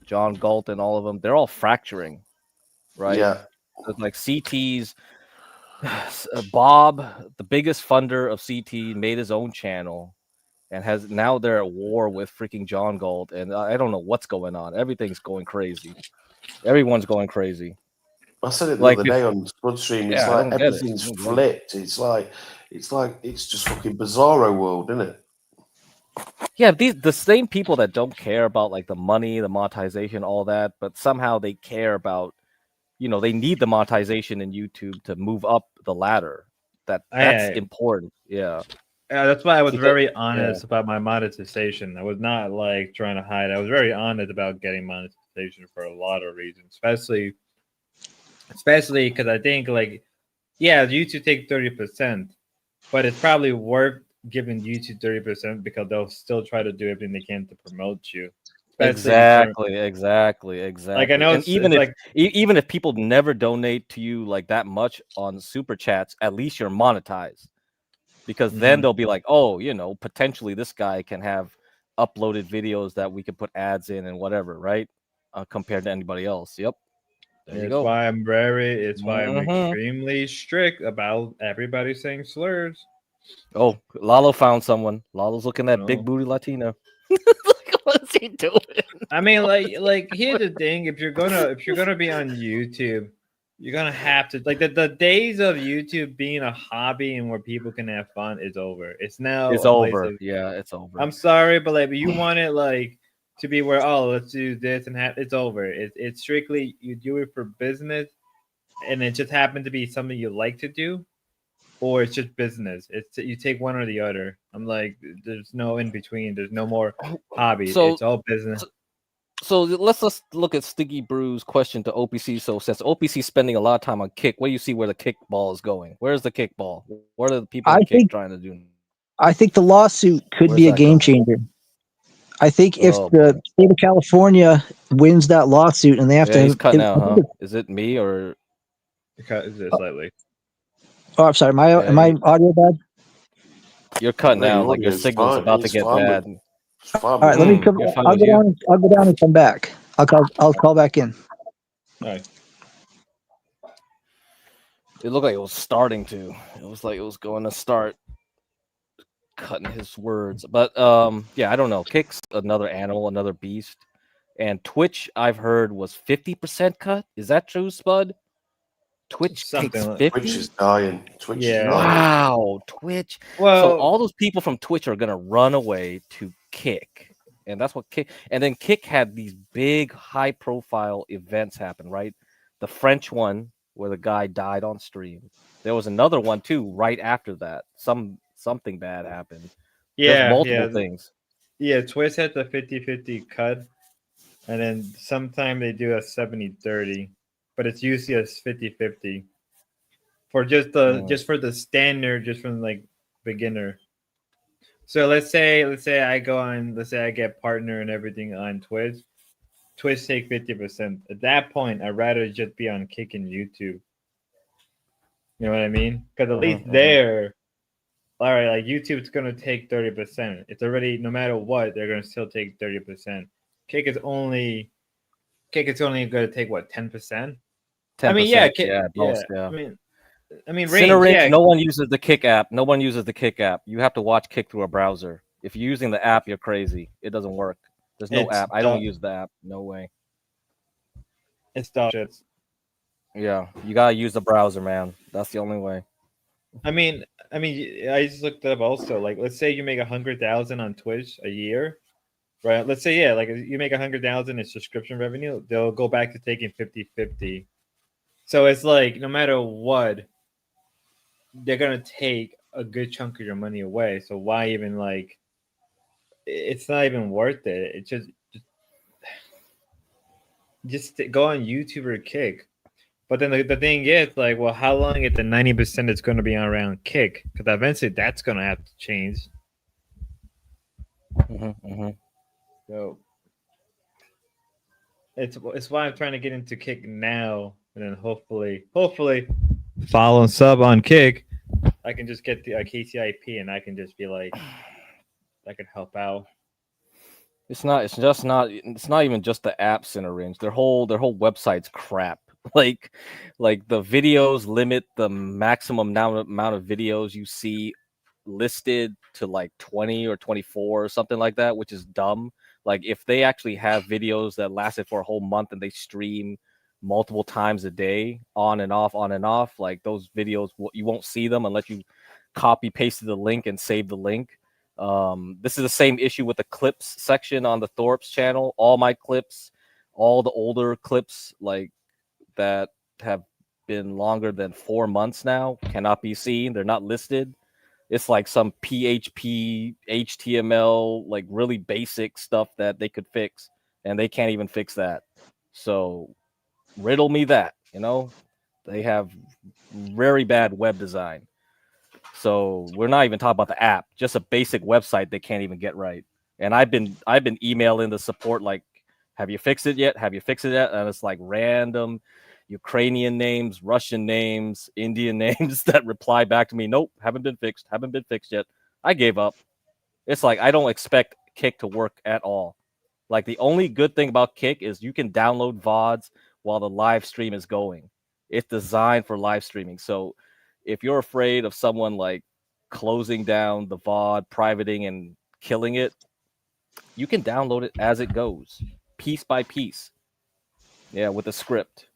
John Galt and all of them, they're all fracturing, right? Yeah. It's like CT's Bob, the biggest funder of CT, made his own channel and now they're at war with freaking John Galt, and I don't know what's going on. Everything's going crazy. Everyone's going crazy. I said it the Like other day on Spudstream. It's yeah, I like don't get it. everything's I don't get it. flipped. It's just fucking bizarro world, isn't it? Yeah, the same people that don't care about like the money, the monetization, all that, but somehow they care about, they need the monetization in YouTube to move up the ladder. That's important. Yeah. Yeah, that's why I was Because- very honest about my monetization. I was not like trying to hide. I was very honest about getting monetization for a lot of reasons, especially because I think YouTube take 30%, but it's probably worth giving YouTube 30% because they'll still try to do everything they can to promote you. Exactly. Like I know, and even if people never donate to you like that much on super chats, at least you're monetized. Because then they'll be like, oh, potentially this guy can have uploaded videos that we could put ads in and whatever, right? Compared to anybody else. Yep. There you It's go. why I'm extremely strict about everybody saying slurs. Oh, Lalo found someone. Lalo's looking at big booty Latina. What's he doing? I mean, like here's the thing: if you're gonna be on YouTube, you're gonna have to the days of YouTube being a hobby and where people can have fun is over. It's now It's over. Yeah, it's over. I'm sorry, but if you want it to be where let's do this and it's over. It's strictly you do it for business, and it just happened to be something you like to do, or it's just business. It's you take one or the other. I'm like, there's no in between. There's no more hobby. It's all business. So let's look at Sticky Brew's question to OPC. So since OPC is spending a lot of time on Kick, where do you see where the kick ball is going? Where's the kick ball? What are the people in Kick trying to do? I think the lawsuit could Where's be a that game going? changer. I think if the state of California wins that lawsuit and they have to he's cutting I out, think huh? it's- Is it me or Because it's slightly. Oh, I'm sorry. Yeah, Am I audio bad? you're cutting No, out. your Like your audio's signal's fine. about to It's get fine bad. with it's fine All right, with let me me. come. You're fine I'll with go you. down. I'll go down and come back. I'll call back in. All right. It looked like it was starting to. It was like it was going to start cutting his words. But yeah, I don't know. Kick's another animal, another beast. And Twitch, I've heard, was 50% cut. Is that true, Spud? Twitch Something takes like- 50? Twitch is dying. Twitch is Yeah. dying. Wow, Twitch. So Well, all those people from Twitch are gonna run away to Kick. And that's what Kick, and then Kick had these big high profile events happen, right? The French one where the guy died on stream. There was another one too right after that. Something bad happened. There's yeah, multiple yeah, things. yeah. Twist had the 50-50 cut, and then sometime they do a 70-30, but it's usually a 50-50 for just for the standard, just from like beginner. So let's say I go on, let's say I get partner and everything on Twitch. Twitch take 50%. At that point, I'd rather just be on Kick and YouTube. You know what I mean? Because at least there, all right, like YouTube's gonna take 30%. It's already, no matter what, they're gonna still take 30%. Kick is only gonna take what, 10%? 10%. I mean, yeah, yeah, most, yeah. I mean, Center range, range, yeah. no one uses the Kick app. No one uses the Kick app. You have to watch Kick through a browser. If you're using the app, you're crazy. It doesn't work. There's no It's app. I don't dog- use the app. No way. It's dog shit. Yeah, you gotta use the browser, man. That's the only way. I mean, I just looked it up also. Like, let's say you make 100,000 on Twitch a year, right? Let's say, yeah, like you make 100,000 in subscription revenue, they'll go back to taking 50-50. So it's like no matter what, they're gonna take a good chunk of your money away. So why even like? It's not even worth it. It's just go on YouTube or Kick. But then the thing is, like, well, how long is the 90% it's going to be around Kick? Because eventually that's going to have to change. So it's why I'm trying to get into Kick now, and then hopefully, follow and sub on Kick. I can just get the KCIP, and I can just be like, I can help out. It's not even just the app Center range. Their whole website's crap. Like the videos limit the maximum amount of videos you see listed to like 20 or 24 or something like that, which is dumb. Like if they actually have videos that lasted for a whole month and they stream multiple times a day on and off, like those videos, you won't see them unless you copy pasted the link and save the link. This is the same issue with the clips section on the Thorpe's channel. All my clips, all the older clips, like that have been longer than 4 months now, cannot be seen. They're not listed. It's like some PHP, HTML, like really basic stuff that they could fix, and they can't even fix that. So riddle me that, they have very bad web design. So we're not even talking about the app, just a basic website they can't even get right. And I've been emailing the support like, have you fixed it yet? Have you fixed it yet? And it's like random Ukrainian names, Russian names, Indian names that reply back to me, nope, haven't been fixed yet. I gave up. It's like I don't expect Kick to work at all. Like the only good thing about Kick is you can download VODs while the live stream is going. It's designed for live streaming. So if you're afraid of someone like closing down the VOD, privating and killing it, you can download it as it goes, piece by piece. Yeah, with a script.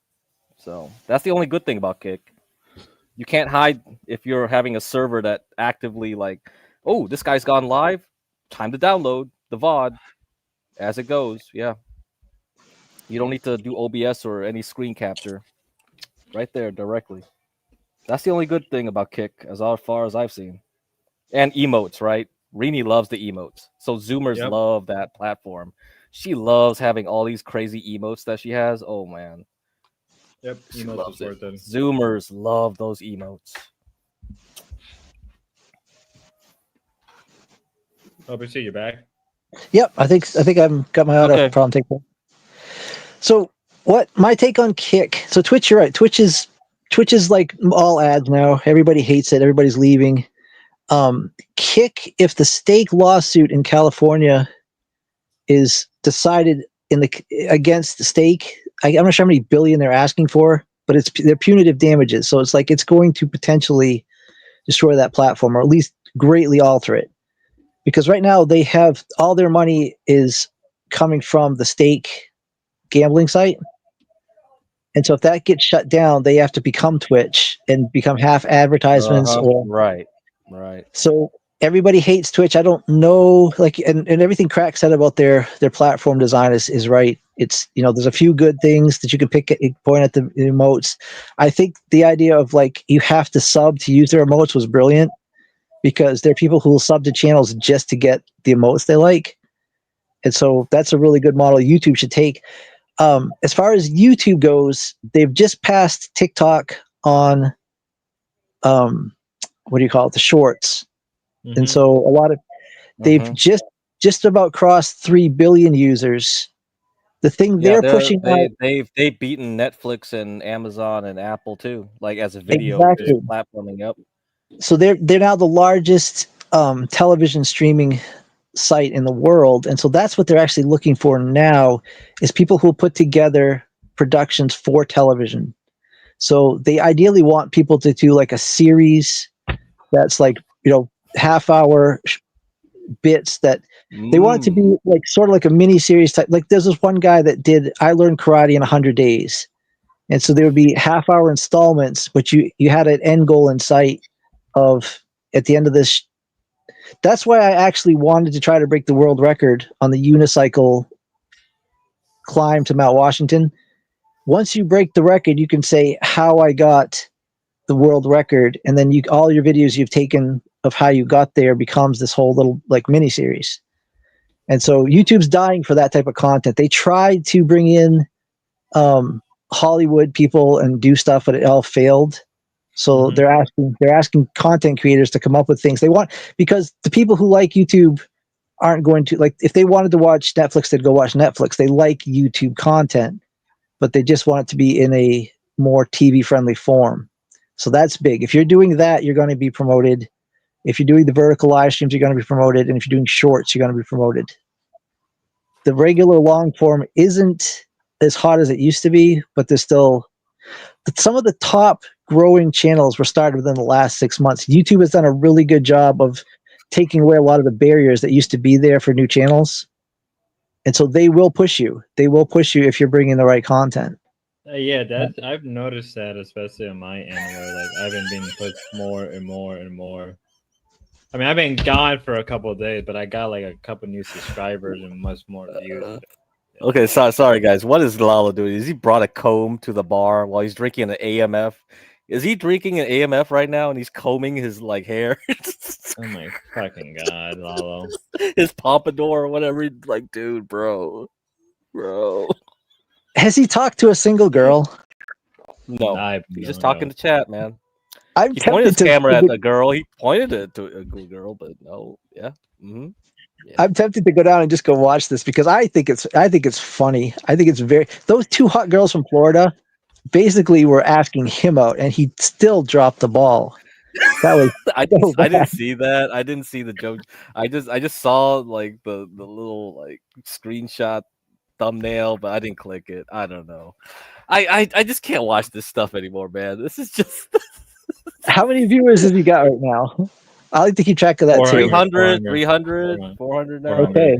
So that's the only good thing about Kick. You can't hide if you're having a server that actively like, oh, this guy's gone live. Time to download the VOD as it goes. Yeah. You don't need to do OBS or any screen capture. Right there directly. That's the only good thing about Kick as far as I've seen. And emotes, right? Rini loves the emotes. So Zoomers love that platform. She loves having all these crazy emotes that she has. Oh man. Yep, She emotes loves is it. worth it. Zoomers love those emotes. Obviously, you're back. Yep, I think I've got my audio problem taken. So what my take on Kick? So Twitch, you're right. Twitch is Twitch is like all ads now. Everybody hates it. Everybody's leaving. Kick, if the stake lawsuit in California is decided against the stake, I'm not sure how many billion they're asking for, but they're punitive damages. So it's like it's going to potentially destroy that platform, or at least greatly alter it. Because right now they have all their money is coming from the stake gambling site. And so if that gets shut down, they have to become Twitch and become half advertisements or Right. so everybody hates Twitch. I don't know, like, and everything Crack said about their platform design is right. It's, there's a few good things that you can point at the emotes. I think the idea of like you have to sub to use their emotes was brilliant, because there are people who will sub to channels just to get the emotes they like. And so that's a really good model YouTube should take. As far as YouTube goes, they've just passed TikTok on, what do you call it? The shorts. And so a lot of, they've just about crossed 3 billion users. The thing they're pushing out, they've beaten Netflix and Amazon and Apple too, like as a video Exactly. platforming up. So they're now the largest television streaming site in the world, and so that's what they're actually looking for now, is people who put together productions for television. So they ideally want people to do like a series that's like half-hour bits that they want it to be like sort of like a mini series type. Like there's this one guy that did I Learned Karate in 100 Days, and so there would be half-hour installments, but you had an end goal in sight of at the end of this. That's why I actually wanted to try to break the world record on the unicycle climb to Mount Washington. Once you break the record, you can say how I got the world record, and then all your videos you've taken of how you got there becomes this whole little like mini series. And so YouTube's dying for that type of content. They tried to bring in Hollywood people and do stuff, but it all failed. So they're asking content creators to come up with things they want, because the people who like YouTube aren't going to, like, if they wanted to watch Netflix, they'd go watch Netflix. They like YouTube content, but they just want it to be in a more TV friendly form. So that's big. If you're doing that, you're going to be promoted. If you're doing the vertical live streams, you're going to be promoted. And if you're doing shorts, you're going to be promoted. The regular long form isn't as hot as it used to be, but there's still some of the top growing channels were started within the last 6 months. YouTube has done a really good job of taking away a lot of the barriers that used to be there for new channels. And so they will push you. They will push you if you're bringing the right content. Yeah, I've noticed that, especially on my end, where like I've been being pushed more and more and more. I mean, I've been gone for a couple of days, but I got like a couple new subscribers and much more views. Okay, sorry guys. What is Lalo doing? Is he brought a comb to the bar while he's drinking an AMF? Is he drinking an AMF right now and he's combing his like hair? Oh my fucking god, Lalo! His pompadour or whatever. Like, dude, bro. Has he talked to a single girl? No, he's just talking to chat, man. He pointed his camera at a girl. He pointed it to a good girl, but no, yeah. I'm tempted to go down and just go watch this, because I think it's funny. I think it's those two hot girls from Florida basically were asking him out, and he still dropped the ball. That was I didn't see that. I didn't see the joke. I just saw like the little like screenshot thumbnail, but I didn't click it. I don't know. I just can't watch this stuff anymore, man. This is just. How many viewers has he got right now? I like to keep track of that too. 300, 400 now. Okay.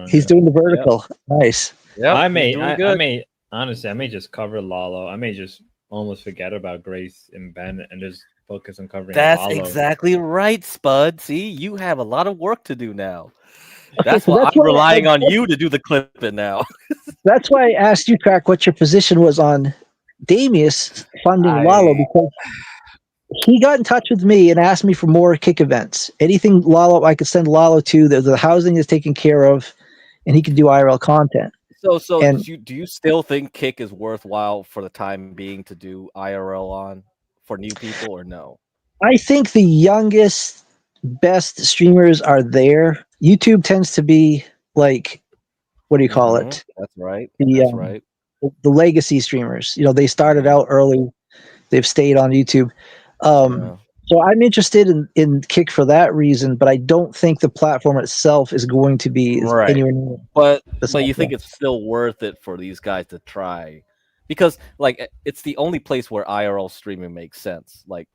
He's doing the vertical. Yep. Nice. Yeah, I may honestly, I may just cover Lalo. I may just almost forget about Grace and Ben and just focus on covering That's Lalo. exactly right, Spud. See, you have a lot of work to do now. Okay, that's why I'm relying on you to do the clipping now. That's why I asked you, Crack, what your position was on Damius funding Lalo, because he got in touch with me and asked me for more kick events. Anything Lalo I could send Lalo to, the housing is taken care of, and he can do IRL content. So do you still think kick is worthwhile for the time being to do IRL on for new people, or no? I think the youngest, best streamers are there. YouTube tends to be like, what do you call it? That's right. The legacy streamers. They started out early, they've stayed on YouTube. Yeah. So I'm interested in Kick for that reason, but I don't think the platform itself is going to be Right. anywhere near But the you think software. it's still worth it for these guys to try? Because like it's the only place where IRL streaming makes sense. Like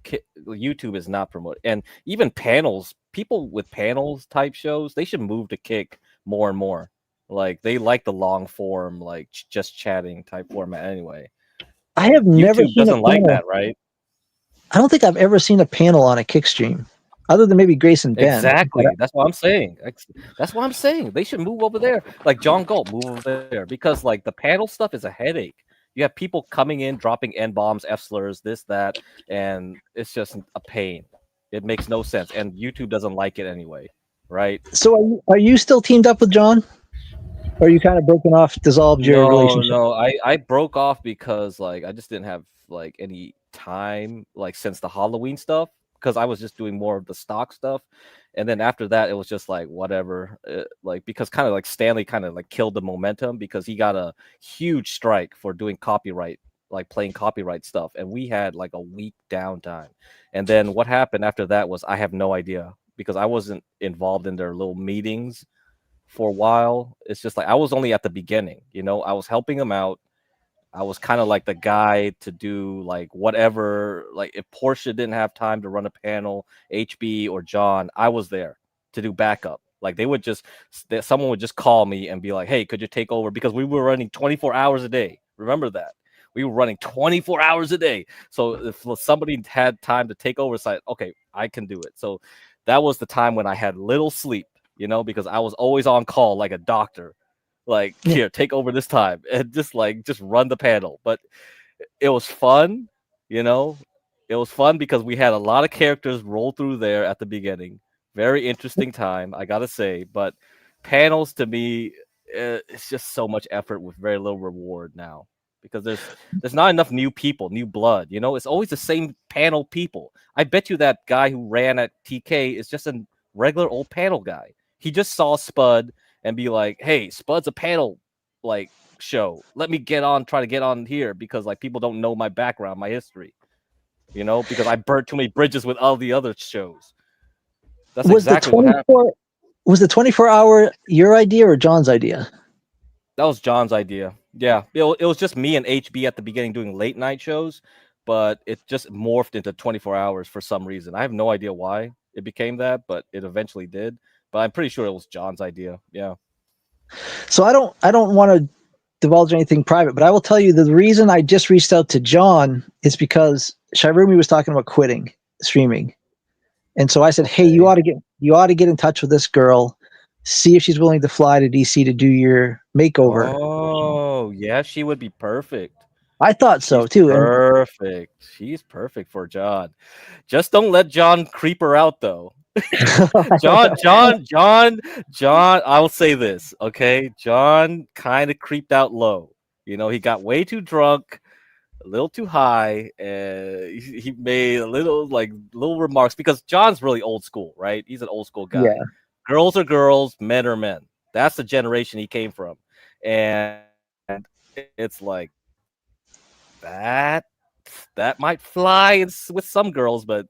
YouTube is not promoted, and even panels, people with panels type shows, they should move to Kick more and more. Like they like the long form, like just chatting type format anyway. I have never YouTube seen a doesn't like panel. that, right? I don't think I've ever seen a panel on a Kick stream, other than maybe Grace and Ben. Exactly. That's what I'm saying. That's what I'm saying. They should move over there. Like John Galt, move over there because like the panel stuff is a headache. You have people coming in, dropping N bombs, F slurs, this, that, and it's just a pain. It makes no sense, and YouTube doesn't like it anyway, right? So are you still teamed up with John? Or are you kind of broken off, dissolved your relationship? No. I broke off because like I just didn't have like any time like since the Halloween stuff because I was just doing more of the stock stuff, and then after that it was just like whatever, like because kind of like Stanley kind of like killed the momentum because he got a huge strike for doing copyright, like playing copyright stuff, and we had like a week downtime, and then what happened after that was I have no idea because I wasn't involved in their little meetings for a while. It's just like I was only at the beginning, I was helping him out. I was kind of like the guy to do like whatever, like if Portia didn't have time to run a panel, HB or John, I was there to do backup. Like someone would just call me and be like, hey, could you take over? Because we were running 24 hours a day. Remember that? We were running 24 hours a day. So if somebody had time to take over, it's like, okay, I can do it. So that was the time when I had little sleep, because I was always on call like a doctor. Like, here, take over this time and just run the panel. But it was fun, It was fun because we had a lot of characters roll through there at the beginning. Very interesting time, I gotta say. But panels to me, it's just so much effort with very little reward now because there's not enough new people, new blood. It's always the same panel people. I bet you that guy who ran at TK is just a regular old panel guy. He just saw Spud and be like, hey, Spud's a panel like show. Let me try to get on here because like people don't know my background, my history. Because I burnt too many bridges with all the other shows. That's exactly what happened. Was the 24-hour your idea or John's idea? That was John's idea. Yeah, it was just me and HB at the beginning doing late night shows, but it just morphed into 24 hours for some reason. I have no idea why it became that, but it eventually did. But I'm pretty sure it was John's idea. Yeah. So I don't want to divulge anything private, but I will tell you the reason I just reached out to John is because Shirumi was talking about quitting streaming. And so I said, hey, you ought to get in touch with this girl, see if she's willing to fly to DC to do your makeover. Oh, yeah, she would be perfect. I thought so too. Perfect. She's perfect for John. Just don't let John creep her out though. John, I'll say this, okay? John kind of creeped out low. He got way too drunk, a little too high, and he made little remarks because John's really old school, right? He's an old school guy. Yeah. Girls are girls, men are men. That's the generation he came from. And it's like that might fly with some girls, but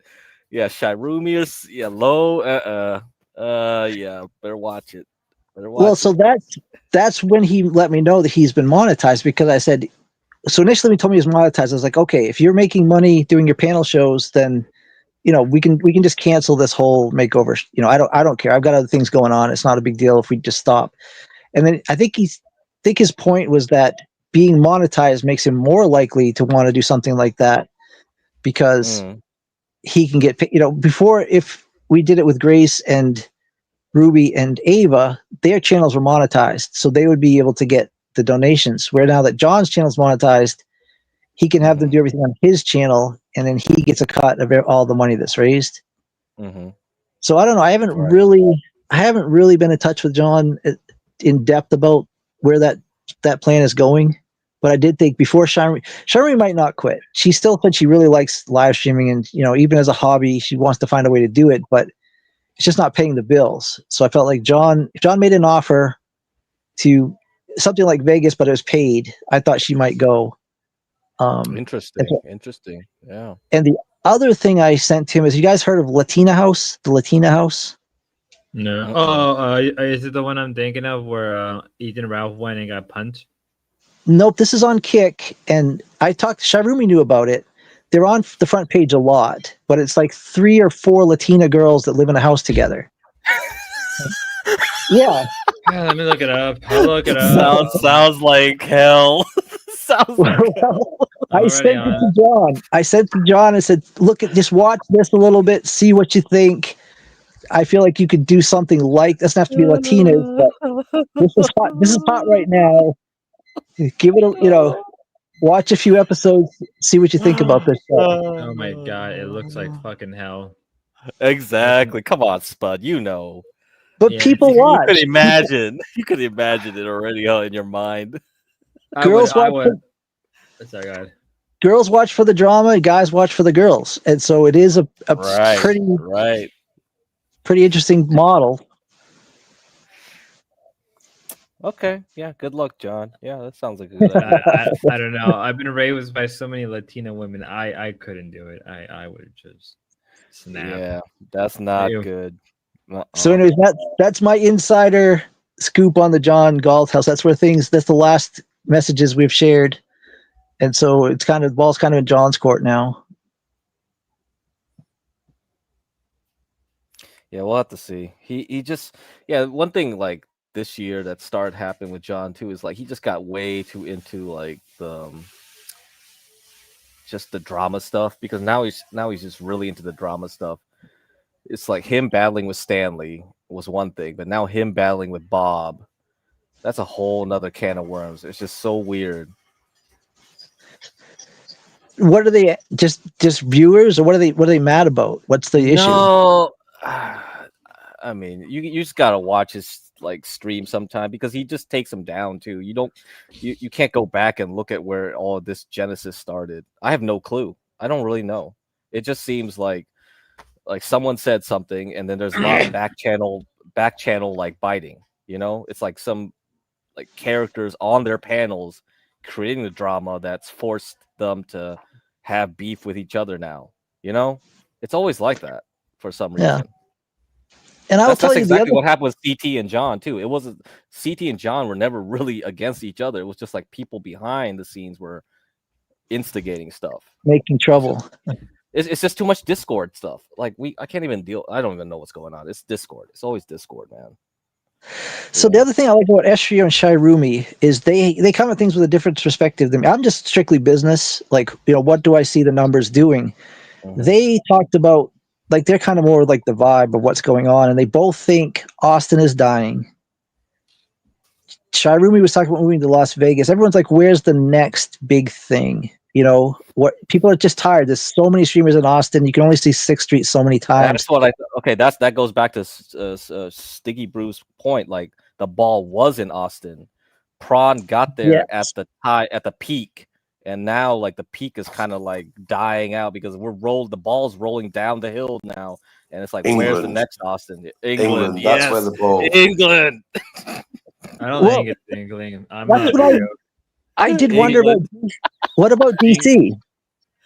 yeah, Shirumi is low. Yeah, better watch it. So that's when he let me know that he's been monetized because I said, so initially when he told me he was monetized, I was like, okay, if you're making money doing your panel shows, then we can just cancel this whole makeover. I don't care. I've got other things going on. It's not a big deal if we just stop. And then I think his point was that being monetized makes him more likely to want to do something like that because he can get paid. Before, if we did it with Grace and Ruby and Ava, their channels were monetized, so they would be able to get the donations. Where now that John's channel's monetized, he can have them do everything on his channel, and then he gets a cut of all the money that's raised. So I don't know. I haven't really been in touch with John in depth about where that plan is going. But I did think before Shirley might not quit. She still said she really likes live streaming, and even as a hobby, she wants to find a way to do it. But it's just not paying the bills. So I felt like if John made an offer to something like Vegas, but it was paid, I thought she might go. And Interesting. so- Interesting. Yeah. and the other thing I sent to him is, you guys heard of Latina House? The Latina House? No. Is it the one I'm thinking of where Ethan Ralph went and got punched? Nope, this is on Kick, and I talked. Shirumi knew about it. They're on the front page a lot, but it's like 3 or 4 Latina girls that live in a house together. Yeah. Let me look it up. I'll look it up. Sounds like hell. Sounds like hell. I sent it to John. I said to John, I said, look at, just watch this a little bit, see what you think. I feel like you could do something like, doesn't have to be Latinas, but this is hot. This is hot right now. Give it a, watch a few episodes, see what you think about this show. Oh my god, it looks like fucking hell. Exactly. Come on, Spud. You know. But Yeah, people You watch. could imagine. You could imagine it already in your mind. Girls watch. Sorry, God. Girls watch for the drama, guys watch for the girls, and so it is a Right. pretty interesting model. Okay. Yeah. Good luck, John. Yeah, that sounds like a good idea. I don't know. I've been raised by so many Latina women. I couldn't do it. I would just snap. Yeah, that's not Ew. good. So, anyways, that's my insider scoop on the John Galt house. That's the last messages we've shared, and so it's kind of, the ball's kind of in John's court now. Yeah, we'll have to see. He just, yeah, one thing like this year that started happening with John too is like he just got way too into like the just the drama stuff, because now he's just really into the drama stuff. It's like him battling with Stanley was one thing, but now him battling with Bob, that's a whole nother can of worms. It's just so weird. What are they, just viewers, or what are they mad about? What's the issue? No, I mean, you just gotta watch his like stream sometime, because he just takes them down too. You can't go back and look at where all of this genesis started. I have no clue. I don't really know. It just seems like someone said something, and then there's a lot of back channel like biting. You know, it's like some like characters on their panels creating the drama that's forced them to have beef with each other now. You know, it's always like that for some reason. Yeah. And I will tell That's you exactly what happened with CT and John too. It wasn't, CT and John were never really against each other. It was just like people behind the scenes were instigating stuff, making trouble. It's just too much Discord stuff. Like I can't even deal. I don't even know what's going on. It's Discord. It's always Discord, man. So the other thing I like about Estrio and Shirumi is they come at things with a different perspective than me. I'm just strictly business. Like, what do I see the numbers doing? Mm-hmm. They talked about, like, they're kind of more like the vibe of what's going on, and they both think Austin is dying. Shirumi was talking about moving to Las Vegas. Everyone's like, where's the next big thing? What people are just tired. There's so many streamers in Austin. You can only see 6th Street so many times. That's what that goes back to Stiggy Brew's point. Like, the ball was in Austin. Prawn got there at the peak, and now like the peak is kind of like dying out, because the ball's rolling down the hill now, and it's like, where's the next Austin? England. Yes. That's where the ball. England. I don't think it's England. I'm that's not. what I did wonder about. What about DC?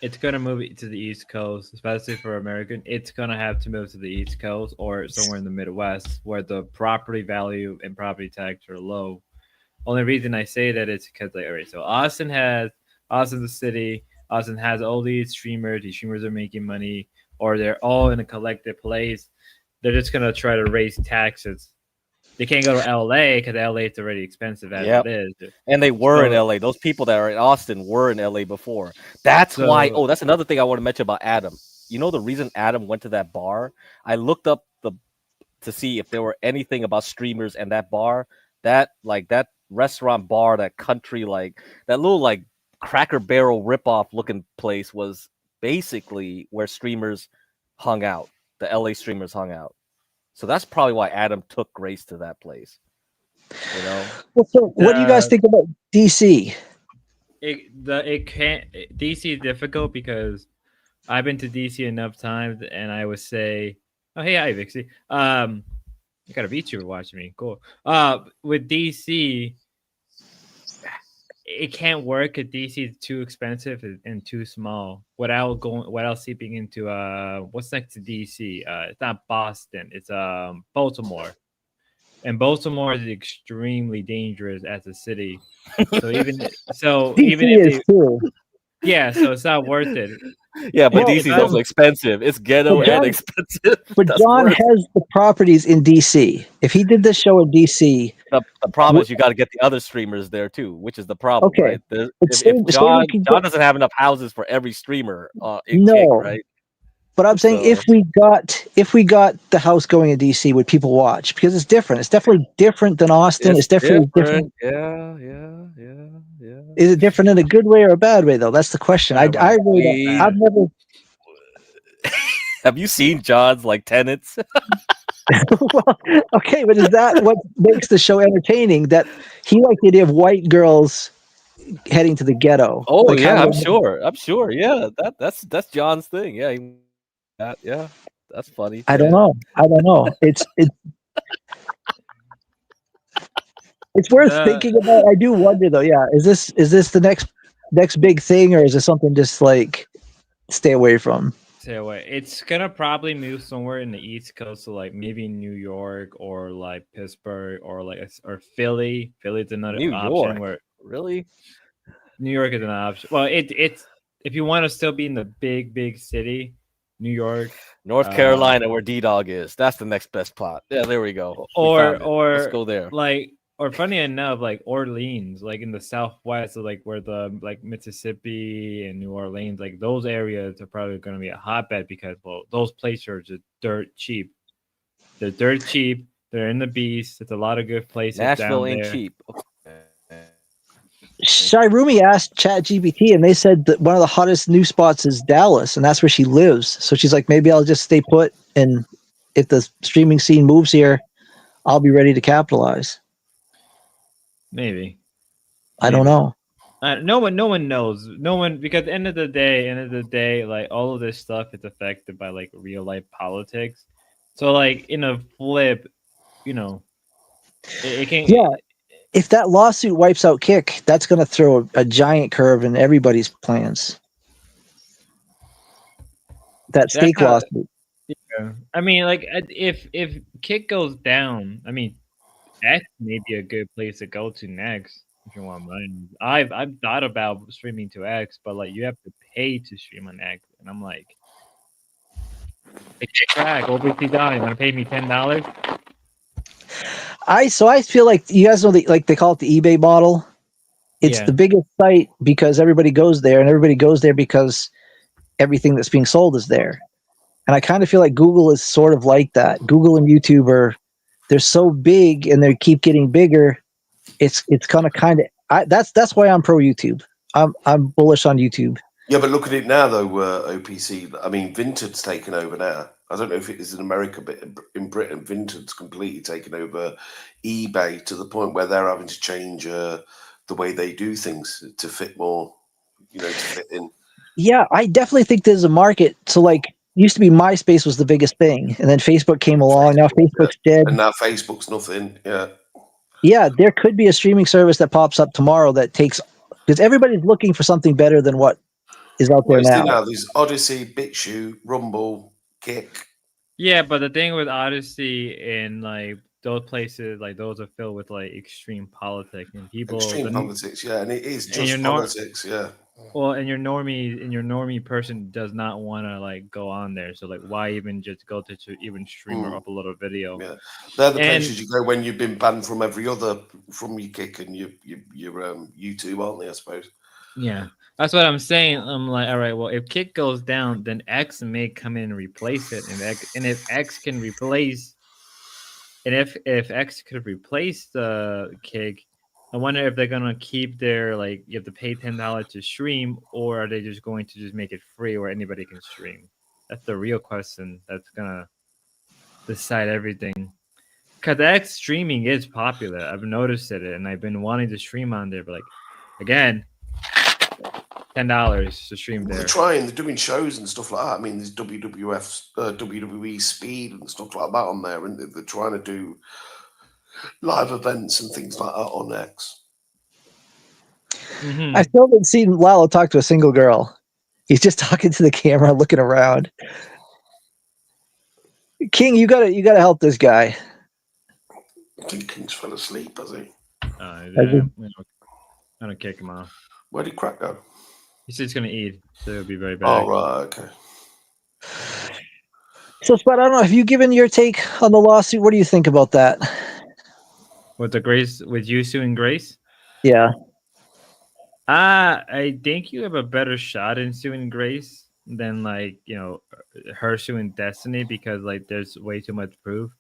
It's gonna move it to the East Coast, especially for American. It's gonna have to move to the East Coast or somewhere in the Midwest, where the property value and property tax are low. Only reason I say that is because, like, all right, so Austin's the city. Austin has all these streamers. These streamers are making money, or they're all in a collective place. They're just gonna try to raise taxes. They can't go to LA because LA is already expensive as it is. And they were in LA. Those people that are in Austin were in LA before. That's why. Oh, that's another thing I want to mention about Adam. You know the reason Adam went to that bar? I looked up to see if there were anything about streamers and that bar. That restaurant bar, that country, like that little like Cracker Barrel ripoff looking place was basically where streamers hung out. The LA streamers hung out. So that's probably why Adam took Grace to that place. Well, so what do you guys think about DC? DC is difficult because I've been to DC enough times, and I would say, oh hey, hi Vixie. I got a VTuber watching me. Cool. With DC, it can't work at DC. It's too expensive and too small. Without seeping into what's next to DC? It's not Boston. It's Baltimore. And Baltimore is extremely dangerous as a city. So even DC if is too. yeah, so it's not worth it. Yeah, but Well, DC is also expensive. It's ghetto but and John, expensive. but That's John worse. has the properties in DC. If he did this show in DC, The problem is you got to get the other streamers there too, which is the problem, okay. right? But If say we John can John get doesn't have enough houses for every streamer in Kick, no. right? But I'm saying So if we got the house going in DC, would people watch? Because it's different. It's definitely different than Austin. It's it's definitely different. different. Yeah. Is it different in a good way or a bad way though? That's the question. I really don't. I've never. Have you seen John's like tenants? Well, okay, but is that what makes the show entertaining? That he liked the idea of white girls heading to the ghetto. Oh like yeah, how I'm they- sure. I'm sure. Yeah, that's John's thing. Yeah, that's funny. I don't know. It's worth thinking about. I do wonder though. Yeah, is this the next big thing, or is it something just like stay away from? Stay away. It's gonna probably move somewhere in the East Coast, so like maybe New York or like Pittsburgh or or Philly. Philly's another New option York, where really? New York is an option. Well, it's if you want to still be in the big city, New York, North Carolina, where D Dog is. That's the next best plot. Yeah, there we go. We found it. Let's go there. Or funny enough, like Orleans, like in the Southwest, so like where the like Mississippi and New Orleans, like those areas are probably going to be a hotbed because those places are just dirt cheap. They're dirt cheap. They're in the beast. It's a lot of good places. Nashville down ain't there. cheap. Shairumi asked ChatGPT, and they said that one of the hottest new spots is Dallas, and that's where she lives. So she's like, maybe I'll just stay put, and if the streaming scene moves here, I'll be ready to capitalize. Maybe. I don't know. No one knows. No one, because at the end of the day, like all of this stuff is affected by like real life politics. So like in a flip, it can. Yeah, if that lawsuit wipes out Kick, that's going to throw a giant curve in everybody's plans. That steak lawsuit. Yeah. I mean, like if Kick goes down, I mean, X may be a good place to go to next if you want money. I've thought about streaming to X, but like you have to pay to stream on X, and I'm like, hey, crack, OBC dime, want to pay me $10? I feel like you guys know they call it the eBay model. It's the biggest site because everybody goes there, and everybody goes there because everything that's being sold is there. And I kind of feel like Google is sort of like that. Google and YouTube they're so big and they keep getting bigger. It's kind of that's why I'm pro YouTube. I'm bullish on YouTube. Yeah, but look at it now though, OPC. I mean, Vinted's taken over now. I don't know if it is in America, but in Britain, Vinted's completely taken over eBay to the point where they're having to change the way they do things to fit more, to fit in. Yeah, I definitely think there's a market. So like, used to be MySpace was the biggest thing, and then Facebook came along. Now Facebook's dead, and now Facebook's nothing. Yeah, there could be a streaming service that pops up tomorrow that takes, because everybody's looking for something better than what is out there now. There's Odyssey, BitChute, Rumble, Kick. Yeah, but the thing with Odyssey and like those places, like those are filled with like extreme politics and people. Extreme politics, yeah, and it is just politics, yeah. Well, and your normie person does not want to like go on there. So like, why even just go to even stream or upload a video? Yeah, they're the places you go when you've been banned from every other, from your Kick and your YouTube, aren't they? I suppose. Yeah, that's what I'm saying. I'm like, all right, well, if Kick goes down, then X may come in and replace it, and if X can replace, and if X could replace the Kick. I wonder if they're gonna keep their like you have to pay $10 to stream, or are they just going to just make it free where anybody can stream? That's the real question that's gonna decide everything. Cause X streaming is popular. I've noticed it, and I've been wanting to stream on there, but like again, $10 to stream there. They're trying. They're doing shows and stuff like that. I mean, there's WWE Speed and stuff like that on there, and they're trying to do live events and things like that on X. I still haven't seen Lalo talk to a single girl. He's just talking to the camera, looking around. King, you gotta help this guy. I think King's fell asleep, has he? I'm gonna kick him off. Where did Crack go? He said he's gonna eat, so he'll be right back. Oh, right, okay. So, Spot, I don't know. Have you given your take on the lawsuit? What do you think about that? With you suing Grace? Yeah. I think you have a better shot in suing Grace than her suing Destiny, because there's way too much proof.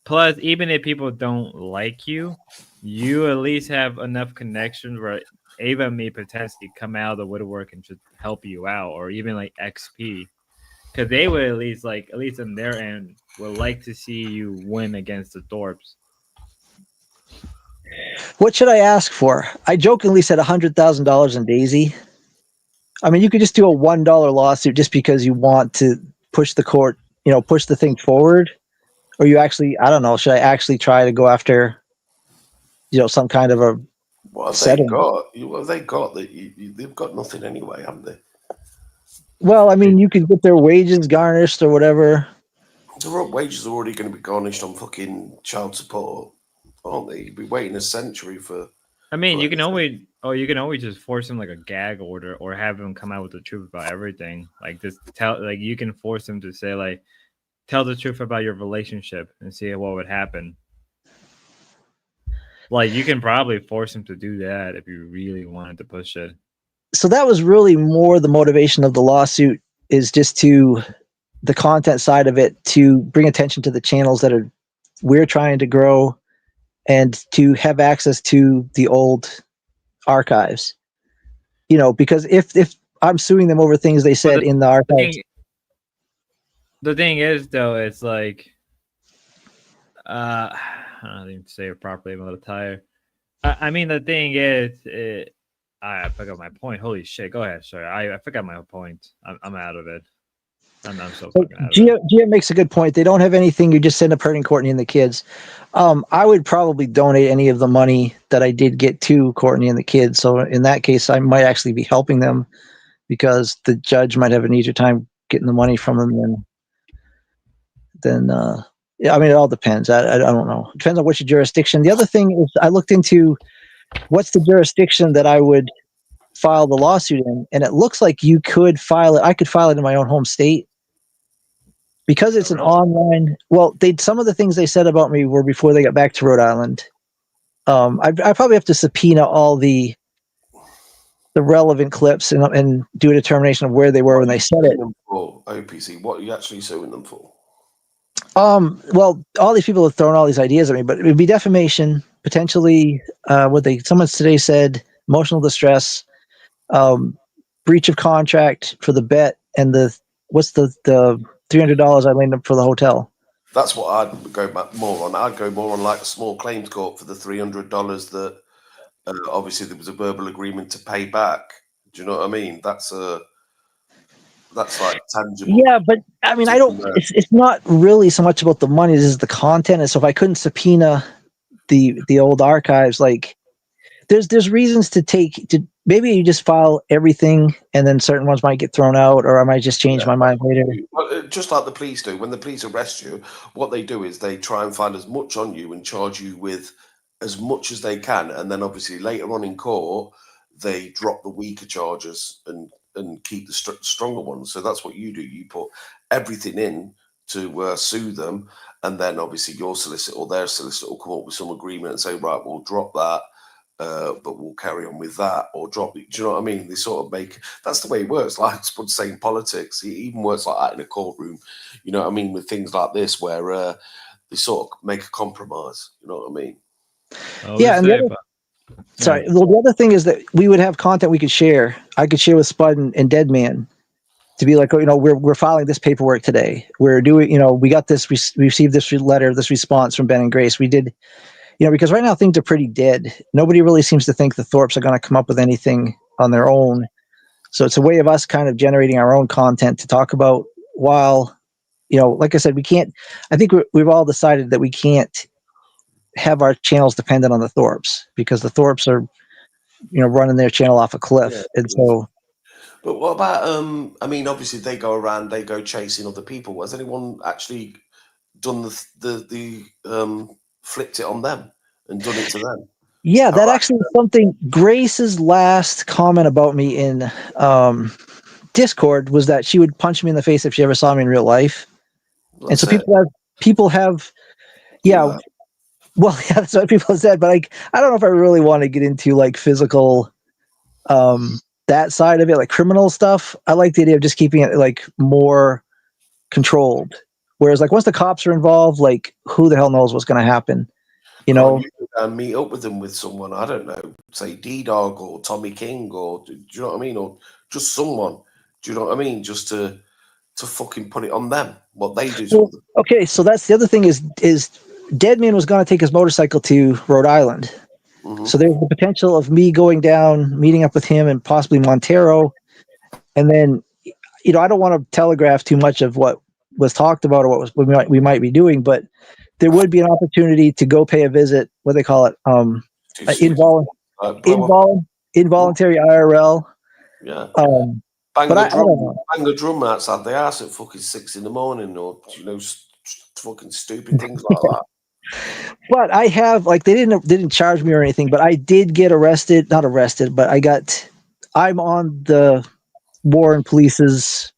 Plus, even if people don't like you, you at least have enough connections where Ava may potentially come out of the woodwork and just help you out, or even XP, because they would at least on their end would like to see you win against the Thorpes. What should I ask for? I jokingly said $100,000 in Daisy. I mean, you could just do a $1 lawsuit just because you want to push the court, push the thing forward. Or you actually, I don't know, should I actually try to go after, some kind of a What have settlement? they got? They've got nothing anyway, haven't they? Well, I mean, you could get their wages garnished or whatever. Their wages are already going to be garnished on fucking child support, aren't they? You'd be waiting a century for. I mean, you can always just force him a gag order, or have him come out with the truth about everything. Just you can force him to say tell the truth about your relationship and see what would happen. You can probably force him to do that if you really wanted to push it. So that was really more the motivation of the lawsuit, is just to the content side of it, to bring attention to the channels that we're trying to grow, and to have access to the old archives. Because if I'm suing them over things they said in the archives. The thing is, though, it's I don't even say it properly. I'm a little tired. I mean, the thing is, I forgot my point. Holy shit! Go ahead. Sorry, I forgot my point. I'm out of it. I'm so fucking out of it. GM makes a good point. They don't have anything. You just send up hurting Courtney and the kids. I would probably donate any of the money that I did get to Courtney and the kids. So in that case, I might actually be helping them, because the judge might have an easier time getting the money from them than yeah, I mean, it all depends. I don't know. It depends on which jurisdiction. The other thing is, I looked into what's the jurisdiction that I would file the lawsuit in, and it looks like you could file it. I could file it in my own home state, because it's an online. Well, some of the things they said about me were before they got back to Rhode Island. I probably have to subpoena all the relevant clips and do a determination of where they were when they said it. For OPC, what are you actually suing them for? Well, all these people have thrown all these ideas at me, but it would be defamation, potentially. Someone today said emotional distress, breach of contract for the bet, and what's the $300 I laid up for the hotel. That's what I'd go back more on. I'd go more on a small claims court for the $300 that obviously there was a verbal agreement to pay back. Do you know what I mean? That's tangible. Yeah, but I mean, I don't. It's not really so much about the money as the content. And so if I couldn't subpoena the old archives, there's reasons to maybe you just file everything, and then certain ones might get thrown out, or I might just change my mind later. Just like the police do. When the police arrest you, what they do is they try and find as much on you and charge you with as much as they can, and then obviously later on in court they drop the weaker charges and keep the stronger ones. So that's what you do. You put everything in to sue them, and then obviously your solicitor or their solicitor will come up with some agreement and say, right, we'll drop that, but we'll carry on with that, or drop it. Do you know what I mean? They sort of that's the way it works. Like I would say in politics, it even works like that in a courtroom. You know what I mean? With things like this, where they sort of make a compromise. You know what I mean? Yeah, and sorry. Well, the other thing is that we would have content we could share. I could share with Spud and Deadman to be like, we're filing this paperwork today. We're doing, we got this, we received this letter, this response from Ben and Grace. We did, because right now things are pretty dead. Nobody really seems to think the Thorpes are going to come up with anything on their own. So it's a way of us kind of generating our own content to talk about while, like I said, we can't, I think we've all decided that we can't have our channels dependent on the Thorpes, because the Thorpes are running their channel off a cliff. Yeah, And so, but what about I mean, obviously they go around, they go chasing other people. Has anyone actually done the flipped it on them and done it to them? yeah, that actually was something. Grace's last comment about me in Discord was that she would punch me in the face if she ever saw me in real life. And so That's it. people have, yeah. Well, yeah, that's what people have said, but I don't know if I really want to get into like physical, that side of it, like criminal stuff. I like the idea of just keeping it like more controlled. Whereas like once the cops are involved, like who the hell knows what's going to happen, you know? You could, meet up with them with someone, I don't know, say D-Dog or Tommy King, or do you know what I mean? Or just someone, do you know what I mean? Just to fucking put it on them, what they do to Well, them. okay, so that's the other thing is Deadman was going to take his motorcycle to Rhode Island. So there's the potential of me going down, meeting up with him and possibly Montero. And then, I don't want to telegraph too much of what was talked about or what we might be doing, but there would be an opportunity to go pay a visit. What do they call it? Involuntary IRL. Yeah. But I don't know. Bang the drum outside the house at fucking 6 a.m, or fucking stupid things like that. But I have they didn't charge me or anything, but I did get arrested. Not arrested, but I'm on the Warren Police's.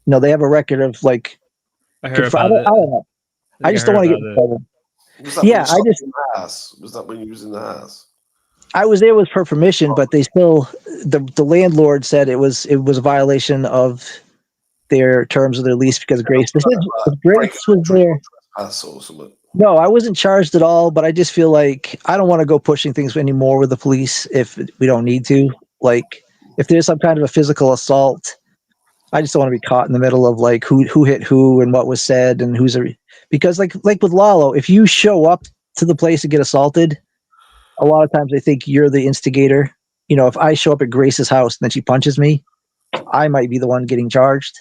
They have a record of I heard I about it. don't know. I just don't want to get in trouble. Was that Yeah, was that when you was in the house? I was there with her permission, but they still the landlord said it was a violation of their terms of their lease because Grace was there. Or something. No, I wasn't charged at all, but I just feel like I don't want to go pushing things anymore with the police if we don't need to. Like if there's some kind of a physical assault, I just don't want to be caught in the middle of who hit who and what was said and because like with Lalo, if you show up to the place and get assaulted, a lot of times they think you're the instigator. If I show up at Grace's house and then she punches me, I might be the one getting charged.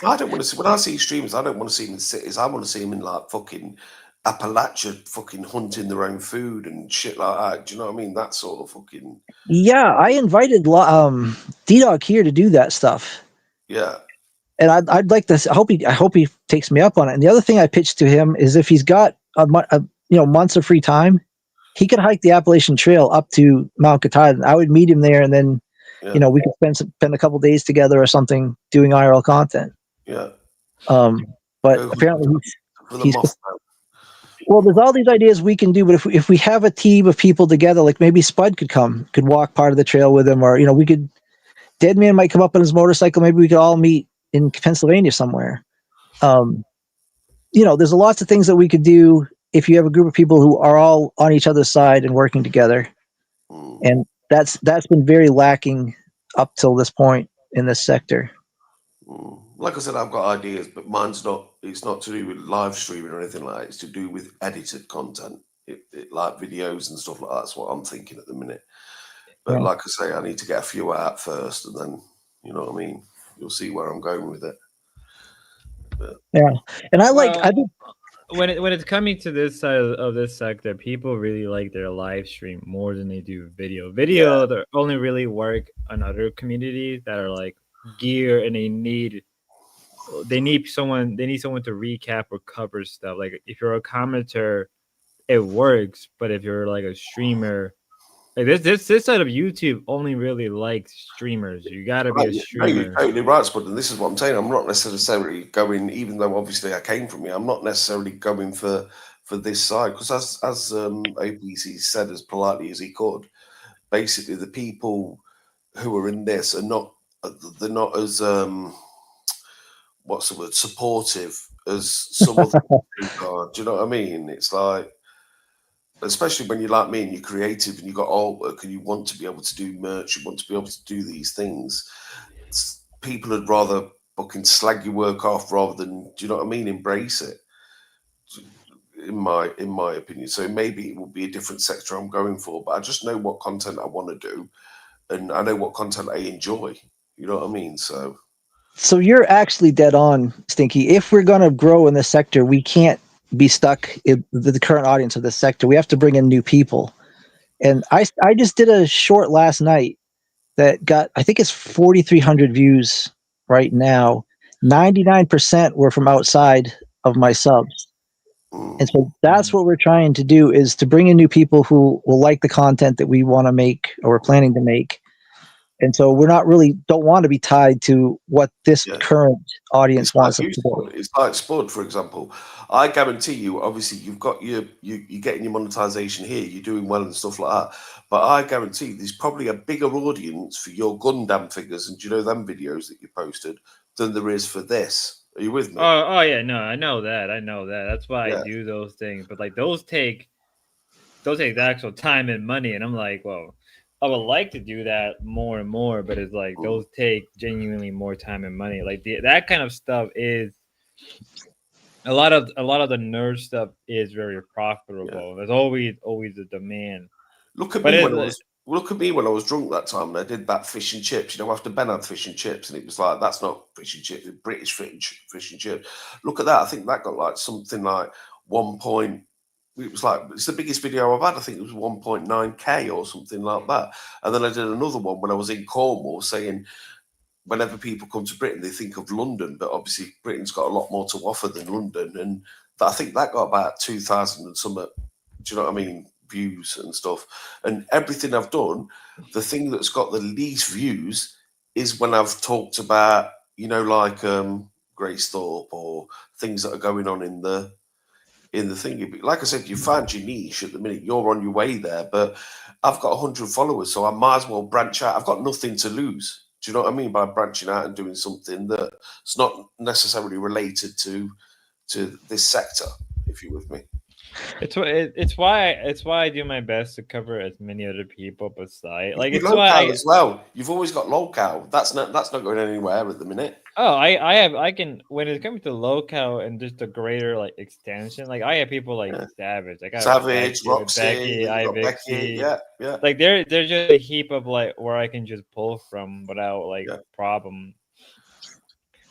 I don't want to see, when I see streamers, I don't want to see them in cities. I want to see them in fucking Appalachia, fucking hunting their own food and shit like that. Do you know what I mean? That sort of fucking. Yeah, I invited D-Dog here to do that stuff. Yeah. And I'd like to. I hope he takes me up on it. And the other thing I pitched to him is if he's got months of free time, he could hike the Appalachian Trail up to Mount Katahdin. I would meet him there, and then we could spend a couple days together or something doing IRL content. Yeah. But apparently he's well, there's all these ideas we can do, but if we have a team of people together, like maybe Spud could walk part of the trail with him, or Deadman might come up on his motorcycle. Maybe we could all meet in Pennsylvania somewhere. There's lots of things that we could do if you have a group of people who are all on each other's side and working together. And that's been very lacking up till this point in this sector. Like I said, I've got ideas, but it's not to do with live streaming or anything like that. It's to do with edited content, like videos and stuff like that. That's what I'm thinking at the minute. But like I say, I need to get a few out first, and then, you know what I mean? You'll see where I'm going with it. But, yeah. And when it's coming to this side of this sector, people really like their live stream more than they do video. Video, they only really work on other communities that are like gear, and they need someone to recap or cover stuff. Like if you're a commenter, it works, but if you're like a streamer, like this side of YouTube only really likes streamers. You gotta be a streamer. No, you're totally right, Spud, and this is what I'm saying. I'm not necessarily going, even though obviously I came from here, I'm not necessarily going for this side, because as OPC said as politely as he could, basically the people who are in this are not as what's the word, supportive as some other people are. Do you know what I mean? It's like, especially when you're like me and you're creative and you've got artwork and you want to be able to do merch, you want to be able to do these things. People would rather fucking slag your work off rather than, do you know what I mean, embrace it. In my opinion. So maybe it will be a different sector I'm going for, but I just know what content I want to do, and I know what content I enjoy. You know what I mean? So you're actually dead on, Stinky. If we're going to grow in this sector, we can't be stuck in the current audience of this sector. We have to bring in new people. And I just did a short last night that got, I think it's 4,300 views right now. 99% were from outside of my subs. And so that's what we're trying to do, is to bring in new people who will like the content that we want to make or we're planning to make. And so we're not really, don't want to be tied to what this Yeah. current audience It's like wants us you, to do. Spud. It's like Spud, for example. I guarantee you, obviously, you've got you're getting your monetization here, you're doing well and stuff like that. But I guarantee there's probably a bigger audience for your Gundam figures and, do you know, them videos that you posted than there is for this. Are you with me? Oh yeah, no, I know that. That's why Yeah. I do those things. But like those take the actual time and money, and I'm like, well, I would like to do that more and more, but it's like those take genuinely more time and money. Like that kind of stuff is a lot of the nerd stuff is very profitable. There's always a demand. Look at But me it, when I was drunk that time and I did that fish and chips. You know, after Ben had fish and chips, and it was like, that's not fish and chips, it's British fish and chips. Look at that. I think that got like something like 1 point. It was like, it's the biggest video I've had. I think it was 1.9K or something like that. And then I did another one when I was in Cornwall saying, whenever people come to Britain, they think of London, but obviously Britain's got a lot more to offer than London. And I think that got about 2,000 and some, do you know what I mean, views and stuff. And everything I've done, the thing that's got the least views is when I've talked about, you know, like Gracethorpe or things that are going on in the thing. Like I said, you found your niche at the minute. You're on your way there, but I've got 100 followers, so I might as well branch out. I've got nothing to lose. Do you know what I mean by branching out and doing something that's not necessarily related to this sector? If you're with me. It's why I do my best to cover as many other people beside. Like it's local why as well. You've always got local. That's not going anywhere at the minute. Oh, I can, when it comes to local and just a greater like extension, like I have people like Savage, I got Savage, Roxy, Becky, you've got Becky, Ivixy, yeah. like there's just a heap of like where I can just pull from without like problem.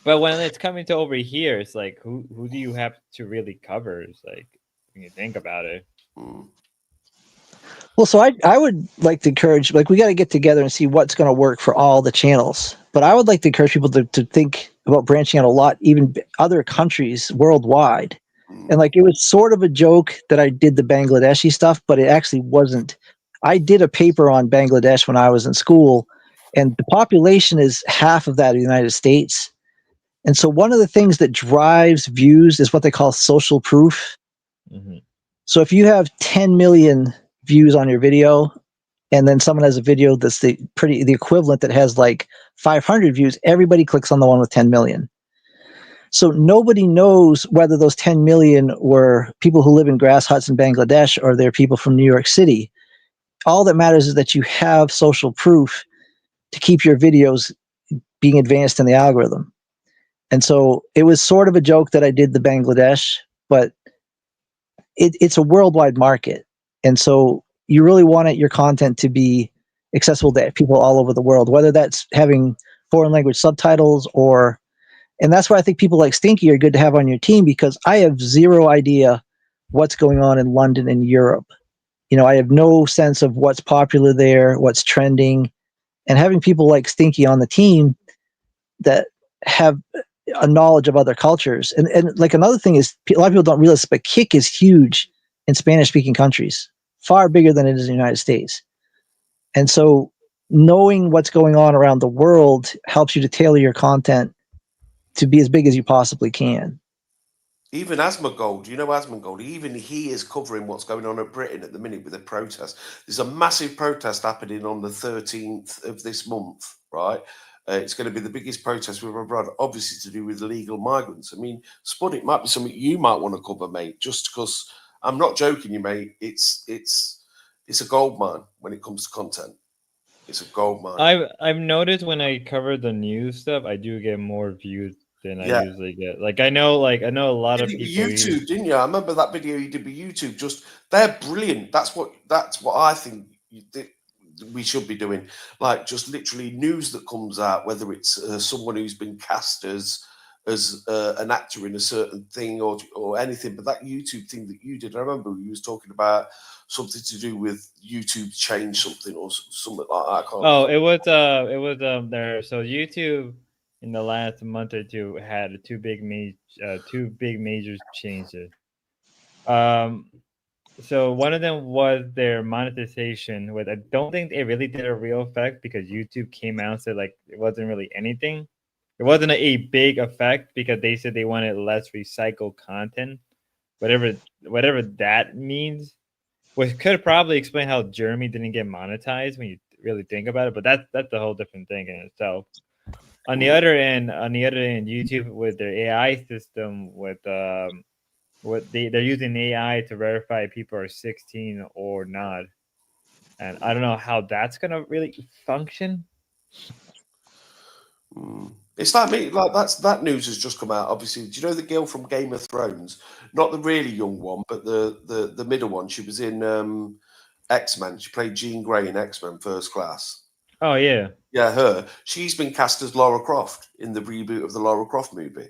But when it's coming to over here, it's like who do you have to really cover? It's like when you think about it. Well, so I would like to encourage, like, we got to get together and see what's going to work for all the channels. But I would like to encourage people to think about branching out a lot, even other countries worldwide. And like, it was sort of a joke that I did the Bangladeshi stuff, but it actually wasn't. I did a paper on Bangladesh when I was in school, and the population is half of that of the United States. And so one of the things that drives views is what they call social proof. So if you have 10 million views on your video, and then someone has a video that's the equivalent that has like 500 views, everybody clicks on the one with 10 million. So nobody knows whether those 10 million were people who live in grass huts in Bangladesh or they're people from New York City. All that matters is that you have social proof to keep your videos being advanced in the algorithm. And so it was sort of a joke that I did the Bangladesh, but it's a worldwide market. And so you really want your content to be accessible to people all over the world, whether that's having foreign language subtitles and that's why I think people like Stinky are good to have on your team, because I have zero idea what's going on in London and Europe. You know, I have no sense of what's popular there, what's trending, and having people like Stinky on the team that have a knowledge of other cultures. And like, another thing is, a lot of people don't realize, but Kick is huge in Spanish speaking countries, far bigger than it is in the United States. And so knowing what's going on around the world helps you to tailor your content to be as big as you possibly can. Even Asmongold, you know Asmongold, even he is covering what's going on at Britain at the minute with the protest. There's a massive protest happening on the 13th of this month, right? It's going to be the biggest protest we've ever had, obviously to do with illegal migrants. I mean, Spud, it might be something you might want to cover, mate, just because, I'm not joking you, mate. It's a gold mine when it comes to content. It's a gold mine. I've noticed when I cover the news stuff, I do get more views than I usually get. Like I know a lot of people YouTube, didn't you? I remember that video you did with YouTube. Just, they're brilliant. That's what I think we should be doing. Like, just literally news that comes out, whether it's someone who's been cast as as an actor in a certain thing or anything, but that YouTube thing that you did, I remember you was talking about something to do with YouTube change something or something like that. I can't Oh, remember. it was there. So YouTube in the last month or two had two big major changes. Um, so one of them was their monetization. With I don't think it really did a real effect because YouTube came out and said like it wasn't really anything. It wasn't a big effect because they said they wanted less recycled content, whatever that means. Which could probably explain how Jeremy didn't get monetized when you really think about it, but that's a whole different thing in itself. On the other end, YouTube with their AI system, they're using AI to verify people are 16 or not, and I don't know how that's gonna really function. It's like me, like that news has just come out. Obviously, do you know the girl from Game of Thrones? Not the really young one, but the middle one. She was in X-Men. She played Jean Grey in X-Men First Class. Oh yeah. Yeah, her. She's been cast as Lara Croft in the reboot of the Lara Croft movie.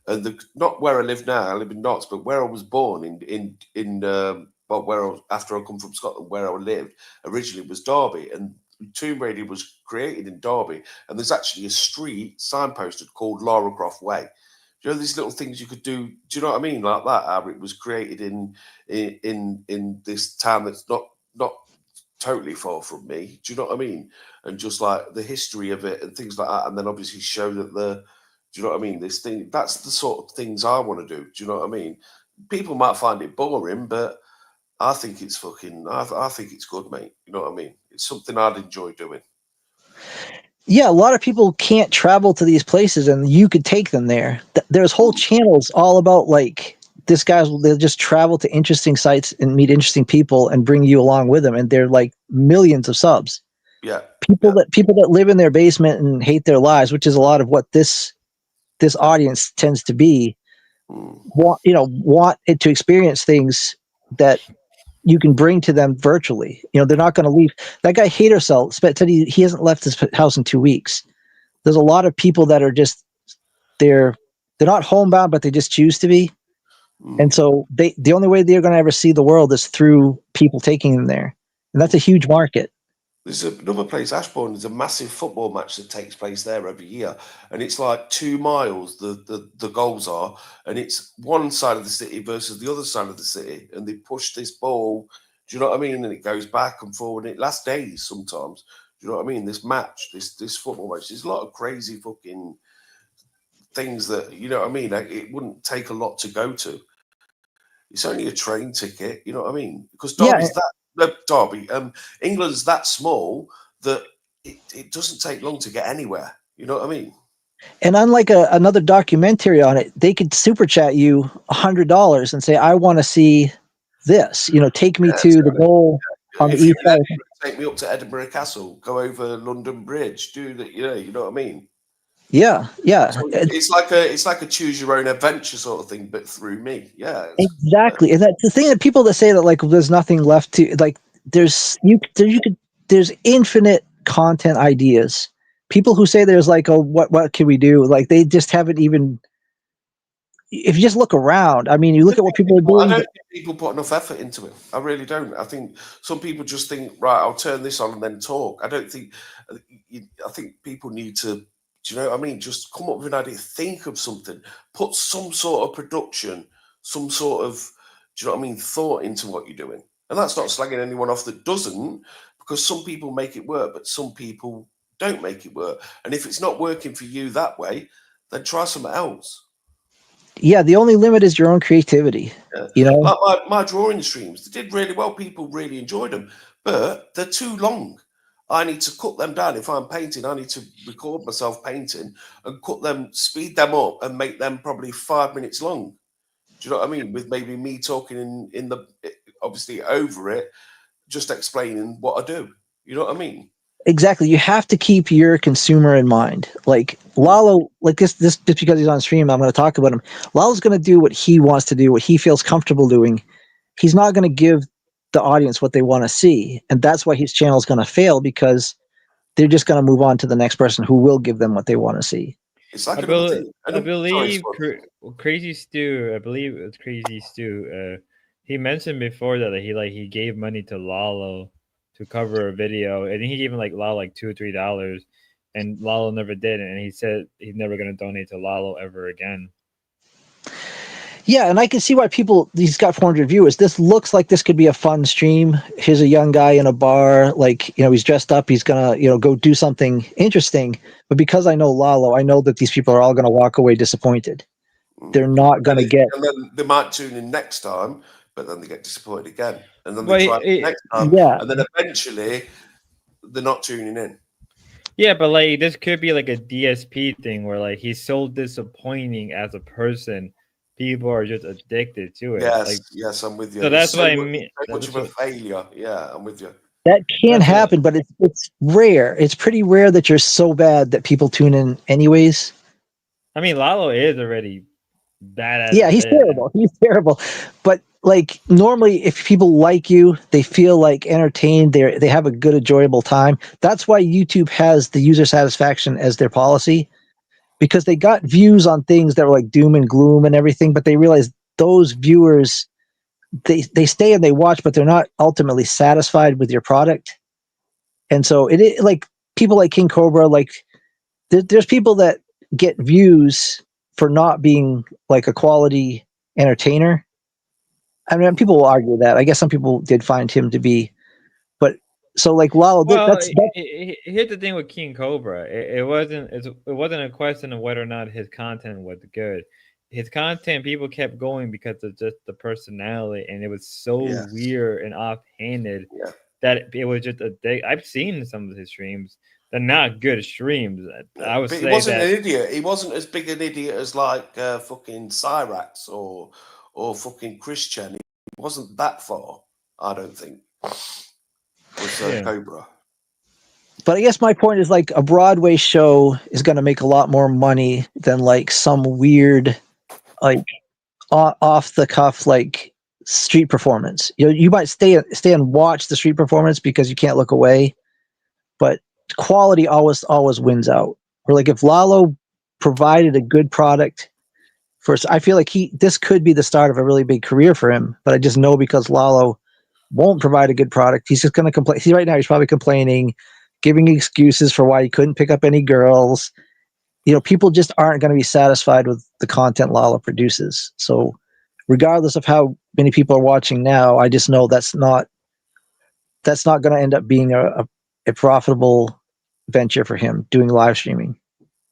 And not where I live now, I live in Notts, but where I was born after I come from Scotland, where I lived originally was Derby, and Tomb Raider was created in Derby, and there's actually a street signposted called Lara Croft Way. Do you know these little things you could do? Do you know what I mean? Like that, how it was created in this town that's not totally far from me. Do you know what I mean? And just like the history of it and things like that, and then obviously show that do you know what I mean? This thing, that's the sort of things I want to do. Do you know what I mean? People might find it boring, but I think it's I think it's good, mate. You know what I mean? It's something I'd enjoy doing. Yeah, a lot of people can't travel to these places, and you could take them there. There's whole channels all about like this guys. They'll just travel to interesting sites and meet interesting people and bring you along with them, and they're like millions of subs. Yeah, people that live in their basement and hate their lives, which is a lot of what this audience tends to be. Want it to experience things that you can bring to them virtually. They're not going to leave. That guy Hater Cell said he hasn't left his house in 2 weeks. There's a lot of people that are just they're not homebound, but they just choose to be. And so the only way they're going to ever see the world is through people taking them there, and that's a huge market. There's another place, Ashbourne. There's a massive football match that takes place there every year, and it's like 2 miles. The goals are, and it's one side of the city versus the other side of the city, and they push this ball. Do you know what I mean? And it goes back and forward. And it lasts days sometimes. Do you know what I mean? This match, this football match. There's a lot of crazy fucking things that you know what I mean. Like, it wouldn't take a lot to go to. It's only a train ticket. You know what I mean? Because Derby's England's that small that it doesn't take long to get anywhere. You know what I mean? And unlike another documentary on it, they could super chat you $100 and say, "I want to see this. Take me to the goal on the If east you're in side." Edinburgh, take me up to Edinburgh Castle, go over London Bridge, do that. You know what I mean? Yeah. So it's like a choose your own adventure sort of thing, but through me. Yeah. Exactly. And that's the thing that people that say that like there's nothing left to like there's infinite content ideas. People who say there's like, oh, what can we do? Like they just haven't even. If you just look around, I mean, you look at what people are doing. I don't think people put enough effort into it. I really don't. I think some people just think, right, I'll turn this on and then talk. I don't think. I think people need to. Do you know what I mean? Just come up with an idea. Think of something. Put some sort of production, some sort of. Do you know what I mean? Thought into what you're doing. And that's not slagging anyone off that doesn't, because some people make it work, but some people don't make it work. And if it's not working for you that way, then try something else. Yeah, the only limit is your own creativity. Like my drawing streams, they did really well. People really enjoyed them, but they're too long. I need to cut them down. If I'm painting, I need to record myself painting and speed them up and make them probably 5 minutes long. Do you know what I mean? With maybe me talking in the obviously over it, just explaining what I do. You know what I mean? Exactly. You have to keep your consumer in mind. Like Lalo, like this just because he's on stream, I'm going to talk about him. Lalo's going to do what he wants to do, what he feels comfortable doing. He's not going to give the audience what they want to see. And that's why his channel is going to fail, because they're just going to move on to the next person who will give them what they want to see. It's like I, another bel thing. I Sorry, believe Spud. Crazy Stew. I believe it's Crazy Stew. He mentioned before that he gave money to Lalo to cover a video, and he gave him Lalo $2 or $3, and Lalo never did, and he said he's never gonna donate to Lalo ever again. Yeah, and I can see why he's got 400 viewers. This looks like this could be a fun stream. Here's a young guy in a bar, he's dressed up, he's gonna, go do something interesting. But because I know Lalo, I know that these people are all gonna walk away disappointed. They're not gonna get. And then they might tune in next time, but then they get disappointed again, and then Well, they try it next time, yeah. and then eventually they're not tuning in. Yeah, but this could be a DSP thing where he's so disappointing as a person, people are just addicted to it. Yes, I'm with you. So that's what I mean. So much of a failure. Yeah, I'm with you. That can happen, but it's rare. It's pretty rare that you're so bad that people tune in anyways. I mean, Lalo is already bad. Yeah, he's terrible. He's terrible. But normally, if people like you, they feel entertained. They have a good, enjoyable time. That's why YouTube has the user satisfaction as their policy, because they got views on things that were doom and gloom and everything. But they realize those viewers, they stay and they watch, but they're not ultimately satisfied with your product. And so people like King Cobra, there's people that get views for not being a quality entertainer. I mean, people will argue that. I guess some people did find him to be, but so Lalo. Here's the thing with King Cobra. It wasn't a question of whether or not his content was good. His content, people kept going because of just the personality, and it was so weird and offhanded that it was just a day. I've seen some of his streams. They're not good streams. I would say he wasn't that an idiot. He wasn't as big an idiot as fucking Cyrax or fucking Christian. He wasn't that far, I don't think. Was Cobra. But I guess my point is a Broadway show is going to make a lot more money than some weird off the cuff street performance. You might stay and watch the street performance because you can't look away, but quality always wins out. Or if Lalo provided a good product first, I feel this could be the start of a really big career for him. But I just know because Lalo won't provide a good product, he's just going to complain. Right now he's probably complaining, giving excuses for why he couldn't pick up any girls. People just aren't going to be satisfied with the content Lalo produces. So regardless of how many people are watching now, I just know that's not going to end up being a profitable venture for him doing live streaming,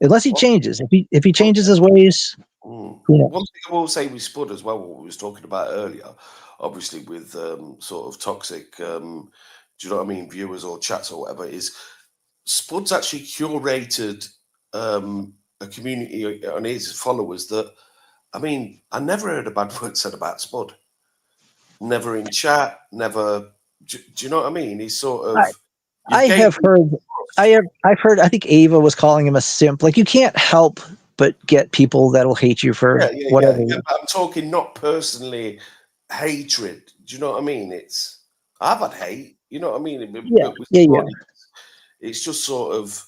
unless he changes. If he changes his ways. One thing I will say with Spud as well, what we was talking about earlier, obviously with sort of toxic, do you know what I mean, viewers or chats or whatever, is Spud's actually curated a community on his followers that, I mean, I never heard a bad word said about Spud. Never in chat, never. Do you know what I mean? He's sort of. I've heard. I think Ava was calling him a simp. You can't help but get people that'll hate you for whatever. Yeah, but I'm talking not personally hatred. Do you know what I mean? I've had hate. You know what I mean? It's just sort of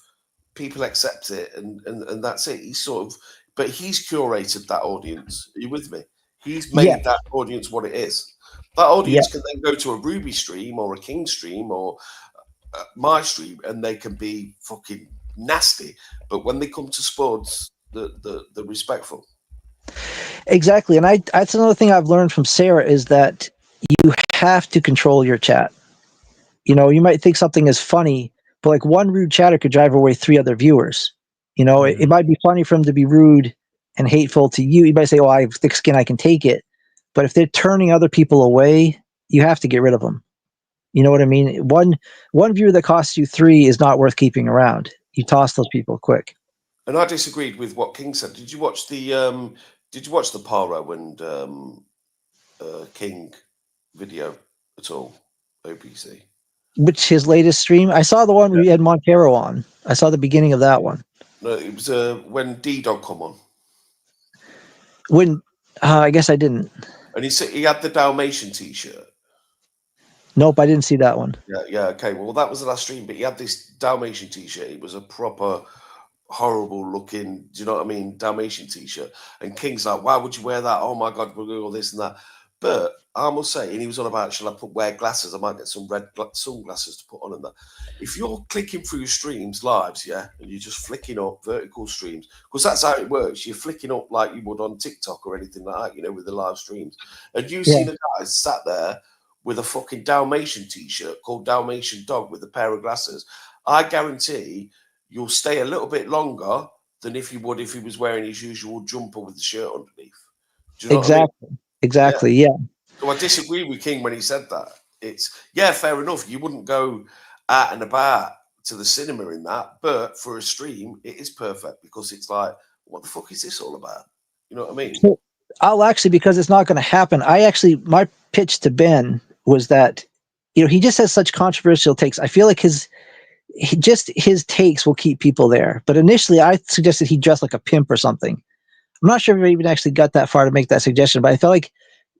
people accept it and that's it. He's curated that audience. Are you with me? He's made that audience what it is. That audience can then go to a Ruby stream or a King stream or my stream, and they can be fucking nasty. But when they come to Spuds, they're respectful. Exactly, and that's another thing I've learned from Sarah is that you have to control your chat. You might think something is funny, but one rude chatter could drive away 3 other viewers. It might be funny for him to be rude and hateful to you. You might say, "Oh, I have thick skin, I can take it." But if they're turning other people away, you have to get rid of them. You know what I mean? One viewer that costs you 3 is not worth keeping around. You toss those people quick. And I disagreed with what King said. Did you watch the Paro and King video at all? OPC. Which his latest stream? I saw the one where you had Montero on. I saw the beginning of that one. No, it was when D-Dog come on. When I guess I didn't. And he had the Dalmatian T-shirt. Nope, I didn't see that one. Yeah, okay. Well, that was the last stream, but he had this Dalmatian T-shirt. It was a proper horrible looking, do you know what I mean, Dalmatian t-shirt. And King's like, why would you wear that? Oh my God, we're doing all this and that. But I must say, and he was on about, shall I wear glasses? I might get some red sunglasses to put on and that. If you're clicking through your streams, lives, yeah, and you're just flicking up vertical streams, because that's how it works. You're flicking up like you would on TikTok or anything like that, you know, with the live streams. And you've seen a guy sat there with a fucking Dalmatian t-shirt called Dalmatian Dog with a pair of glasses. I guarantee you'll stay a little bit longer than if you would if he was wearing his usual jumper with the shirt underneath. Do you know what I mean? Exactly. Yeah. So I disagree with King when he said that. It's fair enough. You wouldn't go out and about to the cinema in that, but for a stream, it is perfect because it's like, what the fuck is this all about? You know what I mean? So I'll actually, because it's not going to happen. My pitch to Ben was that, he just has such controversial takes. I feel like his takes will keep people there. But initially, I suggested he dress like a pimp or something. I'm not sure if I even actually got that far to make that suggestion, but I felt like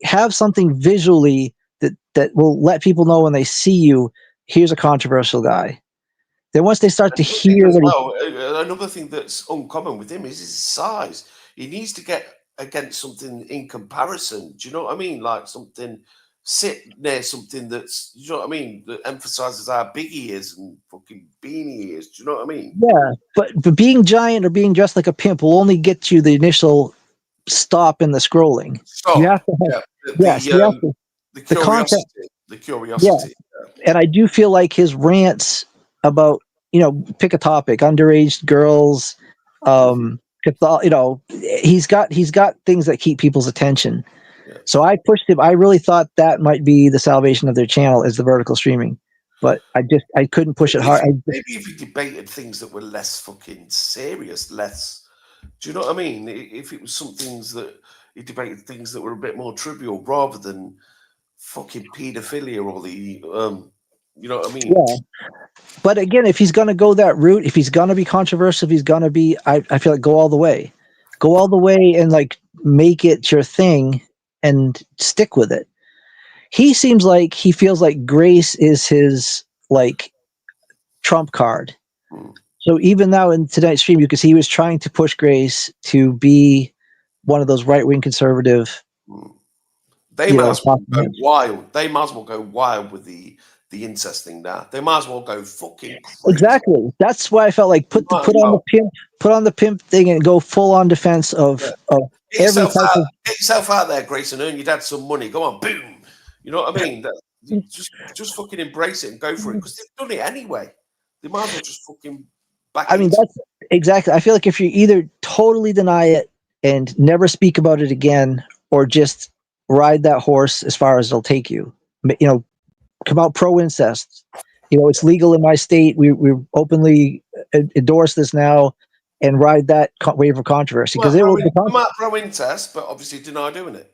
have something visually that will let people know when they see you, here's a controversial guy. Then once they start to hear another thing that's uncommon with him is his size. He needs to get against something in comparison. Do you know what I mean? Like sit near something that's, you know what I mean, that emphasizes how big he is and fucking beanie he is. Do you know what I mean? Yeah, but being giant or being dressed like a pimp will only get you the initial stop in the scrolling. You have to have, the curiosity. The curiosity. Yeah. And I do feel like his rants about, pick a topic, underage girls, he's got things that keep people's attention. Yeah. So I pushed him. I really thought that might be the salvation of their channel is the vertical streaming, but I couldn't push it hard. Maybe if he debated things that were less fucking serious, do you know what I mean? If it was some things that he debated things that were a bit more trivial rather than fucking pedophilia or you know what I mean? Yeah. But again, if he's going to go that route, if he's going to be controversial, if he's going to be, I feel like go all the way and like make it your thing and stick with it. He seems like he feels like Grace is his like trump card. So even now in tonight's stream, you can see he was trying to push Grace to be one of those right-wing conservative. They might as well go wild. They might as well go wild with the incest thing now. They might as well go fucking crazy. Exactly. That's why I felt like put on the pimp thing and go full on defense of every type of. Get yourself out there, Grace, and earn your dad some money. Go on, boom. You know what I mean? Just fucking embrace it and go for it because they've done it anyway. They might as well just fucking back. I mean, that's exactly. I feel like if you either totally deny it and never speak about it again, or just ride that horse as far as it'll take you, come out pro incest. It's legal in my state. We openly endorse this now and ride that wave of controversy because it will become pro incest, but obviously deny doing it.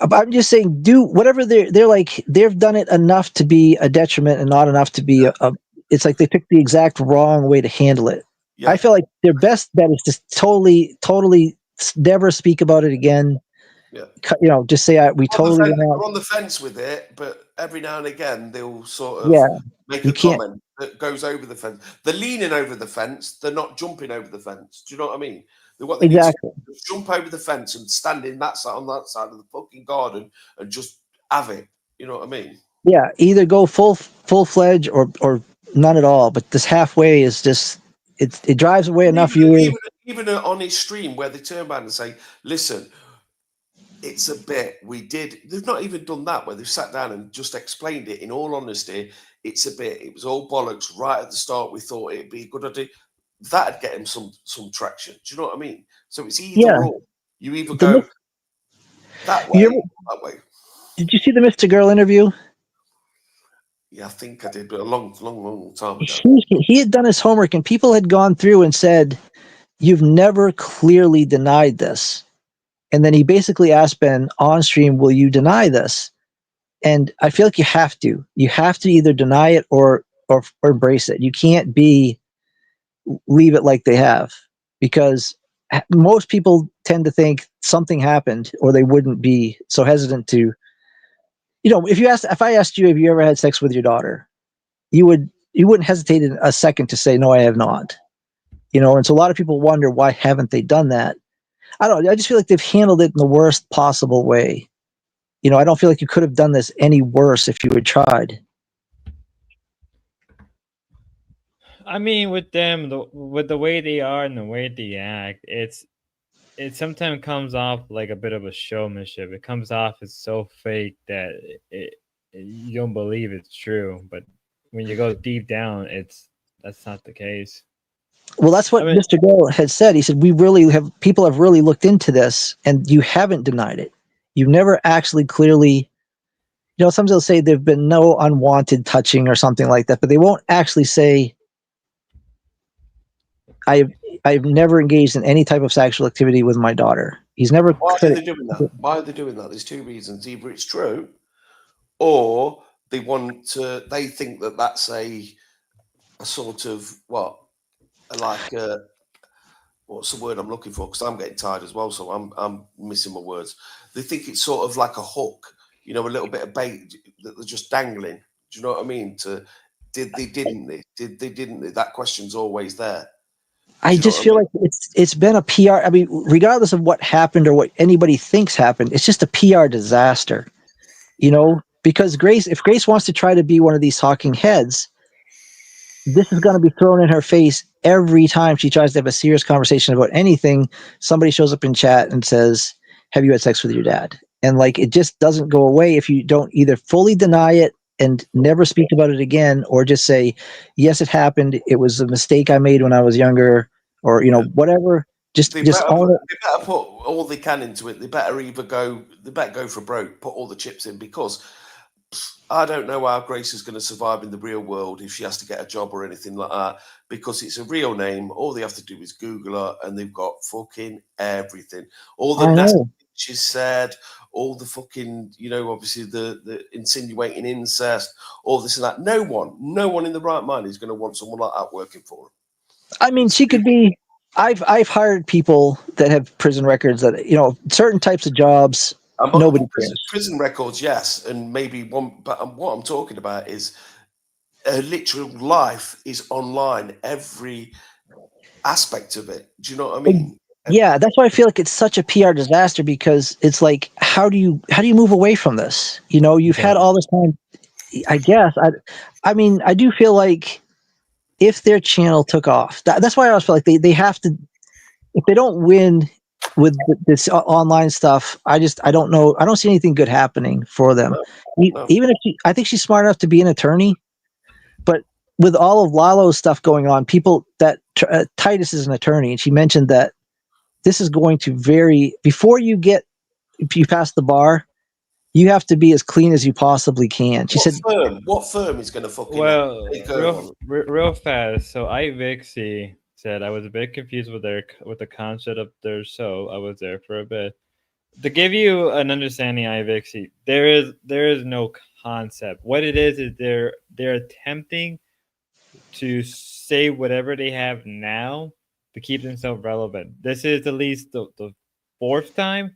I'm just saying, do whatever they're like. They've done it enough to be a detriment and not enough to be a. It's like they picked the exact wrong way to handle it. Yeah. I feel like their best bet is just totally never speak about it again. Yeah. Just say we're on the fence with it, but every now and again they'll sort of make a comment that goes over the fence. They're leaning over the fence. They're not jumping over the fence. Do you know what I mean? What they need to do is jump over the fence and stand on that side of the fucking garden and just have it. You know what I mean? Yeah, either go full-fledged or none at all. But this halfway is just it drives away enough viewers. Even on his stream where they turn around and say, "Listen, it's a bit. They've not even done that where they've sat down and just explained it. In all honesty, it's a bit. It was all bollocks right at the start. We thought it'd be a good idea. That'd get him some traction. Do you know what I mean? So it's either or. You either go that way or that way. Did you see the Mr. Girl interview? Yeah, I think I did, but a long time ago. He had done his homework, and people had gone through and said, "You've never clearly denied this." And then he basically asked Ben on stream, "Will you deny this?" And I feel like you have to. You have to either deny it or embrace it. You can't leave it like they have, because most people tend to think something happened or they wouldn't be so hesitant to. If I asked you if you ever had sex with your daughter, you wouldn't hesitate a second to say no, I have not. You know, and so a lot of people wonder why haven't they done that. I don't know. I just feel like they've handled it in the worst possible way. You know, I don't feel like you could have done this any worse if you had tried. I mean, with them, with the way they are and the way they act, it sometimes comes off like a bit of a showmanship. It comes off as so fake that you don't believe it's true. But when you go deep down, that's not the case. Well, that's what I mean, Mr. Gold had said. He said, people have really looked into this and you haven't denied it. You've never actually clearly, you know, sometimes they'll say there've been no unwanted touching or something like that, but they won't actually say, I've never engaged in any type of sexual activity with my daughter. He's never Why said are it. they doing that? Why are they doing that? There's two reasons. Either it's true, or they want to. They think that that's a sort of like what's the word I'm looking for? Because I'm getting tired as well, so I'm missing my words. They think it's sort of like a hook, you know, a little bit of bait that they're just dangling. Do you know what I mean? Didn't they? Did they? Didn't they? That question's always there. I just feel like it's been a PR. I mean, regardless of what happened or what anybody thinks happened, it's just a PR disaster. You know, because if Grace wants to try to be one of these talking heads, this is going to be thrown in her face every time she tries to have a serious conversation about anything. Somebody shows up in chat and says, "Have you had sex with your dad?" And like, it just doesn't go away if you don't either fully deny it and never speak about it again, or just say, "Yes, it happened. It was a mistake I made when I was younger," or you know, whatever. Just own it. They better put all they can into it. They better go for broke, put all the chips in, because I don't know how Grace is going to survive in the real world if she has to get a job or anything like that, because it's a real name. All they have to do is Google her, and they've got fucking everything. All the I nasty know. things she's said, all the fucking, you know, obviously the insinuating incest, all this and that. No one in the right mind is going to want someone like that working for them. I mean, she could be. I've hired people that have prison records that, you know, certain types of jobs nobody cares. Prison records, yes, and maybe one. But what I'm talking about is her literal life is online. Every aspect of it. Do you know what I mean? Yeah, that's why I feel like it's such a PR disaster, because it's like, how do you move away from this? You know, you've had all this time. I guess I mean, I do feel like if their channel took off, that's why I always feel like they have to. If they don't win with this online stuff, I don't know. I don't see anything good happening for them. Even if I think she's smart enough to be an attorney, but with all of Lalo's stuff going on, people that Titus is an attorney, and she mentioned that this is going to before you pass the bar, you have to be as clean as you possibly can. She said, What firm is going to fucking take her on? real fast. So Vixie said I was a bit confused with the concept of their show. I was there for a bit. To give you an understanding, Vixie, there is no concept. What it is they're attempting to say whatever they have now to keep themselves relevant. This is at least the fourth time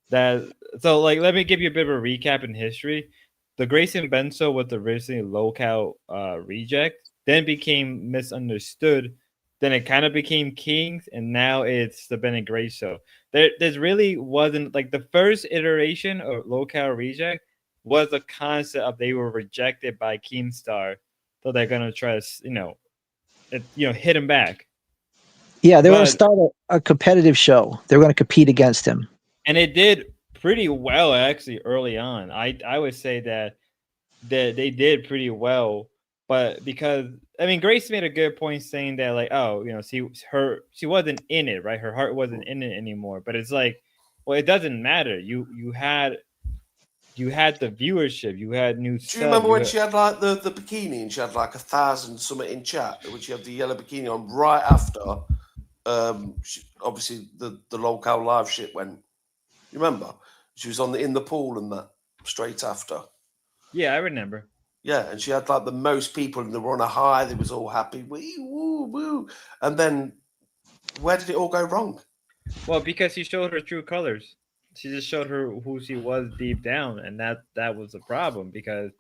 that. So, like, let me give you a bit of a recap in history. The Grayson Benso was originally Locale Reject, then became Misunderstood, then it kind of became Kings, and now it's the Ben and Gray Show. There's really wasn't, like, the first iteration of Locale Reject was a concept of they were rejected by Keemstar, so they're gonna try to hit him back. Yeah, they were going to start a competitive show. They were going to compete against him, and it did pretty well actually early on. I would say that they did pretty well, but because I mean, Grace made a good point saying that, like, oh, you know, she wasn't in it, right? Her heart wasn't in it anymore. But it's like, well, it doesn't matter. You had the viewership, you had new stuff. Do you remember when she had like the bikini and she had like 1,000 something in chat, when she had the yellow bikini on right after obviously the Locale live shit went? You remember? She was in the pool and that straight after. Yeah, I remember. Yeah, and she had like the most people, and they were on a high. They was all happy, wee woo woo. And then where did it all go wrong? Well, because she showed her true colors. She just showed her who she was deep down, and that was the problem. Because,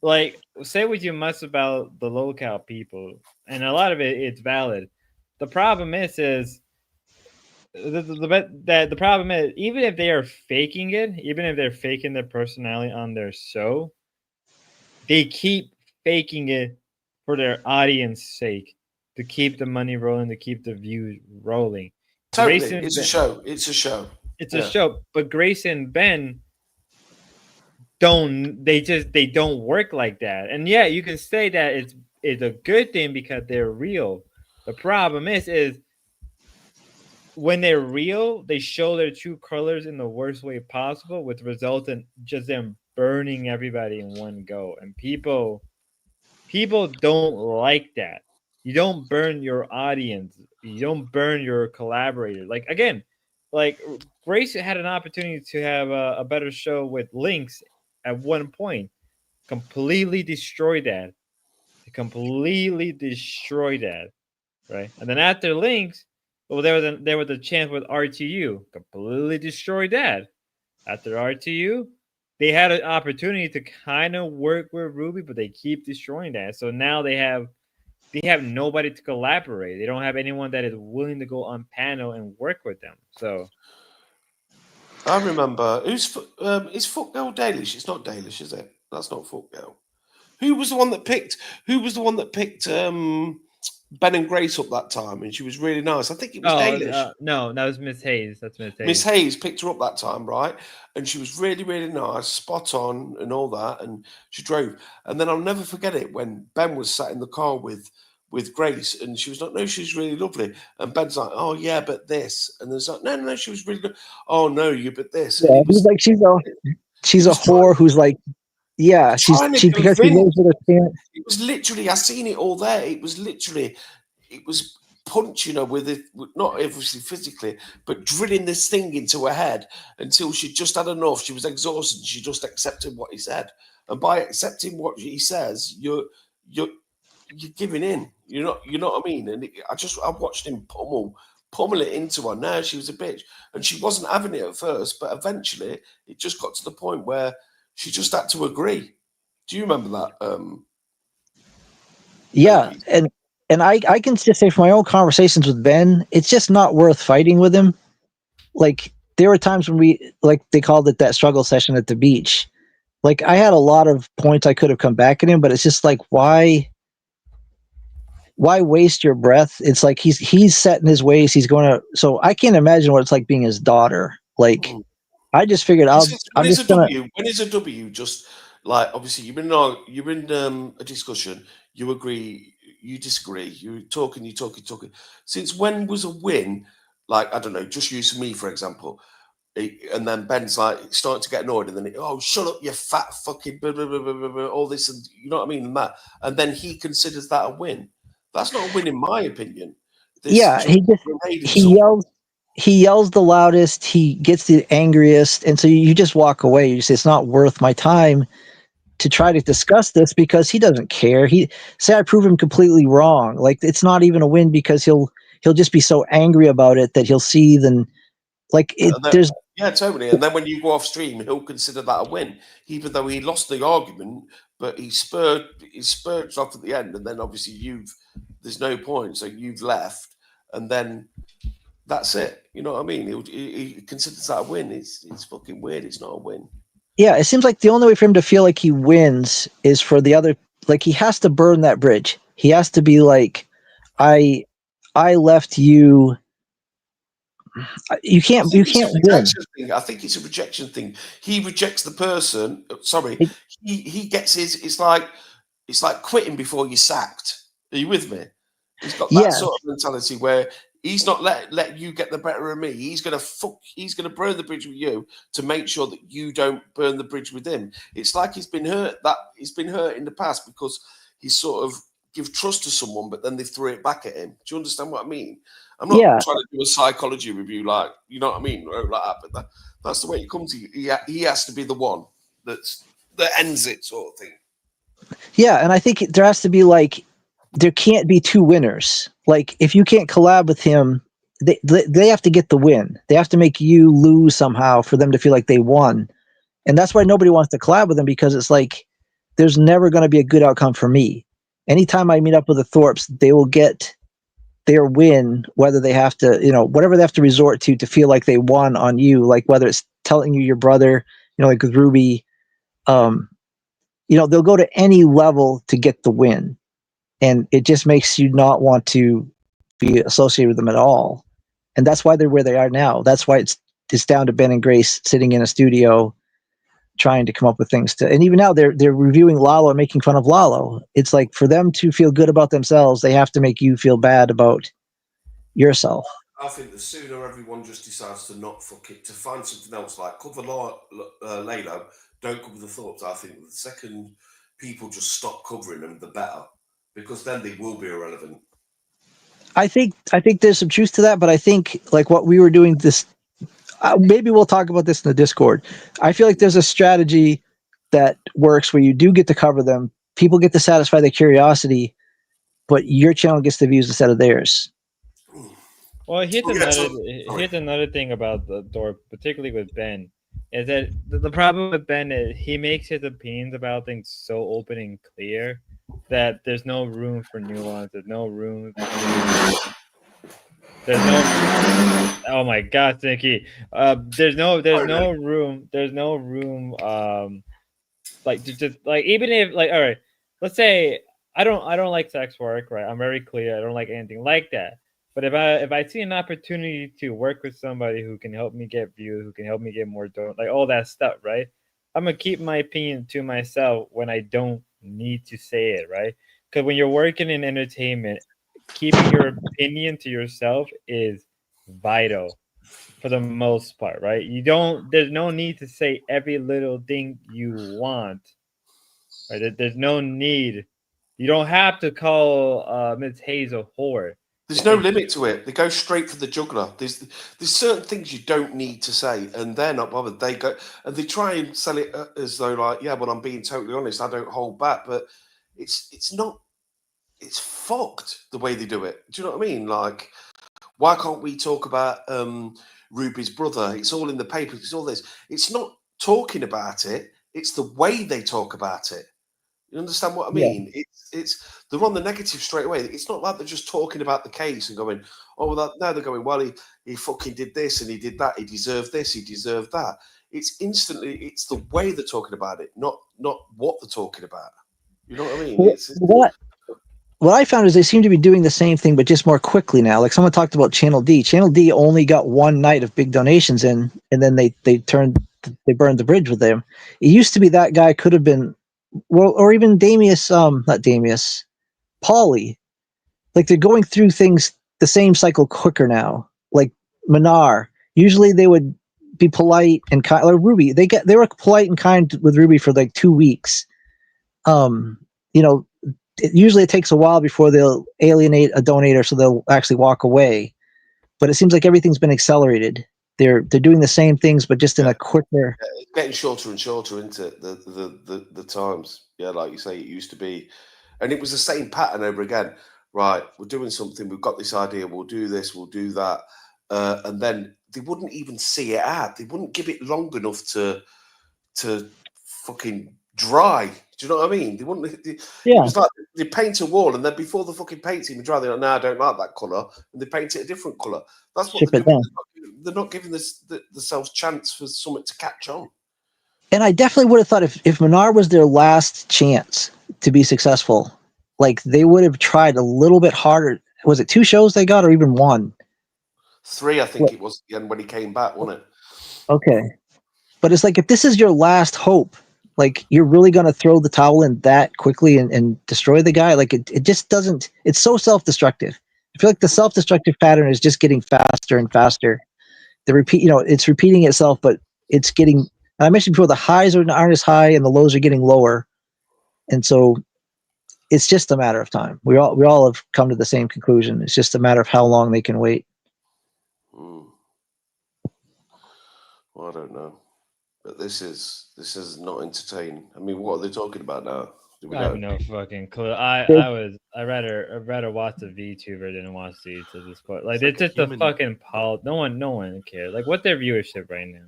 like, say what you must about the Locale people, and a lot of it's valid. the problem is the problem is, even if they are faking it, even if they're faking their personality on their show, they keep faking it for their audience sake, to keep the money rolling, to keep the views rolling. Totally, Grace and it's a Ben- show. It's a show. It's Yeah. a show, but Grace and Ben they don't work like that. And yeah, you can say that it's a good thing because they're real. The problem is when they're real, they show their true colors in the worst way possible, with result in just them burning everybody in one go. And people don't like that. You don't burn your audience. You don't burn your collaborators. Like again, like Grace had an opportunity to have a better show with Lynx at one point. Completely destroyed that. They completely destroyed that, right? And then after Lynx, well, there was a chance with RTU. Completely destroyed that. After RTU, they had an opportunity to kind of work with Ruby, but they keep destroying that. So now they have nobody to collaborate. They don't have anyone that is willing to go on panel and work with them. So I remember is Foot Girl Dalish? It's not Dalish, is it? That's not Foot Girl. Who was the one that picked? Ben and Grace up that time, and she was really nice. I think it was Dalish. No, that was Miss Hayes. That's Miss Hayes. Miss Hayes picked her up that time, right? And she was really, really nice, spot on, and all that. And she drove. And then I'll never forget it when Ben was sat in the car with Grace, and she was like, "No, she's really lovely." And Ben's like, "Oh yeah, but this." And there's like, "No, she was really good." "Oh no, you but this." Yeah, he's like she's a whore who's like, yeah, she because she lives with her parents. It was literally, I seen it all there. It was punch, with it, not obviously physically, but drilling this thing into her head until she just had enough. She was exhausted. She just accepted what he said, and by accepting what he says, you're giving in. You know what I mean? And I watched him pummel it into her. Now she was a bitch, and she wasn't having it at first, but eventually it just got to the point where she just had to agree. Do you remember that? Yeah, and I can just say from my own conversations with Ben, it's just not worth fighting with him. Like there were times when they called it that struggle session at the beach. Like I had a lot of points I could have come back at him, but it's just like why waste your breath? It's like he's set in his ways. He's going to. So I can't imagine what it's like being his daughter. Like I just figured When is a W just like obviously you're in a discussion, you agree, you disagree, you're talking. Since when was a win, like I don't know, just use me for example, and then Ben's like starting to get annoyed, and then shut up, you fat fucking blah, blah, blah, blah, blah, all this, and you know what I mean, and that, and then he considers that a win. That's not a win in my opinion. Yeah, he yells the loudest, he gets the angriest, and so you just walk away. You say it's not worth my time to try to discuss this because he doesn't care. I prove him completely wrong. Like it's not even a win because he'll just be so angry about it that he'll seethe and like it. Totally. And then when you go off stream, he'll consider that a win, even though he lost the argument, but he spurred off at the end, and then obviously there's no point, so you've left, and then that's it. You know what I mean? He considers that a win. It's fucking weird. It's not a win. Yeah, it seems like the only way for him to feel like he wins is for the other. Like he has to burn that bridge. He has to be like, I left you. You can't win. I think it's a rejection thing. He rejects the person. Sorry, he gets his. It's like quitting before you're sacked. Are you with me? He's got that sort of mentality where he's not let you get the better of me. He's gonna burn the bridge with you to make sure that you don't burn the bridge with him. It's like he's been hurt in the past because he sort of give trust to someone, but then they threw it back at him. Do you understand what I mean? I'm not trying to do a psychology review, like you know what I mean, like that. But that's the way it comes. He has to be the one that ends it, sort of thing. Yeah, and I think there has to be like there can't be two winners. Like if you can't collab with him, they have to get the win. They have to make you lose somehow for them to feel like they won. And that's why nobody wants to collab with him because it's like there's never going to be a good outcome for me. Anytime I meet up with the Thorpes, they will get their win, whether they have to, whatever they have to resort to feel like they won on you, like whether it's telling you your brother, like with Ruby, they'll go to any level to get the win. And it just makes you not want to be associated with them at all. And that's why they're where they are now. That's why it's down to Ben and Grace sitting in a studio trying to come up with things and even now they're reviewing Lalo and making fun of Lalo. It's like, for them to feel good about themselves, they have to make you feel bad about yourself. I think the sooner everyone just decides to not fuck it, to find something else, like cover Lalo, don't cover the Thorpes. I think the second people just stop covering them, the better, because then they will be irrelevant. I think there's some truth to that, but I think like what we were doing this, maybe we'll talk about this in the Discord. I feel like there's a strategy that works where you do get to cover them. People get to satisfy their curiosity, but your channel gets the views instead of theirs. Well, here's another thing about the Thorpe, particularly with Ben, is that the problem with Ben is he makes his opinions about things so open and clear that there's no room for nuance. There's no room. Oh my God, Nikki. There's no room. There's no room. Like just like, even if like, all right, let's say I don't like sex work, right? I'm very clear. I don't like anything like that. But if I see an opportunity to work with somebody who can help me get views, who can help me get more like all that stuff, right? I'm gonna keep my opinion to myself when I don't need to say it, right? Because when you're working in entertainment, keeping your opinion to yourself is vital for the most part, right? There's no need to say every little thing you want, right? There's no need. You don't have to call Ms. Hayes a whore. There's no limit to it. They go straight for the jugular. There's certain things you don't need to say, and they're not bothered. They go and they try and sell it as though like, yeah, well, I'm being totally honest. I don't hold back, but it's not. It's fucked the way they do it. Do you know what I mean? Like, why can't we talk about Ruby's brother? It's all in the papers. It's all this. It's not talking about it. It's the way they talk about it. You understand what I mean? Yeah. It's they're on the negative straight away. It's not like they're just talking about the case and going, oh, well, no, they're going, well, he fucking did this and he did that. He deserved this. He deserved that. It's instantly. It's the way they're talking about it, not what they're talking about. You know what I mean? What I found is they seem to be doing the same thing, but just more quickly now. Like someone talked about Channel D. Channel D only got one night of big donations in, and then they burned the bridge with them. It used to be that guy could have been, well, or even not Damius, Pauly. Like they're going through things the same cycle quicker now. Like Minar, usually they would be polite and kind. Or Ruby, they were polite and kind with Ruby for like 2 weeks. Usually it takes a while before they'll alienate a donator, so they'll actually walk away. But it seems like everything's been accelerated. They're doing the same things, but just in a quicker. It's getting shorter and shorter into the times. Yeah, like you say, it used to be, and it was the same pattern over again. Right, we're doing something. We've got this idea. We'll do this. We'll do that, and then they wouldn't even see it out. They wouldn't give it long enough to fucking dry. Do you know what I mean? They wouldn't. It was like they paint a wall, and then before the fucking paint's even dry, they're like, "No, I don't like that color," and they paint it a different color. That's what they're doing. They're not giving themselves chance for something to catch on. And I definitely would have thought if Minar was their last chance to be successful, like they would have tried a little bit harder. Was it 2 shows they got, or even 1? 3, I think it was. And when he came back, wasn't it? Okay, but it's like if this is your last hope. Like, you're really going to throw the towel in that quickly and destroy the guy? Like, it just doesn't... It's so self-destructive. I feel like the self-destructive pattern is just getting faster and faster. It's repeating itself, but it's getting... And I mentioned before, the highs aren't as high and the lows are getting lower. And so it's just a matter of time. We all have come to the same conclusion. It's just a matter of how long they can wait. Well, I don't know. But this is not entertaining. I mean, what are they talking about now? I have no fucking clue. I rather watch the VTuber than watch these at this point. Like it's just a fucking no one cares. Like what's their viewership right now?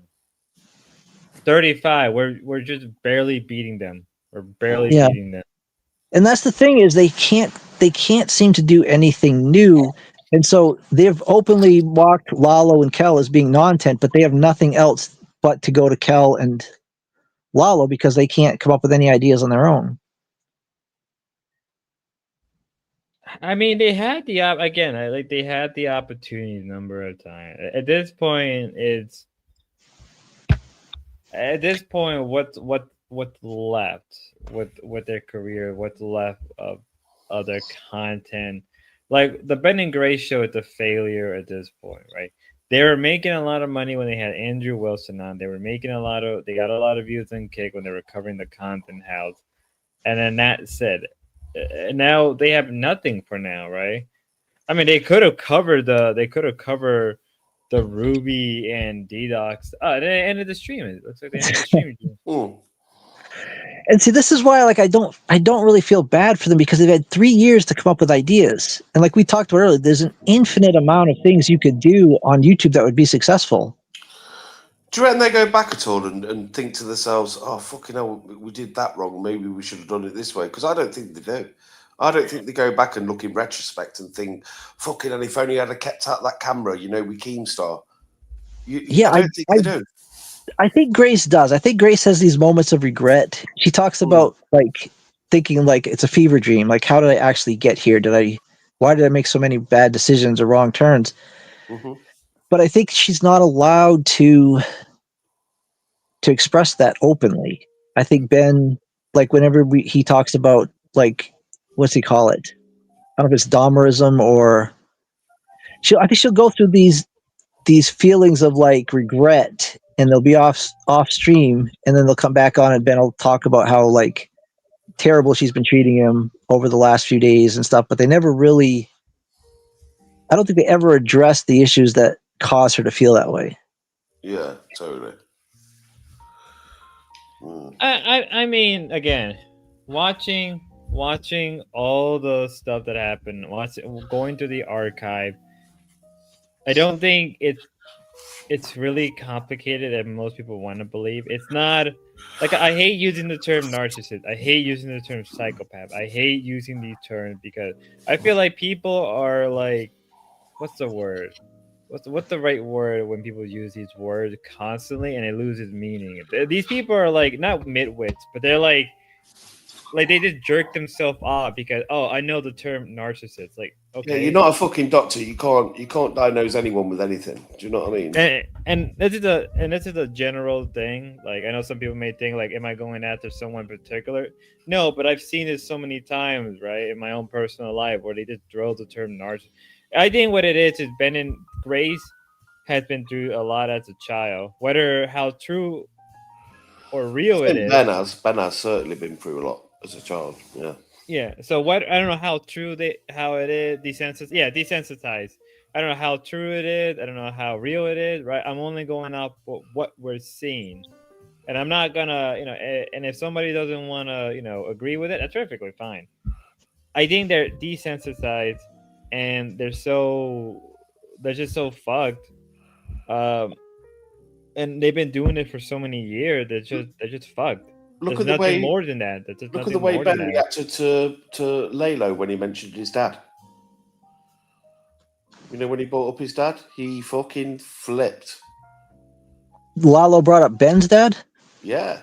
35. We're just barely beating them. We're barely beating them. And that's the thing is they can't seem to do anything new. And so they've openly mocked Lalo and Kel as being non-tent, but they have nothing else but to go to Kel and Lalo because they can't come up with any ideas on their own. I mean, they had the again. Like they had the opportunity a number of times. At this point, what's left with their career? What's left of other content? Like the Ben and Gray show, it's a failure at this point, right? They were making a lot of money when they had Andrew Wilson on. They got a lot of views on Kick when they were covering the Content House, and then that said, now they have nothing for now, right? I mean, they could have covered the Ruby and DDoX. The end of the stream. It looks like the end of the stream. And see, this is why, like, I don't really feel bad for them because they've had 3 years to come up with ideas. And like we talked about earlier, there's an infinite amount of things you could do on YouTube that would be successful. Do you reckon they go back at all and think to themselves, "Oh, fucking hell, we did that wrong. Maybe we should have done it this way"? Because I don't think they do. I don't think they go back and look in retrospect and think, "Fucking hell, if only I'd have kept out that camera, with Keemstar." I don't think they do. I think Grace does. I think Grace has these moments of regret. She talks about like thinking like it's a fever dream. Like, how did I actually get here? Why did I make so many bad decisions or wrong turns? Mm-hmm. But I think she's not allowed to express that openly. I think Ben, like whenever he talks about like, what's he call it? I don't know if it's Dahmerism or I think she'll go through these feelings of like regret, and they'll be off stream, and then they'll come back on, and Ben will talk about how like terrible she's been treating him over the last few days and stuff. But they never really, I don't think they ever addressed the issues that caused her to feel that way. Yeah, totally. I mean, again, watching all the stuff that happened, going through the archive. I don't think it's really complicated as most people want to believe. It's not like I hate using the term narcissist. I hate using the term psychopath. I hate using these terms because I feel like people are like, what's the word? What's the right word when people use these words constantly and it loses meaning? These people are like not midwits, but they're like they just jerk themselves off because I know the term narcissist. Like, okay, yeah, you're not a fucking doctor. You can't diagnose anyone with anything. Do you know what I mean? And this is a general thing. Like, I know some people may think like, am I going after someone in particular? No, but I've seen this so many times, right, in my own personal life where they just throw the term narcissist. I think what it is Ben and Grace has been through a lot as a child, whether how true or real it is. Ben has certainly been through a lot as a child. Yeah. Yeah. So what? I don't know how true how it is. Desensitized. I don't know how true it is. I don't know how real it is. Right. I'm only going off what we're seeing, and I'm not gonna, And if somebody doesn't want to, agree with it, that's perfectly fine. I think they're desensitized, and they're just so fucked. And they've been doing it for so many years. They're just fucked. Look There's at the nothing way more than that. Look at the way Ben reacted to Lalo when he mentioned his dad. When he brought up his dad, he fucking flipped. Lalo brought up Ben's dad? Yeah.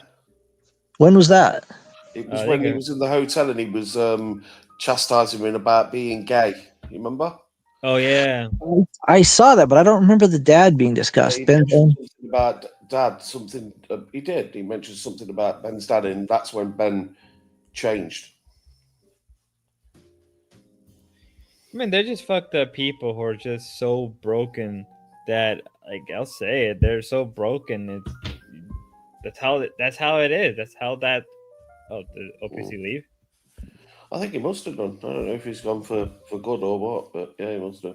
When was that? It was when he was in the hotel and he was chastising him about being gay. You remember? Oh yeah. I saw that, but I don't remember the dad being discussed. He Ben. mentioned something about dad. He did. He mentioned something about Ben's dad, and that's when Ben changed. I mean, they're just fucked up people who are just so broken that, like, I'll say it, they're so broken. That's how it is. That's how that. Oh, did OPC leave? I think he must have done. I don't know if he's gone for good or what, but yeah, he must have.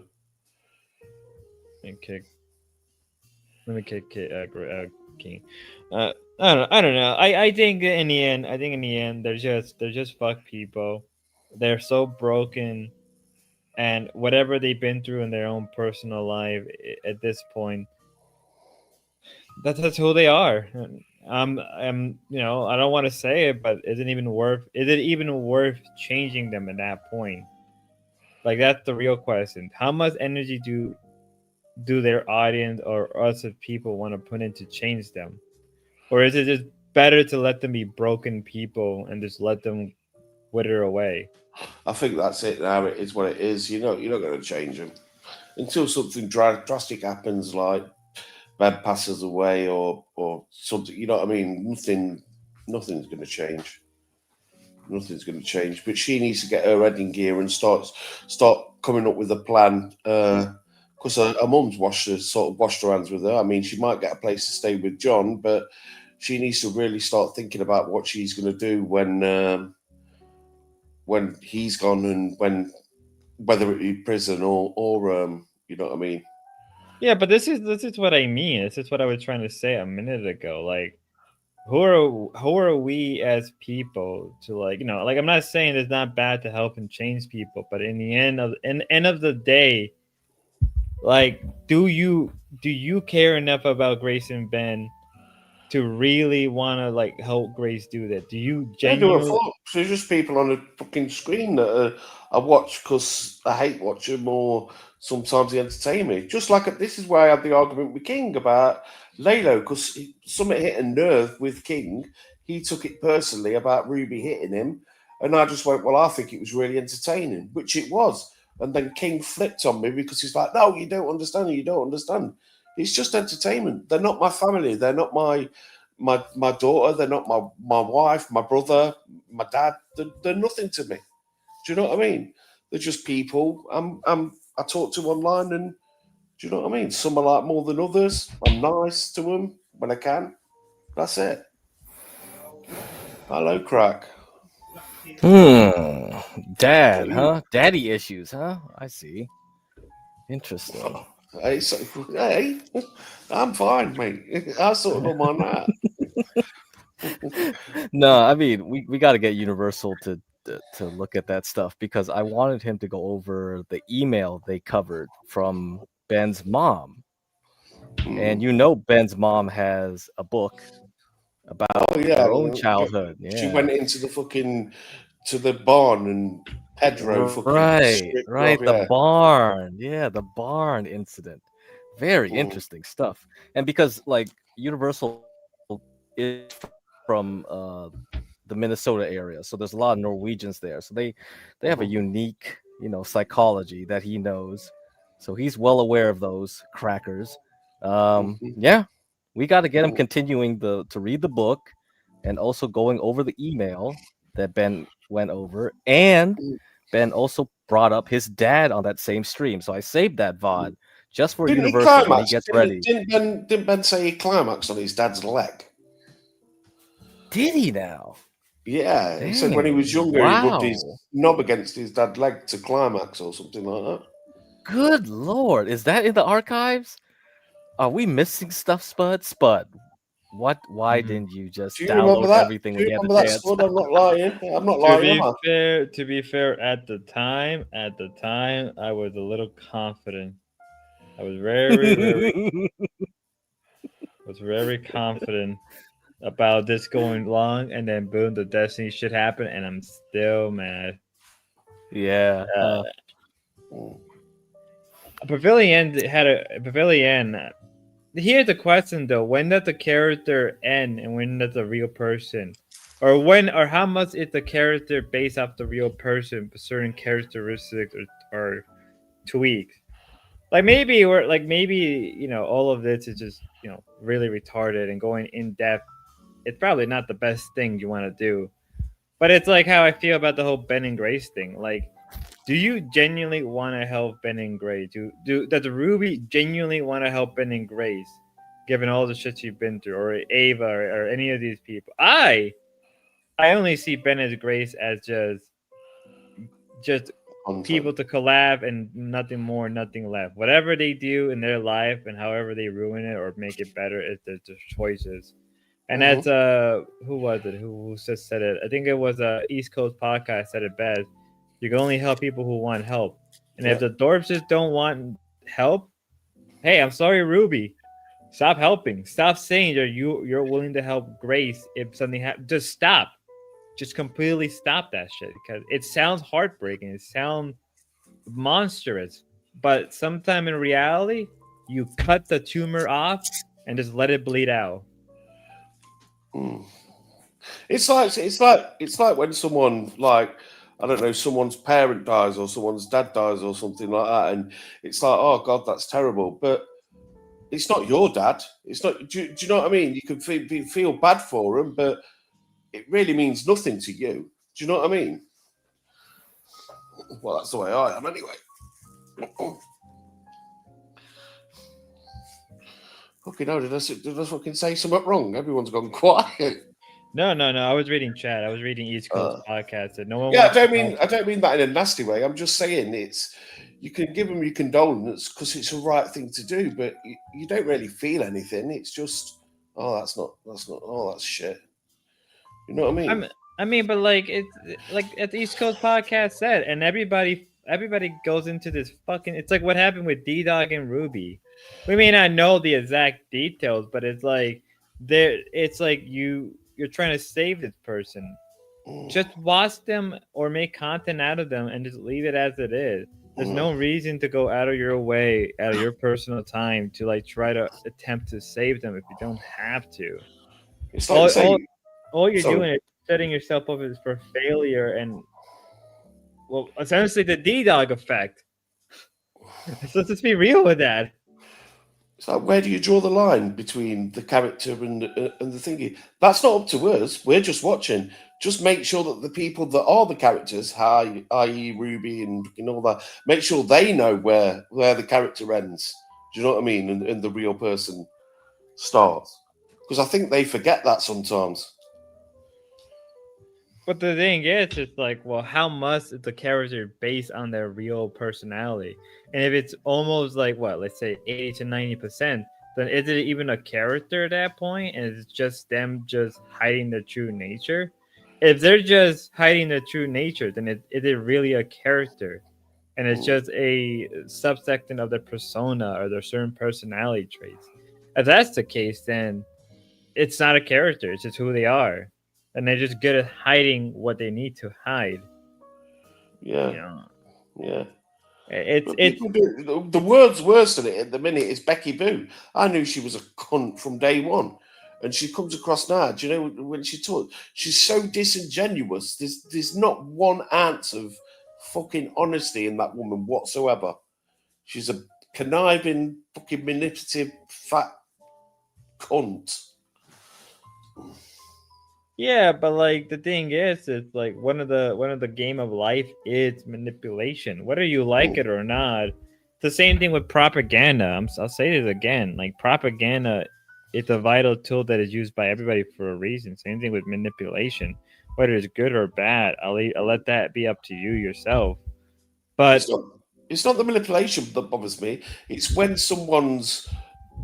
Let me kick King. I don't know. I think in the end, they're just fuck people. They're so broken, and whatever they've been through in their own personal life at this point, that's who they are. I don't want to say it, but is it even worth changing them at that point? Like that's the real question. How much energy do their audience or us as people want to put in to change them? Or is it just better to let them be broken people and just let them wither away? I think that's it now. It is what it is. You're not going to change them until something drastic happens, like Ben passes away or something. You know what I mean? Nothing's going to change. Nothing's going to change. But she needs to get her head in gear and start coming up with a plan. Because her mum's washed her hands with her. I mean, she might get a place to stay with John, but she needs to really start thinking about what she's going to do when he's gone and whether it be prison or you know what I mean. Yeah, but this is what I mean. This is what I was trying to say a minute ago. Like, who are we as people to, like, like, I'm not saying it's not bad to help and change people, but in the end of the day, like, do you care enough about Grace and Ben to really want to, like, help Grace do that? Do you They do it genuinely? for there's just people on a fucking screen that I watch because I hate watching them or sometimes they entertain me. Just like this is why I had the argument with King about Lalo because something hit a nerve with King. He took it personally about Ruby hitting him, and I just went, "Well, I think it was really entertaining," which it was. And then King flipped on me because he's like, "No, you don't understand. You don't understand. It's just entertainment. They're not my family. They're not my daughter, they're not my wife, my brother, my dad. They're nothing to me. Do you know what I mean? They're just people. I talk to online, and do you know what I mean? Some I like more than others. I'm nice to them when I can. That's it. Hello, crack. Dad, huh? Daddy issues, huh? I see. Interesting. Hey, hey, I'm fine, mate. I sorted all mine out. No, I mean we got to get Universal to look at that stuff because I wanted him to go over the email they covered from Ben's mom. And Ben's mom has a book about Oh yeah, her own childhood. she Yeah. went into the barn and Pedro fucking stripped her off. Right. The Yeah. barn. Yeah, the barn incident. Very interesting stuff. And because like Universal is from the Minnesota area, so there's a lot of Norwegians there. So they have a unique, psychology that he knows. So he's well aware of those crackers. Yeah, we got to get him continuing to read the book and also going over the email that Ben went over. And Ben also brought up his dad on that same stream. So I saved that VOD just for Didn't he Universal when he climax? gets ready. Didn't Ben say he climaxed on his dad's leg? Did he now? Yeah, he said when he was younger he rubbed his knob against his dad's leg to climax or something like that. Good lord, is that in the archives? Are we missing stuff, Spud? Spud, what? Why didn't you just Do you remember download that? everything Do when you you had remember the that, chance? Spud? I'm not lying. I'm not To lying, be am I? fair, at the time, I was a little confident. I was very confident about this going long, and then boom, the Destiny shit happened, and I'm still mad. Yeah. Pavilion had a Pavilion. Here's the question though: when does the character end, and when does the real person, or how much is the character based off the real person, certain characteristics or tweaks? Like maybe all of this is just really retarded and going in depth. It's probably not the best thing you want to do, but it's like how I feel about the whole Ben and Grace thing. Like, do you genuinely want to help Ben and Grace? Does Ruby genuinely want to help Ben and Grace, given all the shit she's been through, or Ava, or any of these people? I only see Ben and Grace as just people to collab and nothing more, nothing less. Whatever they do in their life and however they ruin it or make it better, it's their choices. And that's who was it? Who just said it? I think it was a East Coast podcast said it best. You can only help people who want help. And if the dorps just don't want help, hey, I'm sorry, Ruby. Stop helping. Stop saying that you're willing to help Grace if something happens. Just stop. Just completely stop that shit because it sounds heartbreaking. It sounds monstrous. But sometime in reality, you cut the tumor off and just let it bleed out. It's like when someone, like, I don't know, someone's parent dies or someone's dad dies or something like that, and it's like, oh God, that's terrible. But it's not your dad. It's not. Do you know what I mean? You can feel bad for them, but it really means nothing to you. Do you know what I mean? Well, that's the way I am, anyway. Fucking hell, did I fucking say something wrong? Everyone's gone quiet. No. I was reading chat. I was reading East Coast podcast. And no one. Yeah, wants I to don't mean that in a nasty way. I'm just saying you can give them your condolence because it's the right thing to do, but you don't really feel anything. It's just, oh, that's shit. You know what I mean? I mean, but like it's like at the East Coast podcast said, and everybody goes into this fucking. It's like what happened with D-Dog and Ruby. We may not know the exact details, but it's like it's like you're trying to save this person. Just watch them or make content out of them and just leave it as it is. There's no reason to go out of your way, out of your personal time to like try to attempt to save them if you don't have to. It's like all you're doing is setting yourself up for failure and, well, essentially the D-Dog effect. So let's just be real with that. It's like, where do you draw the line between the character and the thingy? That's not up to us. We're just watching. Just make sure that the people that are the characters, i.e. Ruby and all that, make sure they know where the character ends. Do you know what I mean? And the real person starts. Because I think they forget that sometimes. But the thing is, it's like, well, how much is the character based on their real personality? And if it's almost like, what, let's say 80 to 90%, then is it even a character at that point? And it's just them just hiding their true nature? If they're just hiding their true nature, then is it really a character? And it's just a subsection of their persona or their certain personality traits. If that's the case, then it's not a character. It's just who they are. And they're just good at hiding what they need to hide. Yeah. You know? Yeah. It's the word's worse than it at the minute is Becky Boo. I knew she was a cunt from day one. And she comes across now, do you know, when she talks, she's so disingenuous. There's not one ounce of fucking honesty in that woman whatsoever. She's a conniving, fucking manipulative, fat cunt. Yeah, but like the thing is, it's like one of the game of life is manipulation, whether you like it or not. It's the same thing with propaganda. I'll say this again, like propaganda, it's a vital tool that is used by everybody for a reason. Same thing with manipulation, whether it's good or bad. I'll let that be up to you yourself. But it's not the manipulation that bothers me. It's when someone's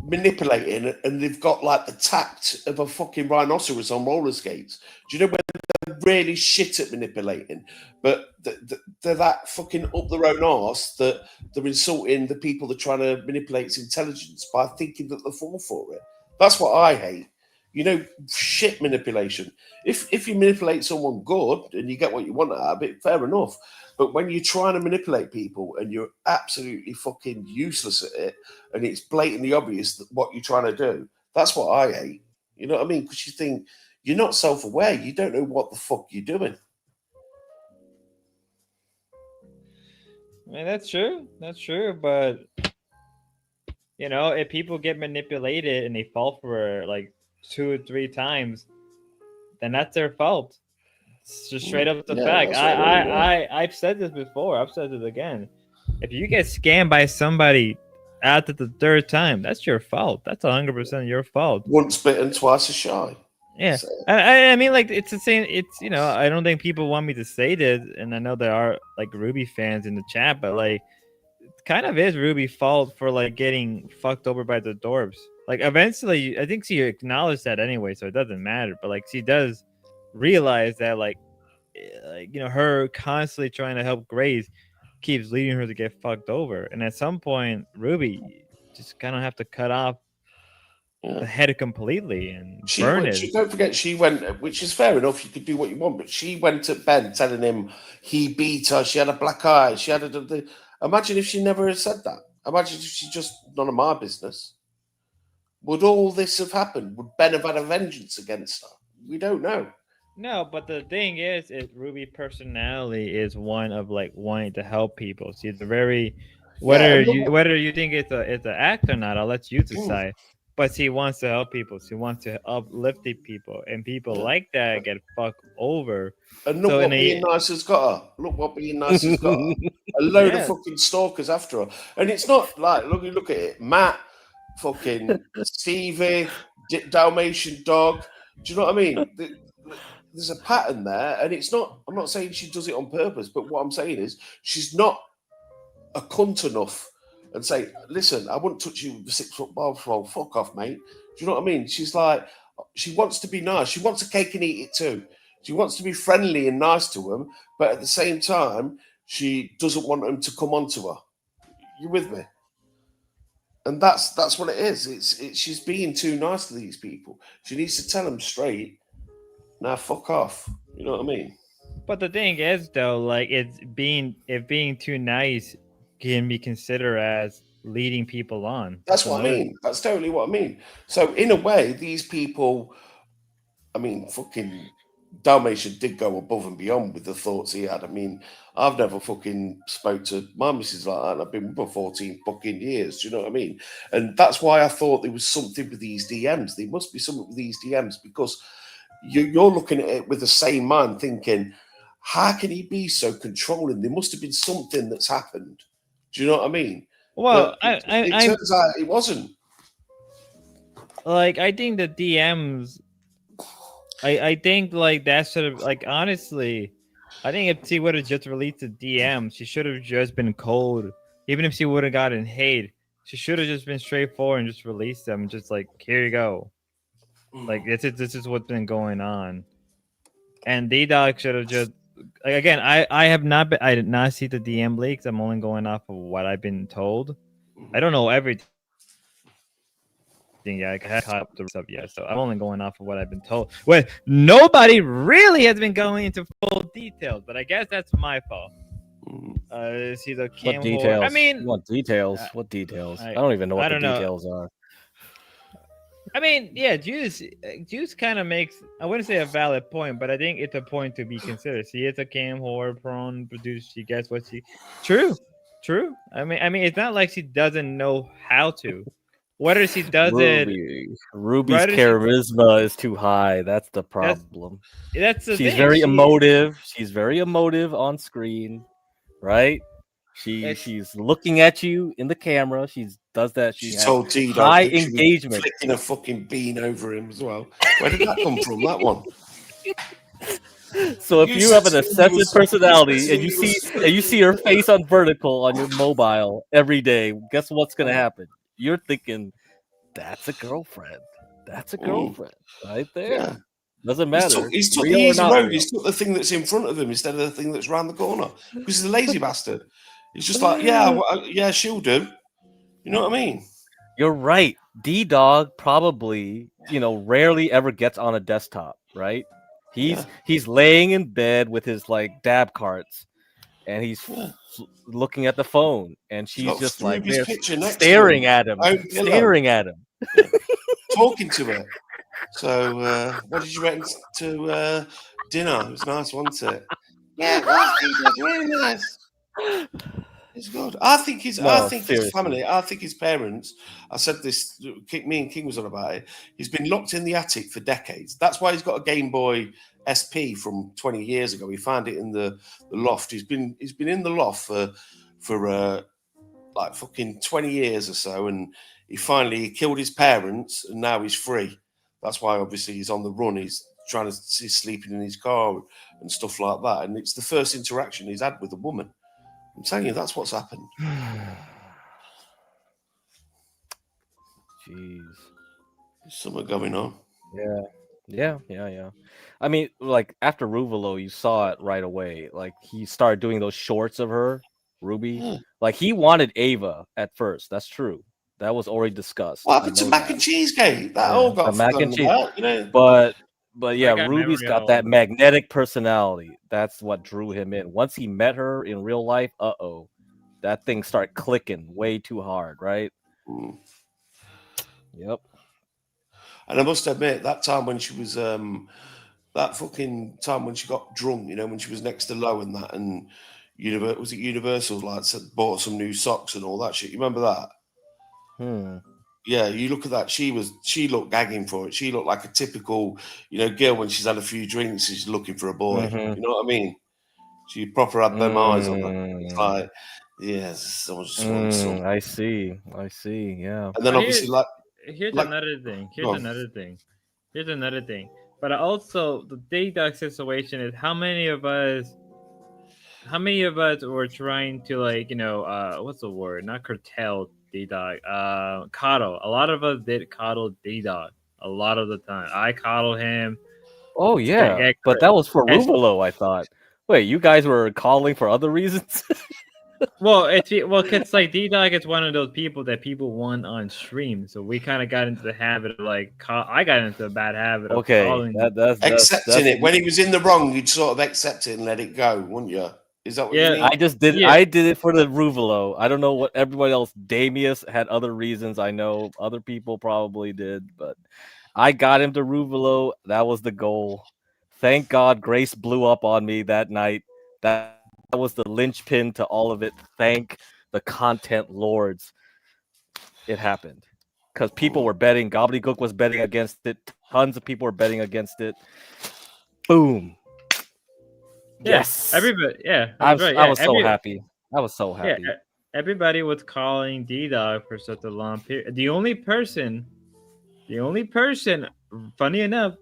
manipulating and they've got like the tact of a fucking rhinoceros on roller skates. Do you know when they're really shit at manipulating, but they're that fucking up their own arse that they're insulting the people they're trying to manipulate's intelligence by thinking that they'll fall for it? That's what I hate. You know, shit manipulation. If you manipulate someone good and you get what you want out of it, fair enough. But when you're trying to manipulate people and you're absolutely fucking useless at it, and it's blatantly obvious that what you're trying to do, that's what I hate. You know what I mean? Because you think you're not self-aware. You don't know what the fuck you're doing. I mean, that's true. That's true. But you know, if people get manipulated and they fall for it like 2 or 3 times, then that's their fault. It's just straight up the fact. I've said this before. I've said it again. If you get scammed by somebody after the 3rd time, that's your fault. That's 100% your fault. Once bitten, twice as shy. Yeah, so. I mean, like it's the same. It's, you know, I don't think people want me to say this, and I know there are like Ruby fans in the chat, but like, it kind of is Ruby's fault for like getting fucked over by the dwarves. Like eventually, I think she acknowledged that anyway, so it doesn't matter. But like, she does realize that like you know, her constantly trying to help Grace keeps leading her to get fucked over, and at some point, Ruby just kind of have to cut off the head completely and burn it. Don't forget, she went, which is fair enough. You could do what you want, but she went at Ben telling him he beat her. She had a black eye. She had Imagine if she never had said that. Imagine if she just none of my business. Would all this have happened? Would Ben have had a vengeance against her? We don't know. No, but the thing is Ruby personality is one of like wanting to help people. She's a very whether you think it's an act or not, I'll let you decide. But she wants to help people. She wants to uplift people, and people like that get fucked over. And look what being nice has got her. Look what being nice has got her. A load of fucking stalkers after her. And it's not like, look at it. Matt, fucking Stevie, Dalmatian dog. Do you know what I mean? There's a pattern there. And it's not, I'm not saying she does it on purpose, but what I'm saying is she's not a cunt enough and say, listen, I wouldn't touch you with a 6-foot barbed. Fuck off, mate. Do you know what I mean? She's like, she wants to be nice. She wants a cake and eat it too. She wants to be friendly and nice to them, but at the same time, she doesn't want them to come onto her. You with me? And that's what it is. It's she's being too nice to these people. She needs to tell them straight, nah, fuck off. You know what I mean? But the thing is, though, like being too nice can be considered as leading people on. That's what I mean. That's totally what I mean. So in a way, these people, I mean, fucking Dalmatian did go above and beyond with the thoughts he had. I mean, I've never fucking spoke to my missus like that, and I've been with her 14 fucking years. Do you know what I mean? And that's why I thought there was something with these DMs. There must be something with these DMs because you're looking at it with the same mind, thinking, how can he be so controlling? There must have been something that's happened. Do you know what I mean? Well, it turns out it wasn't. Like, I think the DMs. I think like that should have like honestly, I think if she would have just released the DM, she should have just been cold. Even if she would have gotten hate, she should have just been straightforward and just released them. Just like, here you go. Like this is what's been going on. And D-Dog should have just like again. I did not see the DM leaks. I'm only going off of what I've been told. I don't know everything. Yeah, I haven't caught up the stuff yet, so I'm only going off of what I've been told. Well, nobody really has been going into full details, but I guess that's my fault. See the cam. What details? I mean, what details? What details? I don't even know what the details are. I mean, yeah, Juice kind of makes, I wouldn't say a valid point, but I think it's a point to be considered. She is a cam whore, prone producer. She gets what she. True. I mean, it's not like she doesn't know how to. Whether she does Ruby's charisma is too high. That's the problem. That's the She's thing. very emotive. She's very emotive on screen, right? She's looking at you in the camera. She does that. She told T high engagement. Flicking a fucking bean over him as well. Where did that come from? That one. So if you have an obsessive personality and you see her face on vertical on your mobile every day, guess what's gonna happen? You're thinking that's a girlfriend. That's a girlfriend right there. Yeah. Doesn't matter. He's took the easy road. He's took the thing that's in front of him instead of the thing that's around the corner. Because he's a lazy bastard. He's just like, yeah, she'll do. You know what I mean? You're right. D-Dog probably, rarely ever gets on a desktop, right? He's laying in bed with his like dab carts, and he's looking at the phone, and she's just like staring at him, talking to her. So, what did you went to dinner? It was nice, wasn't it? Yeah, it was really nice. It's good. I think his family. I think his parents. I said this. Me and King was on about it. He's been locked in the attic for decades. That's why he's got a Game Boy SP from 20 years ago. He found it in the loft. He's been in the loft for like fucking 20 years or so, and he killed his parents, and now he's free. That's why obviously he's on the run. He's sleeping in his car and stuff like that. And it's the first interaction he's had with a woman. I'm telling you, that's what's happened. Jeez. There's something going on. Yeah. I mean, like after Ruvalo, you saw it right away. Like he started doing those shorts of her, Ruby. Yeah. Like he wanted Ava at first. That's true. That was already discussed. What happened to mac and cheese cake? That all got mac and cheese. But yeah, Ruby's got that magnetic personality. That's what drew him in. Once he met her in real life, that thing started clicking way too hard, right? Mm. Yep. And I must admit, that time when she was that fucking time when she got drunk, you know, when she was next to Low and that, and was it Universal like bought some new socks and all that shit? You remember that? Yeah, you look at that. She looked gagging for it. She looked like a typical, you know, girl when she's had a few drinks, she's looking for a boy. Mhm. You know what I mean? She proper had them eyes on her. It's like, yes, I just want some. I see. I see. Yeah. And then But obviously, here's like, another thing. go on. Here's another thing. But also the dog situation is how many of us were trying to, like, you know, what's the word? Not curtail dog. Coddle. A lot of us did coddle dog a lot of the time. I coddle him. Oh yeah, but that was for Ruvalo, I thought. Wait, you guys were calling for other reasons? Well, cause like dog is one of those people that people want on stream, so we kind of got into the habit of like, I got into a bad habit of Okay, calling. Accepting it when he was in the wrong, you'd sort of accept it and let it go, wouldn't you? Is that what you mean? I just did. Yeah. I did it for the Ruvalo. I don't know what everybody else. Damius had other reasons. I know other people probably did, but I got him to Ruvalo. That was the goal. Thank God Grace blew up on me that night. That was the linchpin to all of it. Thank the content lords. It happened because people were betting. Gobbledygook was betting against it. Tons of people were betting against it. Boom. Yeah, Yes. everybody. Yeah, I that's right. I Yeah, was so happy. I was so Yeah, happy. everybody was calling dog for such a long period. The only person, funny enough,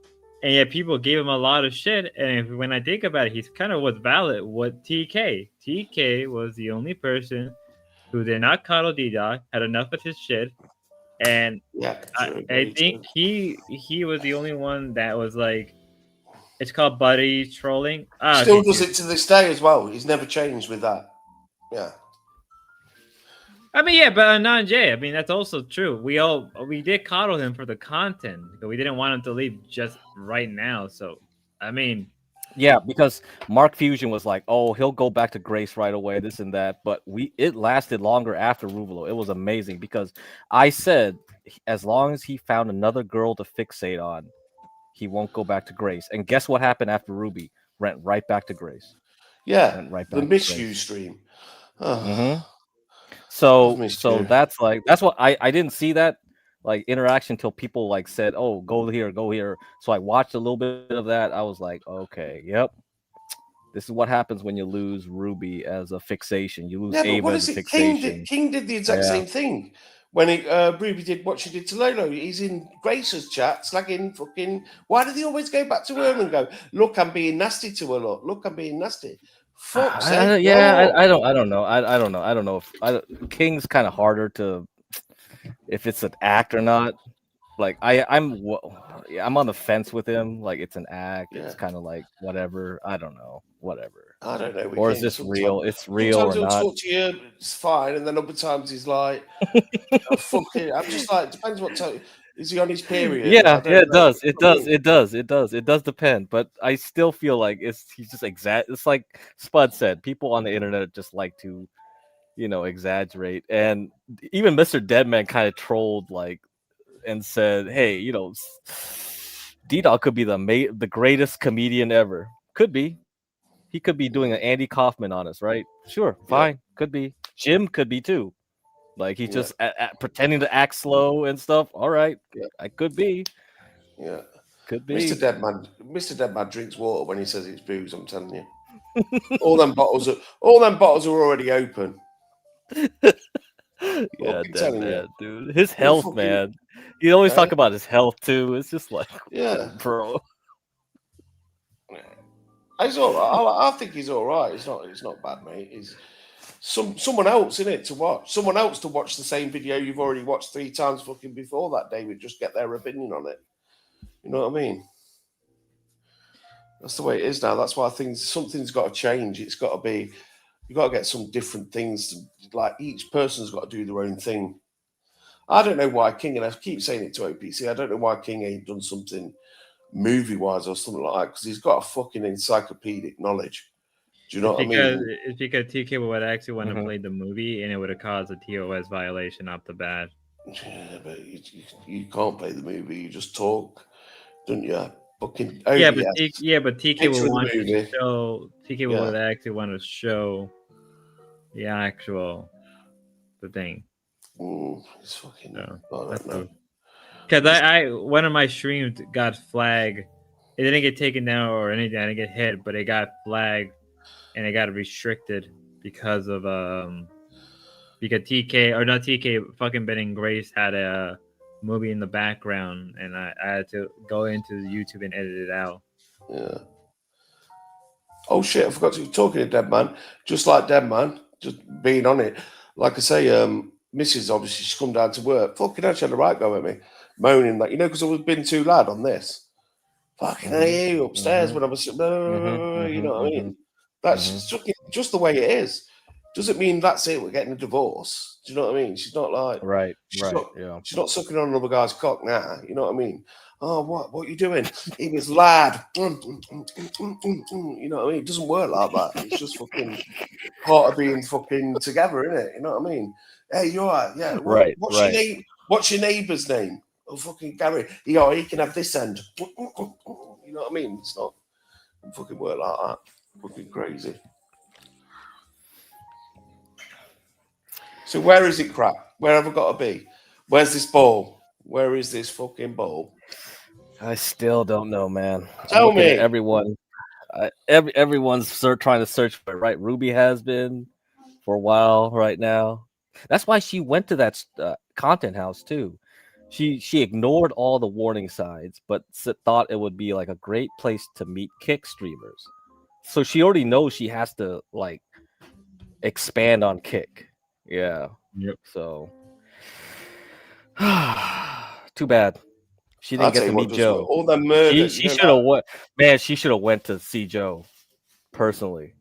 and yet people gave him a lot of shit. And when I think about it, he's kind of was valid. What TK? TK was the only person who did not coddle dog, had enough of his shit, and yeah, I think he was the only one that was like, it's called buddy trolling. Still does it to this day as well. He's never changed with that. Yeah. I mean, yeah, but non Jay. I mean, that's also true. We did coddle him for the content, but we didn't want him to leave just right now. So, I mean, Yeah, because Mark Fusion was like, "Oh, he'll go back to Grace right away, this and that." But it lasted longer after Ruvalo. It was amazing because I said, as long as he found another girl to fixate on, he won't go back to Grace. And guess what happened after Ruby? Went right back to Grace. Yeah, went right the back. misuse stream. Oh. So missed you. that's what I didn't see that like interaction until people like said, "Oh, go here, go here." So I watched a little bit of that. I was like, "Okay, yep, this is what happens when you lose Ruby as a fixation. You lose Yeah, but Ava what as is a it? King fixation." did the exact same thing when Ruby did what she did to Lolo. He's in Grace's chat slagging fucking. Why do they always go back to her and go, "Look, I'm being nasty to her. Look, I'm being nasty." Fuck's sake! I don't know. I don't know. I don't know if King's kind of harder to if it's an act or not. Like I'm on the fence with him. Like it's an act. Yeah. It's kind of like whatever. I don't know. Whatever. I don't know. Or is this real? It's real sometimes or he'll not? talk to you, it's fine, and then other times he's like, oh, "Fuck it." I'm just like, depends what time. Is he on his period? Yeah, it does. It does depend. But I still feel like he's just It's like Spud said. People on the internet just like to, exaggerate. And even Mr. Deadman kind of trolled and said, "Hey, D-Dog could be the greatest comedian ever. Could be. He could be doing an Andy Kaufman on us, right? Sure, fine. Could be. Jim could be too. Like he's just pretending to act slow and stuff. All right, I could be. Yeah, could be. Mr. Deadman drinks water when he says it's booze. I'm telling you, all them bottles are already open. Yeah, Deadman, dude. His health, man. He always talk about his health too. It's just like, bro. He's all right. I think he's all right. It's not bad, mate. He's someone else in it to watch. Someone else to watch the same video you've already watched 3 times fucking before that, David. Just get their opinion on it. You know what I mean? That's the way it is now. That's why I think something's got to change. It's got to be. You got to get some different things. Like each person's got to do their own thing. I don't know why King, and I keep saying it to OPC. I don't know why King ain't done something movie-wise or something like that, because he's got a fucking encyclopedic knowledge. Do you know what I mean? It's because TK would actually want to Mhm. play the movie, and it would have caused a TOS violation off the bat. Yeah, but you can't play the movie. You just talk, don't you? Fucking Yeah, OBS. but TK Picture will of the want to movie. show. TK Yeah. would actually want to show the actual the thing. It's fucking. I That's don't know. Because I one of my streams got flagged. It didn't get taken down or anything. I didn't get hit, but it got flagged and it got restricted because of because TK or not TK fucking Ben and Grace had a movie in the background, and I had to go into YouTube and edit it out. Yeah. Oh shit! I forgot to talking to Dead Man. Just like Dead Man, just being on it. Like I say, Mrs. obviously she's come down to work. Fucking hell, she had a right go at me, moaning like because I was being too loud on this. Fucking I hear you upstairs when I was, you know what I mean? That's just the way it is. Doesn't mean that's it. We're getting a divorce. Do you know what I mean? She's not like Right. She's not sucking on another guy's cock now. You know what I mean? Oh, what are you doing? He was lad. You know what I mean? It doesn't work like that. It's just fucking part of being fucking together, isn't it? You know what I mean? Hey, you're right. Yeah. What's your name? What's your neighbour's name? Oh, fucking Gary. He can have this end. You know what I mean? It's not fucking work like that. Fucking crazy. So where is it, crap? Where have I got to be? Where's this ball? Where is this fucking ball? I still don't know, man. Tell I'm looking me. at everyone. Everyone's trying to search for it, right? Ruby has been for a while right now. That's why she went to that content house too. She ignored all the warning signs, but thought it would be like a great place to meet kick streamers. So she already knows she has to like expand on kick. Yeah. Yep. So too bad. She didn't get to meet Joe. All the murder. She should have went. Man, she should have went to see Joe personally.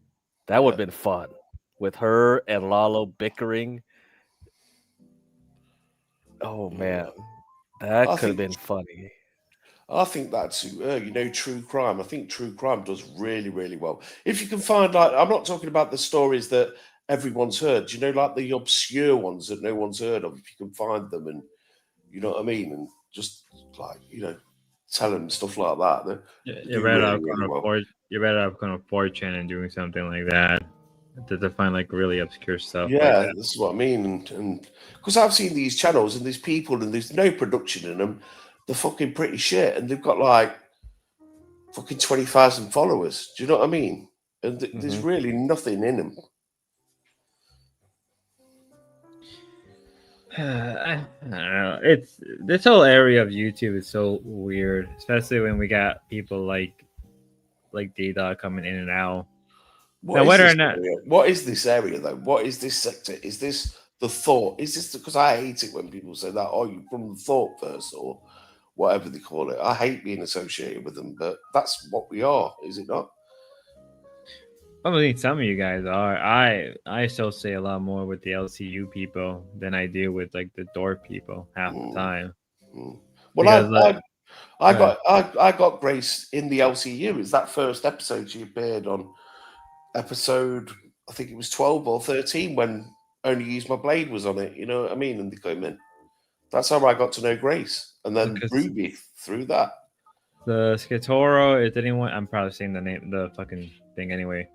That would have been fun with her and Lalo bickering. Oh man, that could have been funny. I think that's true crime. I think true crime does really, really well. If you can find I'm not talking about the stories that everyone's heard. Like the obscure ones that no one's heard of. If you can find them, and you know what I mean, and just tell them stuff like that. You're better off going to 4chan and doing something like that to find like really obscure stuff. Yeah, like that's what I mean, and because I've seen these channels and these people and there's no production in them. They're fucking pretty shit, and they've got like fucking 20,000 followers. Do you know what I mean? And there's really nothing in them. I don't know. It's this whole area of YouTube is so weird, especially when we got people like D-Dog coming in and out. What is this area though? What is this sector? Is this the thought? Is this because I hate it when people say that? Oh, you're from the thought first or whatever they call it. I hate being associated with them, but that's what we are, is it not? I think some of you guys are. I associate a lot more with the LCU people than I do with like the door people half the time. Well, I got Grace in the LCU. It's that first episode she appeared on. Episode, I think it was 12 or 13 when Only Use My Blade was on it. You know what I mean? And they came in. That's how I got to know Grace, and then Ruby through that. The Skitoro, is anyone? I'm probably saying the fucking thing anyway.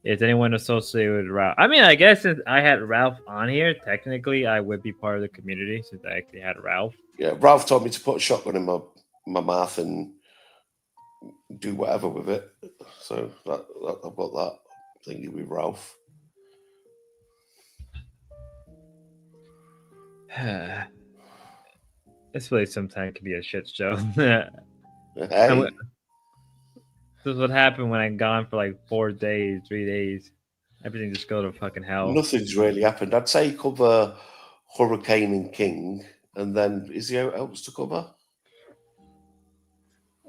Is anyone associated with Ralph? I mean, I guess since I had Ralph on here, technically I would be part of the community since I actually had Ralph. Yeah, Ralph told me to put a shotgun in my mouth and do whatever with it. So I've got that thingy with Ralph. This place sometimes can be a shit show. Hey. This is what happened when I'm gone for like 4 days, 3 days. Everything just go to fucking hell. Nothing's really happened. I'd say cover Hurricane and King, and then is there else to cover?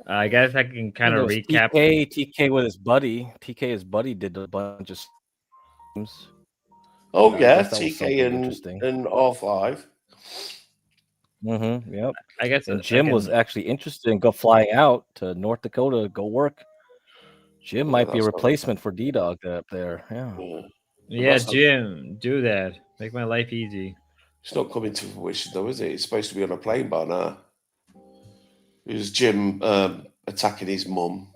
I guess I can kind of recap. TK with his buddy. His buddy did a bunch of streams. Oh yeah, TK and R5. Yep. I guess and Jim was actually interested in flying out to North Dakota to go work. Jim Yeah, might be a that's not- replacement for D Dog up there. Yeah. Yeah. Yeah, that's not- Jim, do that. Make my life easy. It's not coming to fruition, though, is it? It's supposed to be on a plane by now. It was Jim attacking his mum.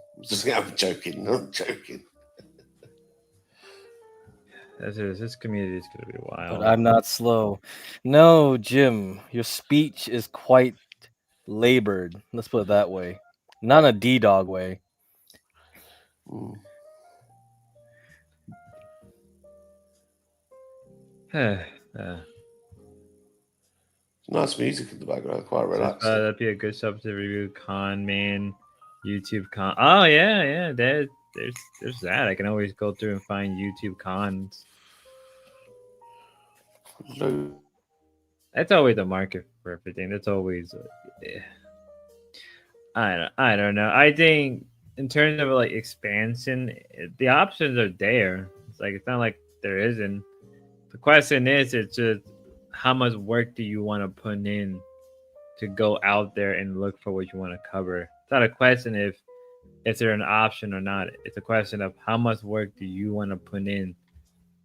I'm joking. Not joking. This community is gonna be wild. But I'm not slow. No, Jim, your speech is quite labored. Let's put it that way. Not in a D Dog way. Nice music in the background, quite relaxing. That'd be a good subject to review. Con man, YouTube con. Oh yeah. There's that. I can always go through and find YouTube cons. That's always the market for everything. That's always. I don't know. I think in terms of like expansion, the options are there. It's not like there isn't. The question is, it's just how much work do you want to put in to go out there and look for what you want to cover. It's not a question if is there an option or not. It's a question of how much work do you want to put in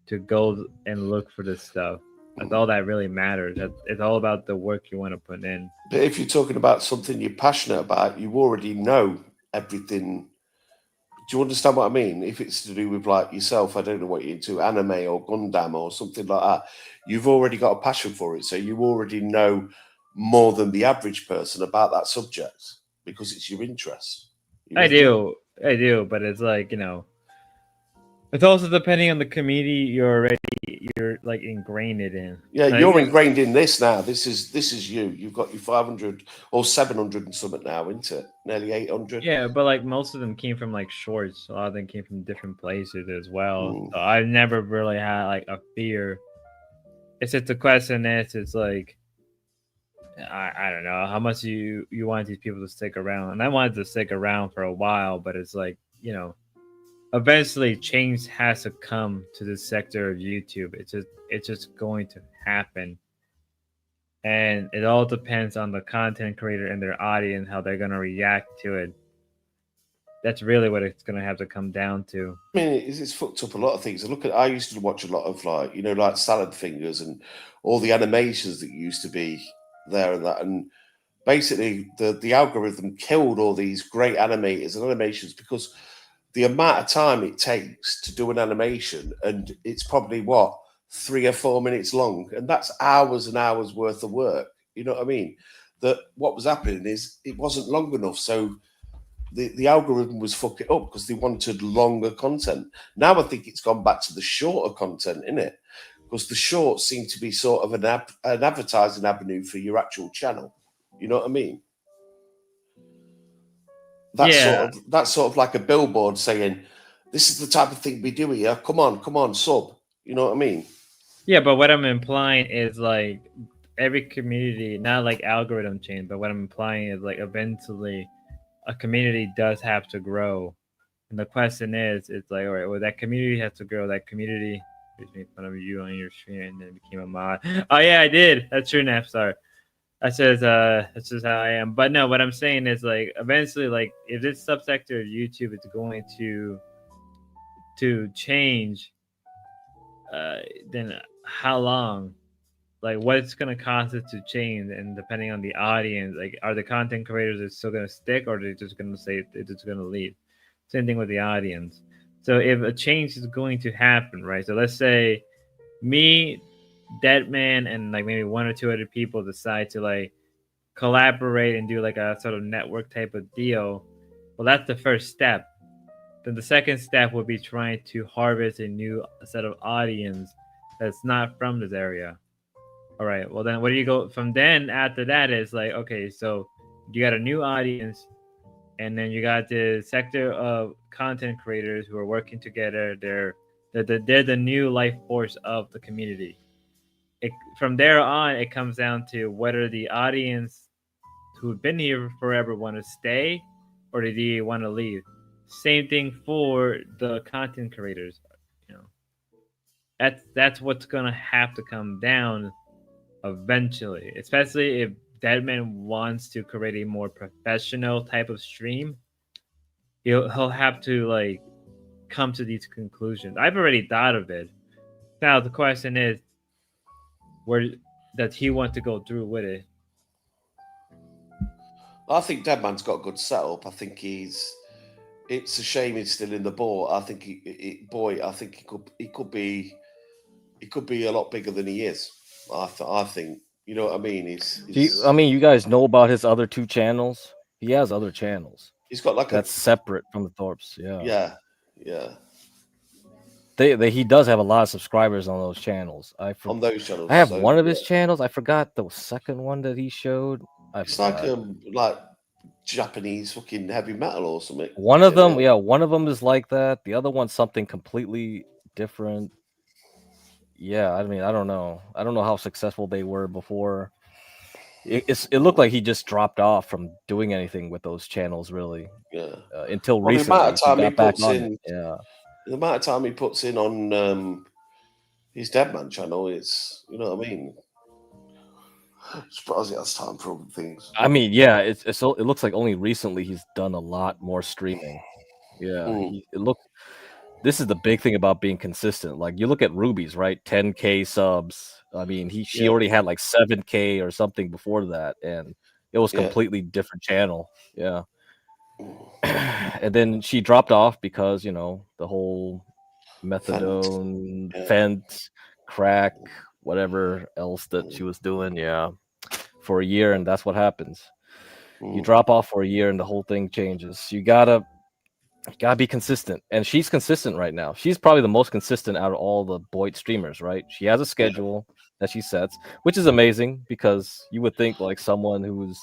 to go and look for this stuff. That's all that really matters. It's all about the work you want to put in. But if you're talking about something you're passionate about, you already know everything. Do you understand what I mean? If it's to do with like yourself, I don't know what you're into, anime or Gundam or something like that, you've already got a passion for it. So you already know more than the average person about that subject because it's your interest. I do, but it's like, it's also depending on the community you're like ingrained in. Yeah, like, you're ingrained in this now. This is you. You've got your 500 or 700 and something now, isn't it? Nearly 800. Yeah, but like most of them came from like shorts. A lot of them came from different places as well. So I've never really had like a fear. It's just the question is, it's like, I don't know how much you want these people to stick around, and I wanted to stick around for a while, but it's like, eventually change has to come to this sector of YouTube. It's just going to happen, and it all depends on the content creator and their audience, how they're gonna react to it. That's really what it's gonna have to come down to. I mean, it's fucked up a lot of things. I used to watch a lot of like Salad Fingers and all the animations that used to be there and that, and basically the algorithm killed all these great animators and animations because the amount of time it takes to do an animation, and it's probably 3 or 4 minutes long, and that's hours and hours worth of work. You know what I mean? That what was happening is it wasn't long enough, so the algorithm was fucking up because they wanted longer content. Now I think it's gone back to the shorter content, innit? Because the shorts seem to be sort of an advertising avenue for your actual channel. You know what I mean? That's sort of like a billboard saying, "This is the type of thing we do here. Come on, sub." You know what I mean? Yeah, but what I'm implying is like every community, not like algorithm change, but what I'm implying is like eventually a community does have to grow. And the question is, it's like, all right, well, that community has to grow. That community made fun of you on your stream and then became a mod. Oh yeah, I did. That's true, Nap. Sorry. That's just how I am. But no, what I'm saying is like eventually, like if this subsector of YouTube is going to change, then how long? Like what's gonna cause it to change, and depending on the audience, like are the content creators still gonna stick, or are they just gonna say it's just gonna leave? Same thing with the audience. So if a change is going to happen, right? So let's say me, Deadman, and like maybe 1 or 2 other people decide to like collaborate and do like a sort of network type of deal. Well, that's the first step. Then the second step would be trying to harvest a new set of audience that's not from this area. All right. Well, then where do you go from then? After that is like, okay, so you got a new audience, and then you got the sector of content creators who are working together. They're the new life force of the community. From there on, it comes down to whether the audience who've been here forever want to stay, or do they want to leave. Same thing for the content creators. That's what's gonna have to come down eventually, especially if Deadman wants to create a more professional type of stream. He'll have to like come to these conclusions. I've already thought of it. Now the question is, where does he want to go through with it? I think Deadman's got a good setup. I think it's a shame he's still in the ball. I think I think he could be a lot bigger than he is. I think, you know what I mean. I mean, you guys know about his other 2 channels? He has other channels. He's got like that's separate from the Thorpes. Yeah. Yeah. He does have a lot of subscribers on those channels. On those channels. I have so, one of his channels. I forgot the second one that he showed. It's like Japanese fucking heavy metal or something. One of them, one of them is like that. The other one's something completely different. Yeah, I mean, I don't know. I don't know how successful they were before. It looked like he just dropped off from doing anything with those channels, really. Yeah. Until Well, recently, the amount of time he he got back puts on in, it. Yeah. The amount of time he puts in on his Deadman channel is, you know what I mean. I'm surprised he has time for other things. I mean, yeah, it looks like only recently he's done a lot more streaming. Yeah, this is the big thing about being consistent. Like you look at Ruby's, right? 10K subs. I mean, she already had like 7K or something before that, and it was completely different channel. Yeah. And then she dropped off because, you know, the whole methadone, fent, crack, whatever else that she was doing, for a year, and that's what happens. You drop off for a year and the whole thing changes. You gotta be consistent, and she's consistent right now. She's probably the most consistent out of all the Boyd streamers, right? She has a schedule that she sets, which is amazing because you would think like someone who's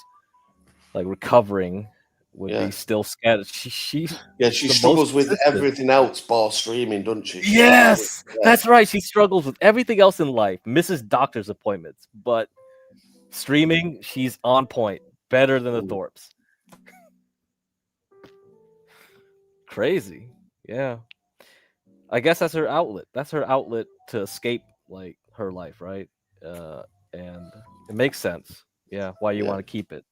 like recovering would be still scattered. She struggles with everything else bar streaming, doesn't she? Yes, that's right. She struggles with everything else in life, misses doctor's appointments, but streaming, she's on point, better than the Thorpes. Crazy. Yeah. I guess that's her outlet. That's her outlet to escape like her life, right? And it makes sense. Yeah, why you want to keep it.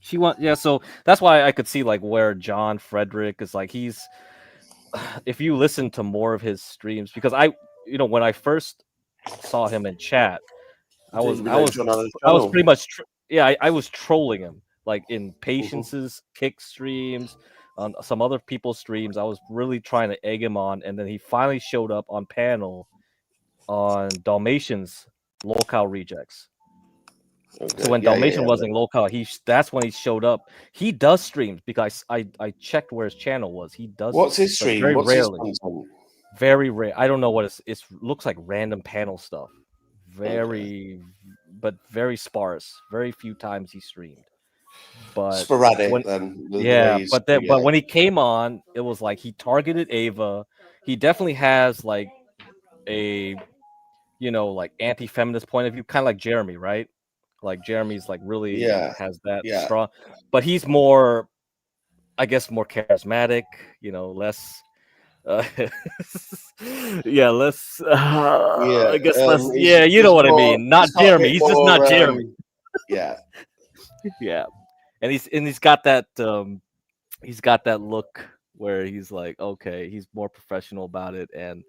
So that's why I could see like where John Frederick is like if you listen to more of his streams, because when I first saw him in chat, I was pretty much I was trolling him like in Patience's kick streams, on some other people's streams. I was really trying to egg him on, and then he finally showed up on panel on Dalmatian's Locale Rejects. Okay. So when Dalmatian wasn't local, that's when he showed up. He does streams because I checked where his channel was. He does. What's his stream? Very What's rarely. His very rare. I don't know what it looks like. Random panel stuff. But very sparse. Very few times he streamed. But sporadic. But when he came on, it was like he targeted Ava. He definitely has like a, like anti-feminist point of view, kind of like Jeremy, right? Like Jeremy's like really has that strong, but he's more, I guess, more charismatic, less less I guess less you know what I mean. Not Jeremy. He's just not Jeremy. Yeah. And he's got that look where he's like, okay, he's more professional about it, and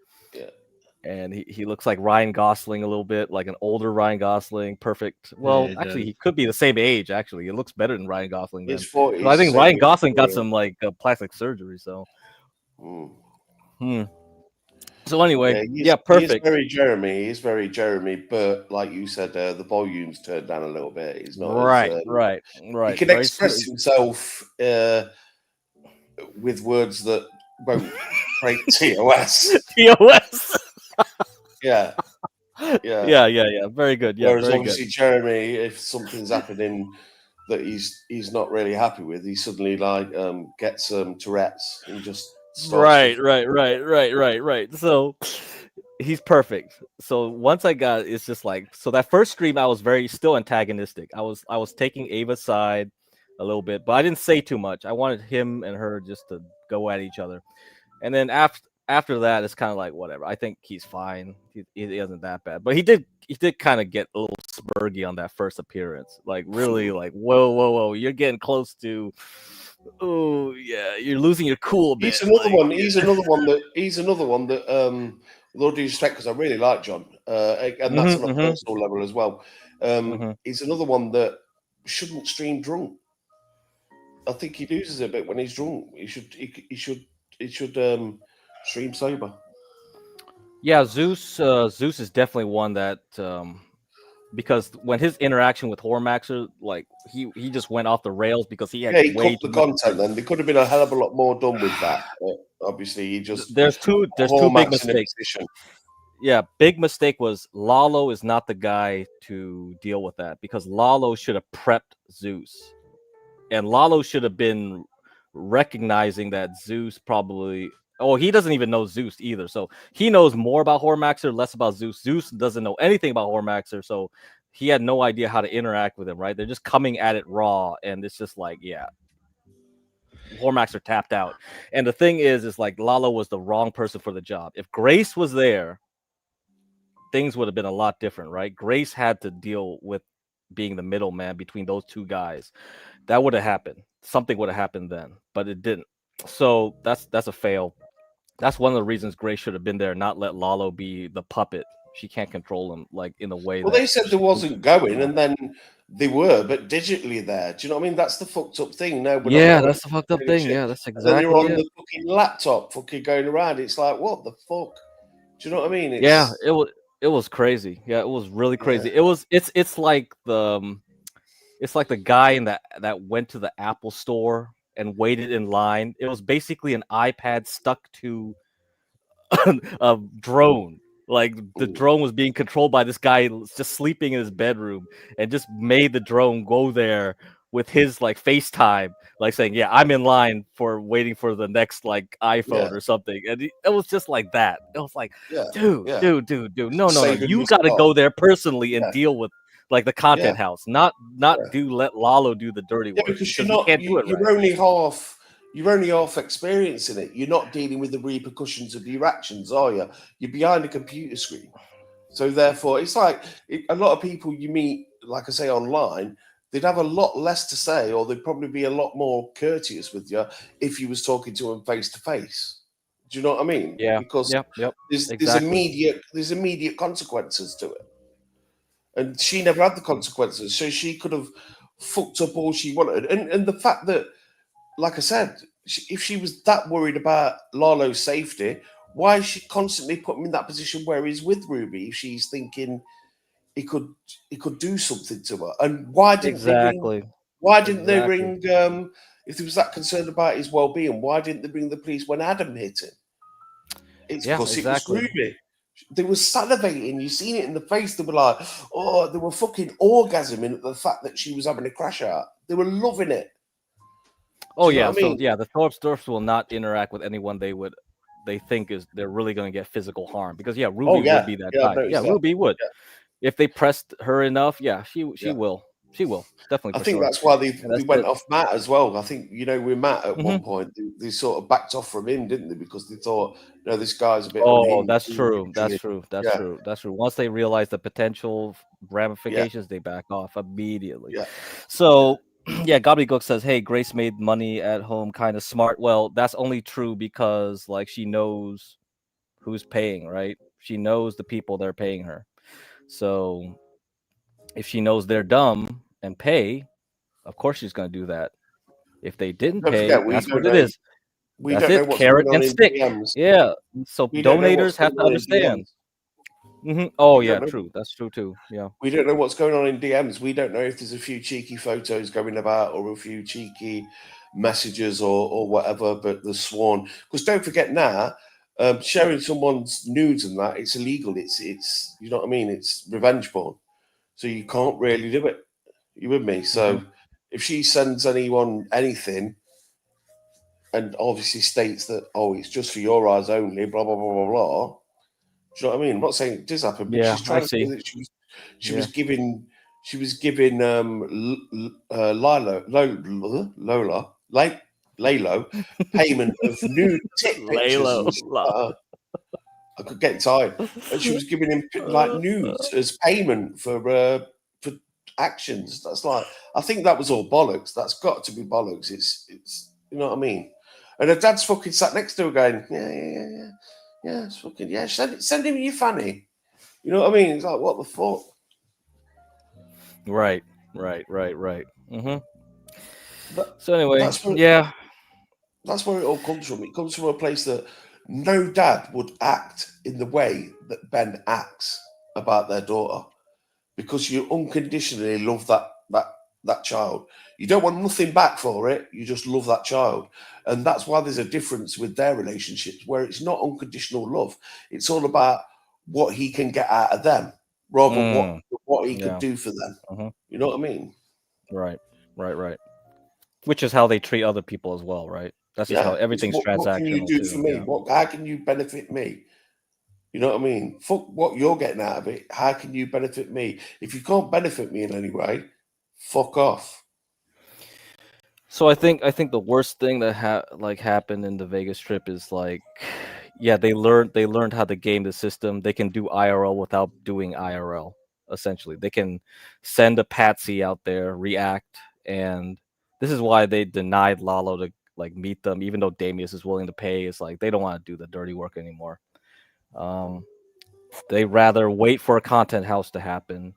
he looks like Ryan Gosling a little bit, like an older Ryan Gosling. Perfect. Well, actually, he could be the same age. Actually, it looks better than Ryan Gosling. He's 40. I think Ryan Gosling got some like plastic surgery. So, So anyway, perfect. He's very Jeremy. He's very Jeremy, but like you said, the volume's turned down a little bit. He's not right. He can express himself with words that won't break TOS. TOS. Yeah. Very good. Yeah. Whereas very obviously good. Jeremy, if something's happening that he's not really happy with, he suddenly like gets Tourette's and just Right. So he's perfect. So once I got, it's just like, so that first stream I was still antagonistic. I was taking Ava's side a little bit, but I didn't say too much. I wanted him and her just to go at each other, and then after that, it's kind of like whatever. I think he's fine. He isn't that bad, but he did kind of get a little spurgy on that first appearance. Like really, like whoa, you're getting close to Oh yeah, you're losing your cool a bit. He's another like, one. He's another one that. He's another one that. With all due respect, because I really like John, and that's on a personal level as well. He's another one that shouldn't stream drunk. I think he loses a bit when he's drunk. He should stream sober. Yeah, Zeus is definitely one that because when his interaction with Hormaxer, like he just went off the rails because he had Yeah, he way cut the too much. content. Then there could have been a hell of a lot more done with that. But obviously, he just There's two big Hormax in a mistakes. position. Yeah, big mistake was Lalo is not the guy to deal with that because Lalo should have prepped Zeus. And Lalo should have been recognizing that Zeus probably he doesn't even know Zeus either. So he knows more about Hormaxer, less about Zeus. Zeus doesn't know anything about Hormaxer, so he had no idea how to interact with him, right? They're just coming at it raw, and it's just like, yeah. Hormaxer tapped out. And the thing is like Lalo was the wrong person for the job. If Grace was there, things would have been a lot different, right? Grace had to deal with being the middleman between those two guys. That would have happened. Something would have happened then, but it didn't. So that's a fail. That's one of the reasons Grace should have been there, not let Lalo be the puppet. She can't control him like in a way. Well, they said there wasn't going, and then they were, but digitally there. Do you know what I mean? That's the fucked up thing. No, yeah, that's the fucked up thing. Yeah, that's exactly. And then they're on it. the fucking laptop, fucking going around. It's like, what the fuck? Do you know what I mean? Yeah, it was crazy. Yeah, it was really crazy. Yeah. It's like the guy in that went to the Apple store and waited in line. It was basically an iPad stuck to a drone. Like the drone was being controlled by this guy just sleeping in his bedroom, and just made the drone go there with his like FaceTime, like saying, "Yeah, I'm in line for waiting for the next like iPhone or something." And it was just like that. It was like, dude, no, you got to go there personally and deal with like the content house, not let Lalo do the dirty work, because you can't do it right. You're only half experiencing it. You're not dealing with the repercussions of your actions, are you? You're behind a computer screen. So therefore, it's like a lot of people you meet, like I say, online, they'd have a lot less to say, or they'd probably be a lot more courteous with you if you was talking to them face to face. Do you know what I mean? Yeah. Because there's immediate consequences to it. And she never had the consequences. So she could have fucked up all she wanted. And the fact that, like I said, if she was that worried about Lalo's safety, why is she constantly put him in that position where he's with Ruby if she's thinking he could do something to her? And why didn't they ring if they was that concerned about his well-being, why didn't they bring the police when Adam hit him? It's because it was Ruby. They were salivating. You seen it in the face. They were like, oh, they were fucking orgasming at the fact that she was having a crash out. They were loving it. Oh yeah, so yeah, the Thorpes will not interact with anyone they think they're really going to get physical harm, because Ruby would be that guy. Ruby would. If they pressed her enough, she will. She will definitely. I think that's why they went off Matt as well. I think with Matt at one point they sort of backed off from him, didn't they? Because they thought, this guy's a bit. Oh, that's true. That's true. Once they realize the potential ramifications, they back off immediately. Yeah. So. Yeah, Gobbledygook says, "Hey, Grace made money at home, kind of smart." Well, that's only true because like she knows who's paying, right? She knows the people that are paying her. So if she knows they're dumb and pay, of course she's going to do that. If they didn't pay, that's what it is. That's it. Carrot and stick. Yeah. So donators have to understand. Oh yeah, true. That's true too. Yeah. We don't know what's going on in DMs. We don't know if there's a few cheeky photos going about or a few cheeky messages or whatever, but the sworn. Because don't forget now, sharing someone's nudes and that, it's illegal. It's you know what I mean? It's revenge porn. So you can't really do it. You with me? So if she sends anyone anything and obviously states that, it's just for your eyes only, blah, blah, blah, blah, blah. Do you know what I mean? I'm not saying it does happen, but she's trying to say that she was giving Lalo payment of nude tit pictures. I could get tired. And she was giving him like nudes as payment for actions. That's like, I think that was all bollocks. That's got to be bollocks. It's You know what I mean? And her dad's fucking sat next to her going, yeah, it's fucking, yeah, send him your fanny. You know what I mean? It's like, what the fuck? Right. Mm-hmm. That, So anyway, that's where, yeah. That's where it all comes from. It comes from a place that no dad would act in the way that Ben acts about their daughter, because you unconditionally love that child. You don't want nothing back for it. You just love that child, and that's why there's a difference with their relationships, where it's not unconditional love. It's all about what he can get out of them, rather than what he could do for them. Mm-hmm. You know what I mean? Right. Which is how they treat other people as well, right? That's just how Yeah. It's everything's what can you transactional do too. for me? Yeah. How can you benefit me? You know what I mean? Fuck what you're getting out of it. How can you benefit me? If you can't benefit me in any way, fuck off. So I think the worst thing that happened in the Vegas trip is like, yeah, they learned how to game the system. They can do IRL without doing IRL. Essentially, they can send a patsy out there, react, and this is why they denied Lalo to like meet them, even though Damius is willing to pay. It's like they don't want to do the dirty work anymore. They rather wait for a content house to happen,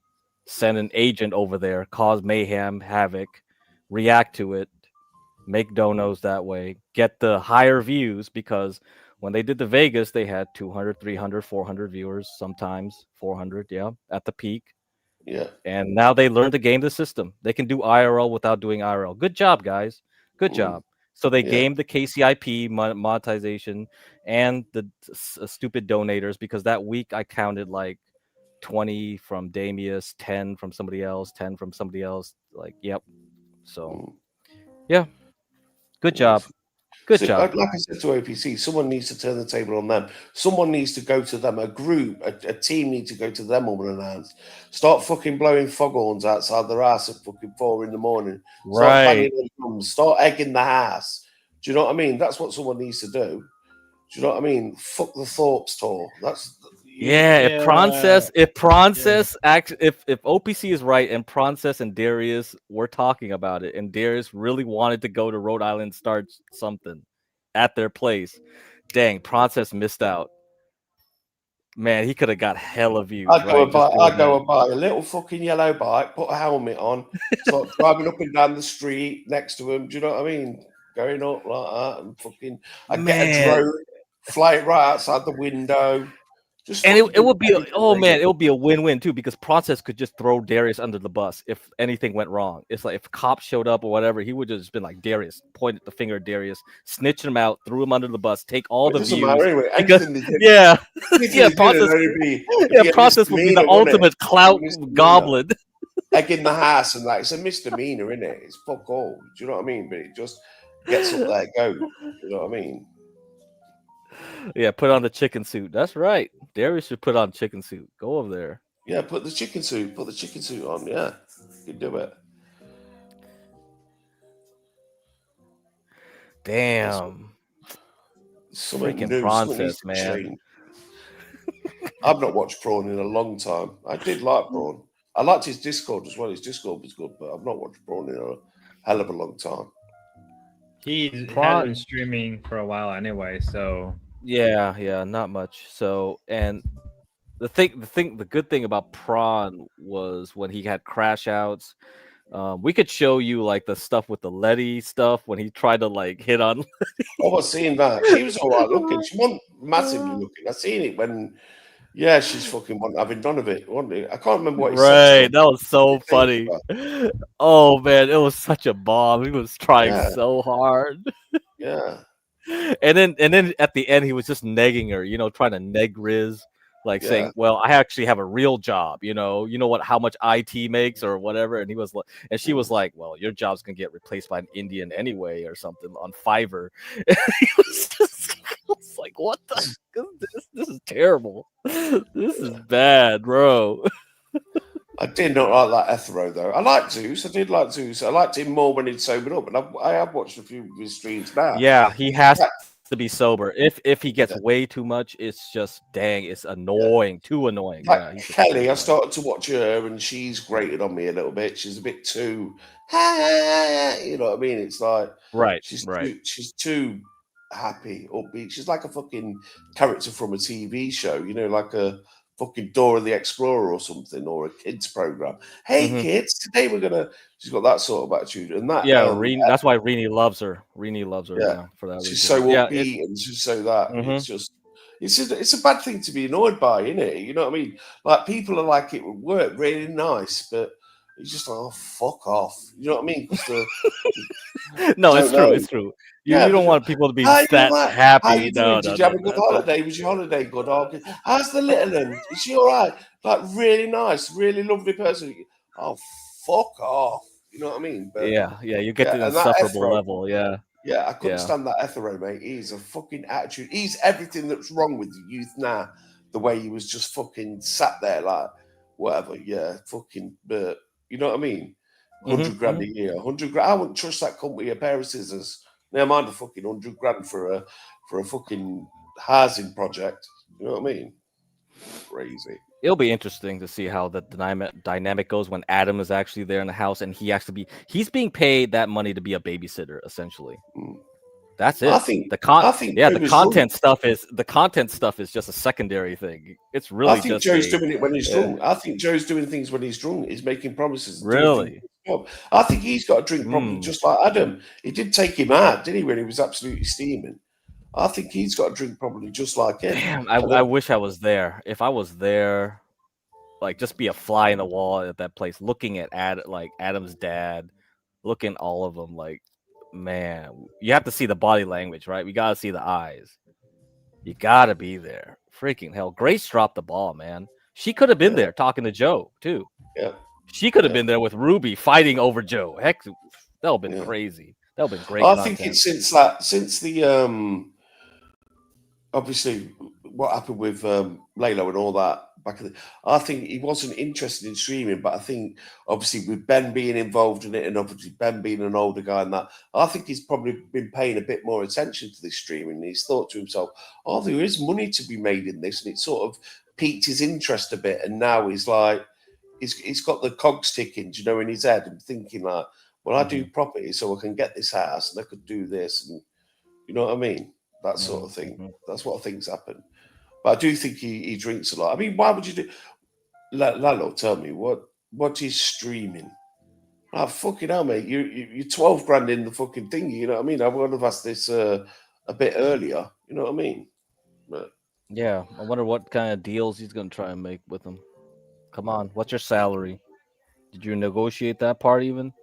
send an agent over there, cause mayhem, havoc, react to it, make donos that way, get the higher views, because when they did the Vegas, they had 200, 300, 400 viewers, sometimes 400, yeah, at the peak. Yeah. And now they learned to game the system. They can do IRL without doing IRL. Good job, guys. Good job. So they gamed the KCIP monetization and the stupid donators, because that week I counted like 20 from Damius, 10 from somebody else, 10 from somebody else. Like, yep. So, yeah. Good job. Good So, job. like I said to OPC, someone needs to turn the table on them. Someone needs to go to them. A group, a team needs to go to them unannounced. Start fucking blowing foghorns outside their house at fucking 4 in the morning. Start Right. banging on drums. Start egging the house. Do you know what I mean? That's what someone needs to do. Do you know what I mean? Fuck the Thorpe's tour. That's If Pronces if OPC is right and Pronces and Darius were talking about it, and Darius really wanted to go to Rhode Island, start something at their place, dang, Pronces missed out. Man, he could have got hella views. I'd go Right? and buy a little fucking yellow bike, put a helmet on, start driving up and down the street next to him. Do you know what I mean? Going up like that and fucking. I'd get a drone, fly it right outside the window. And it would be it would be a win-win too, because Pronces could just throw Darius under the bus if anything went wrong. It's like if cops showed up or whatever, he would just been like, Darius, pointed the finger at Darius, snitch him out, threw him under the bus, take all the views. Anyway. Pronces would be the ultimate clout goblin. Egg in the house and that. It's a misdemeanor, isn't it? It's fuck all. Do you know what I mean? But it just gets up there, go. You know what I mean? Yeah, put on the chicken suit. That's right. Darius should put on chicken suit. Go over there. Yeah, put the chicken suit. Put the chicken suit on. Yeah, you can do it. Damn. Something Freaking new. Pronces, man. Change. I've not watched Braun in a long time. I did like Braun. I liked his Discord as well. His Discord was good, but I've not watched Braun in a hell of a long time. He had been streaming for a while anyway, so yeah, not much. So, and the good thing about Prawn was when he had crash outs, we could show you like the stuff with the Letty stuff when he tried to like hit on. I was seeing that. She was all right looking. She wasn't massively looking. I seen it when. Yeah, she's fucking having none of it, wasn't it? I can't remember what he said. Right, that was so funny. Oh man, it was such a bomb. He was trying so hard. Yeah. And then at the end he was just negging her, trying to neg Riz, like saying, "Well, I actually have a real job, you know what, how much IT makes or whatever." And he was like, and she was like, "Well, your job's gonna get replaced by an Indian anyway or something on Fiverr." And he was just like, "What the? This is terrible. This is bad, bro." I did not like that Ethero though. I liked Zeus. I did like Zeus. I liked him more when he'd sobered up, and I have watched a few of his streams now. Yeah, he has to be sober. If he gets Yeah. way too much, it's just dang, it's annoying, too annoying. Like Yeah, he's just Kelly, too I annoying. started to watch her, and she's grated on me a little bit. She's a bit too, you know what I mean? It's like Right, she's right. she's too happy, upbeat. She's like a fucking character from a TV show, you know, like a fucking Dora the Explorer or something, or a kids program. Hey Mhm. kids, today we're gonna. She's got that sort of attitude, and that Yeah, that's why Rini loves her. Rini loves her, yeah, for that she's reason. so Yeah, upbeat and she's so that it's Mhm. just it's a bad thing to be annoyed by, isn't it? You know what I mean? Like people are like it would work really nice, but it's just like oh fuck off. You know what I mean? Because the No, I it's don't true. know. It's true. Yeah, You don't because want people to be how you that like? How happy. you doing? No, Did no, you have no. a good holiday? Was your holiday good? Oh, good. How's the little one? Is she all right? Like really nice, really lovely person. Oh fuck off. You know what I mean? But Yeah, yeah, you get yeah, to the and that insufferable Ethro. level. Yeah, Yeah, I couldn't yeah. stand that Ethero, mate. He's a fucking attitude. He's everything that's wrong with the youth now. The way he was just fucking sat there like, whatever, yeah, fucking, but you know what I mean? 100 grand a year, 100 grand. I wouldn't trust that company a pair of scissors. Never mind a fucking 100 grand for a fucking housing project. You know what I mean? Crazy. It'll be interesting to see how the dynamic goes when Adam is actually there in the house and he's being paid that money to be a babysitter essentially. That's I it. think The Joe was drunk. the content stuff is just a secondary thing. It's I really think just Joe's doing it when he's yeah. drunk. I think Joe's doing things when he's drunk. He's making promises and doing things. Really? I think he's got a drink probably Hmm. just like Adam. It did take him out, didn't he, when he was absolutely steaming? I think he's got a drink probably just like him. Damn, And I then, wish I was there. If I was there, like just be a fly in the wall at that place, looking at Adam's dad, looking all of them like, man, you have to see the body language, right? We gotta see the eyes. You gotta be there. Freaking hell, Grace dropped the ball, man. She could have been yeah, there talking to Joe too. yeah, She could have yeah, been there with Ruby fighting over Joe. Heck, that would have been yeah. crazy. That would have been great I think content. it's since the obviously what happened with Lalo and all that back in the, I think he wasn't interested in streaming, but I think obviously with Ben being involved in it and obviously Ben being an older guy and that, I think he's probably been paying a bit more attention to this streaming. He's thought to himself, oh, there is money to be made in this, and it sort of piqued his interest a bit. And now he's like, he's got the cogs ticking, you know, in his head and thinking like, well, I do property so I can get this house and I could do this, and you know what I mean? That sort of thing. That's what I think's happened. But I do think he drinks a lot. I mean, why would you do? Lalo, tell me what is streaming? Oh, fucking hell, mate! You're 12 grand in the fucking thing. You know what I mean? I would have asked this a bit earlier. You know what I mean? But Yeah, I wonder what kind of deals he's gonna try and make with them. Come on, what's your salary? Did you negotiate that part even?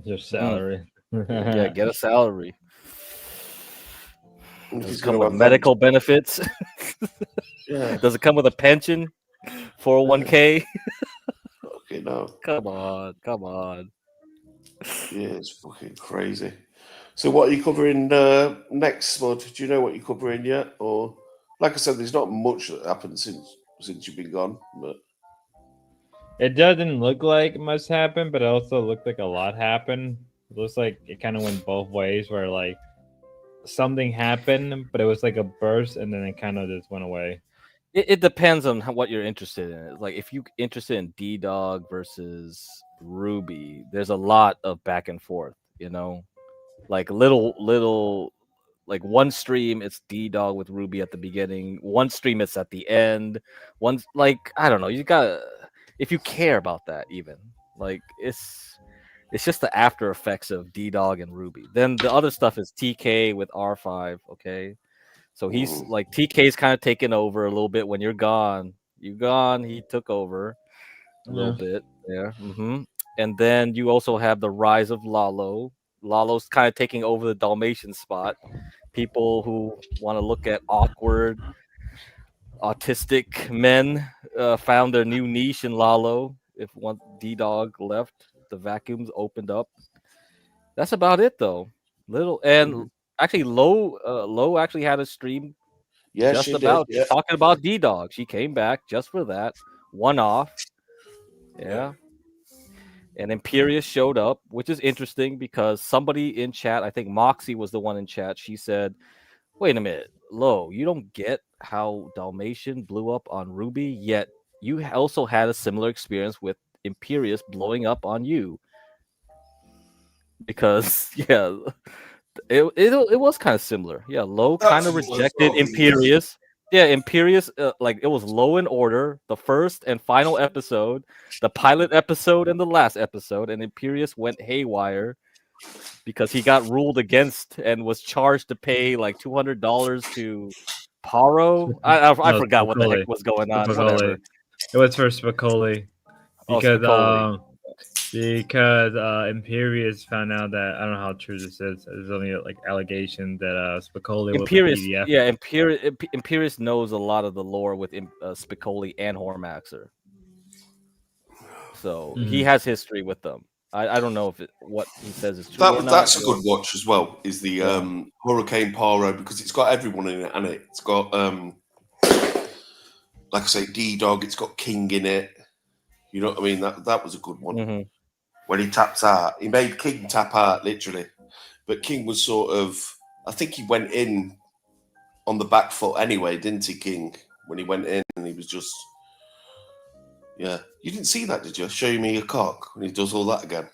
Your salary. Yeah, get a salary. Does he's it come gonna with have medical benefits? Yeah. Does it come with a pension? 401k? Okay, no. Come on, come on. Yeah, it's fucking crazy. So, what are you covering next, Spud? Do you know what you're covering yet? Or, like I said, there's not much that happened since you've been gone. But It doesn't look like much happened, but it also looked like a lot happened. It looks like it kind of went both ways, where like something happened, but it was like a burst, and then it kind of just went away. It depends on what you're interested in. Like if you're interested in D-Dog versus Ruby, there's a lot of back and forth, you know? Like little like one stream it's D-Dog with Ruby at the beginning, one stream it's at the end. One's like I don't know, you got if you care about that even. Like it's just the after effects of D-Dog and Ruby. Then the other stuff is TK with R5, okay? So he's like TK's kind of taken over a little bit when you're gone. You're gone. He took over a little bit there. And then you also have the rise of Lalo. Lalo's kind of taking over the Dalmatian spot. People who want to look at awkward, autistic men found their new niche in Lalo. If one D-Dog left, the vacuums opened up. That's about it though. Little and actually Low actually had a stream yeah, just she did. about Yeah. talking about D-Dog. She came back just for that one off. Yeah. and Imperius showed up, which is interesting because somebody in chat, I think Moxie was the one in chat. She said, "Wait a minute, Lo, you don't get how Dalmatian blew up on Ruby, yet you also had a similar experience with Imperius blowing up on you." Because yeah, it was kind of similar. Yeah, Lo kind of That's what rejected Imperius. Yeah, Imperius, like it was Low in order, the first and final episode, the pilot episode, and the last episode, and Imperius went haywire because he got ruled against and was charged to pay like $200 to Paro. I No, forgot what the heck Spicoli. was going on. Spicoli. Whatever. It was for Spicoli Oh, because Spicoli. Imperius found out that, I don't know how true this is. There's only like allegation that Spicoli was a Imperius, PDF. yeah, Imperius knows a lot of the lore with Spicoli and Hormaxer, so he Mhm. has history with them. I don't know if what he says is true or not. That's a good watch as well. Is the Yeah. Hurricane Paro, because it's got everyone in it, and it's got like I say, D-Dog. It's got King in it. You know what I mean? That was a good one. Mm-hmm. When he taps out, he made King tap out literally, but King was sort of. I think he went in on the back foot anyway, didn't he, King? When he went in, and he was just. Yeah, you didn't see that, did you? Show me your cock when he does all that again.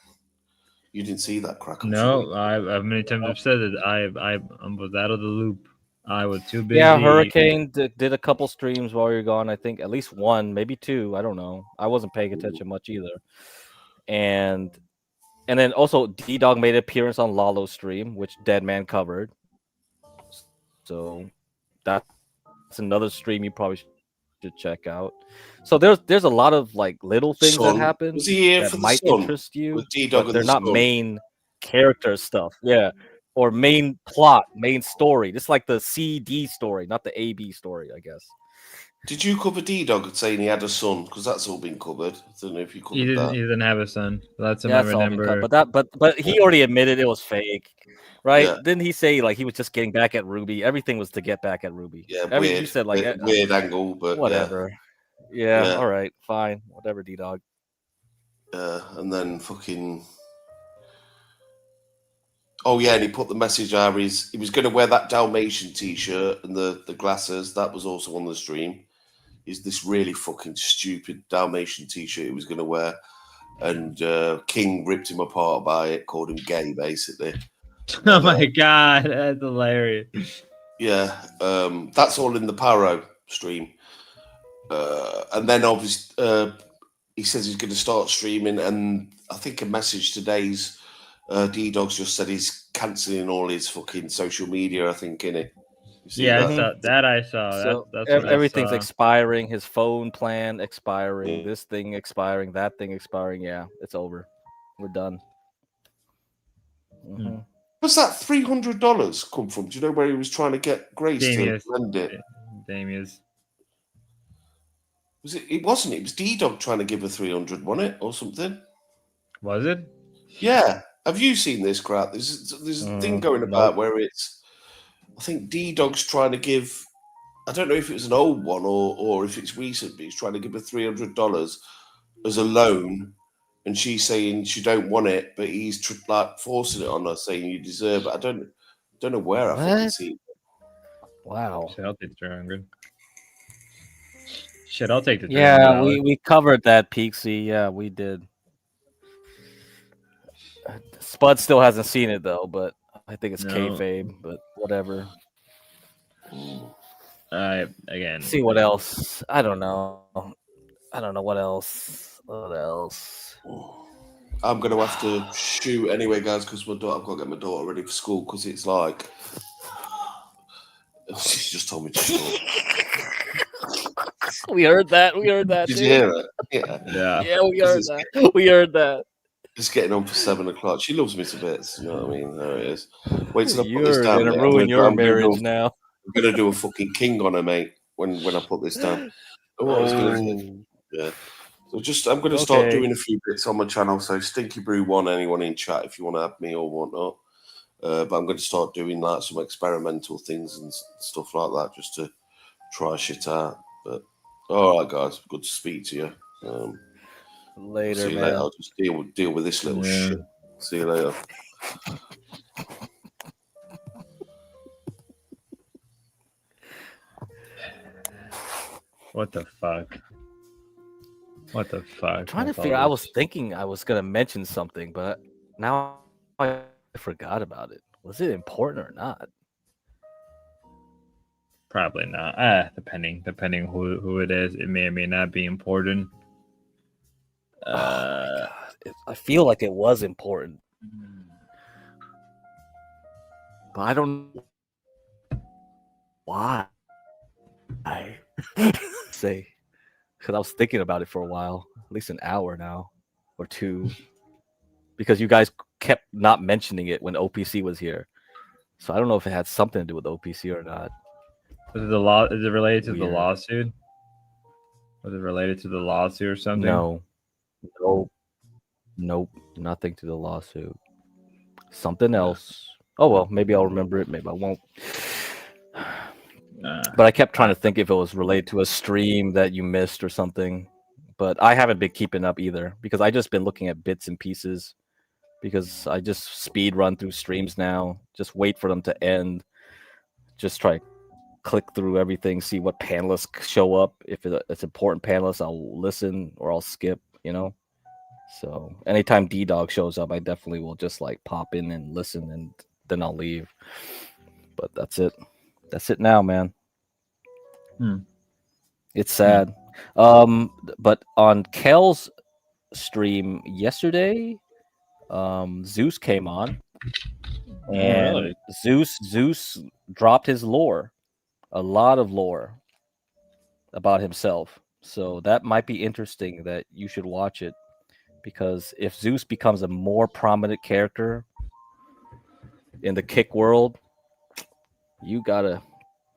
You didn't see that crack? No, I've many times I've said it. I was out of the loop. I was too busy. Yeah, Hurricane did a couple streams while you're gone. I think at least one, maybe two. I don't know. I wasn't paying attention much either. And then also D-Dog made an appearance on Lalo's stream, which Deadman covered. So that's another stream you probably should check out. So there's a lot of like little things that Sun. happen Was he here that for the might Sun? interest you, With D-Dog but and they're the not Sun? main character stuff. Yeah. Or main plot, main story. It's like the CD story, not the AB story, I guess. Did you cover D-Dog saying he had a son? Because that's all been covered. I don't know if you covered He that. didn't have a son. That's him. Yeah, I that's all been remember. cut. But he already admitted it was fake, right? Yeah. Didn't he say like he was just getting back at Ruby? Everything was to get back at Ruby. Yeah, He weird. said like weird angle, but whatever. Yeah, Yeah. all right, fine, whatever, D-Dog. And then fucking. Oh yeah, and he put the message out. He was going to wear that Dalmatian T-shirt and the glasses. That was also on the stream. Is this really fucking stupid Dalmatian T-shirt he was going to wear? And King ripped him apart by it, called him gay, basically. Oh my god, that's hilarious. Yeah, that's all in the Paro stream. And then obviously he says he's going to start streaming, and I think a message today's D-Dog's just said he's cancelling all his fucking social media, I think, innit? Yeah, that? I saw. So That's what everything's I saw. expiring. His phone plan expiring. This thing expiring. That thing expiring. Yeah, it's over. We're done. Mhm. What's that $300 come from? Do you know where he was trying to get Grace Damius. to lend it? Damius. Was it? It wasn't. It was D-Dog trying to give her 300, wasn't it, or something? Was it? Yeah. Have you seen this crap? There's a thing going about where it's. I think D-Dog's trying to give. I don't know if it was an old one or if it's recent, but he's trying to give her $300 as a loan, and she's saying she don't want it, but he's like forcing it on her, saying you deserve it. I don't know where I fucking What? see it. Wow. Shit, I'll take the 300. Shit, I'll take the $300. Yeah, we covered that, Peaksy. Yeah, we did. Spud still hasn't seen it though, but I think it's No. kayfabe. But whatever. Again. See what else? I don't know. I don't know what else. What else? I'm gonna have to shoot anyway, guys, because I've got to get my daughter ready for school because it's like she's just told me to stop. We heard that. We heard that. Did dude. you hear it? Yeah. Yeah, we heard that. We heard that. It's getting on for 7 o'clock. She loves me to bits. You know what I mean? There it is. Wait till I put You're this down. gonna mate. ruin your I'm gonna marriage do- now. I'm gonna do a fucking king on her, mate. When I put this down. What I was gonna say. Yeah. So I'm gonna start Okay. doing a few bits on my channel. So Stinky Brew 1, anyone in chat if you want to add me or whatnot. But I'm going to start doing like some experimental things and stuff like that just to try shit out. But all right, guys, good to speak to you. Later, See you man. later. I'll just deal with this little Yeah. shit. See you later. What the fuck? What the fuck? Trying to with all figure. I this? was thinking I was gonna mention something, but now I forgot about it. Was it important or not? Probably not. Depending who it is, it may or may not be important. Oh my god! I feel like it was important, but I don't know why. I say because I was thinking about it for a while, at least an hour now or two, because you guys kept not mentioning it when OPC was here. So I don't know if it had something to do with OPC or not. Was it the law? Is it related to the Weird. lawsuit? Was it related to the lawsuit or something? No, nope, nothing to the lawsuit. Something else. Oh well, maybe I'll remember it. Maybe I won't. But I kept trying to think if it was related to a stream that you missed or something. But I haven't been keeping up either because I just been looking at bits and pieces because I just speed run through streams now. Just wait for them to end. Just try to click through everything, see what panelists show up. If it's important panelists, I'll listen or I'll skip, you know? So anytime D-Dog shows up, I definitely will just like pop in and listen and then I'll leave. But that's it. That's it now, man. It's sad. But on Kel's stream yesterday, Zeus came on, and really? Zeus dropped his lore, a lot of lore about himself. So that might be interesting. That you should watch it because if Zeus becomes a more prominent character in the kick world, you gotta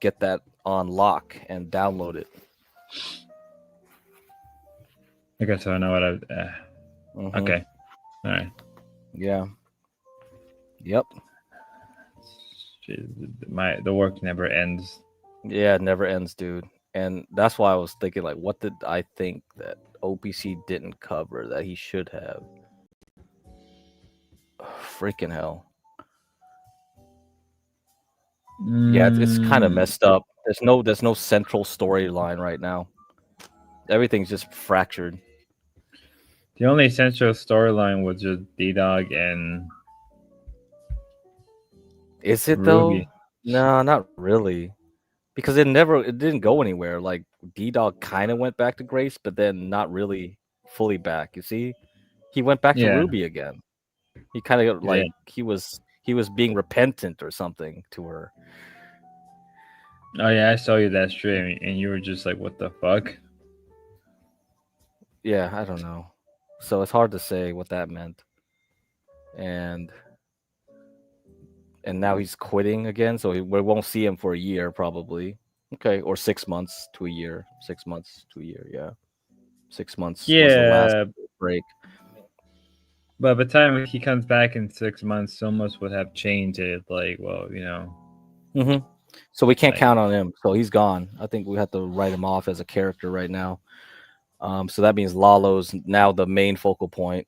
get that on lock and download it. I guess I know what I. Mhm. Okay. All right. Yeah. Yep. The work never ends. Yeah, it never ends, dude. And that's why I was thinking, like, what did I think that OPC didn't cover that he should have? Freaking hell. Yeah, it's kind of messed up. There's no central storyline right now. Everything's just fractured. The only central storyline was just D-Dog and Is it Ruby. though? No, not really. Because it didn't go anywhere. Like D-Dog kind of went back to Grace, but then not really fully back. You see? He went back to Yeah. Ruby again. He kind of like he was being repentant or something to her. Oh yeah, I saw you that stream, and you were just like, "What the fuck?" Yeah, I don't know. So it's hard to say what that meant. And now he's quitting again, so we won't see him for a year probably. Okay, or 6 months to a year. 6 months to a year, yeah. 6 months was the last break. But by the time he comes back in 6 months, so much would have changed. It like, well, you know. Mm-hmm. So we can't count on him. So he's gone. I think we have to write him off as a character right now. So that means Lalo's now the main focal point.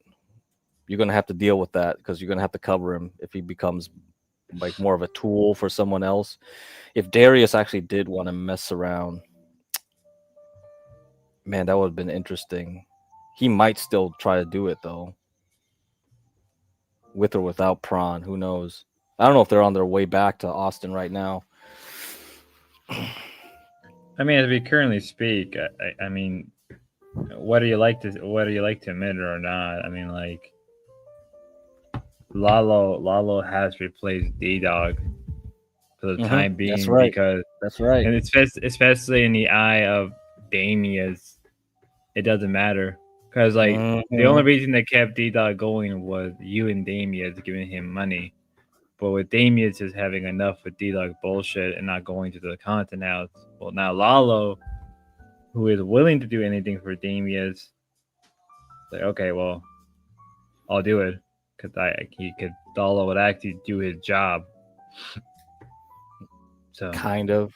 You're gonna have to deal with that because you're gonna have to cover him if he becomes like more of a tool for someone else. If Darius actually did want to mess around, man, that would have been interesting. He might still try to do it though, with or without Prawn. Who knows? I don't know if they're on their way back to Austin right now. I mean, as we currently speak, I mean, whether you like to admit it or not, I mean, like, Lalo has replaced D-Dog for the time being. That's right. Because that's right, and especially in the eye of Damia's, it doesn't matter because like the only reason they kept D-Dog going was you and Damia's giving him money. But with Damia's just having enough with D-Dog bullshit and not going to the content house, well, now Lalo, who is willing to do anything for Damia's, like, okay, well, I'll do it because Lalo would actually do his job. So kind of,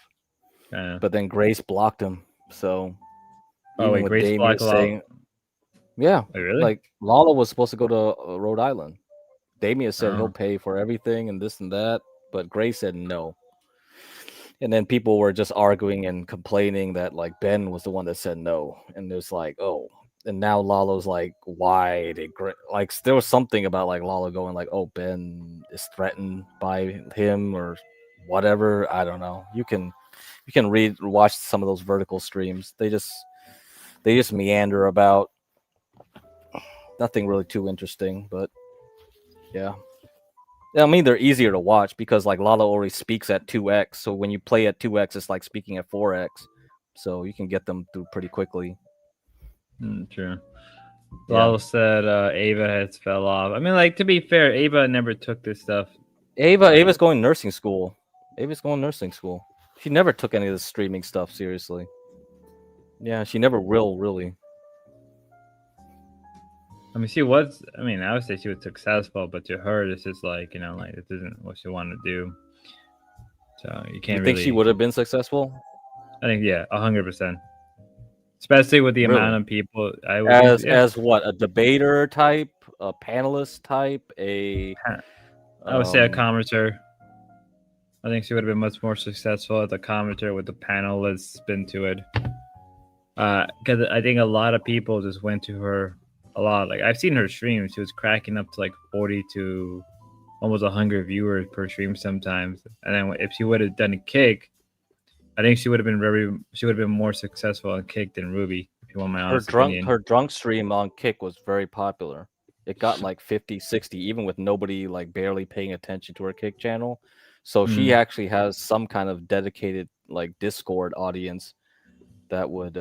but then Grace blocked him. So Grace blocked saying, Yeah, Oh, really? like Lala was supposed to go to Rhode Island. Damien said he'll Oh. pay for everything and this and that, but Gray said no. And then people were just arguing and complaining that like Ben was the one that said no, and there's like, oh, and now Lalo's like, why did like there was something about like Lalo going like, oh, Ben is threatened by him or whatever. I don't know. You can watch some of those vertical streams. They just meander about. Nothing really too interesting, but yeah. I mean, they're easier to watch because like Lalo already speaks at 2x. So when you play at 2x, it's like speaking at 4x. So you can get them through pretty quickly. True. Yeah. Lalo said Ava has fell off. I mean, like, to be fair, Ava never took this stuff. Ava's going to nursing school. Ava's going to nursing school. She never took any of the streaming stuff seriously. Yeah, she never will, really. I mean, she was. I mean, I would say she was successful, but to her, it's just like, you know, like this isn't what she wanted to do. So you can't. You think she would have been successful? I think 100%. Especially with the amount of people. I would as what, a debater type, a panelist type, I would say a commenter. I think she would have been much more successful as a commenter with the panelist spin to it. Because I think a lot of people just went to her a lot. Like, I've seen her stream. She was cracking up to like 40 to almost 100 viewers per stream sometimes. And then if she would have done a kick, I think she would have been more successful on Kick than Ruby. If you want my honest opinion. Her drunk stream on Kick was very popular. It got like 50, 60, even with nobody like barely paying attention to her Kick channel. So she actually has some kind of dedicated like Discord audience that would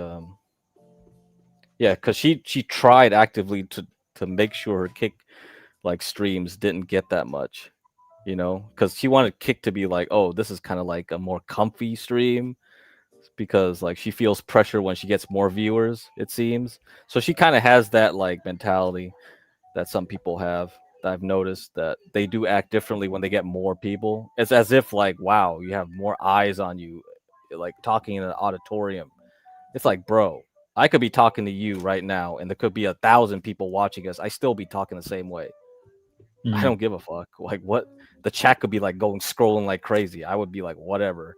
because she tried actively to make sure her Kick like streams didn't get that much, you know, because she wanted Kick to be like, oh, this is kind of like a more comfy stream, because like she feels pressure when she gets more viewers, it seems. So she kind of has that like mentality that some people have. That I've noticed that they do act differently when they get more people. It's as if like, wow, you have more eyes on you, like talking in an auditorium. It's like, bro, I could be talking to you right now and there could be 1,000 people watching us. I still be talking the same way. I don't give a fuck. Like, what? The chat could be like going scrolling like crazy. I would be like, whatever.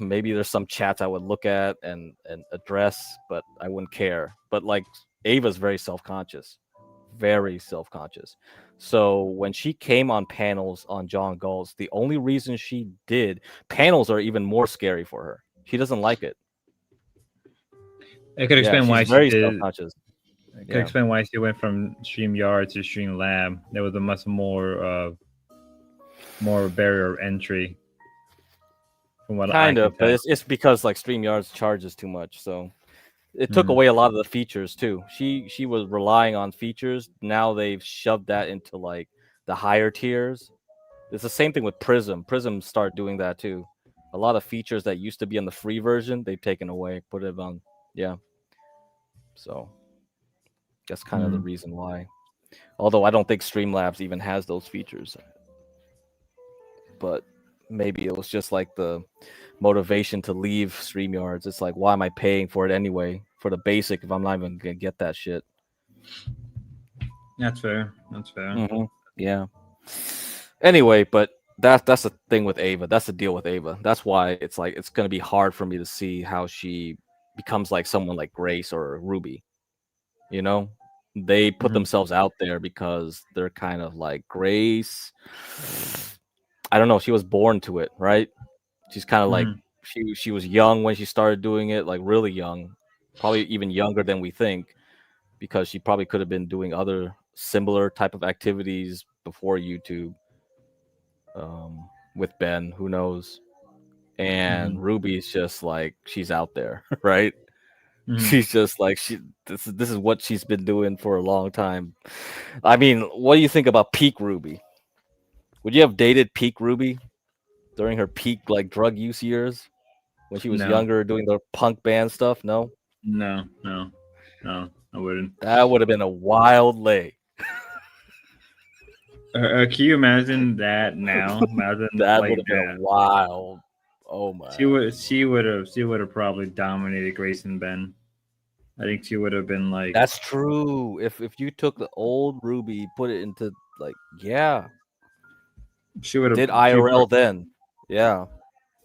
Maybe there's some chats I would look at and address, but I wouldn't care. But like, Ava's very self-conscious. Very self-conscious. So when she came on panels on John Gall's, the only reason she did, panels are even more scary for her. She doesn't like it. I could explain why she very did. Self-conscious. I could explain why she went from StreamYard to StreamLab. There was a much more barrier entry. From what kind I of, but it's because like StreamYard charges too much, so it took away a lot of the features too. She was relying on features. Now they've shoved that into like the higher tiers. It's the same thing with Prism. Prism started doing that too. A lot of features that used to be on the free version, they've taken away, put it on. Yeah. So that's kind of the reason why. Although I don't think Streamlabs even has those features. But maybe it was just like the motivation to leave StreamYards. It's like, why am I paying for it anyway? For the basic, if I'm not even gonna get that shit. That's fair. That's fair. Yeah. Anyway, but that's the thing with Ava. That's the deal with Ava. That's why it's like it's gonna be hard for me to see how she becomes like someone like Grace or Ruby. You know, they put themselves out there because they're kind of like Grace. I don't know. She was born to it, right? She's kind of like she was young when she started doing it, like really young, probably even younger than we think, because she probably could have been doing other similar type of activities before YouTube. With Ben, who knows? And Ruby's just like she's out there, right? She's just like this is what she's been doing for a long time. I mean, what do you think about peak Ruby? Would you have dated peak Ruby during her peak like drug use years when she was younger doing the punk band stuff? No, I wouldn't. That would have been a wild lay. Can you imagine that now? Imagine that like would have been a wild. Oh my! She would have probably dominated Grace and Ben. I think she would have been like. That's true. If you took the old Ruby, put it into like, yeah, She would have. did IRL then, yeah.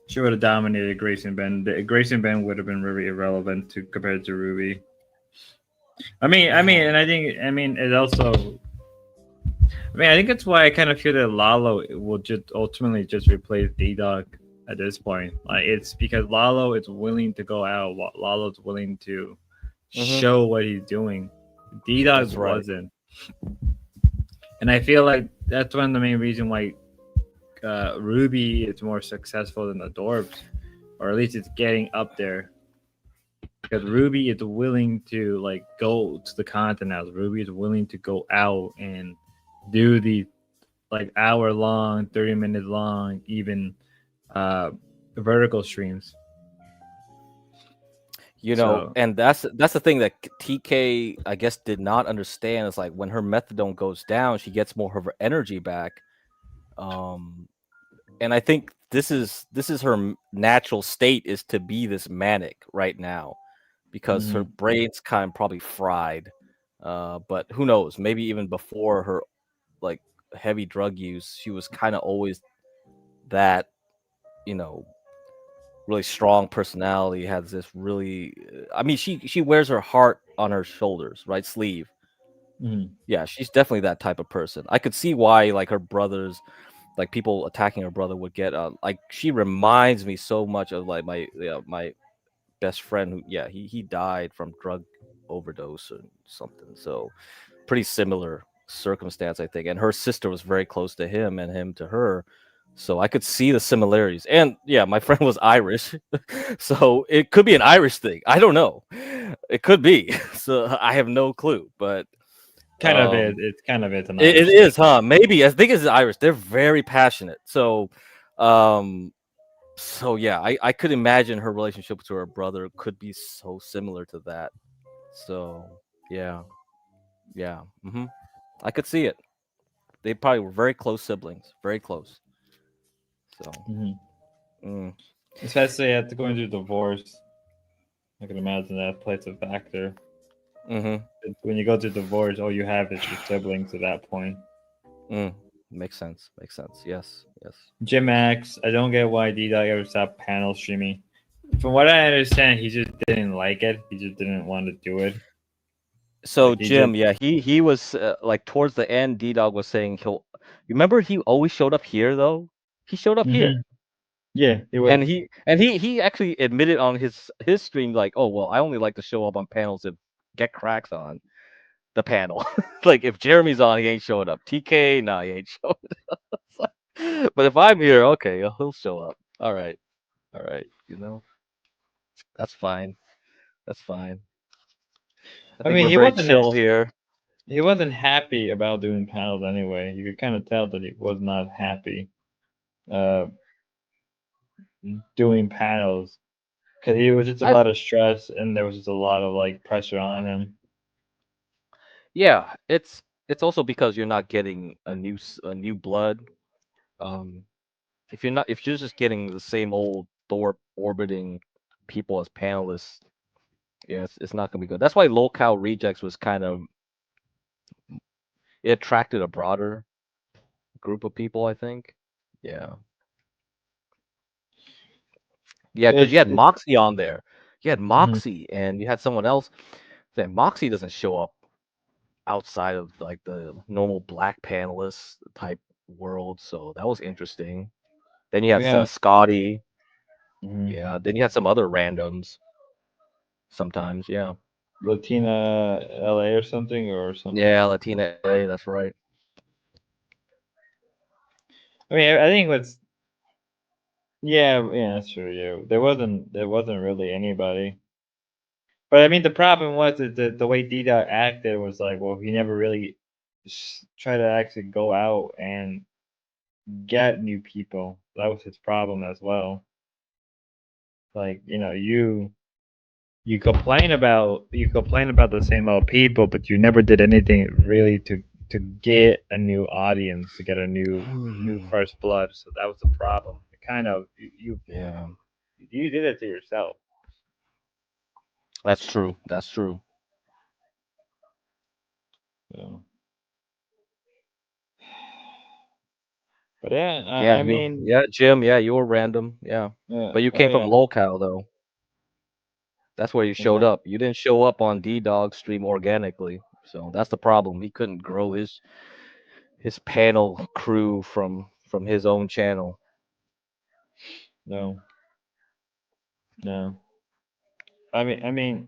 She would have dominated Grace and Ben. Grace and Ben would have been really irrelevant to compared to Ruby. I mean, and I think, it also. I think that's why I kind of feel that Lalo will just ultimately just replace D-Dog at this point. Like, it's because Lalo is willing to go out. Lalo's willing to show what he's doing. D-Dog That's right. wasn't. And I feel like that's one of the main reasons why Ruby is more successful than the Dorbs, or at least it's getting up there. Because Ruby is willing to like go to the continent. Ruby is willing to go out and do the like hour long, 30-minute long, even vertical streams. You know, and that's the thing that TK, I guess, did not understand. Is like when her methadone goes down, she gets more of her energy back. And I think this is her natural state, is to be this manic right now, because her brain's kind of probably fried. But who knows? Maybe even before her like heavy drug use, she was kind of always that, really strong personality. Has this really, she wears her heart on her shoulders, right sleeve. Yeah, she's definitely that type of person. I could see why like her brothers, like people attacking her brother, would get like, she reminds me so much of like my best friend who, he died from drug overdose or something. So pretty similar circumstance, I think. And her sister was very close to him and him to her. So I could see the similarities. And yeah, my friend was Irish. So it could be an Irish thing. I don't know. It could be. So I have no clue. But kind of is. It's kind of is an it Irish is, huh? Maybe. I think it's Irish. They're very passionate. So so yeah, I could imagine her relationship to her brother could be so similar to that. So yeah. I could see it. They probably were very close siblings, very close. So especially after going through divorce, I can imagine that plays a factor. When you go through divorce, all you have is your siblings at that point. Makes sense. Yes. Jim X, I don't get why D-Dog ever stopped panel streaming. From what I understand, he just didn't like it. He just didn't want to do it. So Like, Jim, he was like towards the end. D-Dog was saying he'll. Remember, he always showed up here though. He showed up here. Yeah, it was. And he actually admitted on his stream, like, oh well, I only like to show up on panels if Get Cracks on the panel. Like if Jeremy's on, he ain't showing up. TK, nah, he ain't showing up. But if I'm here, okay, he'll show up. All right, that's fine. That's fine. I think we're he very wasn't. chill here. He wasn't happy about doing panels anyway. You could kind of tell that he was not happy doing panels, because he was just a lot of stress and there was just a lot of like pressure on him. Yeah, it's also because you're not getting a new blood. If you're just getting the same old Thorpe orbiting people as panelists, yeah, it's not gonna be good. That's why Locale Rejects was kind of, it attracted a broader group of people, I think. Yeah, because you had Moxie on there. You had Moxie, and you had someone else. That Moxie doesn't show up outside of like the normal black panelist type world, so that was interesting. Then you had Scotty. Yeah, then you had some other randoms sometimes. Yeah. Latina LA or something. Yeah, Latina LA. That's right. I think what's. Yeah, that's true. Yeah, there wasn't really anybody. But the problem was that the way D-Dot acted was like, well, he never really tried to actually go out and get new people. That was his problem as well. Like, you complain about the same old people, but you never did anything really to get a new audience, to get a new first blood. So that was the problem. It kind of you did it to yourself. That's true. So. But yeah, Yeah, I mean, yeah, Jim. Yeah, you were random. Yeah, yeah, but you oh came from yeah, locale though. That's where you you showed know, up. You didn't show up on D-Dog stream organically. So that's the problem. He couldn't grow his panel crew from his own channel. no, no. I mean,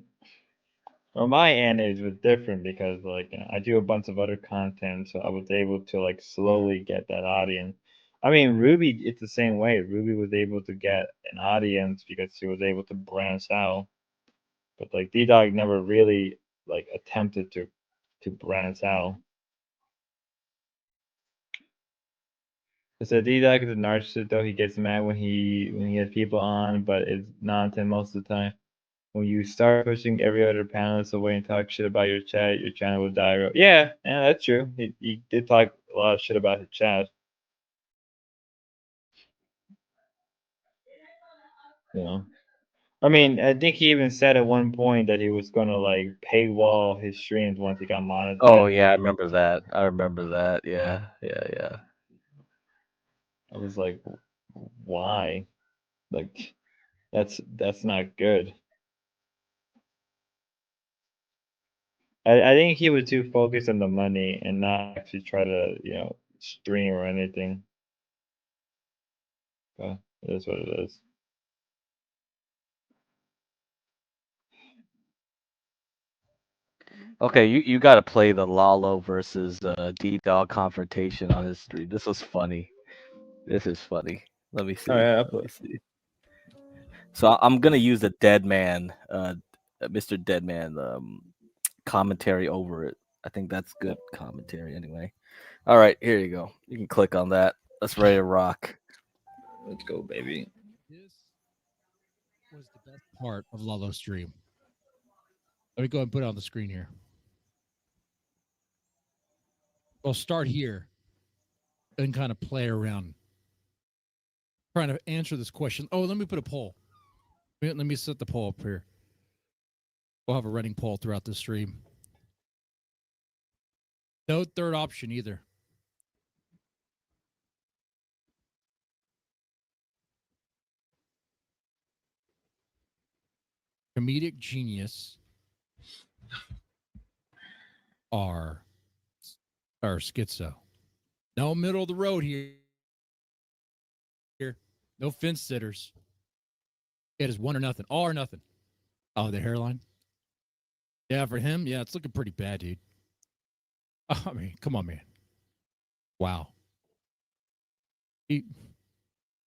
on my end it was different because like I do a bunch of other content, so I was able to like slowly get that audience. I mean, Ruby, it's the same way. Ruby was able to get an audience because she was able to branch out, but like D-Dog never really like attempted to branch out. So D-Dog is a narcissist, though. He gets mad when he has people on, but it's nonsense most of the time. When you start pushing every other panelist away and talk shit about your chat, your channel will die. Yeah, that's true. He did talk a lot of shit about his chat. You know, I mean, I think he even said at one point that he was gonna like paywall his streams once he got monetized. Oh yeah, I remember that. I remember that. Yeah, yeah. I was like, why? Like, that's not good. I think he was too focused on the money and not actually try to, stream or anything. But it is what it is. Okay, you got to play the Lalo versus D-Dog confrontation on his stream. This was funny. This is funny. Let me see. Oh yeah, Let me see. So I'm gonna use the Deadman, Mr. Deadman, commentary over it. I think that's good commentary anyway. All right, here you go. You can click on that. Let's ready to rock. Let's go, baby. This was the best part of Lalo's stream. Let me go ahead and put it on the screen here. We'll start here and kind of play around trying to answer this question. Oh, let me put a poll. Let me set the poll up here. We'll have a running poll throughout the stream. No third option either. Comedic genius or schizo. No middle of the road here. No fence sitters. It is one or nothing. All or nothing. Oh, the hairline? Yeah, for him, yeah, it's looking pretty bad, dude. Oh, I mean, come on, man. Wow.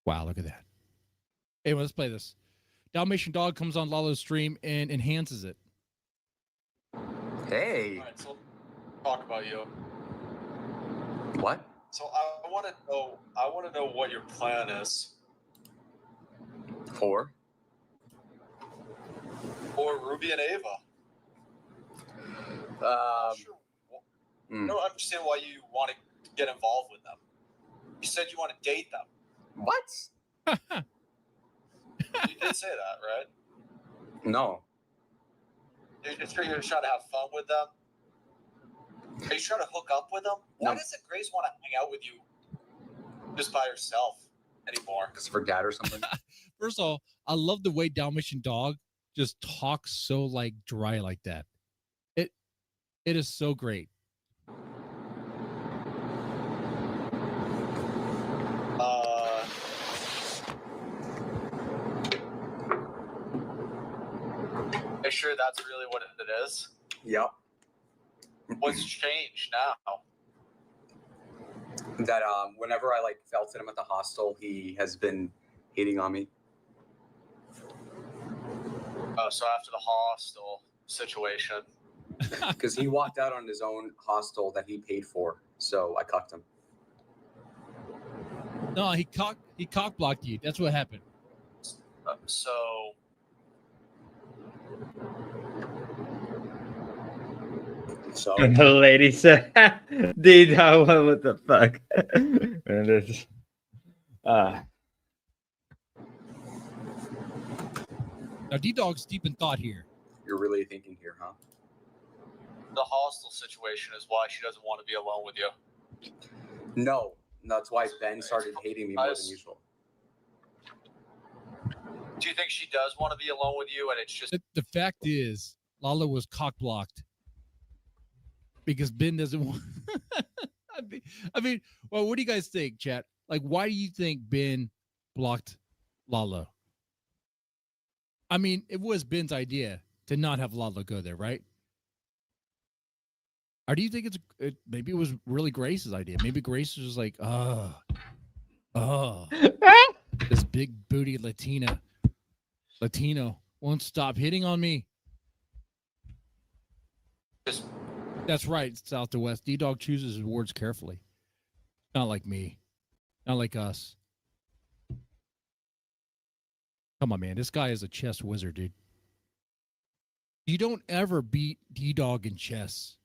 Wow, look at that. Anyway, let's play this. Dalmatian Dog comes on Lalo's stream and enhances it. Hey. All right, so talk about you. What? So I want to know what your plan is For? for Ruby and Ava. I don't understand why you want to get involved with them. You said you want to date them. What? You did say that, right? No. You're trying to have fun with them. Are you trying to hook up with them? Why doesn't Grace want to hang out with you just by herself anymore? Because of her dad or something? First of all, I love the way Dalmatian Dog just talks so like dry like that. It is so great. Are you sure that's really what it is? Yep. What's changed now? That whenever I felt him at the hostel, he has been hitting on me. So after the hostel situation. Because he walked out on his own hostel that he paid for, so I cucked him. No, he cock blocked you. That's what happened. So the lady said, "Dude, what the fuck?" And it's, Now, D-Dog's deep in thought here. You're really thinking here, huh? the hostel situation is why she doesn't want to be alone with you. No, that's why Ben started hating me more than usual. Do you think she does want to be alone with you, and it's just The fact is, Lala was cock blocked because Ben doesn't want. I mean, well, what do you guys think, chat? Like, why do you think Ben blocked Lala? I mean, it was Ben's idea to not have Lala go there, right? Or do you think maybe it was really Grace's idea? Maybe Grace was just like, this big booty Latino won't stop hitting on me. That's right, South to West. D-Dog chooses his words carefully. Not like me. Not like us. Come on, man. This guy is a chess wizard, dude. You don't ever beat D-Dog in chess.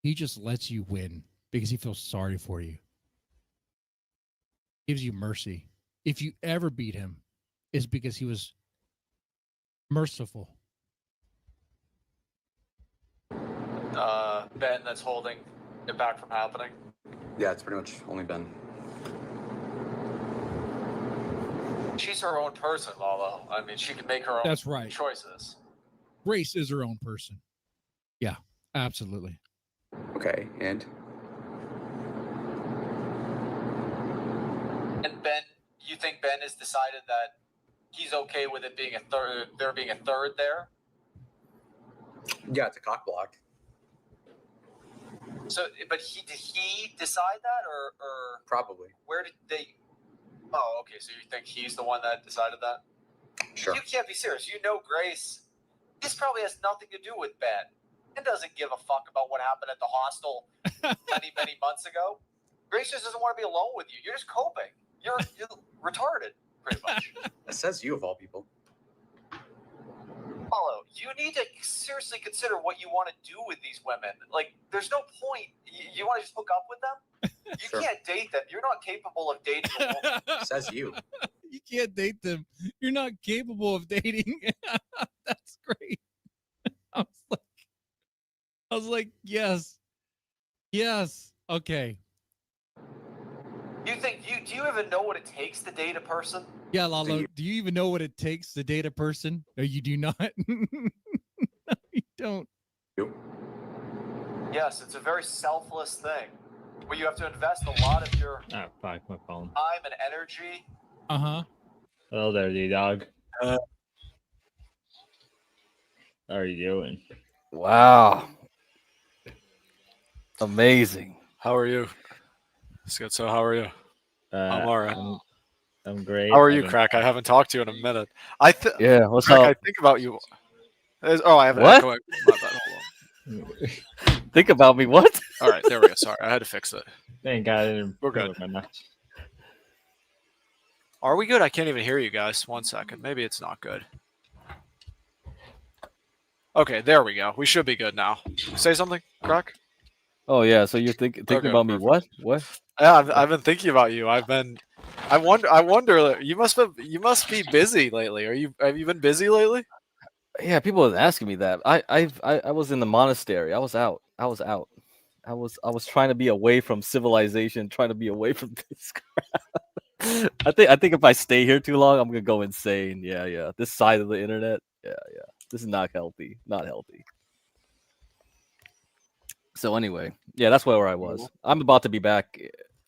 He just lets you win because he feels sorry for you. Gives you mercy. If you ever beat him, it's because he was merciful. Ben that's holding it back from happening? Yeah, it's pretty much only Ben. She's her own person, Lala. I mean, she can make her own That's right. choices. Grace is her own person. Yeah, absolutely. Okay, and? And Ben, you think Ben has decided that he's okay with it being a third, there being a third there? Yeah, it's a cock block. So, but did he decide that, or Probably. where did they? Oh, okay. So you think he's the one that decided that? Sure. You can't be serious. You know, Grace. This probably has nothing to do with Ben. And doesn't give a fuck about what happened at the hostel many months ago. Grace just doesn't want to be alone with you. You're just coping. You're retarded, pretty much. That says you of all people. Paulo, you need to seriously consider what you want to do with these women. Like, there's no point. You want to just hook up with them? You Sure. can't date them. You're not capable of dating a woman. Says you. You can't date them. You're not capable of dating. That's great. I was like, yes. Okay. You think do you even know what it takes to date a person? Yeah, Lalo, do you even know what it takes to date a person? No, you do not. No, you don't. Yes, it's a very selfless thing where you have to invest a lot of your Ah, fuck my phone. time and energy. Uh-huh. Hello there, D-Dog. How are you doing? Wow. Amazing. How are you? So how are you? I'm all right. I'm great. How are you, Crack? I haven't talked to you in a minute. Yeah, what's Crack, up? I think about you. I have an What? echo. My bad, hold on. Think about me. What? All right, there we go. Sorry, I had to fix it. Thank God. We're good. Are we good? I can't even hear you guys. 1 second. Maybe it's not good. Okay, there we go. We should be good now. Say something, Crack. Oh yeah, so you're thinking Okay, about me? What? Yeah, I've been thinking about you. I wonder. You must be busy lately. Have you been busy lately? Yeah, people was asking me that. I was in the monastery. I was out. I was trying to be away from civilization, trying to be away from this crap. I think if I stay here too long, I'm gonna go insane. Yeah. This side of the internet. Yeah. This is not healthy. Not healthy. So anyway, yeah, that's where I was. I'm about to be back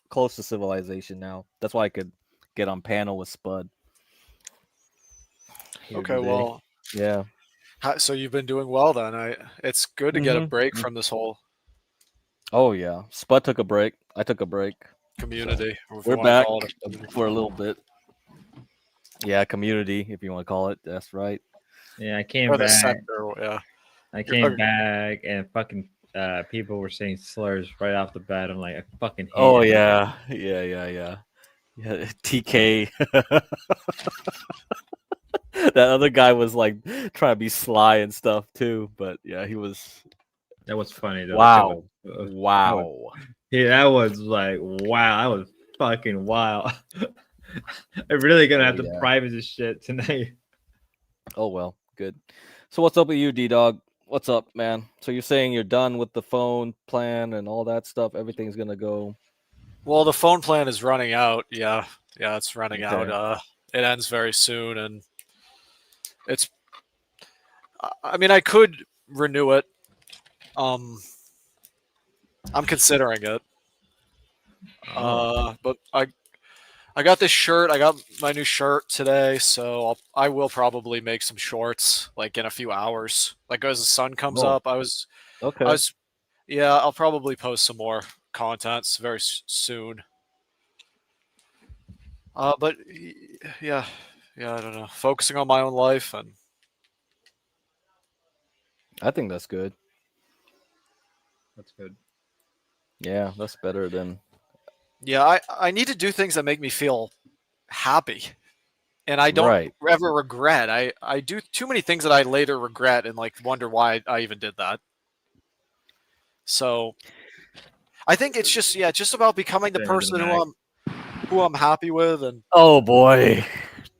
close to civilization now. That's why I could get on panel with Spud. here Okay, today. well, Yeah. so you've been doing well then. It's good to get a break from this whole Oh yeah. Spud took a break. I took a break. community. or if you We're wanna back call it a community. for a little bit. Yeah, community, if you want to call it. That's right. Yeah, I came Or the back. sector, yeah. I came back and fucking people were saying slurs right off the bat. I'm like, I fucking hate Oh it. yeah. Yeah. TK. That other guy was like trying to be sly and stuff too, but yeah, he was. That was funny though. Wow. That was- Wow. Yeah, that was like wow. That was fucking wild. I'm really gonna have to yeah. private this shit tonight. Oh well, good. So what's up with you, D-Dog? What's up, man? So you're saying you're done with the phone plan and all that stuff? Everything's gonna go. Well, the phone plan is running out. Yeah, it's running out. Okay. It ends very soon, and it's. I mean, I could renew it. I'm considering it. Oh. But I got this shirt. I got my new shirt today, so I will probably make some shorts like in a few hours. Like as the sun comes Oh. up, I was, Okay. yeah, I'll probably post some more contents very soon. But yeah, I don't know. Focusing on my own life and I think that's good. That's good. Yeah, that's better than. yeah, I need to do things that make me feel happy, and I don't Right. ever regret. I do too many things that I later regret and like wonder why I even did that. So I think it's just about becoming the Better person than that. who I'm happy with, and Oh boy.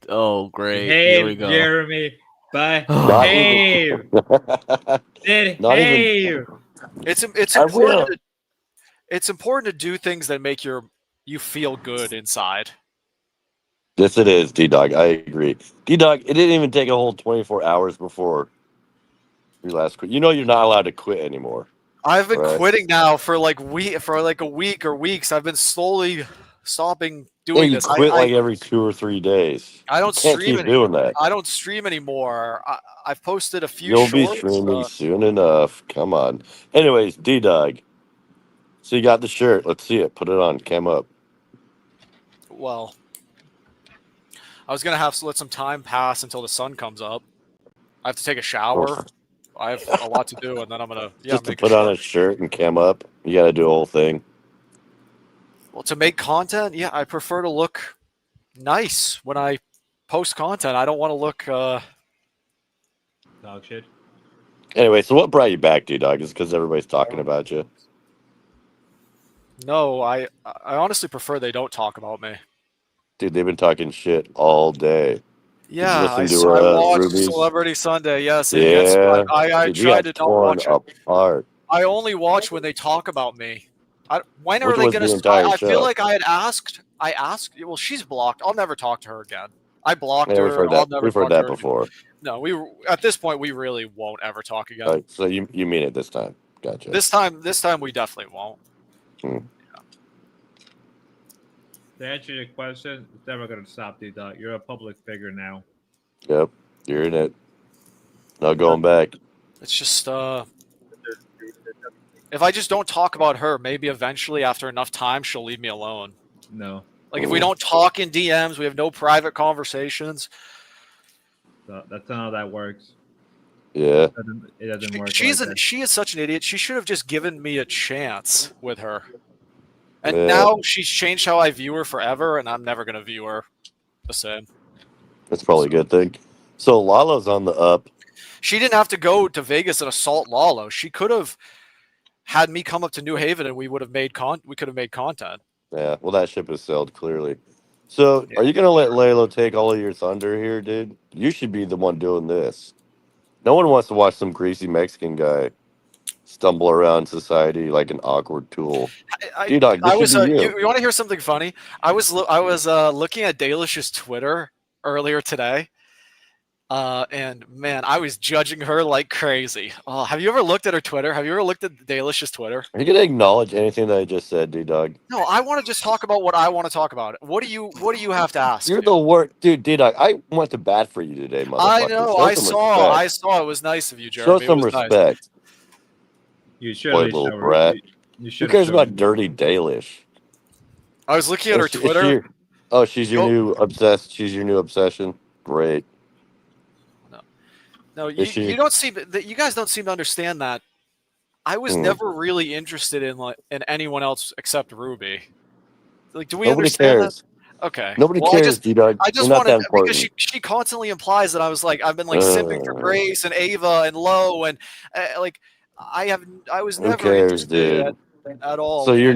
Oh great. Here we Behave, go. Jeremy. Not even. Behave. Not even. Behave. it's I important will. it's important to do things that make you feel good inside. Yes, it is, D Dog. I agree. D Dog, it didn't even take a whole 24 hours before your last quit. You know, you're not allowed to quit anymore. I've been Right? quitting now for like a week or weeks. I've been slowly stopping Yeah, doing you this. quit like every 2 or 3 days. I You don't can't stream keep doing that. I don't stream anymore. I've posted a few You'll be shorts. streaming soon enough. Come on. Anyways, D Dog. So you got the shirt. Let's see it. Put it on. Cam up. Well, I was gonna have to let some time pass until the sun comes up. I have to take a shower. I have a lot to do, and then I'm gonna Just to make a put on shirt. a shirt and cam up. You got to do a whole thing. Well, to make content, yeah, I prefer to look nice when I post content. I don't want to look. Dog shit. Anyway, so what brought you back, D Dog? Is because everybody's talking about you. No, I honestly prefer they don't talk about me. Dude, they've been talking shit all day. Did you Yeah, listen to I watched Ruby's? Celebrity Sunday. Yes, it gets. Yeah. I Dude, you tried got to not torn watch it. apart. I only watch when they talk about me. When are Which they was gonna? the entire I feel show. like I had asked. I asked. Well, she's blocked. I'll never talk to her again. I blocked Yeah, we've her. heard I'll that. never We've heard talk to that her again. before. No, at this point we really won't ever talk again. All right, so you mean it this time? Gotcha. This time we definitely won't. Hmm. To answer your question, it's never gonna stop, D Dog. You're a public figure now. Yep, you're in it. No going back. It's just if I just don't talk about her, maybe eventually after enough time she'll leave me alone. No. Like if we don't talk in DMs, we have no private conversations. That's not how that works. Yeah. It doesn't work. She is such an idiot. She should have just given me a chance with her. And Yeah. now she's changed how I view her forever, and I'm never gonna view her the same. That's probably a good thing. So Lala's on the up. She didn't have to go to Vegas and assault Lalo. She could have had me come up to New Haven, and we would have made content. Yeah. Well, that ship has sailed clearly. So, are you gonna let Laylo take all of your thunder here, dude? You should be the one doing this. No one wants to watch some greasy Mexican guy stumble around society like an awkward tool. D-Dog, this should be you. You want to hear something funny? I was looking at Dalish's Twitter earlier today, and man, I was judging her like crazy. Oh, have you ever looked at her Twitter? Have you ever looked at Dalish's Twitter? Are you gonna acknowledge anything that I just said, D-Dog? No, I want to just talk about what I want to talk about. What do you have to ask? You're the worst, dude. D-Dog, I went to bat for you today, motherfucker. I know. Show I some saw. respect. It was nice of you, Jeremy. Show some it was respect. Nice. You should Boy, little brat. You Who cares about Dirty Dalish? I was looking at her Twitter. She's your new obsessed. She's your new obsession. Great. No, you don't seem. You guys don't seem to understand that. I was never really interested in anyone else except Ruby. Like, do we Nobody understand cares. that? Okay. Nobody cares, D-Dog. I just You're not wanted that important. because she constantly implies that I've been like simping for Grace and Ava and Lo and I was Who never cares, interested dude? at all. So your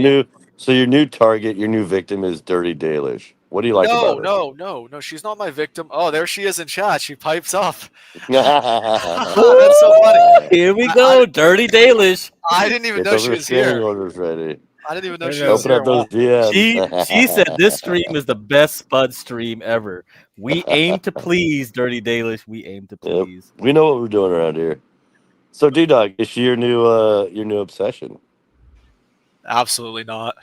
new target, your new victim is Dirty Dalish. What do you like No, about no, no, no. She's not my victim. Oh, there she is in chat. She pipes up. her? That's so funny. Here we I, go, Dirty Dalish. I didn't even Get know those she was restraining here. orders ready. I didn't even know No, she no. was Open here. up those Wow. DMs. She said this stream is the best Spud stream ever. We aim to please, Dirty Dalish. We aim to Yep. please. We know what we're doing around here. So, D-Dog, is she your new obsession? Absolutely not.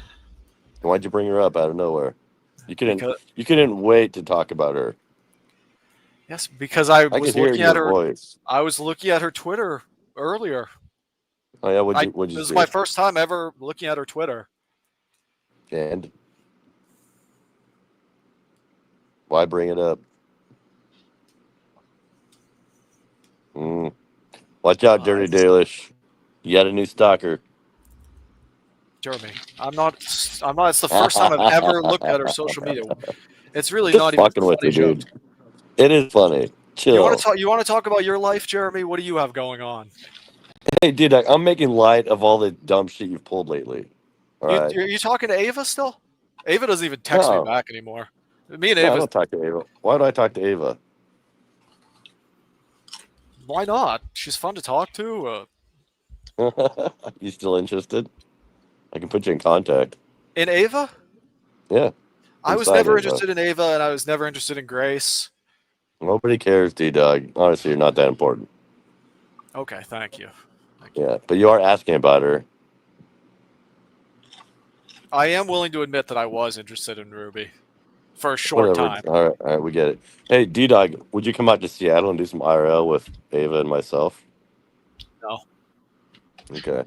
Why'd you bring her up out of nowhere? Because You couldn't wait to talk about her. yes, because I I was could hear it in looking at your her. voice. I was looking at her Twitter earlier. Oh yeah, what'd you This is see? my first time ever looking at her Twitter. And why bring it up? Watch out, Dirty Dalish. You got a new stalker. Jeremy, I'm not. It's the first time I've ever looked at her social media. It's really Just not even fucking a with funny you, joke. dude. It is funny. Chill. You want to talk? You want to talk about your life, Jeremy? What do you have going on? Hey, dude, I'm making light of all the dumb shit you've pulled lately. All right. You talking to Ava still? Ava doesn't even text me No. back anymore. Me and No, I Ava. don't talk to Ava. Why would I talk to Ava? Why not? She's fun to talk to. You still interested? I can put you in contact. In Ava? Yeah. I was Inside never Ava. interested in Ava, and I was never interested in Grace. Nobody cares, D-Dog. Honestly, you're not that important. Okay, thank you. Yeah, but you are asking about her. I am willing to admit that I was interested in Ruby for a short Whatever. time. All right, we get it. Hey, D-Dog, would you come out to Seattle and do some IRL with Ava and myself? No. Okay.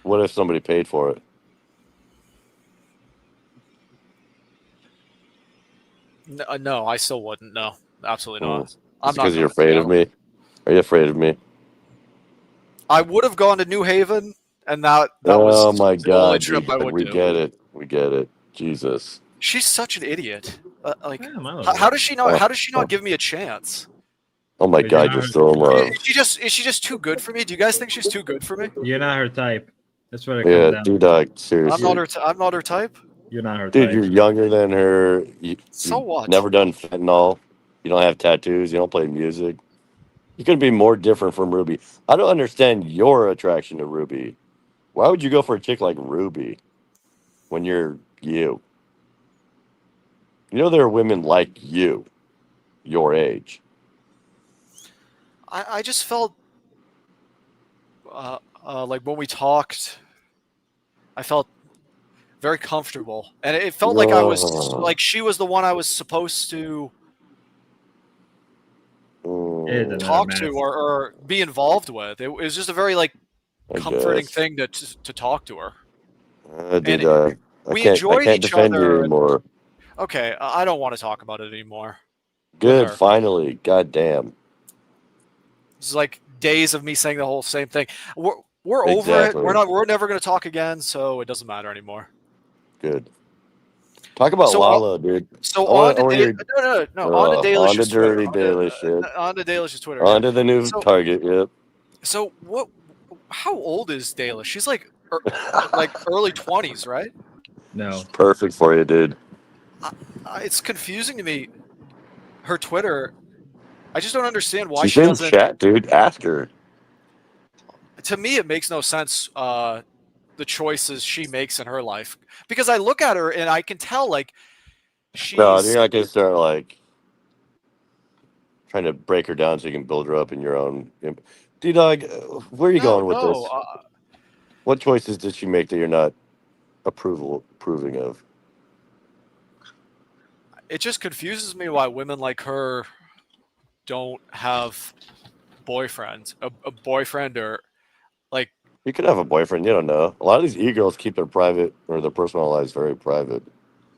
What if somebody paid for it? No, I still wouldn't. No, absolutely not. Just I'm not because you're going to afraid of Seattle. me? Are you afraid of me? I would have gone to New Haven, and that Oh was my the only God, trip I D-Dog, would we do. get it. We get it. Jesus. She's such an idiot. Yeah, How does she not? Oh, How does she not give me a chance? oh my But God, you're so in love. Is she just too good for me? Do you guys think she's too good for me? You're not her type. That's what it comes Yeah, down to. D-Dog, seriously. I'm not her type. You're not her Dude, type. you're younger than her. So you've what? never done fentanyl. You don't have tattoos. You don't play music. You couldn't be more different from Ruby. I don't understand your attraction to Ruby. Why would you go for a chick like Ruby when you're you? You know there are women like you, your age. I just felt like when we talked, I felt very comfortable, and it felt like I was like she was the one I was supposed to talk to or be involved with. It was just a very like comforting guess. thing to talk to her. Dude, And I we can't enjoyed each defend you other. anymore. Okay, I don't want to talk about it anymore. Good, her. finally. God damn. It's like days of me saying the whole same thing. We're over it. Exactly. We're never going to talk again, so it doesn't matter anymore. Good. Talk about So, Lalo, dude. So I want- on I want to your- no, on to on Dalish's to Twitter. Dirty Daily shit. On to Dalish's Twitter. On yeah. to the new So- Target, yep. So what? How old is Dalish? She's like early 20s, right? No. Perfect for you, dude. It's confusing to me. Her Twitter. I just don't understand why She's she in doesn't. chat, dude. Ask her. To me, it makes no sense. The choices she makes in her life, because I look at her and I can tell like she's. No, you're not gonna start like trying to break her down so you can build her up in your own. D-Dog, where are you going with this? What choices did she make that you're not approving of? It just confuses me why women like her don't have boyfriends, a boyfriend or like. You could have a boyfriend. You don't know. A lot of these e-girls keep their private or their personal lives very private.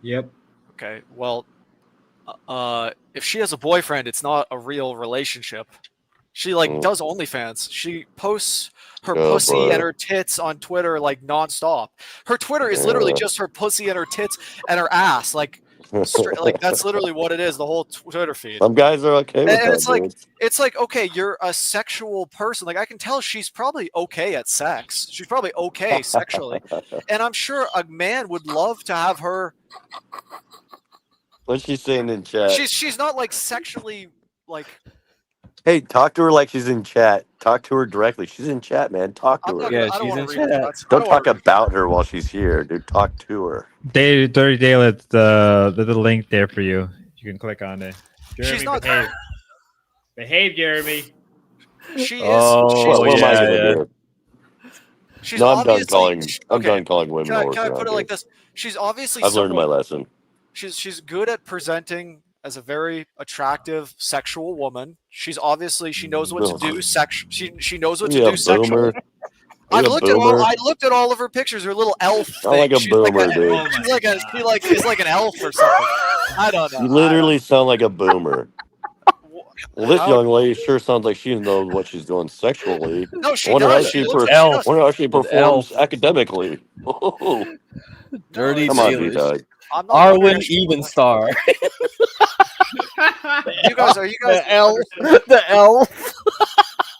Yep. Okay, well, if she has a boyfriend, it's not a real relationship. She like does OnlyFans. She posts her pussy and her tits on Twitter like nonstop. Her Twitter is literally just her pussy and her tits and her ass. Like Like that's literally what it is. The whole Twitter feed. Some guys are okay with And that, it's like dude. okay, you're a sexual person. Like I can tell she's probably okay at sex. She's probably okay sexually, and I'm sure a man would love to have her. What's she saying in chat? She's not like sexually like. Hey, talk to her like she's in chat. Talk to her directly. She's in chat, man. Talk to her. I don't want to read that. Don't talk about her while she's here, dude. Talk to her. Dirty Dale, it's the link there for you. You can click on it. Jeremy, She's not. behave. Behave, Jeremy. She is. What am I gonna do? She's No, I'm done obviously. calling. I'm done calling women whores. Can I put it now, like dude. this? She's obviously. I've learned my lesson. She's good at presenting as a very attractive sexual woman. She's obviously she knows what to do. She knows what to You a do sexually. boomer? I You a looked boomer? at all of her pictures. Her little elf. Sound like a She's boomer, like dude. she's like an elf or something. I don't know. You literally sound like a boomer. Well, this young lady sure sounds like she knows what she's doing sexually. No, she I wonder does. how She she, looks- wonder how she With performs elf. academically. Dirty Come on, Dalish. D-Dog. I'm not wondering Arwen if she- Evenstar. You guys are you guys The elf. The elf.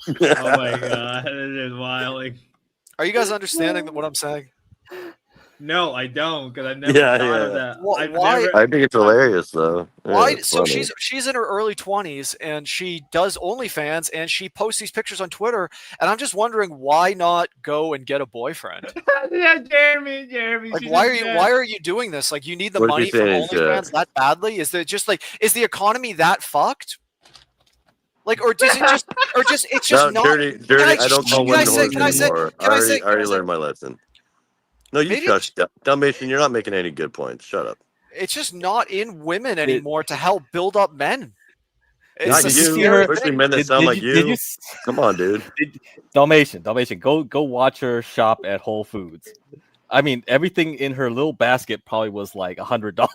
Oh my god, this is wild. Are you guys understanding what I'm saying? No, I don't, because I never Yeah, thought yeah. of that. Why- I've why- never. I think it's hilarious, though. Yeah, Why? it's So funny. she's in her early 20s and she does OnlyFans and she posts these pictures on Twitter and I'm just wondering why not go and get a boyfriend? Yeah, Jeremy. Like she why just are you doing this? Like you need the What did money she from say in chat? OnlyFans that badly? Is there just like is the economy that fucked? Like or does it just or just it's just No, not dirty. I don't call women whores can I say anymore. I already learned my lesson. No, you Maybe shush, Dalmatian. You're not making any good points. Shut up. it's just not in women anymore to help build up men. Not It's a you, scary especially thing. men that sound like you. Come on, dude. Dalmatian, go watch her shop at Whole Foods. I mean, everything in her little basket probably was like $100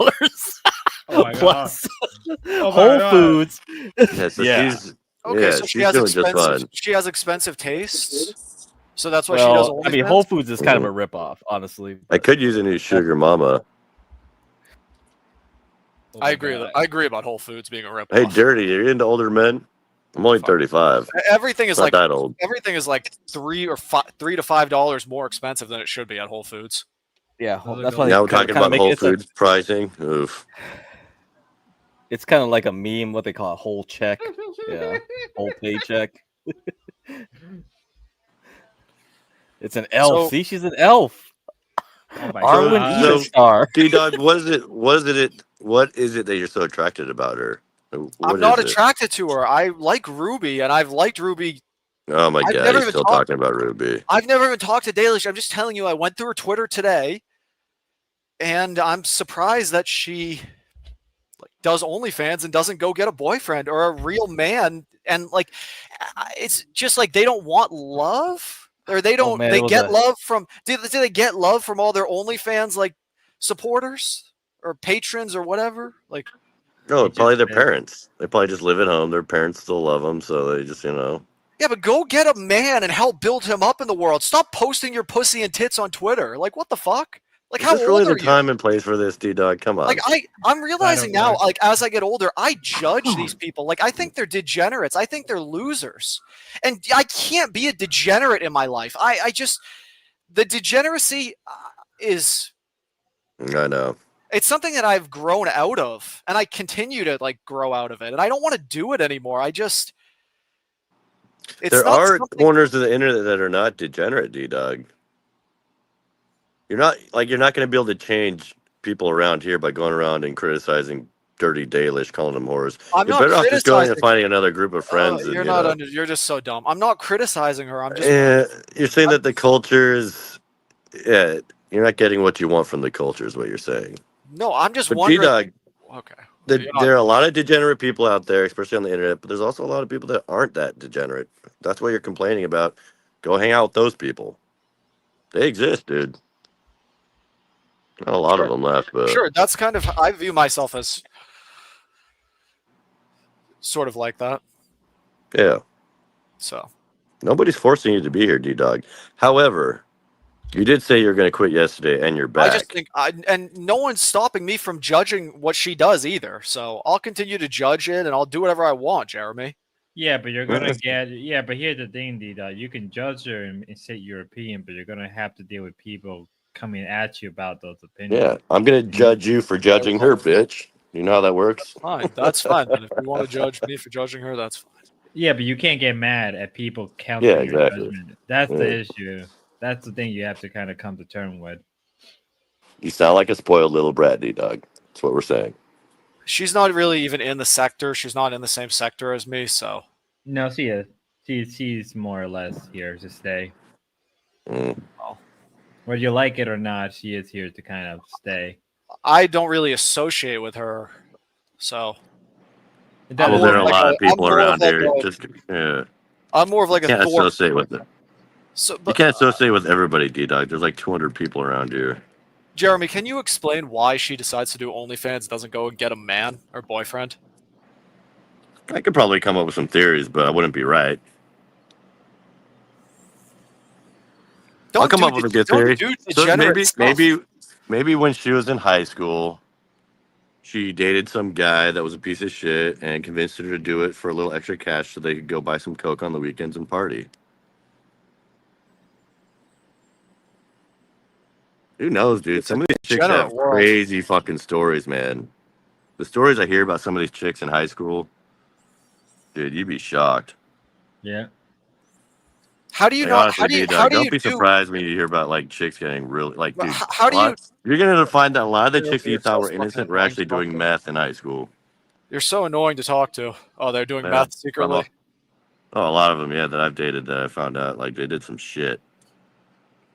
Oh my plus. Oh my Whole God. Foods. Yeah, so she's Okay, yeah, so she she's has doing just expensive. fine. She has expensive tastes, so that's why she does. Well, I mean, OnlyFans? Whole Foods is kind of a ripoff, honestly. I could use a new sugar mama. I agree about Whole Foods being a ripoff. Hey, dirty. Are you into older men? I'm only 35. Everything is Not like that old. everything is like $3 to $5 more expensive than it should be at Whole Foods. Yeah, that's why Now they we're talking kinda about make Whole it's Foods pricing. Oof. It's kind of like a meme, what they call a whole check. Yeah, whole paycheck. It's an elf. So- See, she's an elf. Oh my Arwen God. Evenstar. D-Dog, what is it that you're so attracted about her? What I'm not is it? attracted to her. I like Ruby, and I've liked Ruby. Oh my I've god, never he's even still talked- talking about Ruby. I've never even talked to Dalish. I'm just telling you, I went through her Twitter today, and I'm surprised that she does OnlyFans and doesn't go get a boyfriend or a real man. And like, it's just like they don't want love, or they don't. man, they it was get a- love from. Do they get love from all their OnlyFans like supporters or patrons or whatever? Like, No, probably their parents. They probably just live at home. Their parents still love them, so they just, yeah, but go get a man and help build him up in the world. Stop posting your pussy and tits on Twitter. Like, what the fuck? Like, Is how this really old the are you? time and place for this, D-Dog? Come on. Like I'm realizing now, know. like as I get older, I judge these people. Like I think they're degenerates. I think they're losers, and I can't be a degenerate in my life. I just the degeneracy is I know. it's something that I've grown out of, and I continue to like grow out of it, and I don't want to do it anymore. I just There are corners of the internet that are not degenerate, D-Dog. You're not going to be able to change people around here by going around and criticizing Dirty Dalish, calling them whores. I'm You're not better off just going and criticizing- finding another group of friends. and, you're you not know. under, you're just so dumb. I'm not criticizing her. I'm just You're saying that the culture is, yeah, you're not getting what you want from the culture is what you're saying. no. I'm just But wondering. D-Dog, Okay. there are a lot of degenerate people out there, especially on the internet, but there's also a lot of people that aren't that degenerate. That's what you're complaining about. Go hang out with those people. They exist, dude. Not a lot of them left, but Sure, that's kind of I view myself as sort of like that. yeah. So Nobody's forcing you to be here, D-Dog. However, You did say you're going to quit yesterday, and you're I just back. think, and no one's stopping me from judging what she does either. So I'll continue to judge it, and I'll do whatever I want, Jeremy. Yeah, but you're gonna Well, get. Yeah, but here's the thing, Dida. You can judge her and say your opinion, but you're gonna have to deal with people coming at you about those opinions. yeah, I'm going to judge you for judging her, bitch. You know how that works? Fine, that's fine. And if you want to judge me for judging her, that's fine. Yeah, but you can't get mad at people Yeah, countering your exactly. judgment. That's Yeah. the issue. That's the thing you have to kind of come to terms with. You sound like a spoiled little brat, D-Dog. That's what we're saying. She's not really even in the sector. She's not in the same sector as me, so. No, she is. She's more or less here to stay. Mm. Whether you like it or not, she is here to kind of stay. I don't really associate with her, so. Well, there are a lot of people around here. Just yeah. I'm more of like You a can't Thor. associate with it. So, You but, can't associate with everybody, D-Dog. There's like 200 people around here. Jeremy, can you explain why she decides to do OnlyFans, doesn't go and get a man or boyfriend? I could probably come up with some theories, but I wouldn't be right. I'll come up with a good theory. So maybe when she was in high school, she dated some guy that was a piece of shit and convinced her to do it for a little extra cash so they could go buy some coke on the weekends and party. Who knows, dude? Some of these chicks have crazy fucking stories, man. The stories I hear about some of these chicks in high school, dude, you'd be shocked. Yeah. How do you Like, not? honestly, don't be surprised when you hear about like chicks getting really like, dude. How do you? You're gonna find that a lot of the chicks that you You're thought so were fucking innocent were annoying actually to talk doing to. meth in high school. You're so annoying to talk to. Oh, they're doing Yeah, meth secretly. a lot of them, yeah, that I've dated that I found out like they did some shit.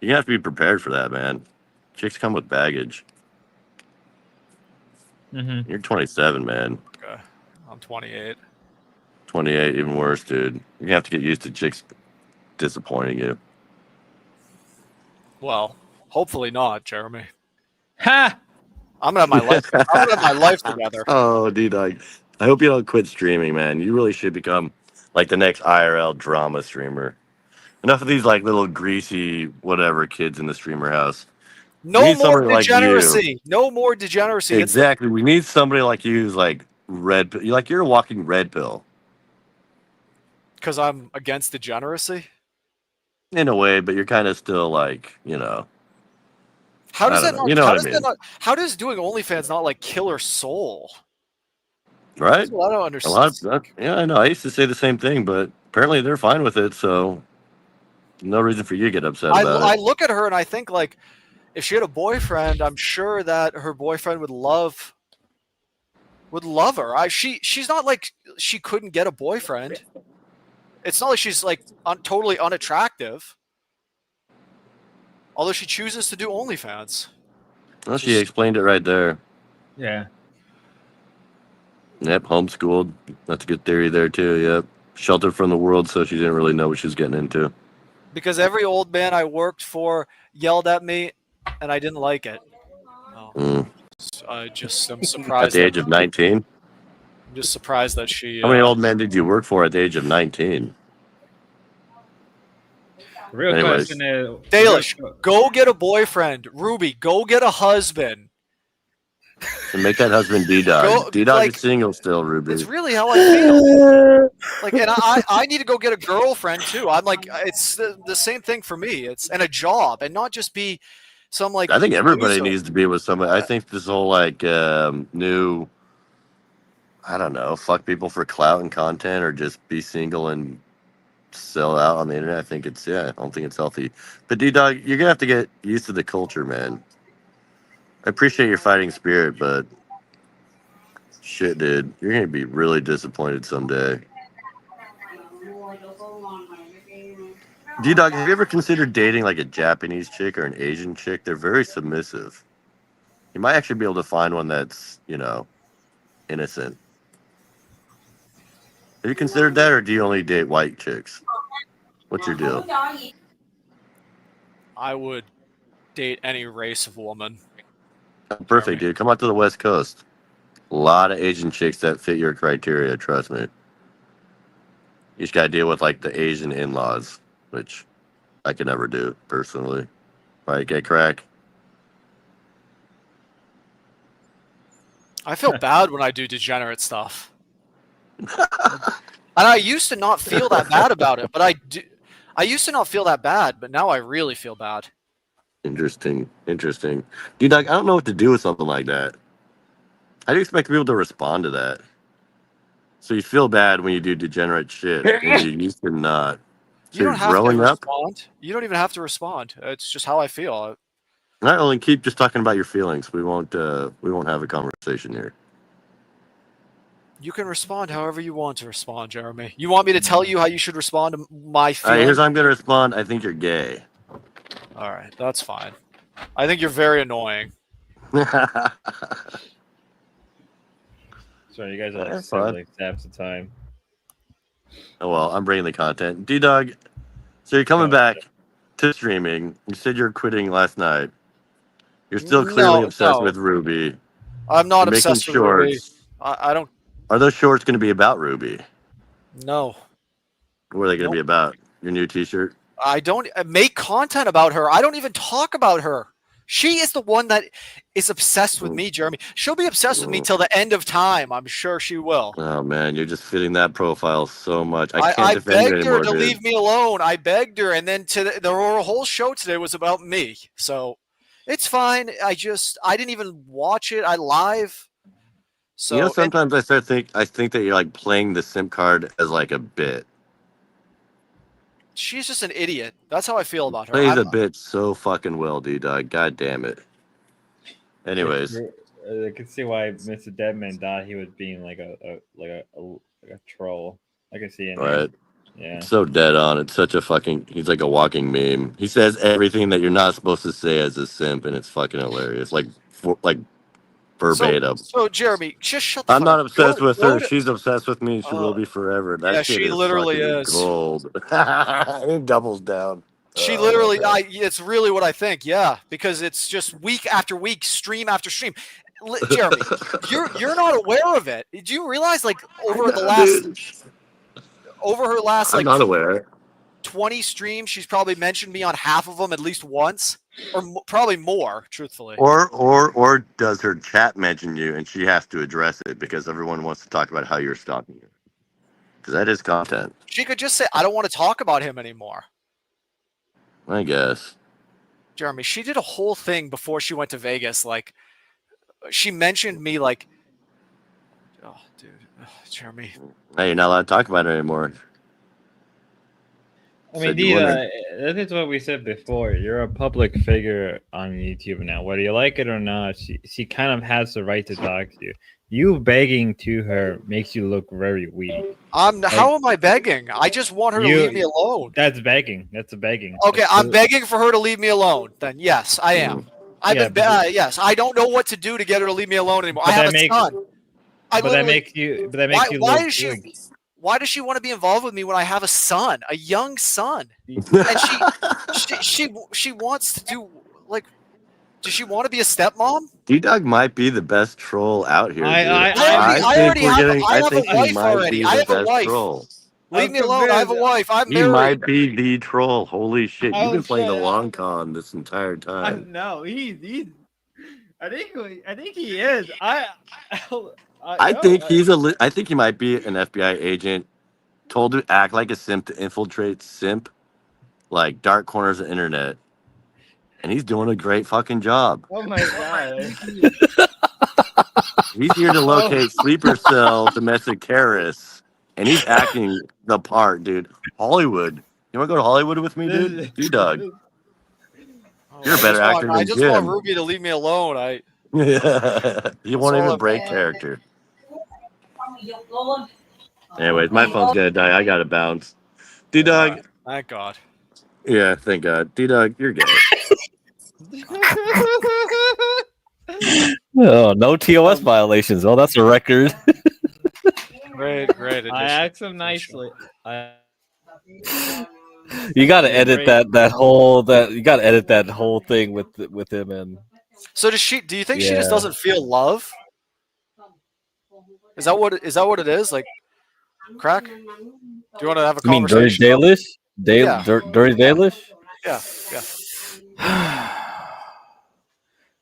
You have to be prepared for that, man. Chicks come with baggage. Mm-hmm. You're 27, man. Okay, I'm 28. 28, even worse, dude. You're gonna have to get used to chicks disappointing you. Well, hopefully not, Jeremy. Ha! I'm gonna have my life. I'm gonna have my life together. Oh, dude, I hope you don't quit streaming, man. You really should become like the next IRL drama streamer. Enough of these like little greasy whatever kids in the streamer house. No more degeneracy. No more degeneracy. Exactly. We need somebody like you who's like red pill. You're a walking red pill. Because I'm against degeneracy. In a way, but you're kind of still like, you know. How does that not? You know How what does I mean? that not? How does doing OnlyFans not like kill her soul? Right? That's what I don't A understand. lot of, yeah, I know. I used to say the same thing, but apparently they're fine with it, so no reason for you to get upset about I it. look at her and I think like, if she had a boyfriend, I'm sure that her boyfriend would love her. She's not like she couldn't get a boyfriend. It's not like she's like totally unattractive. Although she chooses to do OnlyFans. Well, she explained it right there. Yeah. Yep, homeschooled. That's a good theory there too. Yep, sheltered from the world, so she didn't really know what she was getting into. Because every old man I worked for yelled at me, and I didn't like it. Mm. I just am At surprised. the age of 19. I'm just surprised that she. How many old men did you work for at the age of 19? The real Anyways. question is, Dalish, go get a boyfriend. Ruby, go get a husband. And make that husband D-Dog. D-Dog is single still, Ruby. It's really how I feel. Like, and I need to go get a girlfriend too. I'm like, it's the same thing for me. It's and a job, and not just be some like. I think everybody loser. needs to be with somebody. I think this whole like new, I don't know, fuck people for clout and content, or just be single and sell out on the internet. I think it's I don't think it's healthy. But D-Dog, you're gonna have to get used to the culture, man. I appreciate your fighting spirit, but shit, dude, you're gonna be really disappointed someday. D-Dog, have you ever considered dating like a Japanese chick or an Asian chick? They're very submissive. You might actually be able to find one that's, you know, innocent. Have you considered that, or do you only date white chicks? What's your deal? I would date any race of woman. Perfect, dude. Come out to the West Coast. A lot of Asian chicks that fit your criteria, trust me. You just gotta deal with like the Asian in-laws, which I could never do personally. Like get crack. I feel bad when I do degenerate stuff. And I used to not feel that bad about it, but I used to not feel that bad, but now I really feel bad. Interesting. Dude, like, I don't know what to do with something like that. How do you expect people to respond to that? So you feel bad when you do degenerate shit, and you used to not. So You you're don't have to growing up. respond. You don't even have to respond. It's just how I feel. Not only keep just talking about your feelings. We won't have a conversation here. You can respond however you want to respond, Jeremy. You want me to tell you how you should respond to my All right, feelings? here's how I'm gonna respond. I think you're gay. All right, that's fine. I think you're very annoying. Sorry, you guys are like That's fun. siblings half the time. Oh well, I'm bringing the content. D-Dog, so you're coming back to streaming. You said you're quitting last night. You're still clearly obsessed with Ruby. I'm not You're making obsessed with Ruby. shorts. I don't. Are those shorts going to be about Ruby? No. What are they going to be about? Your new T-shirt? I don't make content about her. I don't even talk about her. She is the one that is obsessed with me, Jeremy. She'll be obsessed with me till the end of time. I'm sure she will. Oh man, you're just fitting that profile so much. I can't I defend you begged anymore, her to dude. leave me alone. I begged her, and then the whole show today was about me. So it's fine. I didn't even watch it. I live. So You know, sometimes I think that you're like playing the simp card as like a bit. she's just an idiot. That's how I feel about her. Plays a bit so fucking well, D-Dog. God damn it. Anyways, I can see why Mr. Deadman thought he was being like a troll. I can see it. right? Yeah. So dead on. It's such a fucking. He's like a walking meme. He says everything that you're not supposed to say as a simp, and it's fucking hilarious. Like verbatim. So Jeremy, just shut the I'm fuck not up. obsessed Go with her. to- She's obsessed with me. She will be forever. That yeah, shit she is literally fucking is. gold. It doubles down. She I love literally, that. it's really what I think. Yeah, because it's just week after week, stream after stream. Jeremy, you're not aware of it. Do you realize, like, over her last I'm like not aware. 20 streams, she's probably mentioned me on half of them at least once, or probably more, truthfully. Or does her chat mention you and she has to address it because everyone wants to talk about how you're stalking her? Because that is content, She could just say, "I don't want to talk about him anymore." I guess. Jeremy, she did a whole thing before she went to Vegas. Like, she mentioned me, like, oh, dude, Jeremy. Hey, you're not allowed to talk about it anymore. I mean, that is what we said before. You're a public figure on YouTube now. Whether you like it or not, she kind of has the right to talk to you. You begging to her makes you look very weak. How am I begging? I just want her to leave me alone. That's begging. That's a begging. Okay, I'm begging for her to leave me alone. Then yes, I am. Yes. I don't know what to do to get her to leave me alone anymore. I have a son. That makes you. Why does she want to be involved with me when I have a son, a young son? And she wants to do, like, does she want to be a stepmom? D-Dog might be the best troll out here, dude. I think he might be the best troll. Leave me alone. I have a wife. I'm He married. might be the troll. Holy shit! You've Oh, been playing the shit. long con this entire time. No, he's. I think he is. I think I think he might be an FBI agent, told to act like a simp to infiltrate simp, like dark corners of the internet, and he's doing a great fucking job. Oh my god. He's here to locate sleeper cell domestic terrorists, and he's acting the part, dude. Hollywood. You want to go to Hollywood with me, dude? D-Dog. You're a better actor than I just Jim. want Ruby to leave me alone. You won't even break character. Anyways, my phone's gonna die. I gotta bounce. D-Dog. Thank God. Yeah, thank God. D-Dog, you're gay. Oh, no TOS violations. Oh, that's a record. Great. I asked him nicely. You got to edit you got to edit that whole thing with him and. So do you think she just Yeah. doesn't feel love? Is that what it is? Like, crack? Do you want to have a You mean conversation? Dirty Dalish? Yeah. Dirty Dalish? Yeah.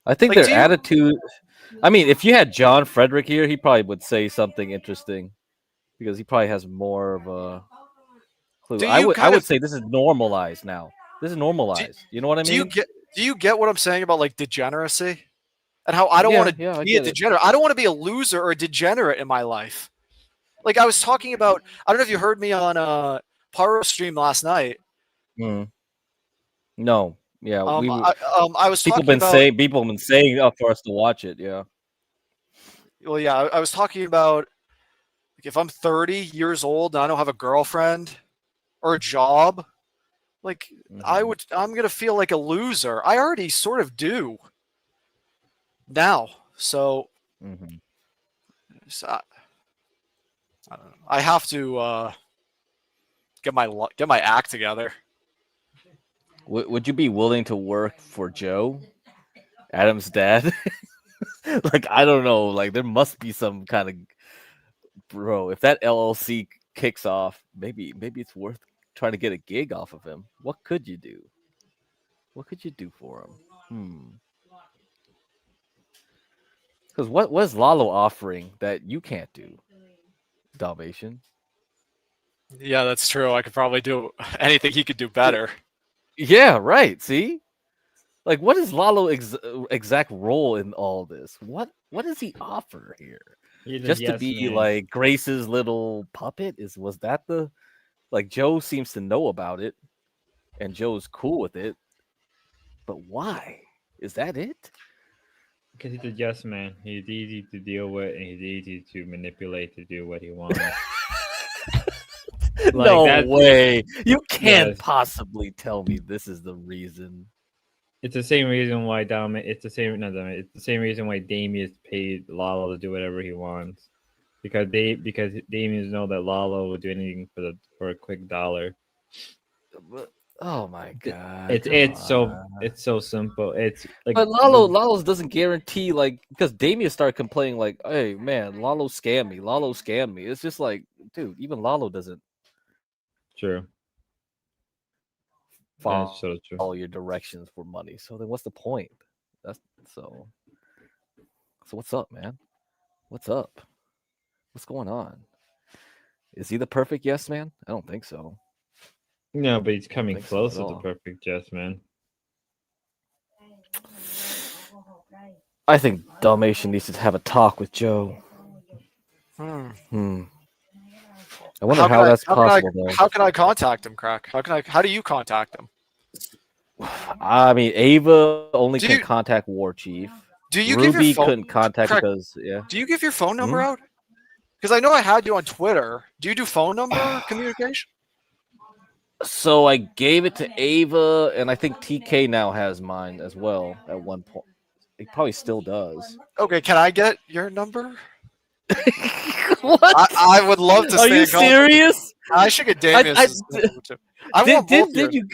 I think Like, their do you? attitude. I mean, if you had John Frederick here, he probably would say something interesting because he probably has more of a clue. Do I you would kind of say this is normalized now. This is do, normalized. You know what I do you mean? get do you get what I'm saying about like degeneracy and how I don't want Yeah, to yeah, I be a get it. degenerate. I don't want to be a loser or a degenerate in my life. Like I was talking about. I don't know if you heard me on Paro stream last night. Mm. No, yeah, I was talking about. people been saying for us to watch it. Yeah. Well, yeah, I was talking about like, if I'm 30 years old and I don't have a girlfriend or a job, like I'm gonna feel like a loser. I already sort of do now. So, so I don't know. I have to get my act together. Would you be willing to work for Joe, Adam's dad? Like I don't know. Like there must be some kind of bro. If that LLC kicks off, maybe it's worth trying to get a gig off of him. What could you do? What could you do for him? Because what is Lalo offering that you can't do? Dalmatian. Yeah, that's true. I could probably do anything he could do better. Yeah, right. See, like what is Lalo exact role in all this? What does he offer here? He's a Just to yes be man. like Grace's little puppet? Was that the like Joe seems to know about it, and Joe's cool with it, but why? Is that it? Because he's a yes man. He's easy to deal with, and he's easy to manipulate to do what he wants. No that's way. You can't Yes. possibly tell me this is the reason. It's the same reason why It's the same. No, it's the same reason why Damien's paid Lalo to do whatever he wants, because Damien's know that Lalo will do anything for a quick dollar. Oh my god. It's so simple. It's like But Lalo's doesn't guarantee like because Damien started complaining like, hey man, Lalo scammed me. It's just like, dude, even Lalo doesn't True. follow That's so true. your directions for money. So then what's the point? That's so what's up, man? What's up? What's going on? Is he the perfect yes man? I don't think so. No, but he's coming think so close at to the all. perfect yes man. I think Dalmatian needs to have a talk with Joe. Hmm. I wonder how that's possible though. How can I contact him, Crack? How do you contact him? I mean, Ava only can contact War Chief. Do you Ruby give your phone? couldn't contact Crack, because do you give your phone number Hmm? out? Because I know I had you on Twitter. Do you do phone number communication? So I gave it to Ava, and I think TK now has mine as well at one point. He probably still does. Okay, can I get your number? What? I would love to. Are you serious? I should get Damien's number too. I want both did you?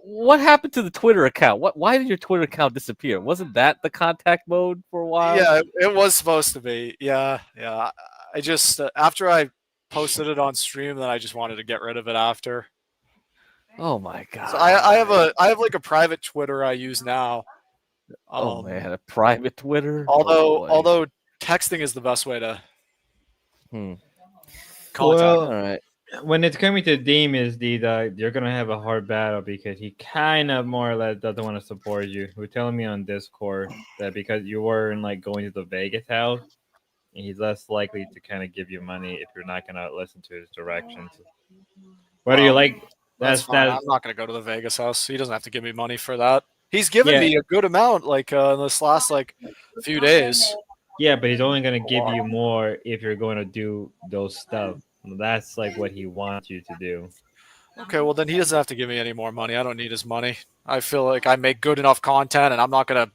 What happened to the Twitter account? Why did your Twitter account disappear? Wasn't that the contact mode for a while? Yeah, it was supposed to be. Yeah. I just after I posted it on stream, then I just wanted to get rid of it after. Oh my god! So I have like a private Twitter I use now. Oh man, a private Twitter. Although texting is the best way to contact. Well, all right. When it's coming to Damien's you're gonna have a hard battle because he kind of more or less doesn't want to support you. We're telling me on Discord that because you weren't like going to the Vegas house, he's less likely to kind of give you money if you're not gonna listen to his directions. Whether you like that's fine. I'm not gonna go to the Vegas house. He doesn't have to give me money for that. He's given me a good amount, like in this last few days. Yeah, but he's only gonna give you more if you're going to do those stuff. That's like what he wants you to do. Okay, well then he doesn't have to give me any more money. I don't need his money. I feel like I make good enough content, and I'm not gonna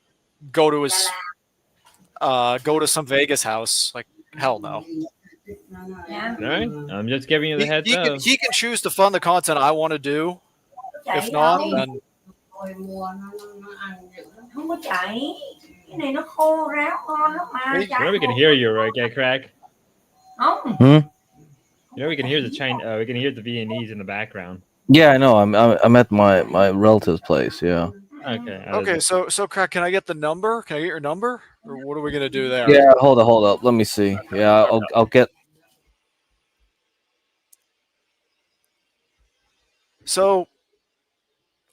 go to his go to some Vegas house. Like hell no. All right, I'm just giving you the heads up. He can choose to fund the content I want to do. If not, then we can hear you, right? Okay, Crack. You know, we can hear the we can hear the Viennese in the background. Yeah, I know. I'm at my relative's place. Yeah. Okay. Okay, so Crack, can I get the number? Can I get your number? Or what are we gonna do there? Yeah, hold up. Let me see. Yeah, I'll get. So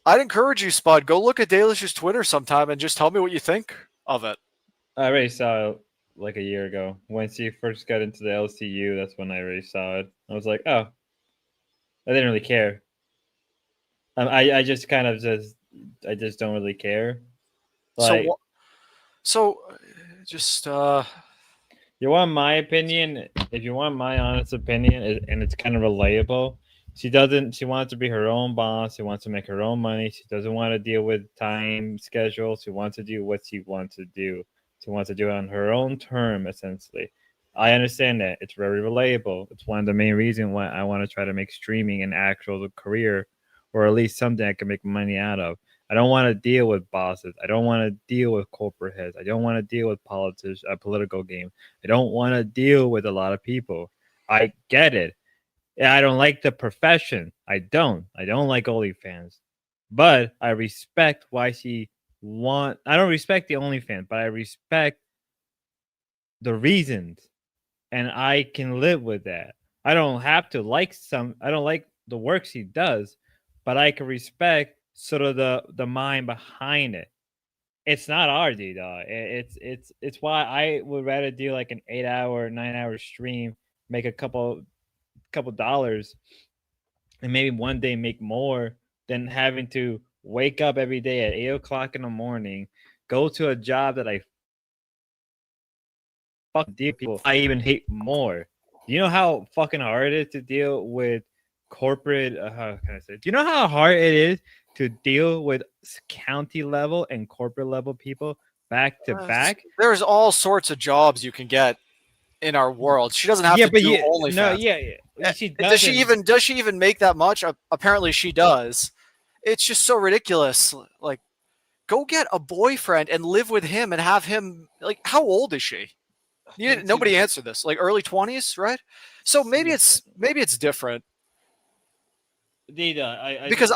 I'd encourage you, Spud, go look at Dalish's Twitter sometime and just tell me what you think of it. I already saw it like a year ago. Once he first got into the LCU, that's when I already saw it. I was like, oh, I didn't really care. I just kind of I just don't really care. Like, Just you want my opinion? If you want my honest opinion, and it's kind of relatable, she doesn't. She wants to be her own boss. She wants to make her own money. She doesn't want to deal with time schedules. She wants to do what she wants to do. She wants to do it on her own term, essentially. I understand that. It's very relatable. It's one of the main reasons why I want to try to make streaming an actual career, or at least something I can make money out of. I don't want to deal with bosses. I don't want to deal with corporate heads. I don't want to deal with a political game. I don't want to deal with a lot of people. I get it. I don't like the profession. I don't like OnlyFans. But I respect why I don't respect the OnlyFans, but I respect the reasons. And I can live with that. I don't have to I don't like the work she does, but I can respect sort of the mind behind it. It's not arty, though. It's why I would rather do like an 8-hour, 9-hour stream, make a couple dollars, and maybe one day make more than having to wake up every day at 8 o'clock in the morning, go to a job that I deal with people I even hate more. You know how fucking hard it is to deal with corporate? How can I say? Do you know how hard it is to deal with county level and corporate level people back to back? There's all sorts of jobs you can get in our world. She doesn't have Yeah, to but do yeah, OnlyFans. no, yeah. She Does she doesn't. even make that much? Apparently she does. It's just so ridiculous. Like, go get a boyfriend and live with him and have him. Like, how old is she? Nobody answered this. Like early 20s, right? So maybe it's different. Dita, Because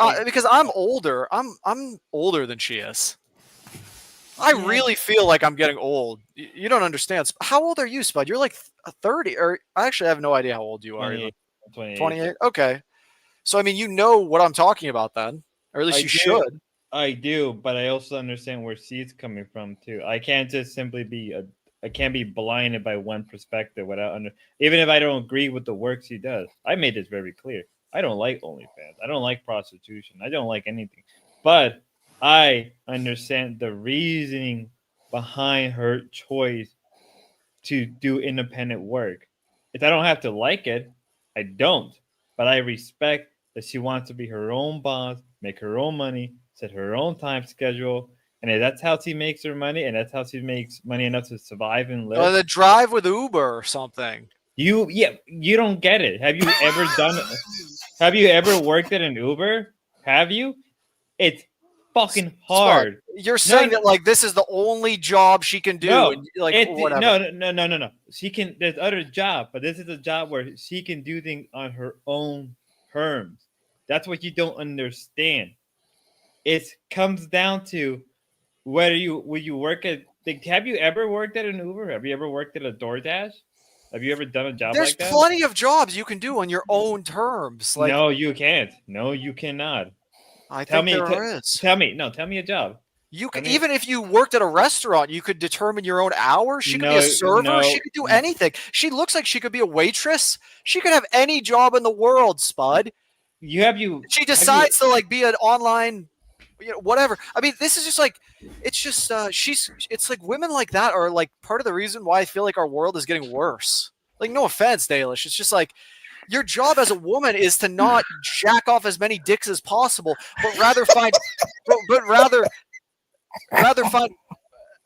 I'm older. I'm older than she is. I really feel like I'm getting old. You don't understand. How old are you, Spud? You're like 30, or I actually have no idea how old you are. 28. Okay. So I mean, you know what I'm talking about then, or at least you should. I do, but I also understand where she's coming from too. I can't just simply I can't be blinded by one perspective without even if I don't agree with the work she does. I made this very clear. I don't like OnlyFans. I don't like prostitution. I don't like anything. But I understand the reasoning behind her choice to do independent work. If I don't have to like it, I don't. But I respect that she wants to be her own boss, make her own money, set her own time schedule. And if that's how she makes her money, and that's how she makes money enough to survive and live. The drive with Uber or something. You don't get it. Have you ever done it? Have you ever worked at an Uber? Have you? It's fucking hard. You're saying that like this is the only job she can do. No, and, like whatever. No. She can. There's other job, but this is a job where she can do things on her own terms. That's what you don't understand. It comes down to whether will you work at. Like, have you ever worked at an Uber? Have you ever worked at a DoorDash? Have you ever done a job There's like that? plenty of jobs you can do on your own terms. Like, no, you can't. No, you cannot. Tell me a job. You could, even if you worked at a restaurant, you could determine your own hours. She could be a server. She could do anything. She looks like she could be a waitress. She could have any job in the world, Spud. She decides to like be an online, whatever. I mean, this is just like, it's just it's like women like that are like part of the reason why I feel like our world is getting worse. Like, no offense, Dalish. It's just like, your job as a woman is to not jack off as many dicks as possible, but rather find, rather find.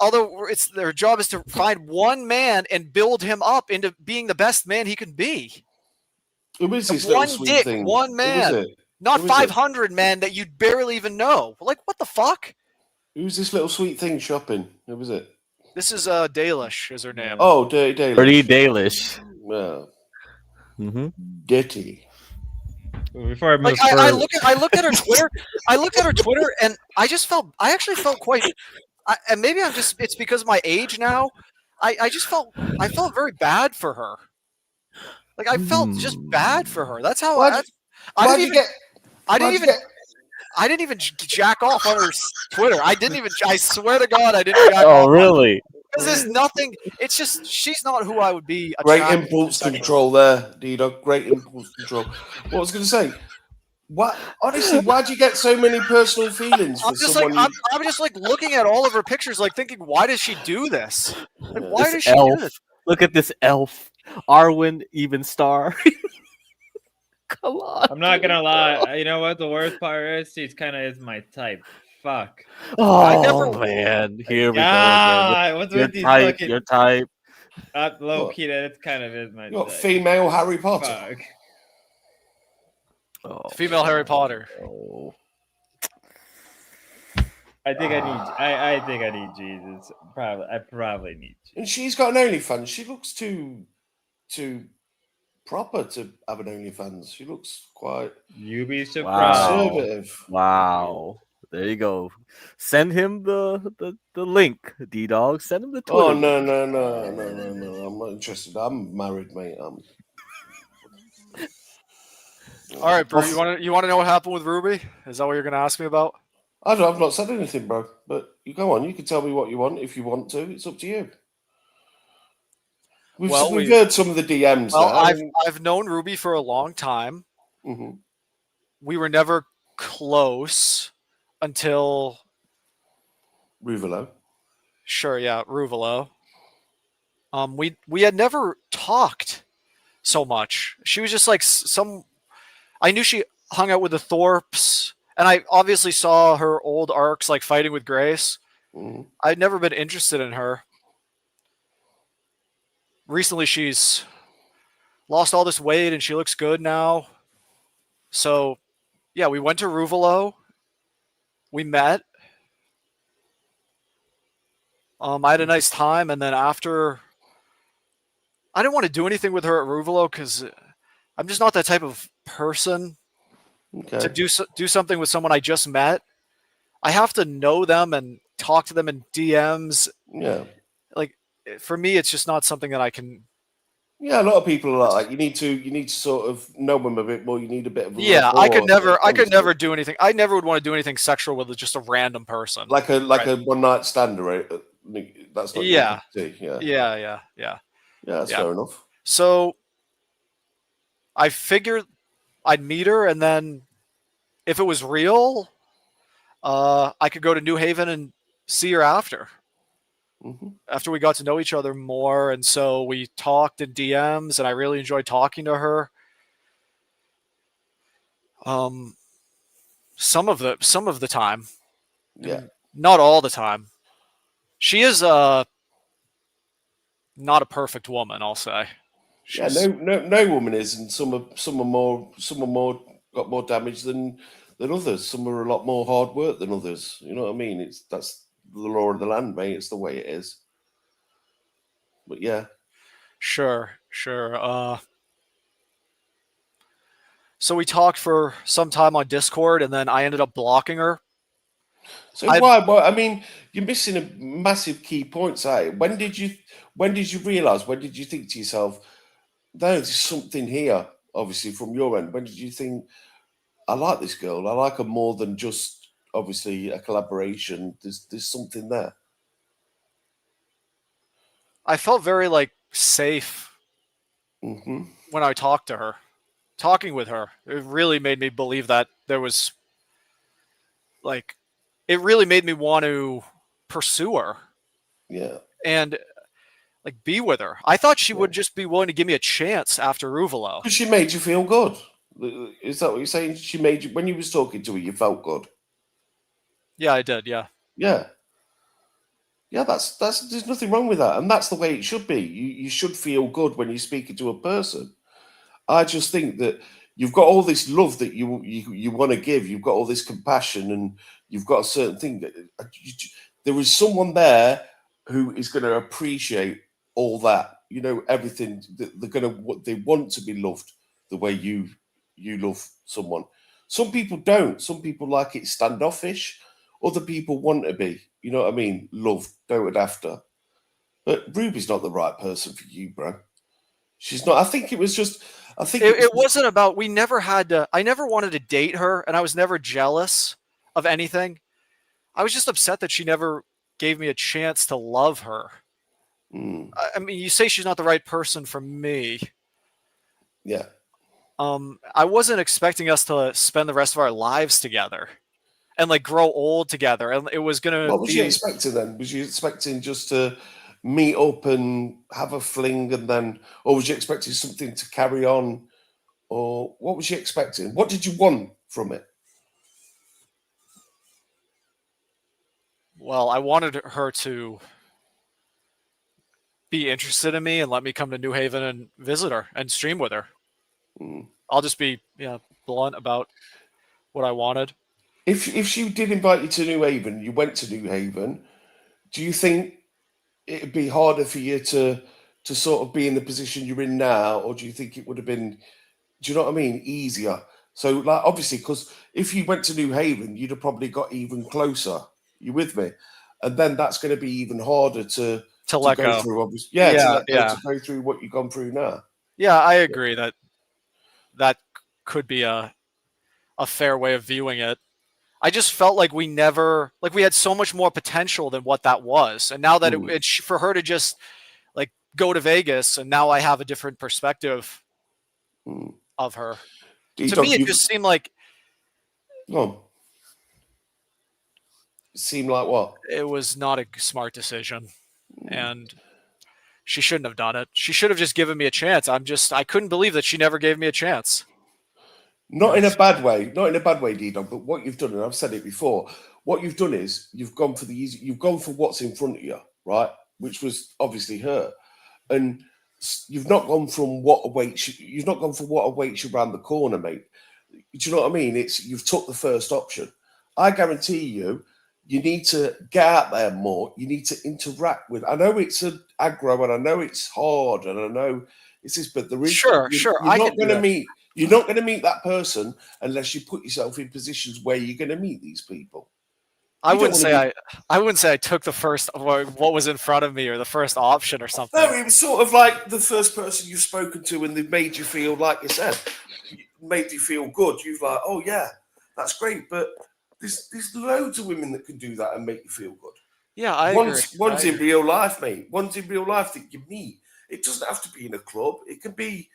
Although their job is to find one man and build him up into being the best man he can be. Who is this one little sweet dick, thing? one man, not 500 men that you'd barely even know. Like, what the fuck? Who's this little sweet thing shopping? Who was it? This is Dalish, is her name. Oh, Dalish. Pretty Dalish. Well, Mm-hmm. Ditty. Before I move Like I further, looked at her Twitter. I looked at her Twitter, and I actually felt quite. And maybe it's because of my age now. I felt very bad for her. Like I felt just bad for her. That's how I didn't even jack off on her Twitter. I didn't even. I swear to God, I didn't jack Oh, off. really? Because there's nothing. It's just she's not who I would be. Great attracted to impulse sexually. control there, D-Dog. Great impulse control. What I was going to say, what honestly, why do you get so many personal feelings for I'm just someone? like I'm just like looking at all of her pictures, like thinking, why does she do this? Like, why This does she do elf. this? Look at this elf. Arwen even star. Come on. I'm not gonna dude, lie. bro. You know what? The worst part is, she's kind of is my type. Fuck. Oh man, here we go again. God, what's Your with these type, fucking? your type. Low What? key, that kind of is my You got type. female Harry Potter. Fuck. Oh, Female Harry Potter. no. I think I think I need Jesus. I probably need Jesus. And she's got an OnlyFans. She looks too proper to have an OnlyFans. She looks quite You be surprised. Wow. conservative. Wow. There you go. Send him the link, D-Dog. Send him the Twitter. Oh no. I'm not interested. I'm married, mate. All right, Brew. You want to know what happened with Ruby? Is that what you're going to ask me about? I've not said anything, bro. But you go on. You can tell me what you want if you want to. It's up to you. We've heard some of the DMs. Well, there. I've known Ruby for a long time. Mhm. We were never close until Ruvalo. Sure, yeah, Ruvalo. We had never talked so much. She was just like I knew she hung out with the Thorpes, and I obviously saw her old arcs like fighting with Grace. Mhm. I'd never been interested in her. Recently, she's lost all this weight and she looks good now. So, yeah, we went to Ruvalo. We met. I had a nice time, and then after, I didn't want to do anything with her at Ruvalo because I'm just not that type of person to do something with someone I just met. I have to know them and talk to them in DMs. Yeah. Like for me, it's just not something that I can. Yeah, a lot of people are like you need to sort of know them a bit more. You need a bit of Yeah, rapport, I could never chemistry. do anything. I never would want to do anything sexual with just a random person. like a one night stand, right? That's not your Yeah. cup of tea. Yeah. Yeah. Yeah, that's fair enough. So I figured I'd meet her, and then if it was real, I could go to New Haven and see her after. After we got to know each other more, and so we talked in DMs, and I really enjoyed talking to her. Some of the time, Yeah, not all the time. She is not a perfect woman, I'll say. yeah. No woman is, and some are more got more damage than others. Some are a lot more hard work than others. You know what I mean? That's the law of the land, mate. It's the way it is. But yeah, Sure. So we talked for some time on Discord, and then I ended up blocking her. So why? I mean, you're missing a massive key point. Say, when did you realize? When did you think to yourself, there's something here? Obviously, from your end, when did you think, I like this girl? I like her more than just obviously a collaboration. There's something there. I felt very safe when I talked to her. Talking with her, it really made me believe that there was it really made me want to pursue her. Yeah. And be with her. I thought she would just be willing to give me a chance after Ruvalo. Because she made you feel good. Is that what you're saying? She made you, when you was talking to her, you felt good. Yeah, I did. Yeah. Yeah. Yeah, that's there's nothing wrong with that, and that's the way it should be. You should feel good when you're speaking to a person. I just think that you've got all this love that you want to give. You've got all this compassion, and you've got a certain thing that there is someone there who is going to appreciate all that. You know, everything. They want to be loved the way you you love someone. Some people don't. Some people like it standoffish. Other people want to be, you know what I mean, loved, doted after. But Ruby's not the right person for you, bro. She's not. I think it was just. I think It wasn't about. We never had to. I never wanted to date her, and I was never jealous of anything. I was just upset that she never gave me a chance to love her. I mean, you say she's not the right person for me. Yeah. I wasn't expecting us to spend the rest of our lives together and like grow old together. And it was gonna. What was you expecting then? Was you expecting just to meet up and have a fling, and then, or was you expecting something to carry on, or what was you expecting? What did you want from it? Well, I wanted her to be interested in me and let me come to New Haven and visit her and stream with her. I'll just be blunt about what I wanted. If she did invite you to New Haven, you went to New Haven, do you think it'd be harder for you to sort of be in the position you're in now, or do you think it would have been, do you know what I mean, easier? So, like, obviously, because if you went to New Haven, you'd have probably got even closer. You with me? And then that's going to be even harder to let go go. through. Obviously, to go through what you've gone through now. Yeah, I agree that could be a fair way of viewing it. I just felt like we had so much more potential than what that was, and now that it's for her to just like go to Vegas, and now I have a different perspective of her. To me, it just seemed like. Seemed like what? It was not a smart decision, and she shouldn't have done it. She should have just given me a chance. I couldn't believe that she never gave me a chance. Not in a bad way, D-Dog, but what you've done, and I've said it before, what you've done is you've gone for the easy, you've gone for what's in front of you, right? Which was obviously her. And you've not gone from what awaits you, you've not gone for what awaits you around the corner, mate. Do you know what I mean? You've took the first option. I guarantee you need to get out there more. You need to interact with. I know it's an aggro, and I know it's hard, and I know it's this, but there is sure. You're not going to meet. You're not going to meet that person unless you put yourself in positions where you're going to meet these people. I wouldn't say I took the first what was in front of me or the first option or something. No, it was sort of like the first person you've spoken to, and they've made you feel, like you said, made you feel good. You've like, oh yeah, that's great, but. There's loads of women that can do that and make you feel good. Yeah, I agree. One's in real life, mate. One's in real life that you meet. It doesn't have to be in a club. It can be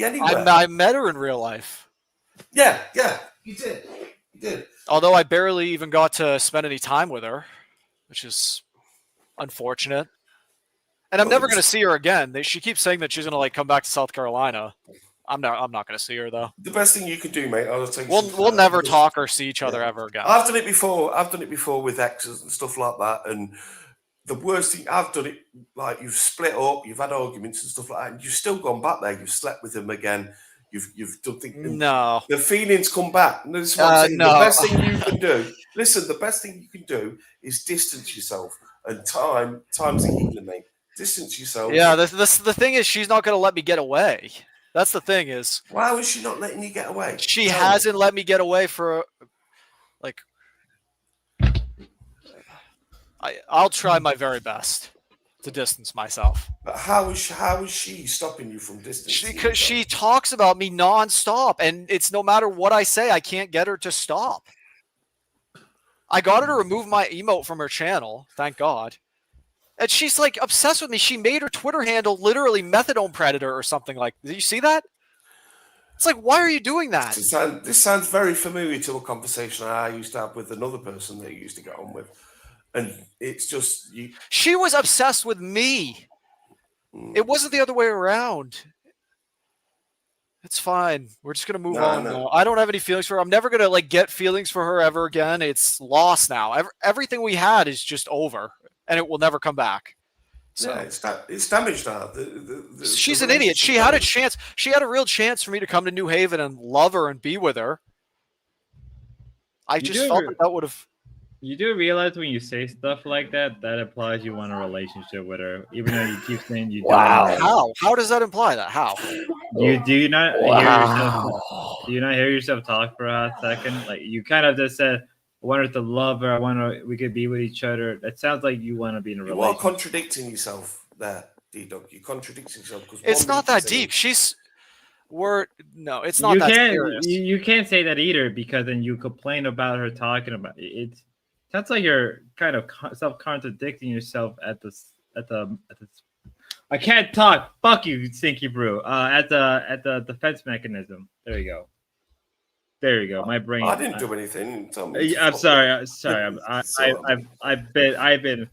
anywhere. I met her in real life. Yeah, you did. Although I barely even got to spend any time with her, which is unfortunate. And I'm never going to see her again. She keeps saying that she's going to like come back to South Carolina. I'm not going to see her though. The best thing you can do, mate. We'll never talk or see each other ever again. I've done it before with exes and stuff like that. And the worst thing, I've done it like you've split up, you've had arguments and stuff like that, and you've still gone back there. You've slept with them again. You've done things. No, the feelings come back. No. The best thing you can do. Listen, the best thing you can do is distance yourself. And time's a healer, mate. Distance yourself. Yeah, the thing is, she's not going to let me get away. That's the thing is. Why was she not letting you get away? She hasn't let me get away for, like. I'll try my very best to distance myself. But how is she stopping you from distancing? Because she talks about me nonstop, and it's no matter what I say, I can't get her to stop. I got her to remove my emote from her channel, thank God. And she's like obsessed with me. She made her Twitter handle literally methadone predator or something like. Did you see that? It's like, why are you doing that? This sounds very familiar to a conversation I used to have with another person that I used to get on with, and it's just you. She was obsessed with me. It wasn't the other way around. It's fine. We're just gonna move on now. I don't have any feelings for her. I'm never gonna like get feelings for her ever again. It's lost now. Everything we had is just over. And it will never come back. So it's damaged now. She's an idiot. She had a chance. She had a real chance for me to come to New Haven and love her and be with her. I just felt that would have. You do realize when you say stuff like that, that implies you want a relationship with her, even though you keep saying you don't. How does that imply that? How? You do not hear yourself. Do you not hear yourself talk for a hot second? Like you kind of just said, "I want her to love her. I want her. We could be with each other." That sounds like you want to be in a You are relationship. contradicting yourself there, D-Dog. You're contradicting yourself because It's not that deep. It's not You that can't. serious. You can't say that either because then you complain about her talking about it. It sounds like you're kind of self contradicting yourself at the. I can't talk. Fuck you, Stinky Brew. At the defense mechanism. There you go. There you go. My brain. I didn't do anything. Tell me. I'm sorry. I'm sorry. I've been.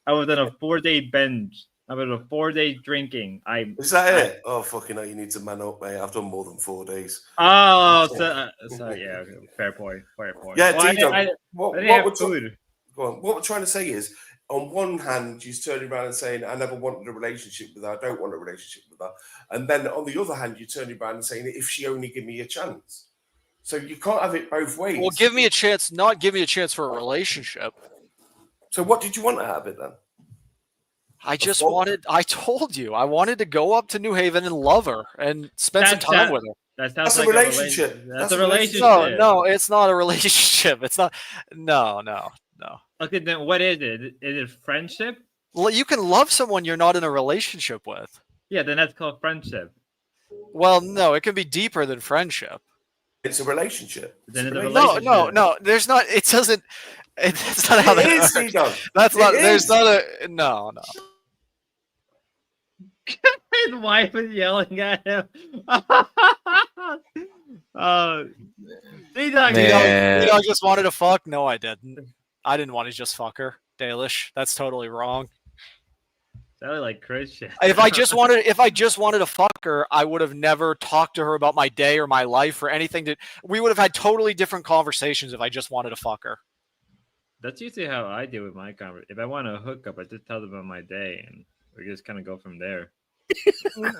I was on a 4-day binge. I was on a 4-day drinking. Is that it? Oh fucking hell! You need to man up, mate. I've done more than 4 days. Oh, so yeah. Fair point. Fair point. Yeah, Well, D-Dog. what we're what we're trying to say is, on one hand, you're turning around and saying, "I never wanted a relationship with her. I don't want a relationship with her," and then on the other hand, you're turning around and saying, "If she only give me a chance." So you can't have it both ways. Well, give me a chance, not give me a chance for a relationship. So what did you want out of it then? I told you, I wanted to go up to New Haven and love her and spend some time with her. That's a relationship. That's a relationship. No, it's not a relationship. It's not. No. Okay, then what is it? Is it friendship? Well, you can love someone you're not in a relationship with. Yeah, then that's called friendship. Well, no, it can be deeper than friendship. It's a relationship. Then it's a No, relationship. there's not. It doesn't. It's not how It that is, works. D-Dog. That's It not. is. There's not a. No. His wife is yelling at him. D-Dog, D-Dog just wanted to fuck. No, I didn't. I didn't want to just fuck her. Dalish. That's totally wrong. Sounded like Christian. If I just wanted to fuck her, I would have never talked to her about my day or my life or anything. We would have had totally different conversations if I just wanted to fuck her. That's usually how I deal with my conversation. If I want to hook up, I just tell them about my day, and we just kind of go from there. No,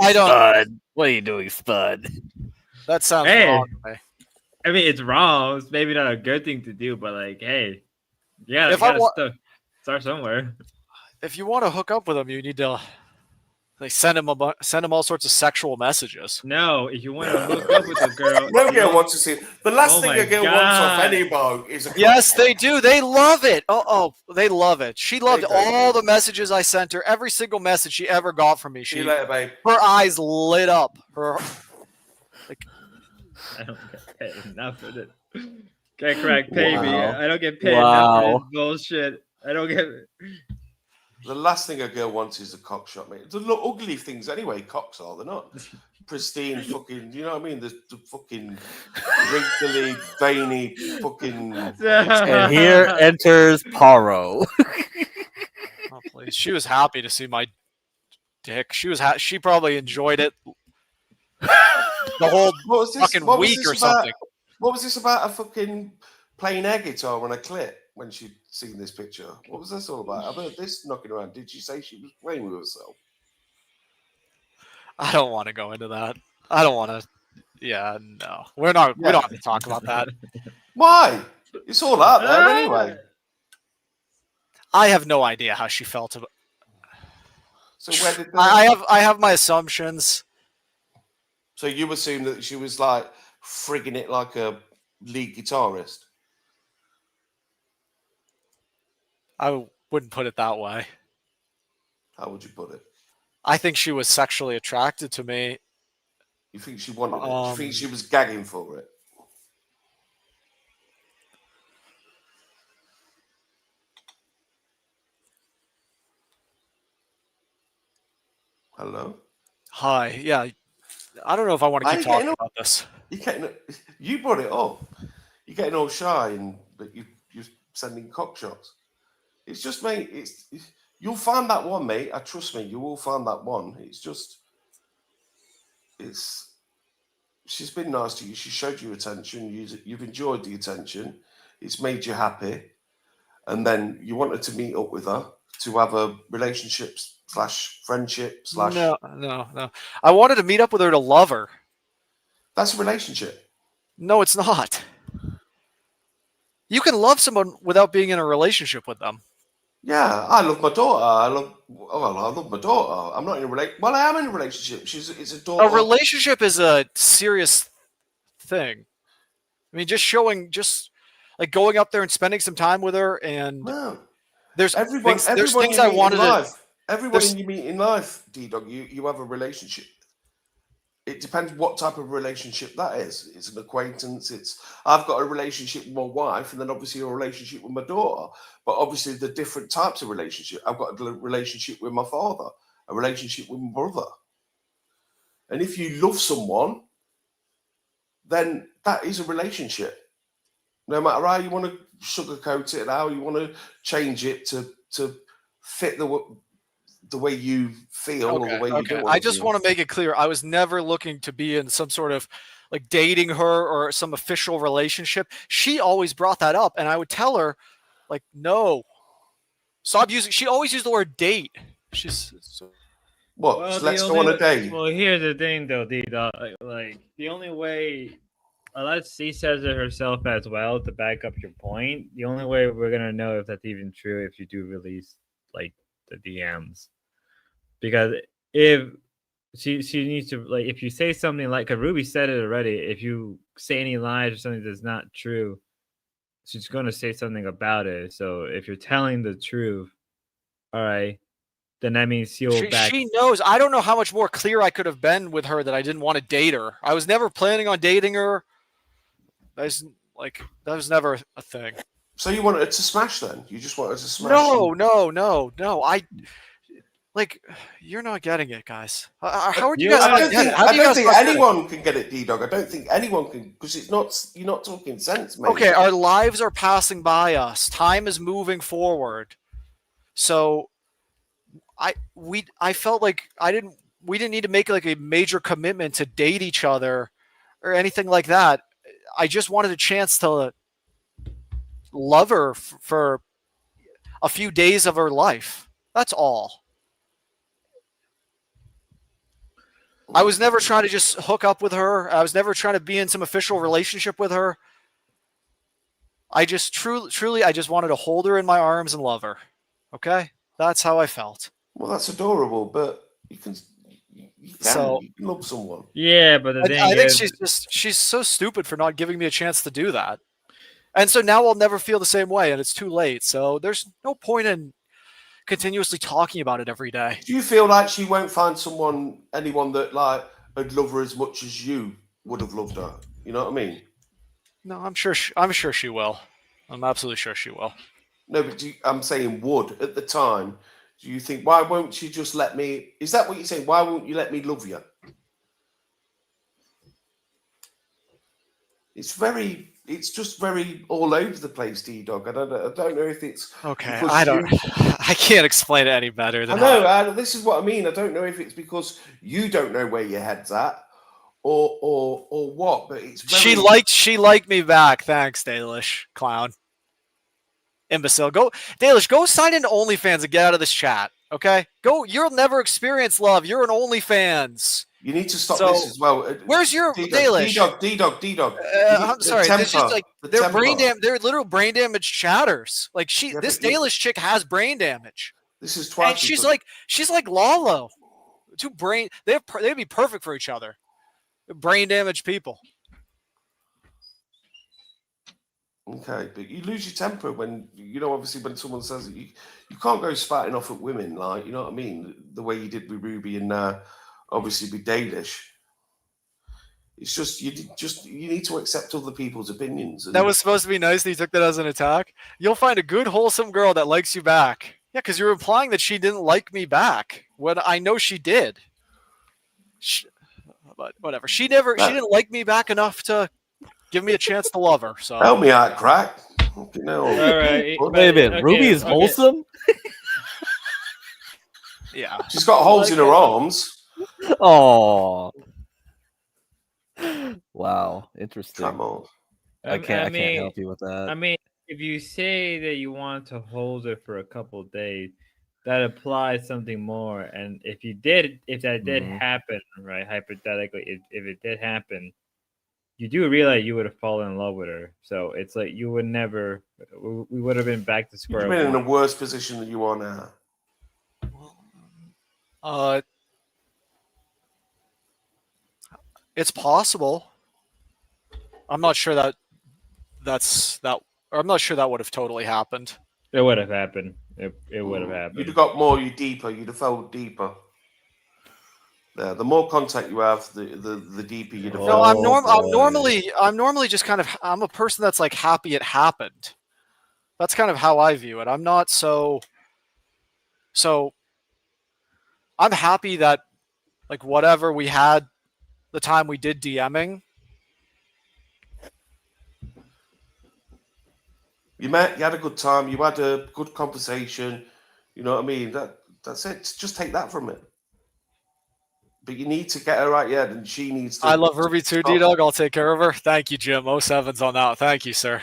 I don't. Spud. What are you doing, Spud? That sounds Hey. wrong to me. I mean, it's wrong. It's maybe not a good thing to do, but like, hey, yeah, If I start somewhere. If you want to hook up with him, you need to send him all sorts of sexual messages. No, if you want to hook up with a girl, No girl wants to see it. The last Oh thing my a girl wants off God. any bog is a Yes, they do. They love it. Oh, they love it. She loved They do. all the messages I sent her. Every single message she ever got from me. See you later, babe. Her eyes lit up. I don't get paid enough for it. Okay, correct. Pay me. Wow. I don't get paid enough for Wow. this bullshit. I don't get. The last thing a girl wants is a cock shot, mate. They're not ugly things anyway, cocks are. They're not pristine fucking, you know what I mean? The fucking wrinkly, veiny fucking... And here enters Paro. Oh, please. She was happy to see my dick. She probably enjoyed it the whole fucking what was week this or about- something. What was this about a fucking playing air guitar on a clit when she'd seen this picture? What was this all about? I've heard this knocking around. Did she say she was playing with herself? I don't want to go into that. I don't want to. Yeah, no. We don't have to talk about that. Why? It's all out there anyway. I have no idea how she felt about. So where did I have my assumptions. So you assume that she was like frigging it like a lead guitarist? I wouldn't put it that way. How would you put it? I think she was sexually attracted to me. You think she wanted it? You think she was gagging for it? Hello? Hi. Yeah. I don't know if I want to keep talking about this. You brought it up. You're getting all shy, and but you're sending cock shots. It's just, mate. You'll find that one, mate. Trust me, you will find that one. She's been nice to you. She showed you attention. You've enjoyed the attention. It's made you happy, and then you wanted to meet up with her to have a relationship / friendship / No. I wanted to meet up with her to love her. That's a relationship. No, it's not. You can love someone without being in a relationship with them. Yeah, I love my daughter. I love my daughter. I'm not in a relationship. Well, I am in a relationship. It's a A daughter. relationship is a serious thing. I mean, just like going up there and spending some time with her, and No. there's Everyone things you I meet in wanted to. life, everyone There's you meet in life, D-Dog, you have a relationship. It depends what type of relationship that is. It's an acquaintance. I've got a relationship with my wife, and then obviously a relationship with my daughter. But obviously the different types of relationship. I've got a relationship with my father, a relationship with my brother. And if you love someone, then that is a relationship. No matter how you want to sugarcoat it, how you want to change it to fit the way you feel or the way you Okay. don't I want to just feel. want to make it clear. I was never looking to be in some sort of like dating her or some official relationship. She always brought that up, and I would tell her, like, no, stop using. She always used the word date. She's so, What? Well, Let's go on a date. Well, here's the thing, though, D-Dog. Like the only way, unless she says it herself as well to back up your point, the only way we're gonna know if that's even true if you do release like the DMs, because if she needs to, like, if you say something like, cause Ruby said it already, if you say any lies or something that's not true, she's gonna say something about it. So if you're telling the truth, all right, then that means she'll back. she knows. I don't know how much more clear I could have been with her that I didn't want to date her. I was never planning on dating her. That was never a thing. So you wanted to smash then? You just wanted to smash? No. You're not getting it, guys. How are you guys I not don't getting think, it? How do you guys not get it? anyone can get it, D-Dog. I don't think anyone can, because it's not. You're not talking sense, mate. Okay, our lives are passing by us. Time is moving forward. So I felt like we didn't need to make like a major commitment to date each other or anything like that. I just wanted a chance to love her for a few days of her life. That's all. I was never trying to just hook up with her. I was never trying to be in some official relationship with her. I just truly, I just wanted to hold her in my arms and love her. Okay? That's how I felt. Well, that's adorable, but you can love someone. Yeah, but the thing I think is, she's so stupid for not giving me a chance to do that. And so now I'll never feel the same way, and it's too late. So there's no point in continuously talking about it every day. Do you feel like she won't find anyone that like would love her as much as you would have loved her? You know what I mean? No, I'm sure she will. I'm absolutely sure she will. No, but I'm saying would at the time. Do you think, why won't you just let me? Is that what you're saying? Why won't you let me love you? It's just very all over the place, D-Dog. I don't know if it's okay. I can't explain it any better than this is what I mean. I don't know if it's because you don't know where your head's at, or what. But it's very... she liked me back. Thanks, Dalish clown. Imbecile. Dalish, go sign into OnlyFans and get out of this chat. Okay? Go. You'll never experience love. You're an OnlyFans. You need to stop this as well. Where's your Dalish? D-Dog. I'm sorry. It's just like they're they're literal brain damaged chatters. Like this Dalish chick has brain damage. This is twice. And she's like Lalo. They'd be perfect for each other. Brain damaged people. Okay, but you lose your temper when obviously when someone says it, you can't go spouting off at women, like, you know what I mean, the way you did with Ruby and obviously with Dalish. It's just you need to accept other people's opinions. That was supposed to be nice that you took that as an attack. You'll find a good, wholesome girl that likes you back. Yeah, because you're implying that she didn't like me back when I know she did. But whatever. She didn't like me back enough to give me a chance to love her. So help me out, crack. All right. Wait a minute. Ruby is wholesome? Yeah. She's got holes in her arms. Oh. Wow. Interesting. Come on. I can't help you with that. I mean, if you say that you want to hold her for a couple of days, that applies something more. And if that did happen, right? Hypothetically, if it did happen, you do realize you would have fallen in love with her. So it's like you would never. We would have been back to You'd square have been in a one. worse position than you are now. It's possible. I'm not sure that or I'm not sure that would have totally happened. It would have happened. It would have happened. You'd have got more. You deeper. You'd have felt deeper. The more contact you have, the deeper you'd have. No, felt. I'm normally just kind of I'm a person that's like happy it happened. That's kind of how I view it. I'm not so I'm happy that like whatever we had the time we did DMing. You met, you had a good time, you had a good conversation. You know what I mean? That's it. Just take that from it. But you need to get her right, yeah, and she needs to. I love Ruby too, stop. D-Dog. I'll take care of her. Thank you, Jim. 07's on that. Thank you, sir.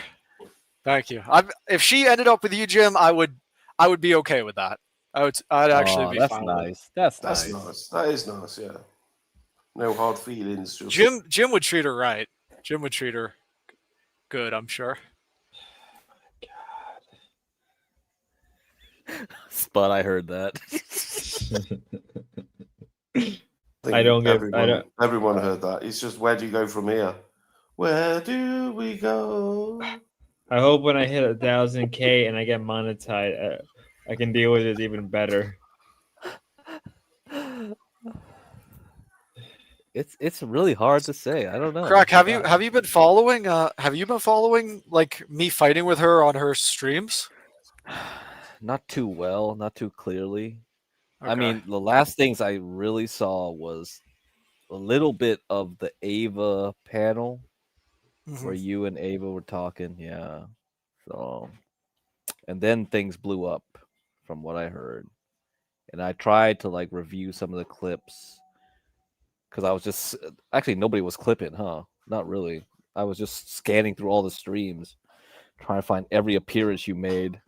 Thank you. If she ended up with you, Jim, I would be okay with that. I'd actually be that's fine with it. nice. That's nice. That is nice, yeah. No hard feelings. Just... Jim would treat her right. Jim would treat her good, I'm sure. Spud, I heard that. I don't give. Everyone heard that. It's just, where do you go from here? Where do we go? I hope when I hit 1,000K and I get monetized, I can deal with it even better. It's really hard to say. I don't know. Crack, have you been following like me fighting with her on her streams? Not too well, not too clearly. I Okay. mean, the last things I really saw was a little bit of the Ava panel where you and Ava were talking. Yeah. So, and then things blew up from what I heard. And I tried to like review some of the clips because I was just actually nobody was clipping, huh? Not really. I was just scanning through all the streams, trying to find every appearance you made.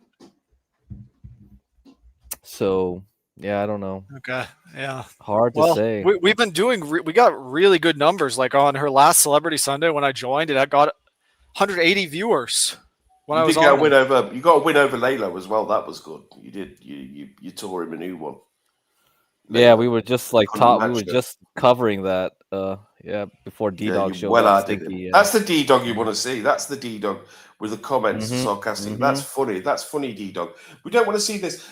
So yeah, I don't know. Okay, yeah. Hard to say. We've been doing. We got really good numbers. Like on her last Celebrity Sunday when I joined, it got 180 viewers. When I was on. You got a win over Layla as well. That was good. You did. You tore him a new one. Yeah, we were just like Couldn't we match were it. just covering that. Yeah, before D-Dog showed well up. added him. Stinky. That's the D-Dog you want to see. That's the D-Dog with the comments, Mhm, sarcastic. mhm. That's funny. That's funny, D-Dog. We don't want to see this.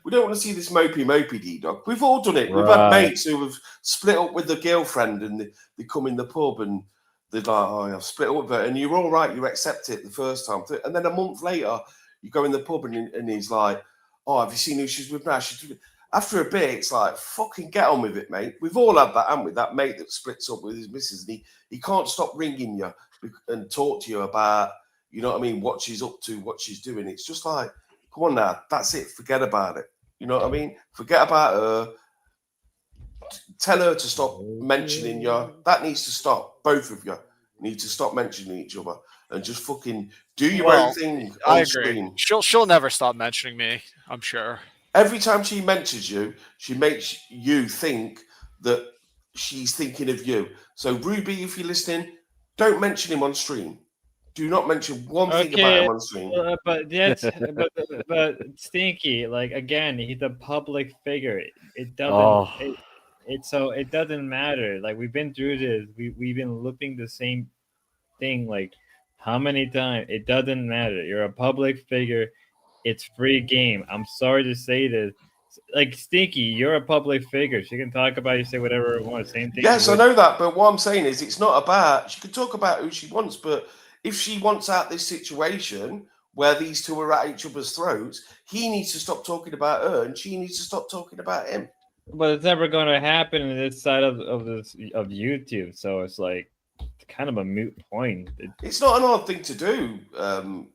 We don't want to see this mopey D-Dog. We've all done it. We've had Right. mates who have split up with the girlfriend and they come in the pub and they're like, "Oh, I've split up with her," and you're all right. You accept it the first time, and then a month later, you go in the pub and he's like, "Oh, have you seen who she's with now?" After a bit, it's like, fucking get on with it, mate. We've all had that, haven't we? That mate that splits up with his missus and he can't stop ringing you and talk to you about, you know what I mean, what she's up to, what she's doing. It's just like, come on now, that's it. Forget about it. You know what I mean? Forget about her. Tell her to stop mentioning you. That needs to stop. Both of you need to stop mentioning each other and just fucking do your own thing I on agree. screen. She'll never stop mentioning me. I'm sure. Every time she mentions you, she makes you think that she's thinking of you. So, Ruby, if you're listening, don't mention him on stream. Do not mention one thing about him on stream. But that's but Stinky, like again, he's a public figure. It doesn't. Oh. It doesn't matter. Like we've been through this. We've been looking the same thing. Like how many times? It doesn't matter. You're a public figure. It's free game. I'm sorry to say this. Like Stinky, you're a public figure. She can talk about you, say whatever it wants. Same thing. Yes, I know that, but what I'm saying is, it's not about. She can talk about who she wants, but if she wants out this situation where these two are at each other's throats, he needs to stop talking about her, and she needs to stop talking about him. But it's never going to happen in this side of YouTube. So it's like it's kind of a moot point. It's not an odd thing to do.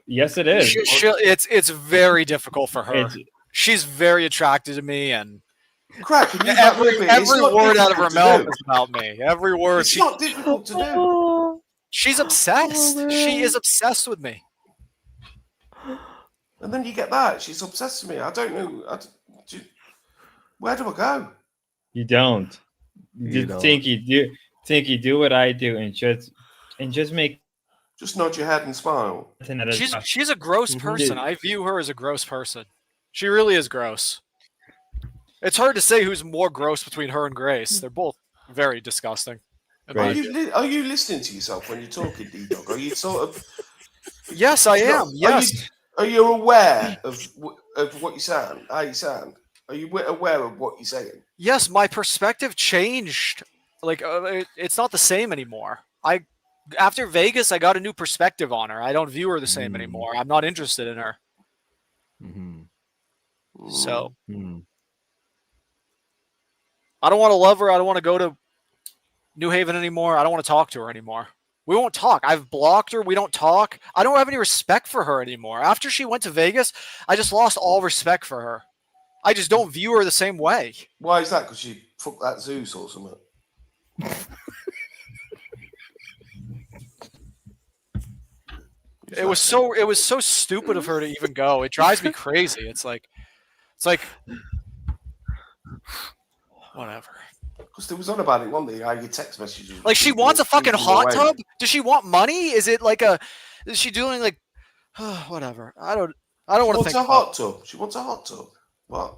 Yes, it is. It's very difficult for her. She's very attracted to me, and Crack, every word out of her mouth is about me. Every word. It's not difficult to do. She's obsessed. She is obsessed with me. And then you get that. She's obsessed with me. I don't know. Where do I go? You don't. You don't. Stinky, Tinky, do what I do and just make Just nod your head and smile. She's a gross person. I view her as a gross person. She really is gross. It's hard to say who's more gross between her and Grace. They're both very disgusting. Are you listening to yourself when you're talking, D-Dog? Are you sort of? Yes, I am. Yes. Are you aware of what you sound? How you sound? Are you aware of what you're saying? Yes, my perspective changed. Like it's not the same anymore. After Vegas, I got a new perspective on her. I don't view her the same anymore. I'm not interested in her. So I don't want to love her. I don't want to go to New Haven anymore. I don't want to talk to her anymore. We won't talk. I've blocked her. We don't talk. I don't have any respect for her anymore. After she went to Vegas, I just lost all respect for her. I just don't view her the same way. Why is that? Because she fucked that Zeus or something? It was so stupid of her to even go. It drives me crazy. It's like whatever. Because there was on about it one day. How your text messages. Like she wants a fucking hot tub. Does she want money? Is it like is she doing like whatever? I don't want to think. She wants a hot tub. She wants a hot tub. What?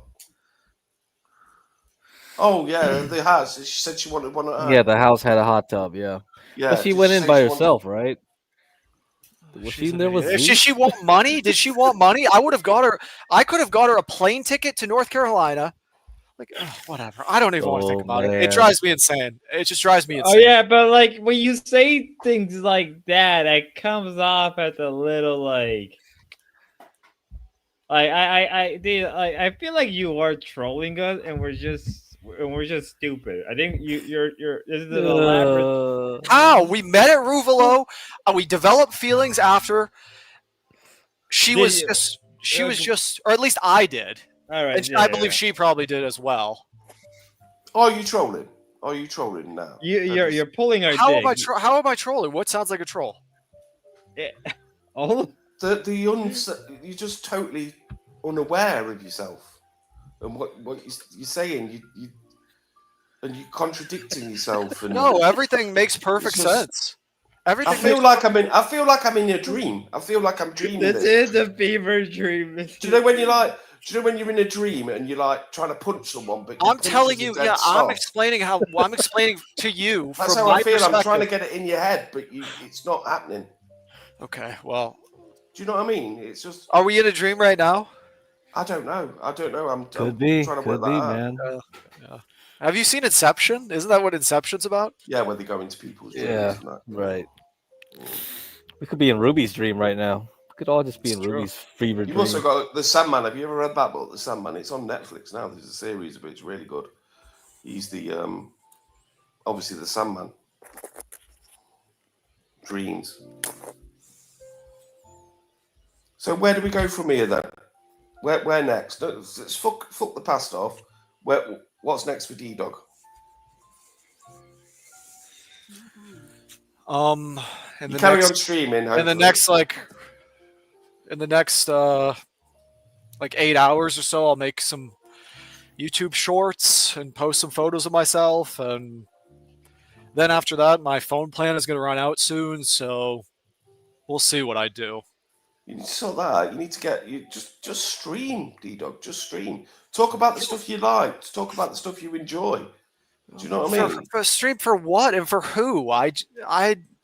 Oh yeah, the house. She said she wanted one. Yeah, the house had a hot tub. Yeah. Yeah. But she went in by herself, right? Was she in there with Did Zeus? she want money? Did she want money? I would have got her. I could have got her a plane ticket to North Carolina. Like whatever. I don't even want to think about it. It drives me insane. It just drives me insane. Oh yeah, but like when you say things like that, it comes off as a little like I feel like you are trolling us, and we're just stupid. I think you're this is an elaborate. How we met at Ruvalo, and we developed feelings after. She was just, or at least I did. All right, and I believe she probably did as well. Are you trolling? Are you trolling now? You're pulling our. How dick. how am I trolling? What sounds like a troll? Oh, you're just totally unaware of yourself and what you're saying. And you're contradicting yourself. And no, everything makes perfect sense. Everything. I feel like I'm in a dream. I feel like I'm dreaming. This is a fever dream. Do you know when you're like? Do you know when you're in a dream and you're like trying to punch someone? But I'm telling you, yeah, I'm explaining to you. That's from how I my feel. I'm trying to perspective. get it in your head, but it's not happening. Okay, well. Do you know what I mean? It's just. Are we in a dream right now? I don't know. I'm Could be, trying to work that out. man. Yeah. Have you seen Inception? Isn't that what Inception's about? Yeah, where they go into people's dreams. Yeah, And that. right. We could be in Ruby's dream right now. We could all just be in Ruby's fever You've dream. also got The Sandman. Have you ever read that book, The Sandman? It's on Netflix now. There's a series of it. It's really good. He's the obviously the Sandman. Dreams. So where do we go from here then? Where next? Let's fuck the past off. What's next for D-Dog? In You the carry next, on streaming. in hopefully. the next 8 hours or so, I'll make some YouTube shorts and post some photos of myself, and then after that, my phone plan is going to run out soon, so we'll see what I do. You need to sort that out. You need to get just stream, D-Dog. Just stream. Talk about the stuff you like. Talk about the stuff you enjoy. Do you know what I mean? For stream for what and for who? I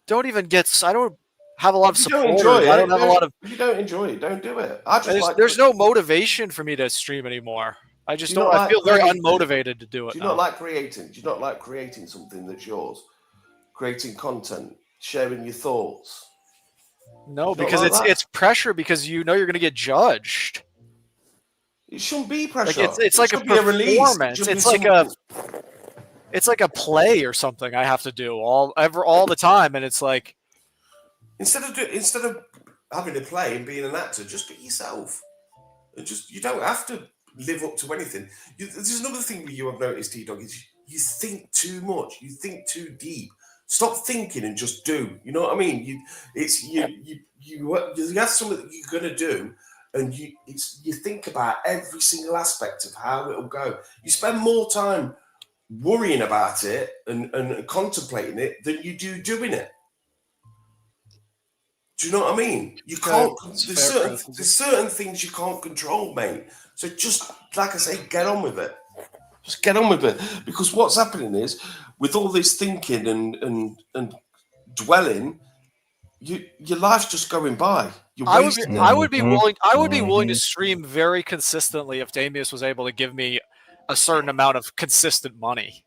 don't even get. I don't have a lot of If you support. don't enjoy it, I don't have a lot of. If you don't enjoy it, don't do it. I just There's no motivation for me to stream anymore. I just Do you don't. not I like feel very creating? unmotivated to do it Do you now. not like creating? Do you not like creating something that's yours? Creating content, sharing your thoughts. No, Do you not because like that? it's pressure because you know you're going to get judged. It shouldn't be Like pressure. it's like a should be a release. It performance. should be It's like a play or something I have to do all the time, and it's like instead of having to play and being an actor, just be yourself. And you don't have to live up to anything. There's another thing that you have noticed, T-Dog, is you think too much. You think too deep. Stop thinking and just do. You know what I mean? You have something that you're gonna do, and you think about every single aspect of how it'll go. You spend more time worrying about it and contemplating it than you do doing it. Do you know what I mean? You can't. There's certain things you can't control, mate. So just like I say, get on with it. Just get on with it, because what's happening is, with all this thinking and dwelling, your life's just going by. You're I wasting would be willing to stream very consistently if Damius was able to give me a certain amount of consistent money.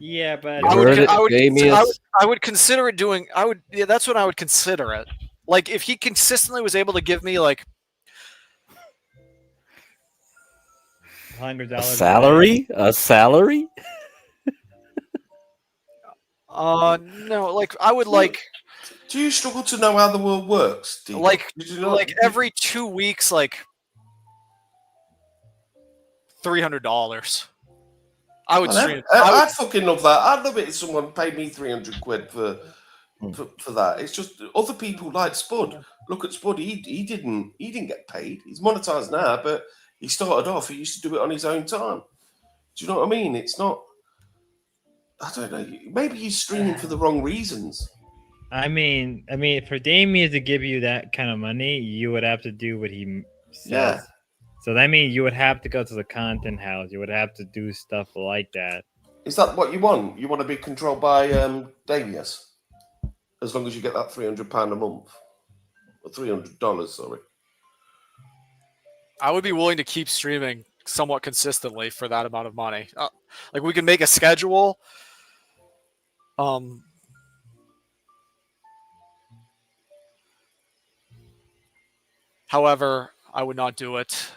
Yeah, but I would consider it doing. Yeah, that's what I would consider it. Like if he consistently was able to give me like $100 a salary. No, like I would like. Do you struggle to know how the world works? Like every 2 weeks, like $300. I would stream. I'd fucking love that. I'd love it if someone paid me 300 quid for that. It's just other people like Spud. Look at Spud. He didn't get paid. He's monetized now, but he started off. He used to do it on his own time. Do you know what I mean? It's not. I don't know. Maybe he's streaming for the wrong reasons. I mean, for Damien to give you that kind of money, you would have to do what he says. Yeah. So that means you would have to go to the content house. You would have to do stuff like that. Is that what you want? You want to be controlled by Damius? As long as you get that £300 a month. Or $300, sorry. I would be willing to keep streaming somewhat consistently for that amount of money. Like we can make a schedule. However, I would not do it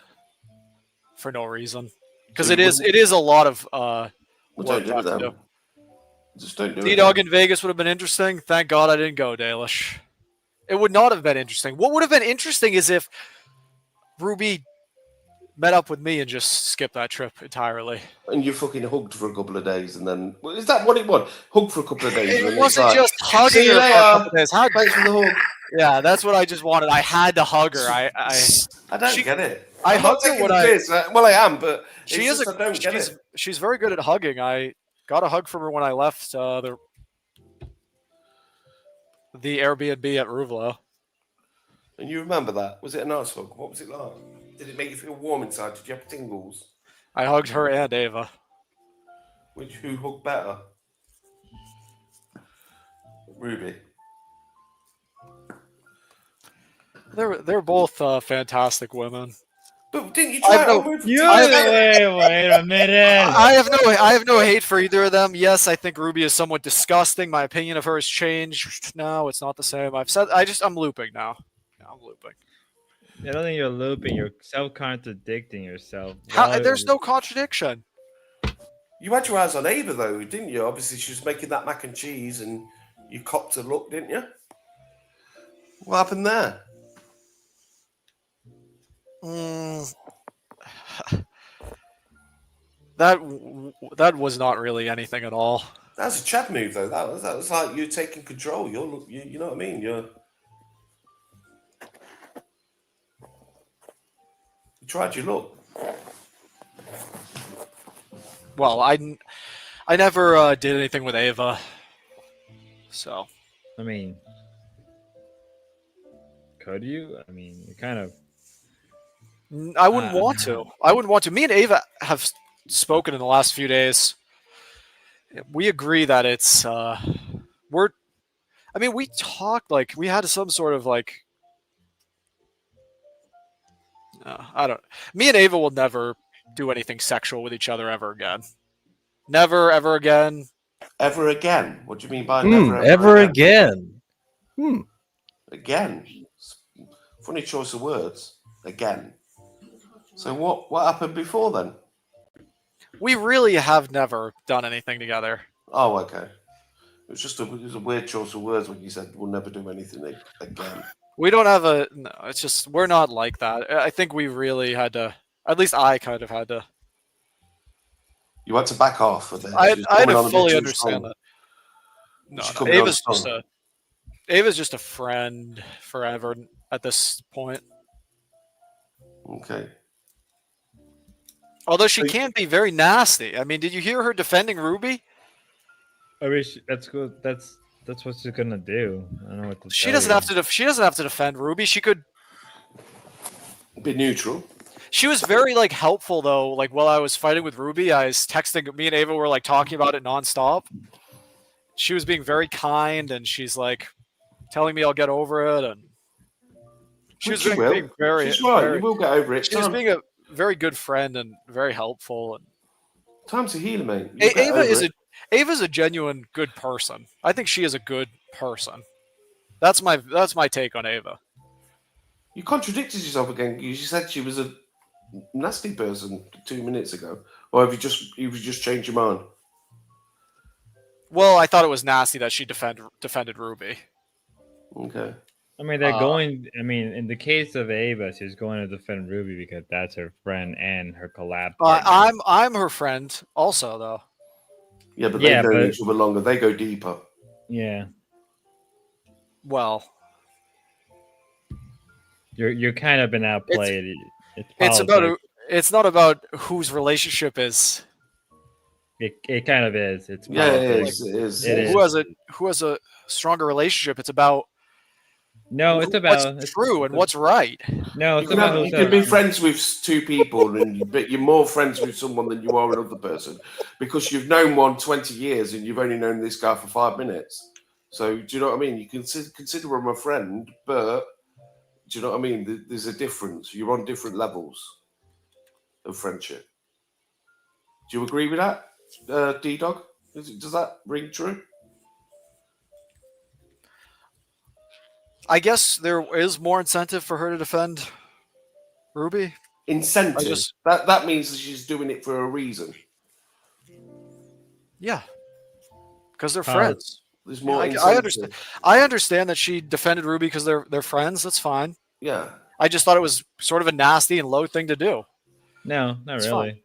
for no reason, because it is a lot of work to have to do. Just don't do it. D-Dog in Vegas would have been interesting. Thank God I didn't go, Dalish. It would not have been interesting. What would have been interesting is if Ruby met up with me and just skipped that trip entirely. And you fucking hugged for a couple of days, and then is that what it was? Hugged for a couple of days. It wasn't just hugging her for a couple of days. Thanks for the hug. Yeah, that's what I just wanted. I had to hug her. I don't get it. I I'm not hugged her taking when the piss. Well, I am, but she's very good at hugging. I got a hug from her when I left the Airbnb at Ruvlo. And you remember that? Was it a nice hug? What was it like? Did it make you feel warm inside? Did you have tingles? I hugged her and Ava. Who hugged better? Ruby. They're both fantastic women. But didn't you try Wait a minute. I have no hate for either of them. Yes, I think Ruby is somewhat disgusting. My opinion of her has changed. No, it's not the same. I'm looping now. I'm looping. I don't think you're looping. You're self-contradicting yourself. There's no contradiction. You had your eyes on Ava, though, didn't you? Obviously, she was making that mac and cheese, and you copped a look, didn't you? What happened there? That was not really anything at all. That's a Chad move, though. That was like you taking control. You know what I mean? You tried your luck. Well, I never did anything with Ava. So, I mean, could you? I mean, you kind of. I wouldn't want to. I wouldn't want to. Me and Ava have spoken in the last few days. We agree that it's we talked like we had some sort of like. I don't. Me and Ava will never do anything sexual with each other ever again. Never, ever again. Ever again? What do you mean by never ever again? Again. Funny choice of words. Again. So what happened before then? We really have never done anything together. Oh, okay. It was a weird choice of words when you said we'll never do anything again. We don't have no, it's just we're not like that. I think we really had to, at least I kind of had to. You had to back off with it. I had to fully understand that. No, Ava's just a friend forever at this point. Okay. Although she can be very nasty. I mean, did you hear her defending Ruby? I mean, that's good. That's what she's gonna do. I don't know what to She tell doesn't you. have to. She doesn't have to defend Ruby. She could be neutral. She was very like helpful though. Like while I was fighting with Ruby, I was texting. Me and Ava were like talking about it nonstop. She was being very kind, and she's like telling me I'll get over it, and she Which was you being will. very, She's right. very. You will get over it. She was being a very good friend and very helpful. And Time to heal, mate. You'll get Ava over is it. Ava's a genuine good person. I think she is a good person. That's my take on Ava. You contradicted yourself again. You said she was a nasty person 2 minutes ago, or have you just changed your mind? Well, I thought it was nasty that she defended Ruby. Okay. I mean, they're going. I mean, in the case of Ava, she's going to defend Ruby because that's her friend and her collab partner. I'm her friend also though. Yeah, but Yeah, they've known but- each other longer. They go deeper. Yeah, Well, you're kind of been outplayed. it's about politics. it's not about whose relationship is. It kind of is. It's Yeah, it politics. is. It Who is. has a stronger relationship? It's about No, it's about what's true and what's right. No, You can be friends with two people, but you're more friends with someone than you are another person because you've known one 20 years and you've only known this guy for 5 minutes. So do you know what I mean? You can consider him a friend, but do you know what I mean? There's a difference. You're on different levels of friendship. Do you agree with that, D-Dog? Does that ring true? I guess there is more incentive for her to defend Ruby. Incentive. That means that she's doing it for a reason. Yeah, because they're How? friends. There's more I incentive. understand. I understand that she defended Ruby because they're friends. That's fine. Yeah. I just thought it was sort of a nasty and low thing to do. No, not It's really. fine.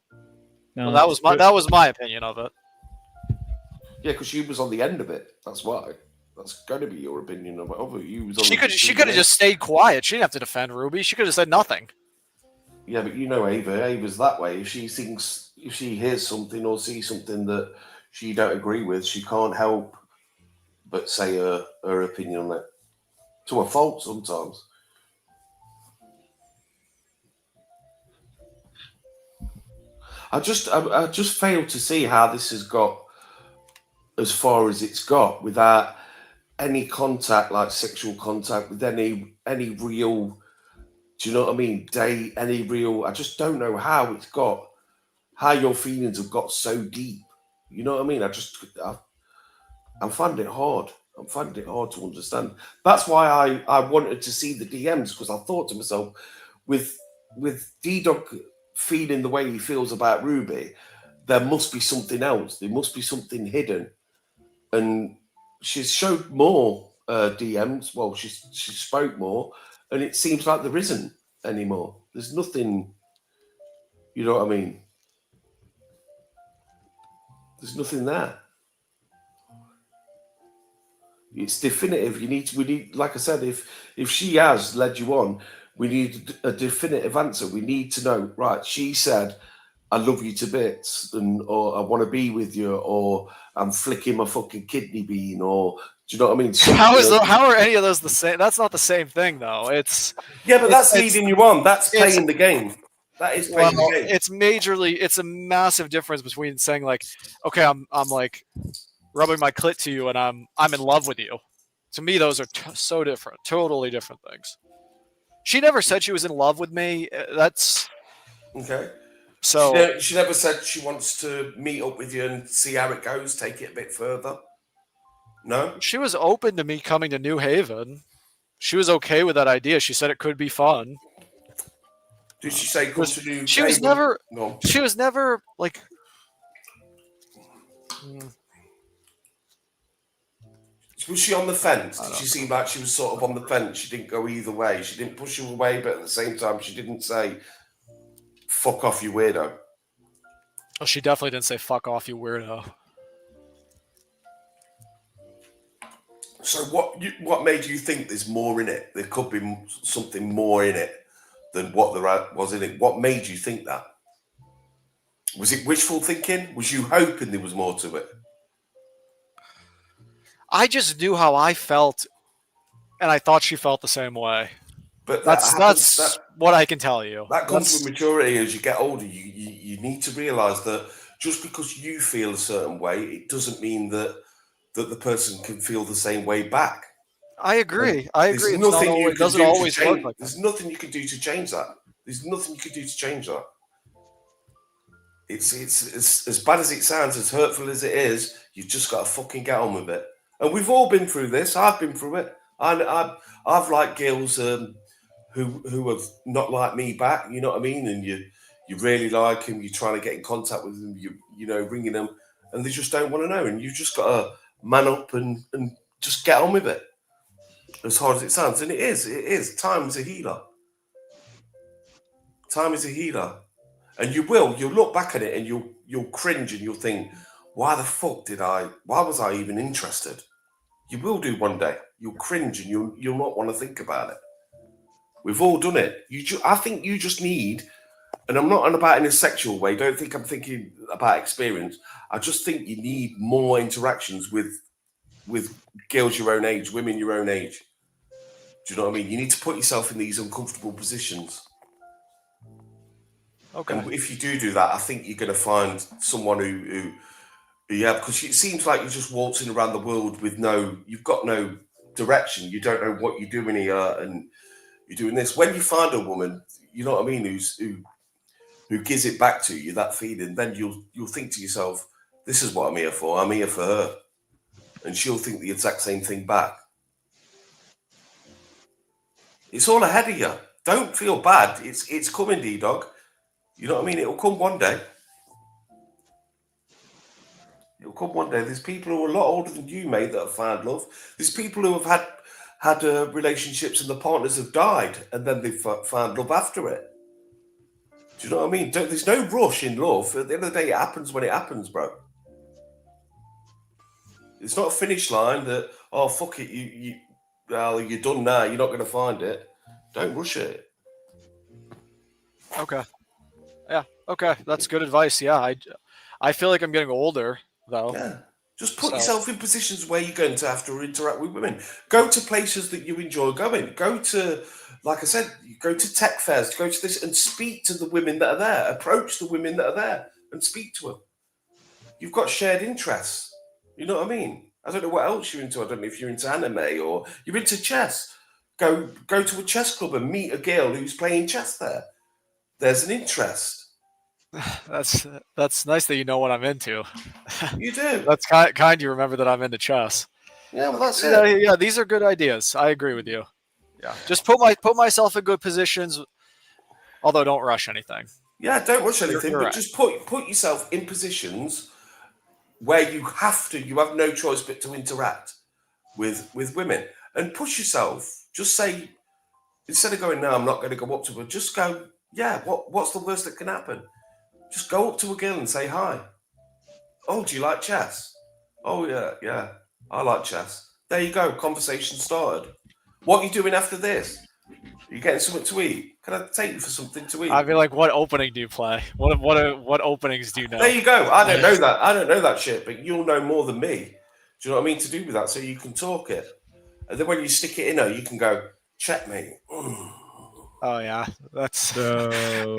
No, Well, that was my opinion of it. Yeah, because she was on the end of it. That's why. That's going to be your opinion of it. You was on She the could receiving have end. just stayed quiet. She didn't have to defend Ruby. She could have said nothing. Yeah, but you know Ava. Ava's that way. If she hears something or sees something that she don't agree with, she can't help but say her opinion on it. To a fault sometimes. I just fail to see how this has got as far as it's got without any contact, like sexual contact, with any real. Do you know what I mean? Any real. I just don't know how it's got. How your feelings have got so deep. You know what I mean? I'm finding it hard. I'm finding it hard to understand. That's why I wanted to see the DMs, because I thought to myself, with D-Dog feeling the way he feels about Ruby, there must be something else. There must be something hidden. And she's showed more DMs. Well, she spoke more, and it seems like there isn't anymore. There's nothing. You know what I mean? There's nothing there. It's definitive. We need, like I said, if she has led you on, we need a definitive answer. We need to know, right? She said, "I love you to bits," or "I want to be with you," or "I'm flicking my fucking kidney bean," or do you know what I mean? How are any of those the same? That's not the same thing, though. It's that's leading you on. That's playing the game. That is playing the game. It's majorly. It's a massive difference between saying like, okay, I'm like rubbing my clit to you, and I'm in love with you. To me, those are so different, totally different things. She never said she was in love with me. That's okay. So she never said she wants to meet up with you and see how it goes, take it a bit further. No, she was open to me coming to New Haven. She was okay with that idea. She said it could be fun. Did she say come to New She was Haven? never. No. She was never like. Was she on the fence? Did she seem like she was sort of on the fence? She didn't go either way. She didn't push you away, but at the same time, she didn't say, "Fuck off, you weirdo." Oh, she definitely didn't say "fuck off, you weirdo." So what made you think there's more in it? There could be something more in it than what there was in it. What made you think that? Was it wishful thinking? Was you hoping there was more to it? I just knew how I felt, and I thought she felt the same way. But That's what I can tell you. That comes with maturity. As you get older, you need to realise that just because you feel a certain way, it doesn't mean that the person can feel the same way back. I agree. I agree. There's nothing you It can doesn't do to always work change. like that. There's nothing you can do to change that. There's nothing you can do to change that. It's as bad as it sounds, as hurtful as it is. You've just got to fucking get on with it. And we've all been through this. I've been through it. I've liked girls who have not liked me back. You know what I mean? And you really like them. You're trying to get in contact with them. You know, ringing them, and they just don't want to know. And you've just got to man up and just get on with it. As hard as it sounds, and it is. Time is a healer. Time is a healer. And you'll look back at it and you'll cringe and you'll think, why was I even interested? You will do one day. You'll cringe and you'll not want to think about it. We've all done it. I think you just need, and I'm not on about in a sexual way, don't think I'm thinking about experience. I just think you need more interactions with girls your own age, women your own age. Do you know what I mean? You need to put yourself in these uncomfortable positions. Okay. And if you do that, I think you're going to find someone who because it seems like you're just waltzing around the world with you've got no direction. You don't know what you're doing here, and you're doing this. When you find a woman, you know what I mean, who gives it back to you, that feeling, then you'll think to yourself, this is what I'm here for. I'm here for her, and she'll think the exact same thing back. It's all ahead of you. Don't feel bad. It's coming, D-Dog. You know what I mean? It'll come one day. It'll come one day. There's people who are a lot older than you, mate, that have found love. There's people who have had relationships and the partners have died, and then they've found love after it. Do you know what I mean? There's no rush in love. At the end of the day, it happens when it happens, bro. It's not a finish line that, oh, fuck it, you're done now. You're not going to find it. Don't rush it. Okay. Yeah. Okay. That's good advice. Yeah. I feel like I'm getting older though. Yeah. Just put yourself in positions where you're going to have to interact with women. Go to places that you enjoy going. Go to, like I said, go to tech fairs, go to this and speak to the women that are there. Approach the women that are there and speak to them. You've got shared interests. You know what I mean? I don't know what else you're into. I don't know if you're into anime or you're into chess. Go to a chess club and meet a girl who's playing chess there. There's an interest. That's nice that you know what I'm into. You do. That's kind. You remember that I'm into chess. Yeah, well, that's it. Yeah, these are good ideas. I agree with you. Yeah, just put myself in good positions. Although, don't rush anything. Yeah, don't rush anything. You're but right. just put yourself in positions where you have no choice but to interact with women and push yourself. Just say, instead of going, no, I'm not going to go up to her. Just go, yeah. What's the worst that can happen? Just go up to a girl and say hi. Oh, do you like chess? Oh, yeah. I like chess. There you go. Conversation started. What are you doing after this? Are you getting something to eat? Can I take you for something to eat? I'd be like, what opening do you play? What openings do you know? There you go. I don't know that. I don't know that shit, but you'll know more than me. Do you know what I mean? To do with that, so you can talk it. And then when you stick it in her, you can go, checkmate. Oh, yeah. That's So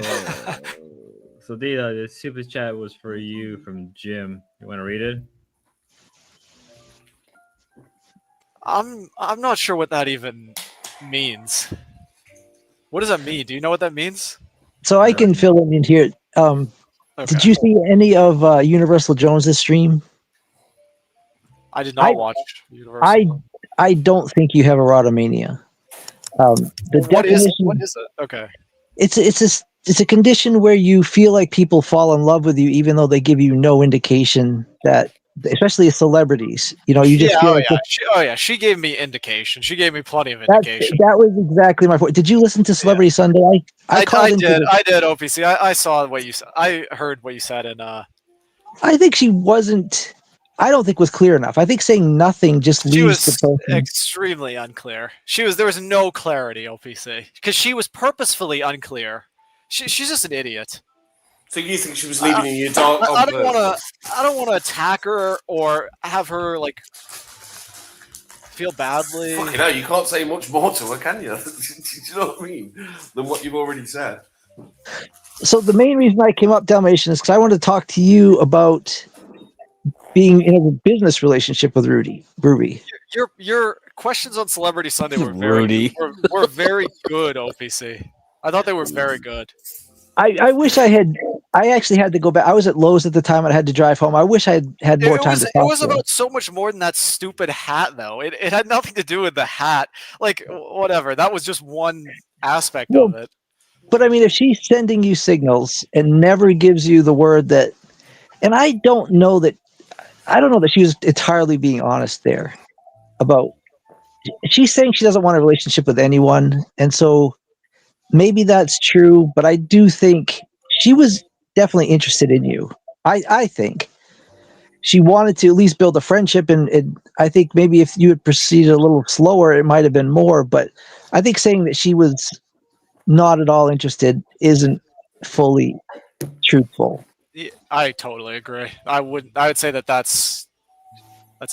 Dita, the super chat was for you from Jim. You want to read it? I'm not sure what that even means. What does that mean? Do you know what that means? So I can fill in here. Did you see any of Universal Jones's stream? I did not watch Universal. I don't think you have erotomania. The What is definition. it? Okay. It's a condition where you feel like people fall in love with you, even though they give you no indication that, especially celebrities. You know, you just feel like She gave me indication. She gave me plenty of indication. that was exactly my point. Did you listen to Celebrity Sunday? I did, OPC. I saw what you said. I heard what you said, and I think she wasn't. I don't think was clear enough. I think saying nothing just she leaves was the person. extremely unclear. There was no clarity, OPC, because she was purposefully unclear. She's just an idiot. So you think she was leaving you in your dark I on don't want purpose? to. I don't want to attack her or have her like feel badly. Fucking hell, you can't say much more to her, can you? Do you know what I mean? Than what you've already said. So the main reason I came up, Dalmatian, is because I wanted to talk to you about being in a business relationship with Ruby. Your questions on Celebrity Sunday were Rudy. were very good, OPC. I thought they were very good. I wish I actually had to go back. I was at Lowe's at the time and I had to drive home. I wish I had more time to It talk was to her. about so much more than that stupid hat, though. It had nothing to do with the hat. Like whatever, that was just one aspect of it. But I mean, if she's sending you signals and never gives you the word that, and I don't know that she was entirely being honest there about, she's saying she doesn't want a relationship with anyone. And so maybe that's true, but I do think she was definitely interested in you. I think she wanted to at least build a friendship. And I think maybe if you had proceeded a little slower, it might have been more, but I think saying that she was not at all interested isn't fully truthful. Yeah, I totally agree. I would say that that's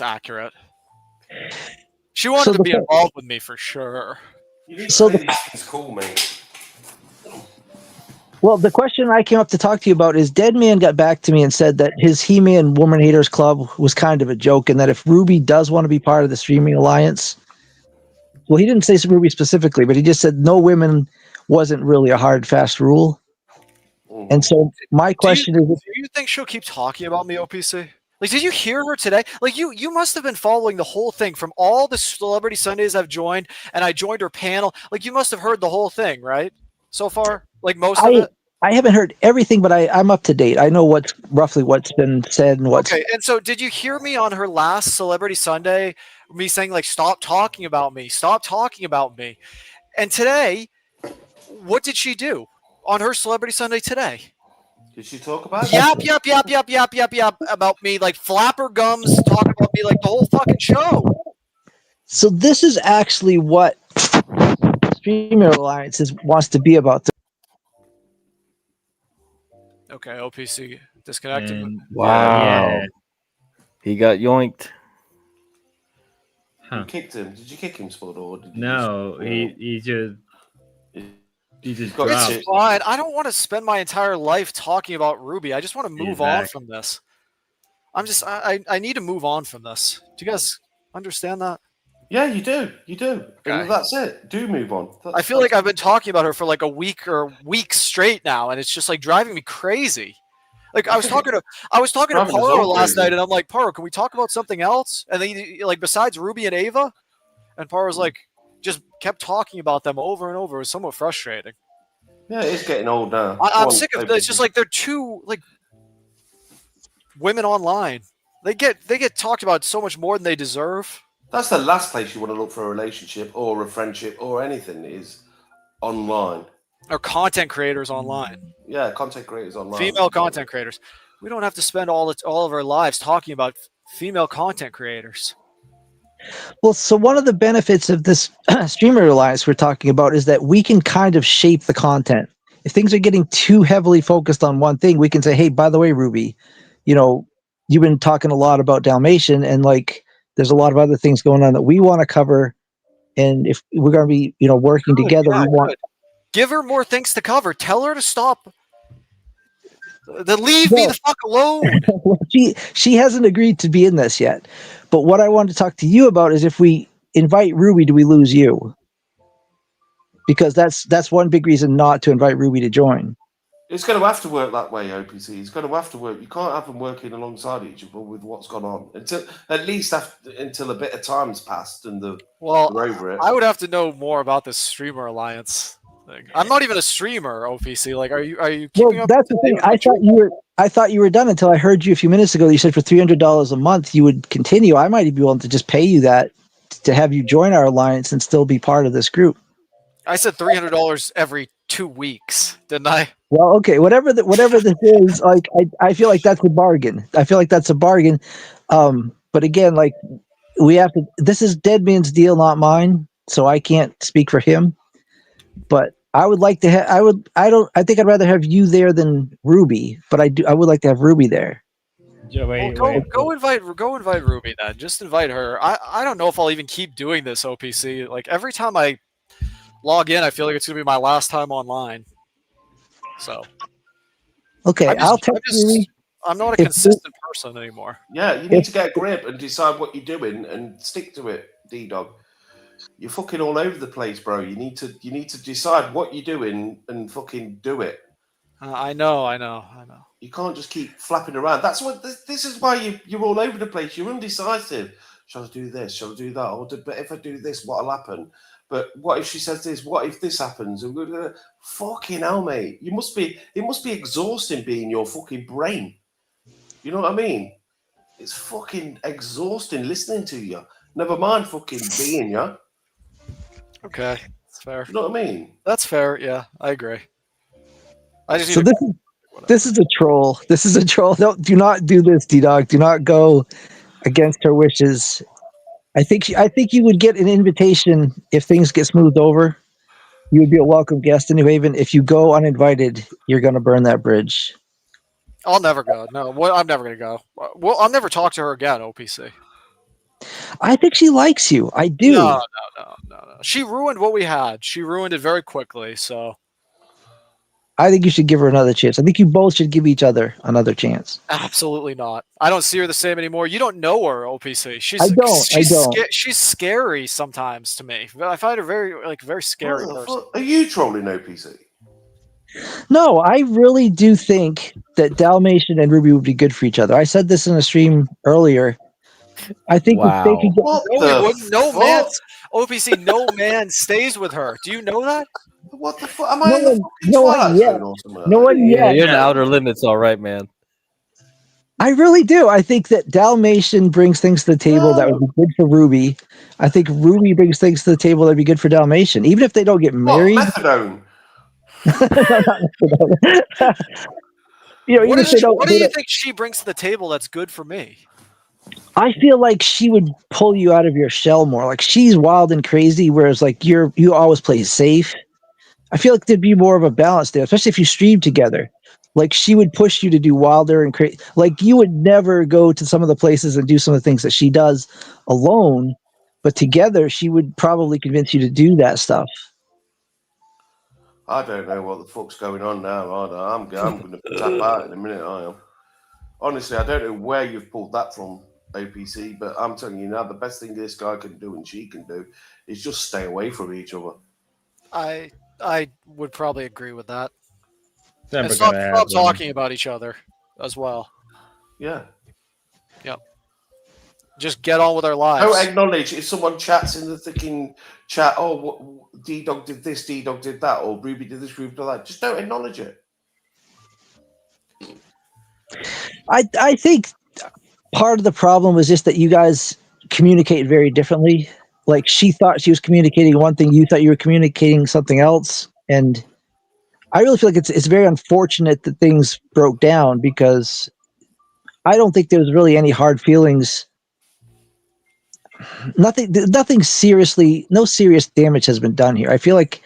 accurate. She wanted to be involved with me for sure. You need to So play the- these things cool, mate. Well, the question I came up to talk to you about is Dead Man got back to me and said that his He-Man Woman Haters Club was kind of a joke, and that if Ruby does want to be part of the streaming alliance, well, he didn't say Ruby specifically, but he just said no women wasn't really a hard, fast rule. And so my question is, Do you think she'll keep talking about me, OPC? Like, did you hear her today? Like, you must have been following the whole thing from all the Celebrity Sundays I've joined, and I joined her panel. Like, you must have heard the whole thing, right? So far, like most of it. I haven't heard everything, but I'm up to date. I know roughly what's been said and what's. Okay, and so did you hear me on her last Celebrity Sunday? Me saying like, "Stop talking about me, stop talking about me," and today, what did she do on her Celebrity Sunday today? Did she talk about Yap about me, like flapper gums, talk about me like the whole fucking show. So this is actually what Streamer Alliance wants to be about. Okay, OPC disconnected. And, Wow. He got yoinked. You kicked him. Did you kick him, Spud, or did you No, just, he just got dropped. It's fine. I don't want to spend my entire life talking about Ruby. I just want to move on back. from this. I need to move on from this. Do you guys understand that? Yeah, you do. You do. Okay. And that's it. Do move on. I feel like I've been talking about her for like a week or weeks straight now, and it's just like driving me crazy. Like I was talking to Driving us Paro all last crazy. night, and I'm like, Paro, can we talk about something else? And then like besides Ruby and Ava, and Paro's like just kept talking about them over and over. It was somewhat frustrating. Yeah, it is getting old now. I'm sick of it's just like they're too like women online. They get talked about so much more than they deserve. That's the last place you want to look for a relationship or a friendship or anything is online. Or content creators online. Yeah, content creators online. Female content creators. We don't have to spend all of our lives talking about female content creators. Well, so one of the benefits of this Streamer Alliance we're talking about is that we can kind of shape the content. If things are getting too heavily focused on one thing, we can say, hey, by the way, Ruby, you've been talking a lot about Dalmatian, and like there's a lot of other things going on that we want to cover. And if we're going to be, working together, we want. Give her more things to cover. Tell her to stop. Then leave me the fuck alone. She hasn't agreed to be in this yet. But what I wanted to talk to you about is if we invite Ruby, do we lose you? Because that's one big reason not to invite Ruby to join. It's going to have to work that way, OPC. It's going to have to work. You can't have them working alongside each other with what's gone on until a bit of time's passed and they're over it. I would have to know more about this Streamer Alliance thing. I'm not even a streamer, OPC. Like, are you keeping up? That's the thing. I thought you were done until I heard you a few minutes ago. You said for $300 a month you would continue. I might be willing to just pay you that to have you join our alliance and still be part of this group. I said $300 every 2 weeks, didn't I? Well, okay, whatever this is, like I feel like that's a bargain. But again, like we have to. This is Deadman's deal, not mine, so I can't speak for him. But I would like to have. I think I'd rather have you there than Ruby, but I would like to have Ruby there. Wait, Well, go invite Ruby then. Just invite her. I don't know if I'll even keep doing this OPC. Like every time I log in, I feel like it's gonna be my last time online. So Okay, I'll text Ruby. I'm not a If- consistent person anymore. Yeah, you need to get a grip and decide what you're doing and stick to it, D-Dog. You're fucking all over the place, bro. You need to decide what you're doing and fucking do it. I know. You can't just keep flapping around. That's what this is why you're all over the place. You're indecisive. Shall I do this? Shall I do that? But if I do this, what'll happen? But what if she says this? What if this happens? Fucking hell, mate. It must be exhausting being your fucking brain. You know what I mean? It's fucking exhausting listening to you. Never mind fucking being you. Okay, that's fair. You know what I mean? That's fair. Yeah, I agree. I just So need this is a troll. This is a troll. Do not do this, D-Dog. Do not go against her wishes. I think you would get an invitation if things get smoothed over. You would be a welcome guest in New Haven. If you go uninvited, you're going to burn that bridge. I'll never go. No, I'm never gonna go. Well, I'll never talk to her again. OPC. I think she likes you. I do. No. She ruined what we had. She ruined it very quickly. So I think you should give her another chance. I think you both should give each other another chance. absolutely not. I don't see her the same anymore. You don't know her, OPC. I don't. She's scary sometimes to me. I find her very scary person. Are you trolling OPC? No, I really do think that Dalmatian and Ruby would be good for each other. I said this in a stream earlier. I think if they could get No man, OPC, no man stays with her. Do you know that? What the fuck? Am I in the fucking Twilight Zone or something? No one Yeah, yet. you're in the outer limits, all right, man. I really do. I think that Dalmatian brings things to the table that would be good for Ruby. I think Ruby brings things to the table that'd be good for Dalmatian. Even if they don't get married. Methadone. What do you think she brings to the table that's good for me? I feel like she would pull you out of your shell more. Like she's wild and crazy, whereas like you always play safe. I feel like there'd be more of a balance there, especially if you stream together. Like she would push you to do wilder and crazy. Like you would never go to some of the places and do some of the things that she does alone, but together she would probably convince you to do that stuff. I don't know what the fuck's going on now. I'm going to tap out in a minute. I am. Honestly, I don't know where you've pulled that from, OPC, but I'm telling you now, the best thing this guy can do and she can do is just stay away from each other. I would probably agree with that. Never And stop gonna happen. talking about each other as well. Yeah. Yep. Just get on with our lives. Don't acknowledge if someone chats in the freaking chat. Oh, D-Dog did this, D-Dog did that, or Ruby did this, Ruby did that. Just don't acknowledge it. I think part of the problem was just that you guys communicate very differently. Like she thought she was communicating one thing, you thought you were communicating something else, and I really feel like it's very unfortunate that things broke down because I don't think there was really any hard feelings. Nothing seriously, no serious damage has been done here. I feel like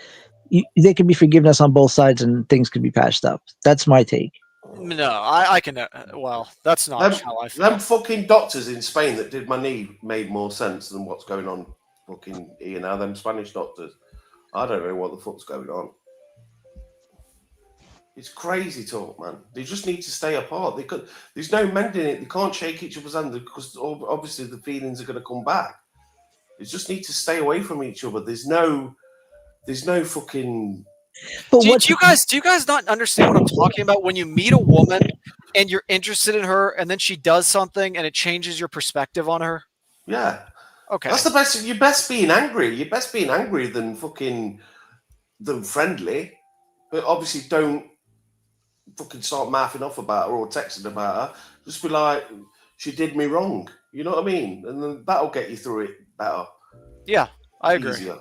they can be forgiveness on both sides and things could be patched up. That's my take. No, I can. Well, that's not how I feel. Them fucking doctors in Spain that did my knee made more sense than what's going on fucking here now. Them Spanish doctors. I don't know what the fuck's going on. It's crazy talk, man. They just need to stay apart. There's no mending it. They can't shake each other's hand because obviously the feelings are going to come back. They just need to stay away from each other. There's no fucking. Do you guys not understand what I'm talking about? When you meet a woman and you're interested in her, and then she does something and it changes your perspective on her. Yeah. Okay. That's the best. You're best being angry. You're best being angry than friendly. But obviously, don't fucking start mouthing off about her or texting about her. Just be like, she did me wrong. You know what I mean? And then that'll get you through it better. Yeah, I agree. Easier.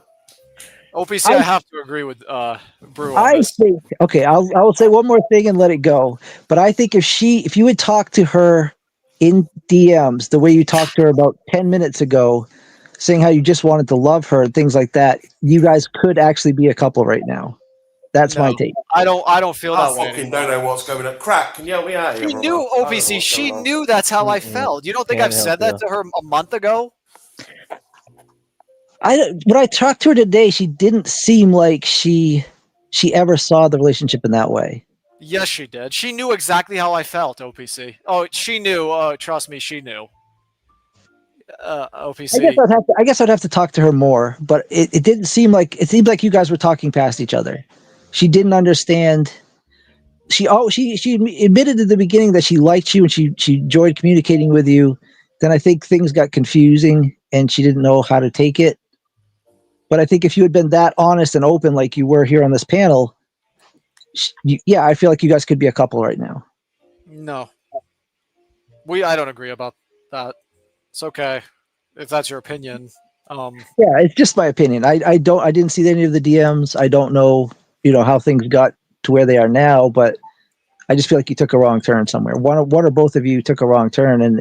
OPC, I have to agree with Brew on I this. think okay. I will say one more thing and let it go. But I think if you would talk to her in DMs the way you talked to her about 10 minutes ago, saying how you just wanted to love her and things like that, you guys could actually be a couple right now. That's No, my take. I don't feel I that way fucking anymore. don't know what's going on. Crack, can you help me out here, She brother? knew, I don't know OPC. what's She going on. knew that's how I Mm-mm. felt. You don't think Can't I've help said that you. to her a month ago? When I talked to her today, she didn't seem like she ever saw the relationship in that way. Yes, she did. She knew exactly how I felt, OPC. Oh, she knew. Trust me, she knew. OPC. I guess I'd have to talk to her more, but it didn't seem like it seemed like you guys were talking past each other. She didn't understand. She admitted at the beginning that she liked you and she enjoyed communicating with you. Then I think things got confusing and she didn't know how to take it. But I think if you had been that honest and open like you were here on this panel, yeah, I feel like you guys could be a couple right now. No. I don't agree about that. It's okay if that's your opinion. Yeah, it's just my opinion. I didn't see any of the DMs. I don't know, how things got to where they are now, but I just feel like you took a wrong turn somewhere. One or both of you took a wrong turn, and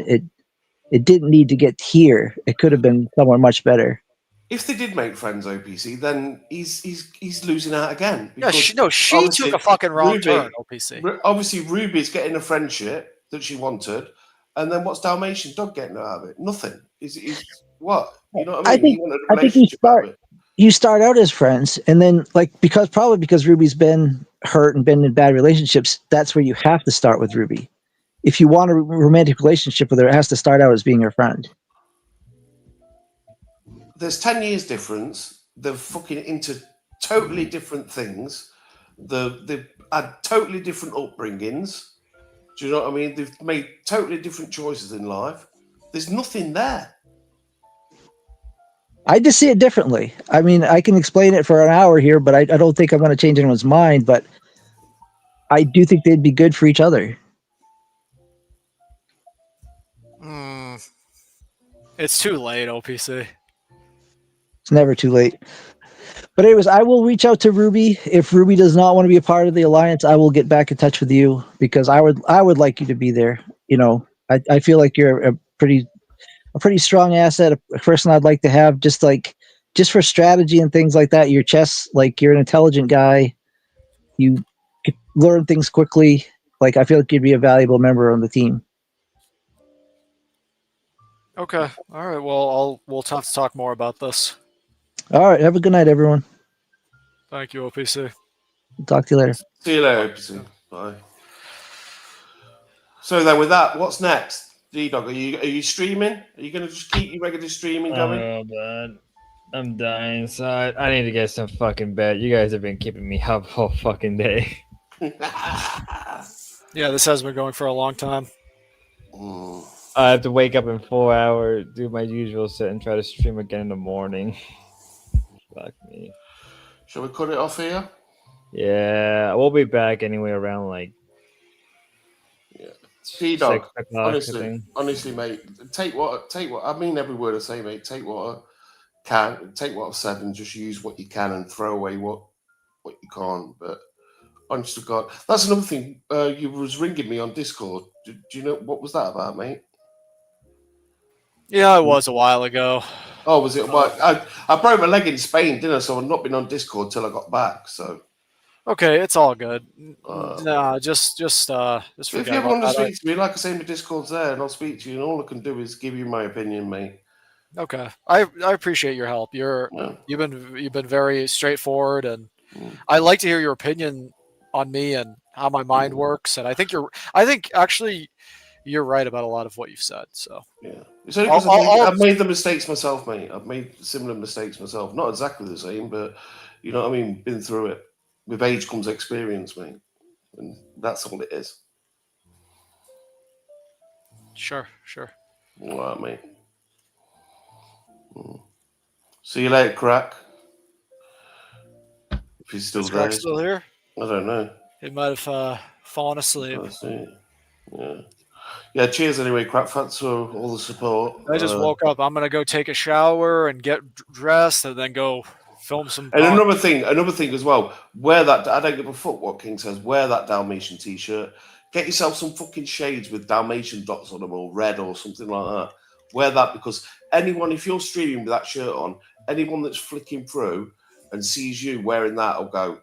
it didn't need to get here. It could have been somewhere much better. If they did make friends, OPC, then he's losing out again. Yeah, Because she took a fucking wrong Ruby, turn, OPC. Obviously, Ruby's getting a friendship that she wanted, and then what's Dalmatian Dog getting out of it? Nothing. He's what? You know what I mean? He wanted a I think relationship out of it. you start out as friends, and then because Ruby's been hurt and been in bad relationships, that's where you have to start with Ruby. If you want a romantic relationship with her, it has to start out as being her friend. There's 10 years difference. They're fucking into totally different things. They've had totally different upbringings. Do you know what I mean? They've made totally different choices in life. There's nothing there. I just see it differently. I mean, I can explain it for an hour here, but I don't think I'm going to change anyone's mind. But I do think they'd be good for each other. It's too late, OPC. It's never too late. But anyways, I will reach out to Ruby. If Ruby does not want to be a part of the alliance, I will get back in touch with you because I would like you to be there. I feel like you're a pretty strong asset, a person I'd like to have just for strategy and things like that. Your chess, you're an intelligent guy. You learn things quickly. I feel like you'd be a valuable member on the team. Okay. All right. Well, we'll have to talk more about this. All right. Have a good night, everyone. Thank you, OPC. Talk to you later. See you later, OPC. Bye. So then, with that, what's next? D-Dog, are you streaming? Are you going to just keep your regular streaming going? Oh, man. I'm dying inside. I need to get some fucking bed. You guys have been keeping me up all fucking day. Yeah, this has been going for a long time. I have to wake up in 4 hours, do my usual set, and try to stream again in the morning. Fuck me. Shall we cut it off here? Yeah, we'll be back anyway around T-Dog, 6 o'clock, I think. honestly, mate, take what I mean every word I say, mate. Take what I can, take what I've said, and just use what you can, and throw away what you can't. But honest to God, that's another thing. You was ringing me on Discord. Do you know what was that about, mate? Yeah, it was a while ago. Oh, was it? Well, I broke my leg in Spain, didn't I? So I've not been on Discord till I got back. So okay, it's all good. Nah, just forget if you ever about want to that. speak to me, like I say, my Discord's there, and I'll speak to you. And all I can do is give you my opinion, mate. Okay, I appreciate your help. You've been very straightforward, and I like to hear your opinion on me and how my mind works. And I think actually you're right about a lot of what you've said. So yeah, it's only because I've made the mistakes myself, mate. I've made similar mistakes myself, not exactly the same, but you know what I mean. Been through it. With age comes experience, mate, and that's all it is. Sure. All right, mate. See you later, Crack. If he's still Is there. Crack still here? I don't know. He might have fallen asleep. Yeah. Cheers anyway, Crack. Thanks for all the support. I just woke up. I'm gonna go take a shower and get dressed, and then go film some. And another thing as well. Wear that. I don't give a fuck what King says. Wear that Dalmatian t-shirt. Get yourself some fucking shades with Dalmatian dots on them, or red, or something like that. Wear that, because anyone, if you're streaming with that shirt on, anyone that's flicking through and sees you wearing that will go,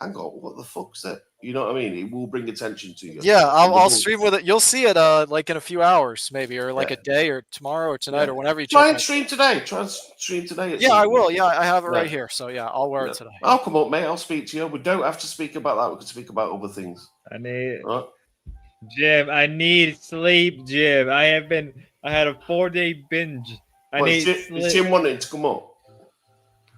hang on, what the fuck's that? You know what I mean? It will bring attention to you. Yeah, And the I'll more- stream with it. You'll see it like in a few hours, maybe, or like Yeah. a day, or tomorrow, or tonight, Yeah. or whenever you Try check and my stream today. Try and stream today. At Yeah, some I point. will. Yeah, I have it right Yeah. here. So yeah, I'll wear Yeah. it today. I'll come up, mate. I'll speak to you. We don't have to speak about that. We can speak about other things. I need Right? Jim. I need sleep, Jim. I had a 4-day binge. I Well, need is sleep. Jim wanting to come up?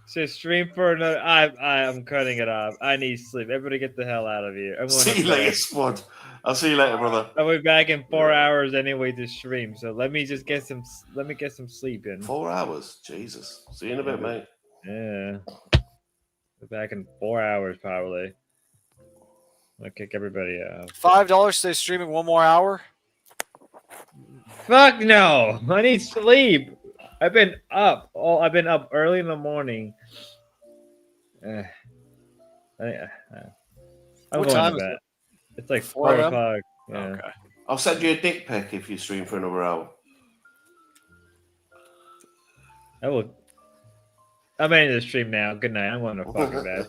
So stream for another. I'm cutting it off. I need sleep. Everybody, get the hell out of here. I'm going See to you later, bed. squad. I'll see you later, brother. I'll be back in 4 hours anyway to stream. So let me just get some. Let me get some sleep in. 4 hours. Jesus. See you in a bit, mate. Yeah. Be back in 4 hours probably. I'll kick everybody out. $5 stay streaming one more hour. Fuck no! I need sleep. I've been up. I've been up early in the morning. I'm What going time to is bed. it? It's like 4 4 a.m.? o'clock. Yeah. Okay. I'll send you a dick pic if you stream for another hour. I will. I'm ending the stream now. Good night. I'm going to fucking bed.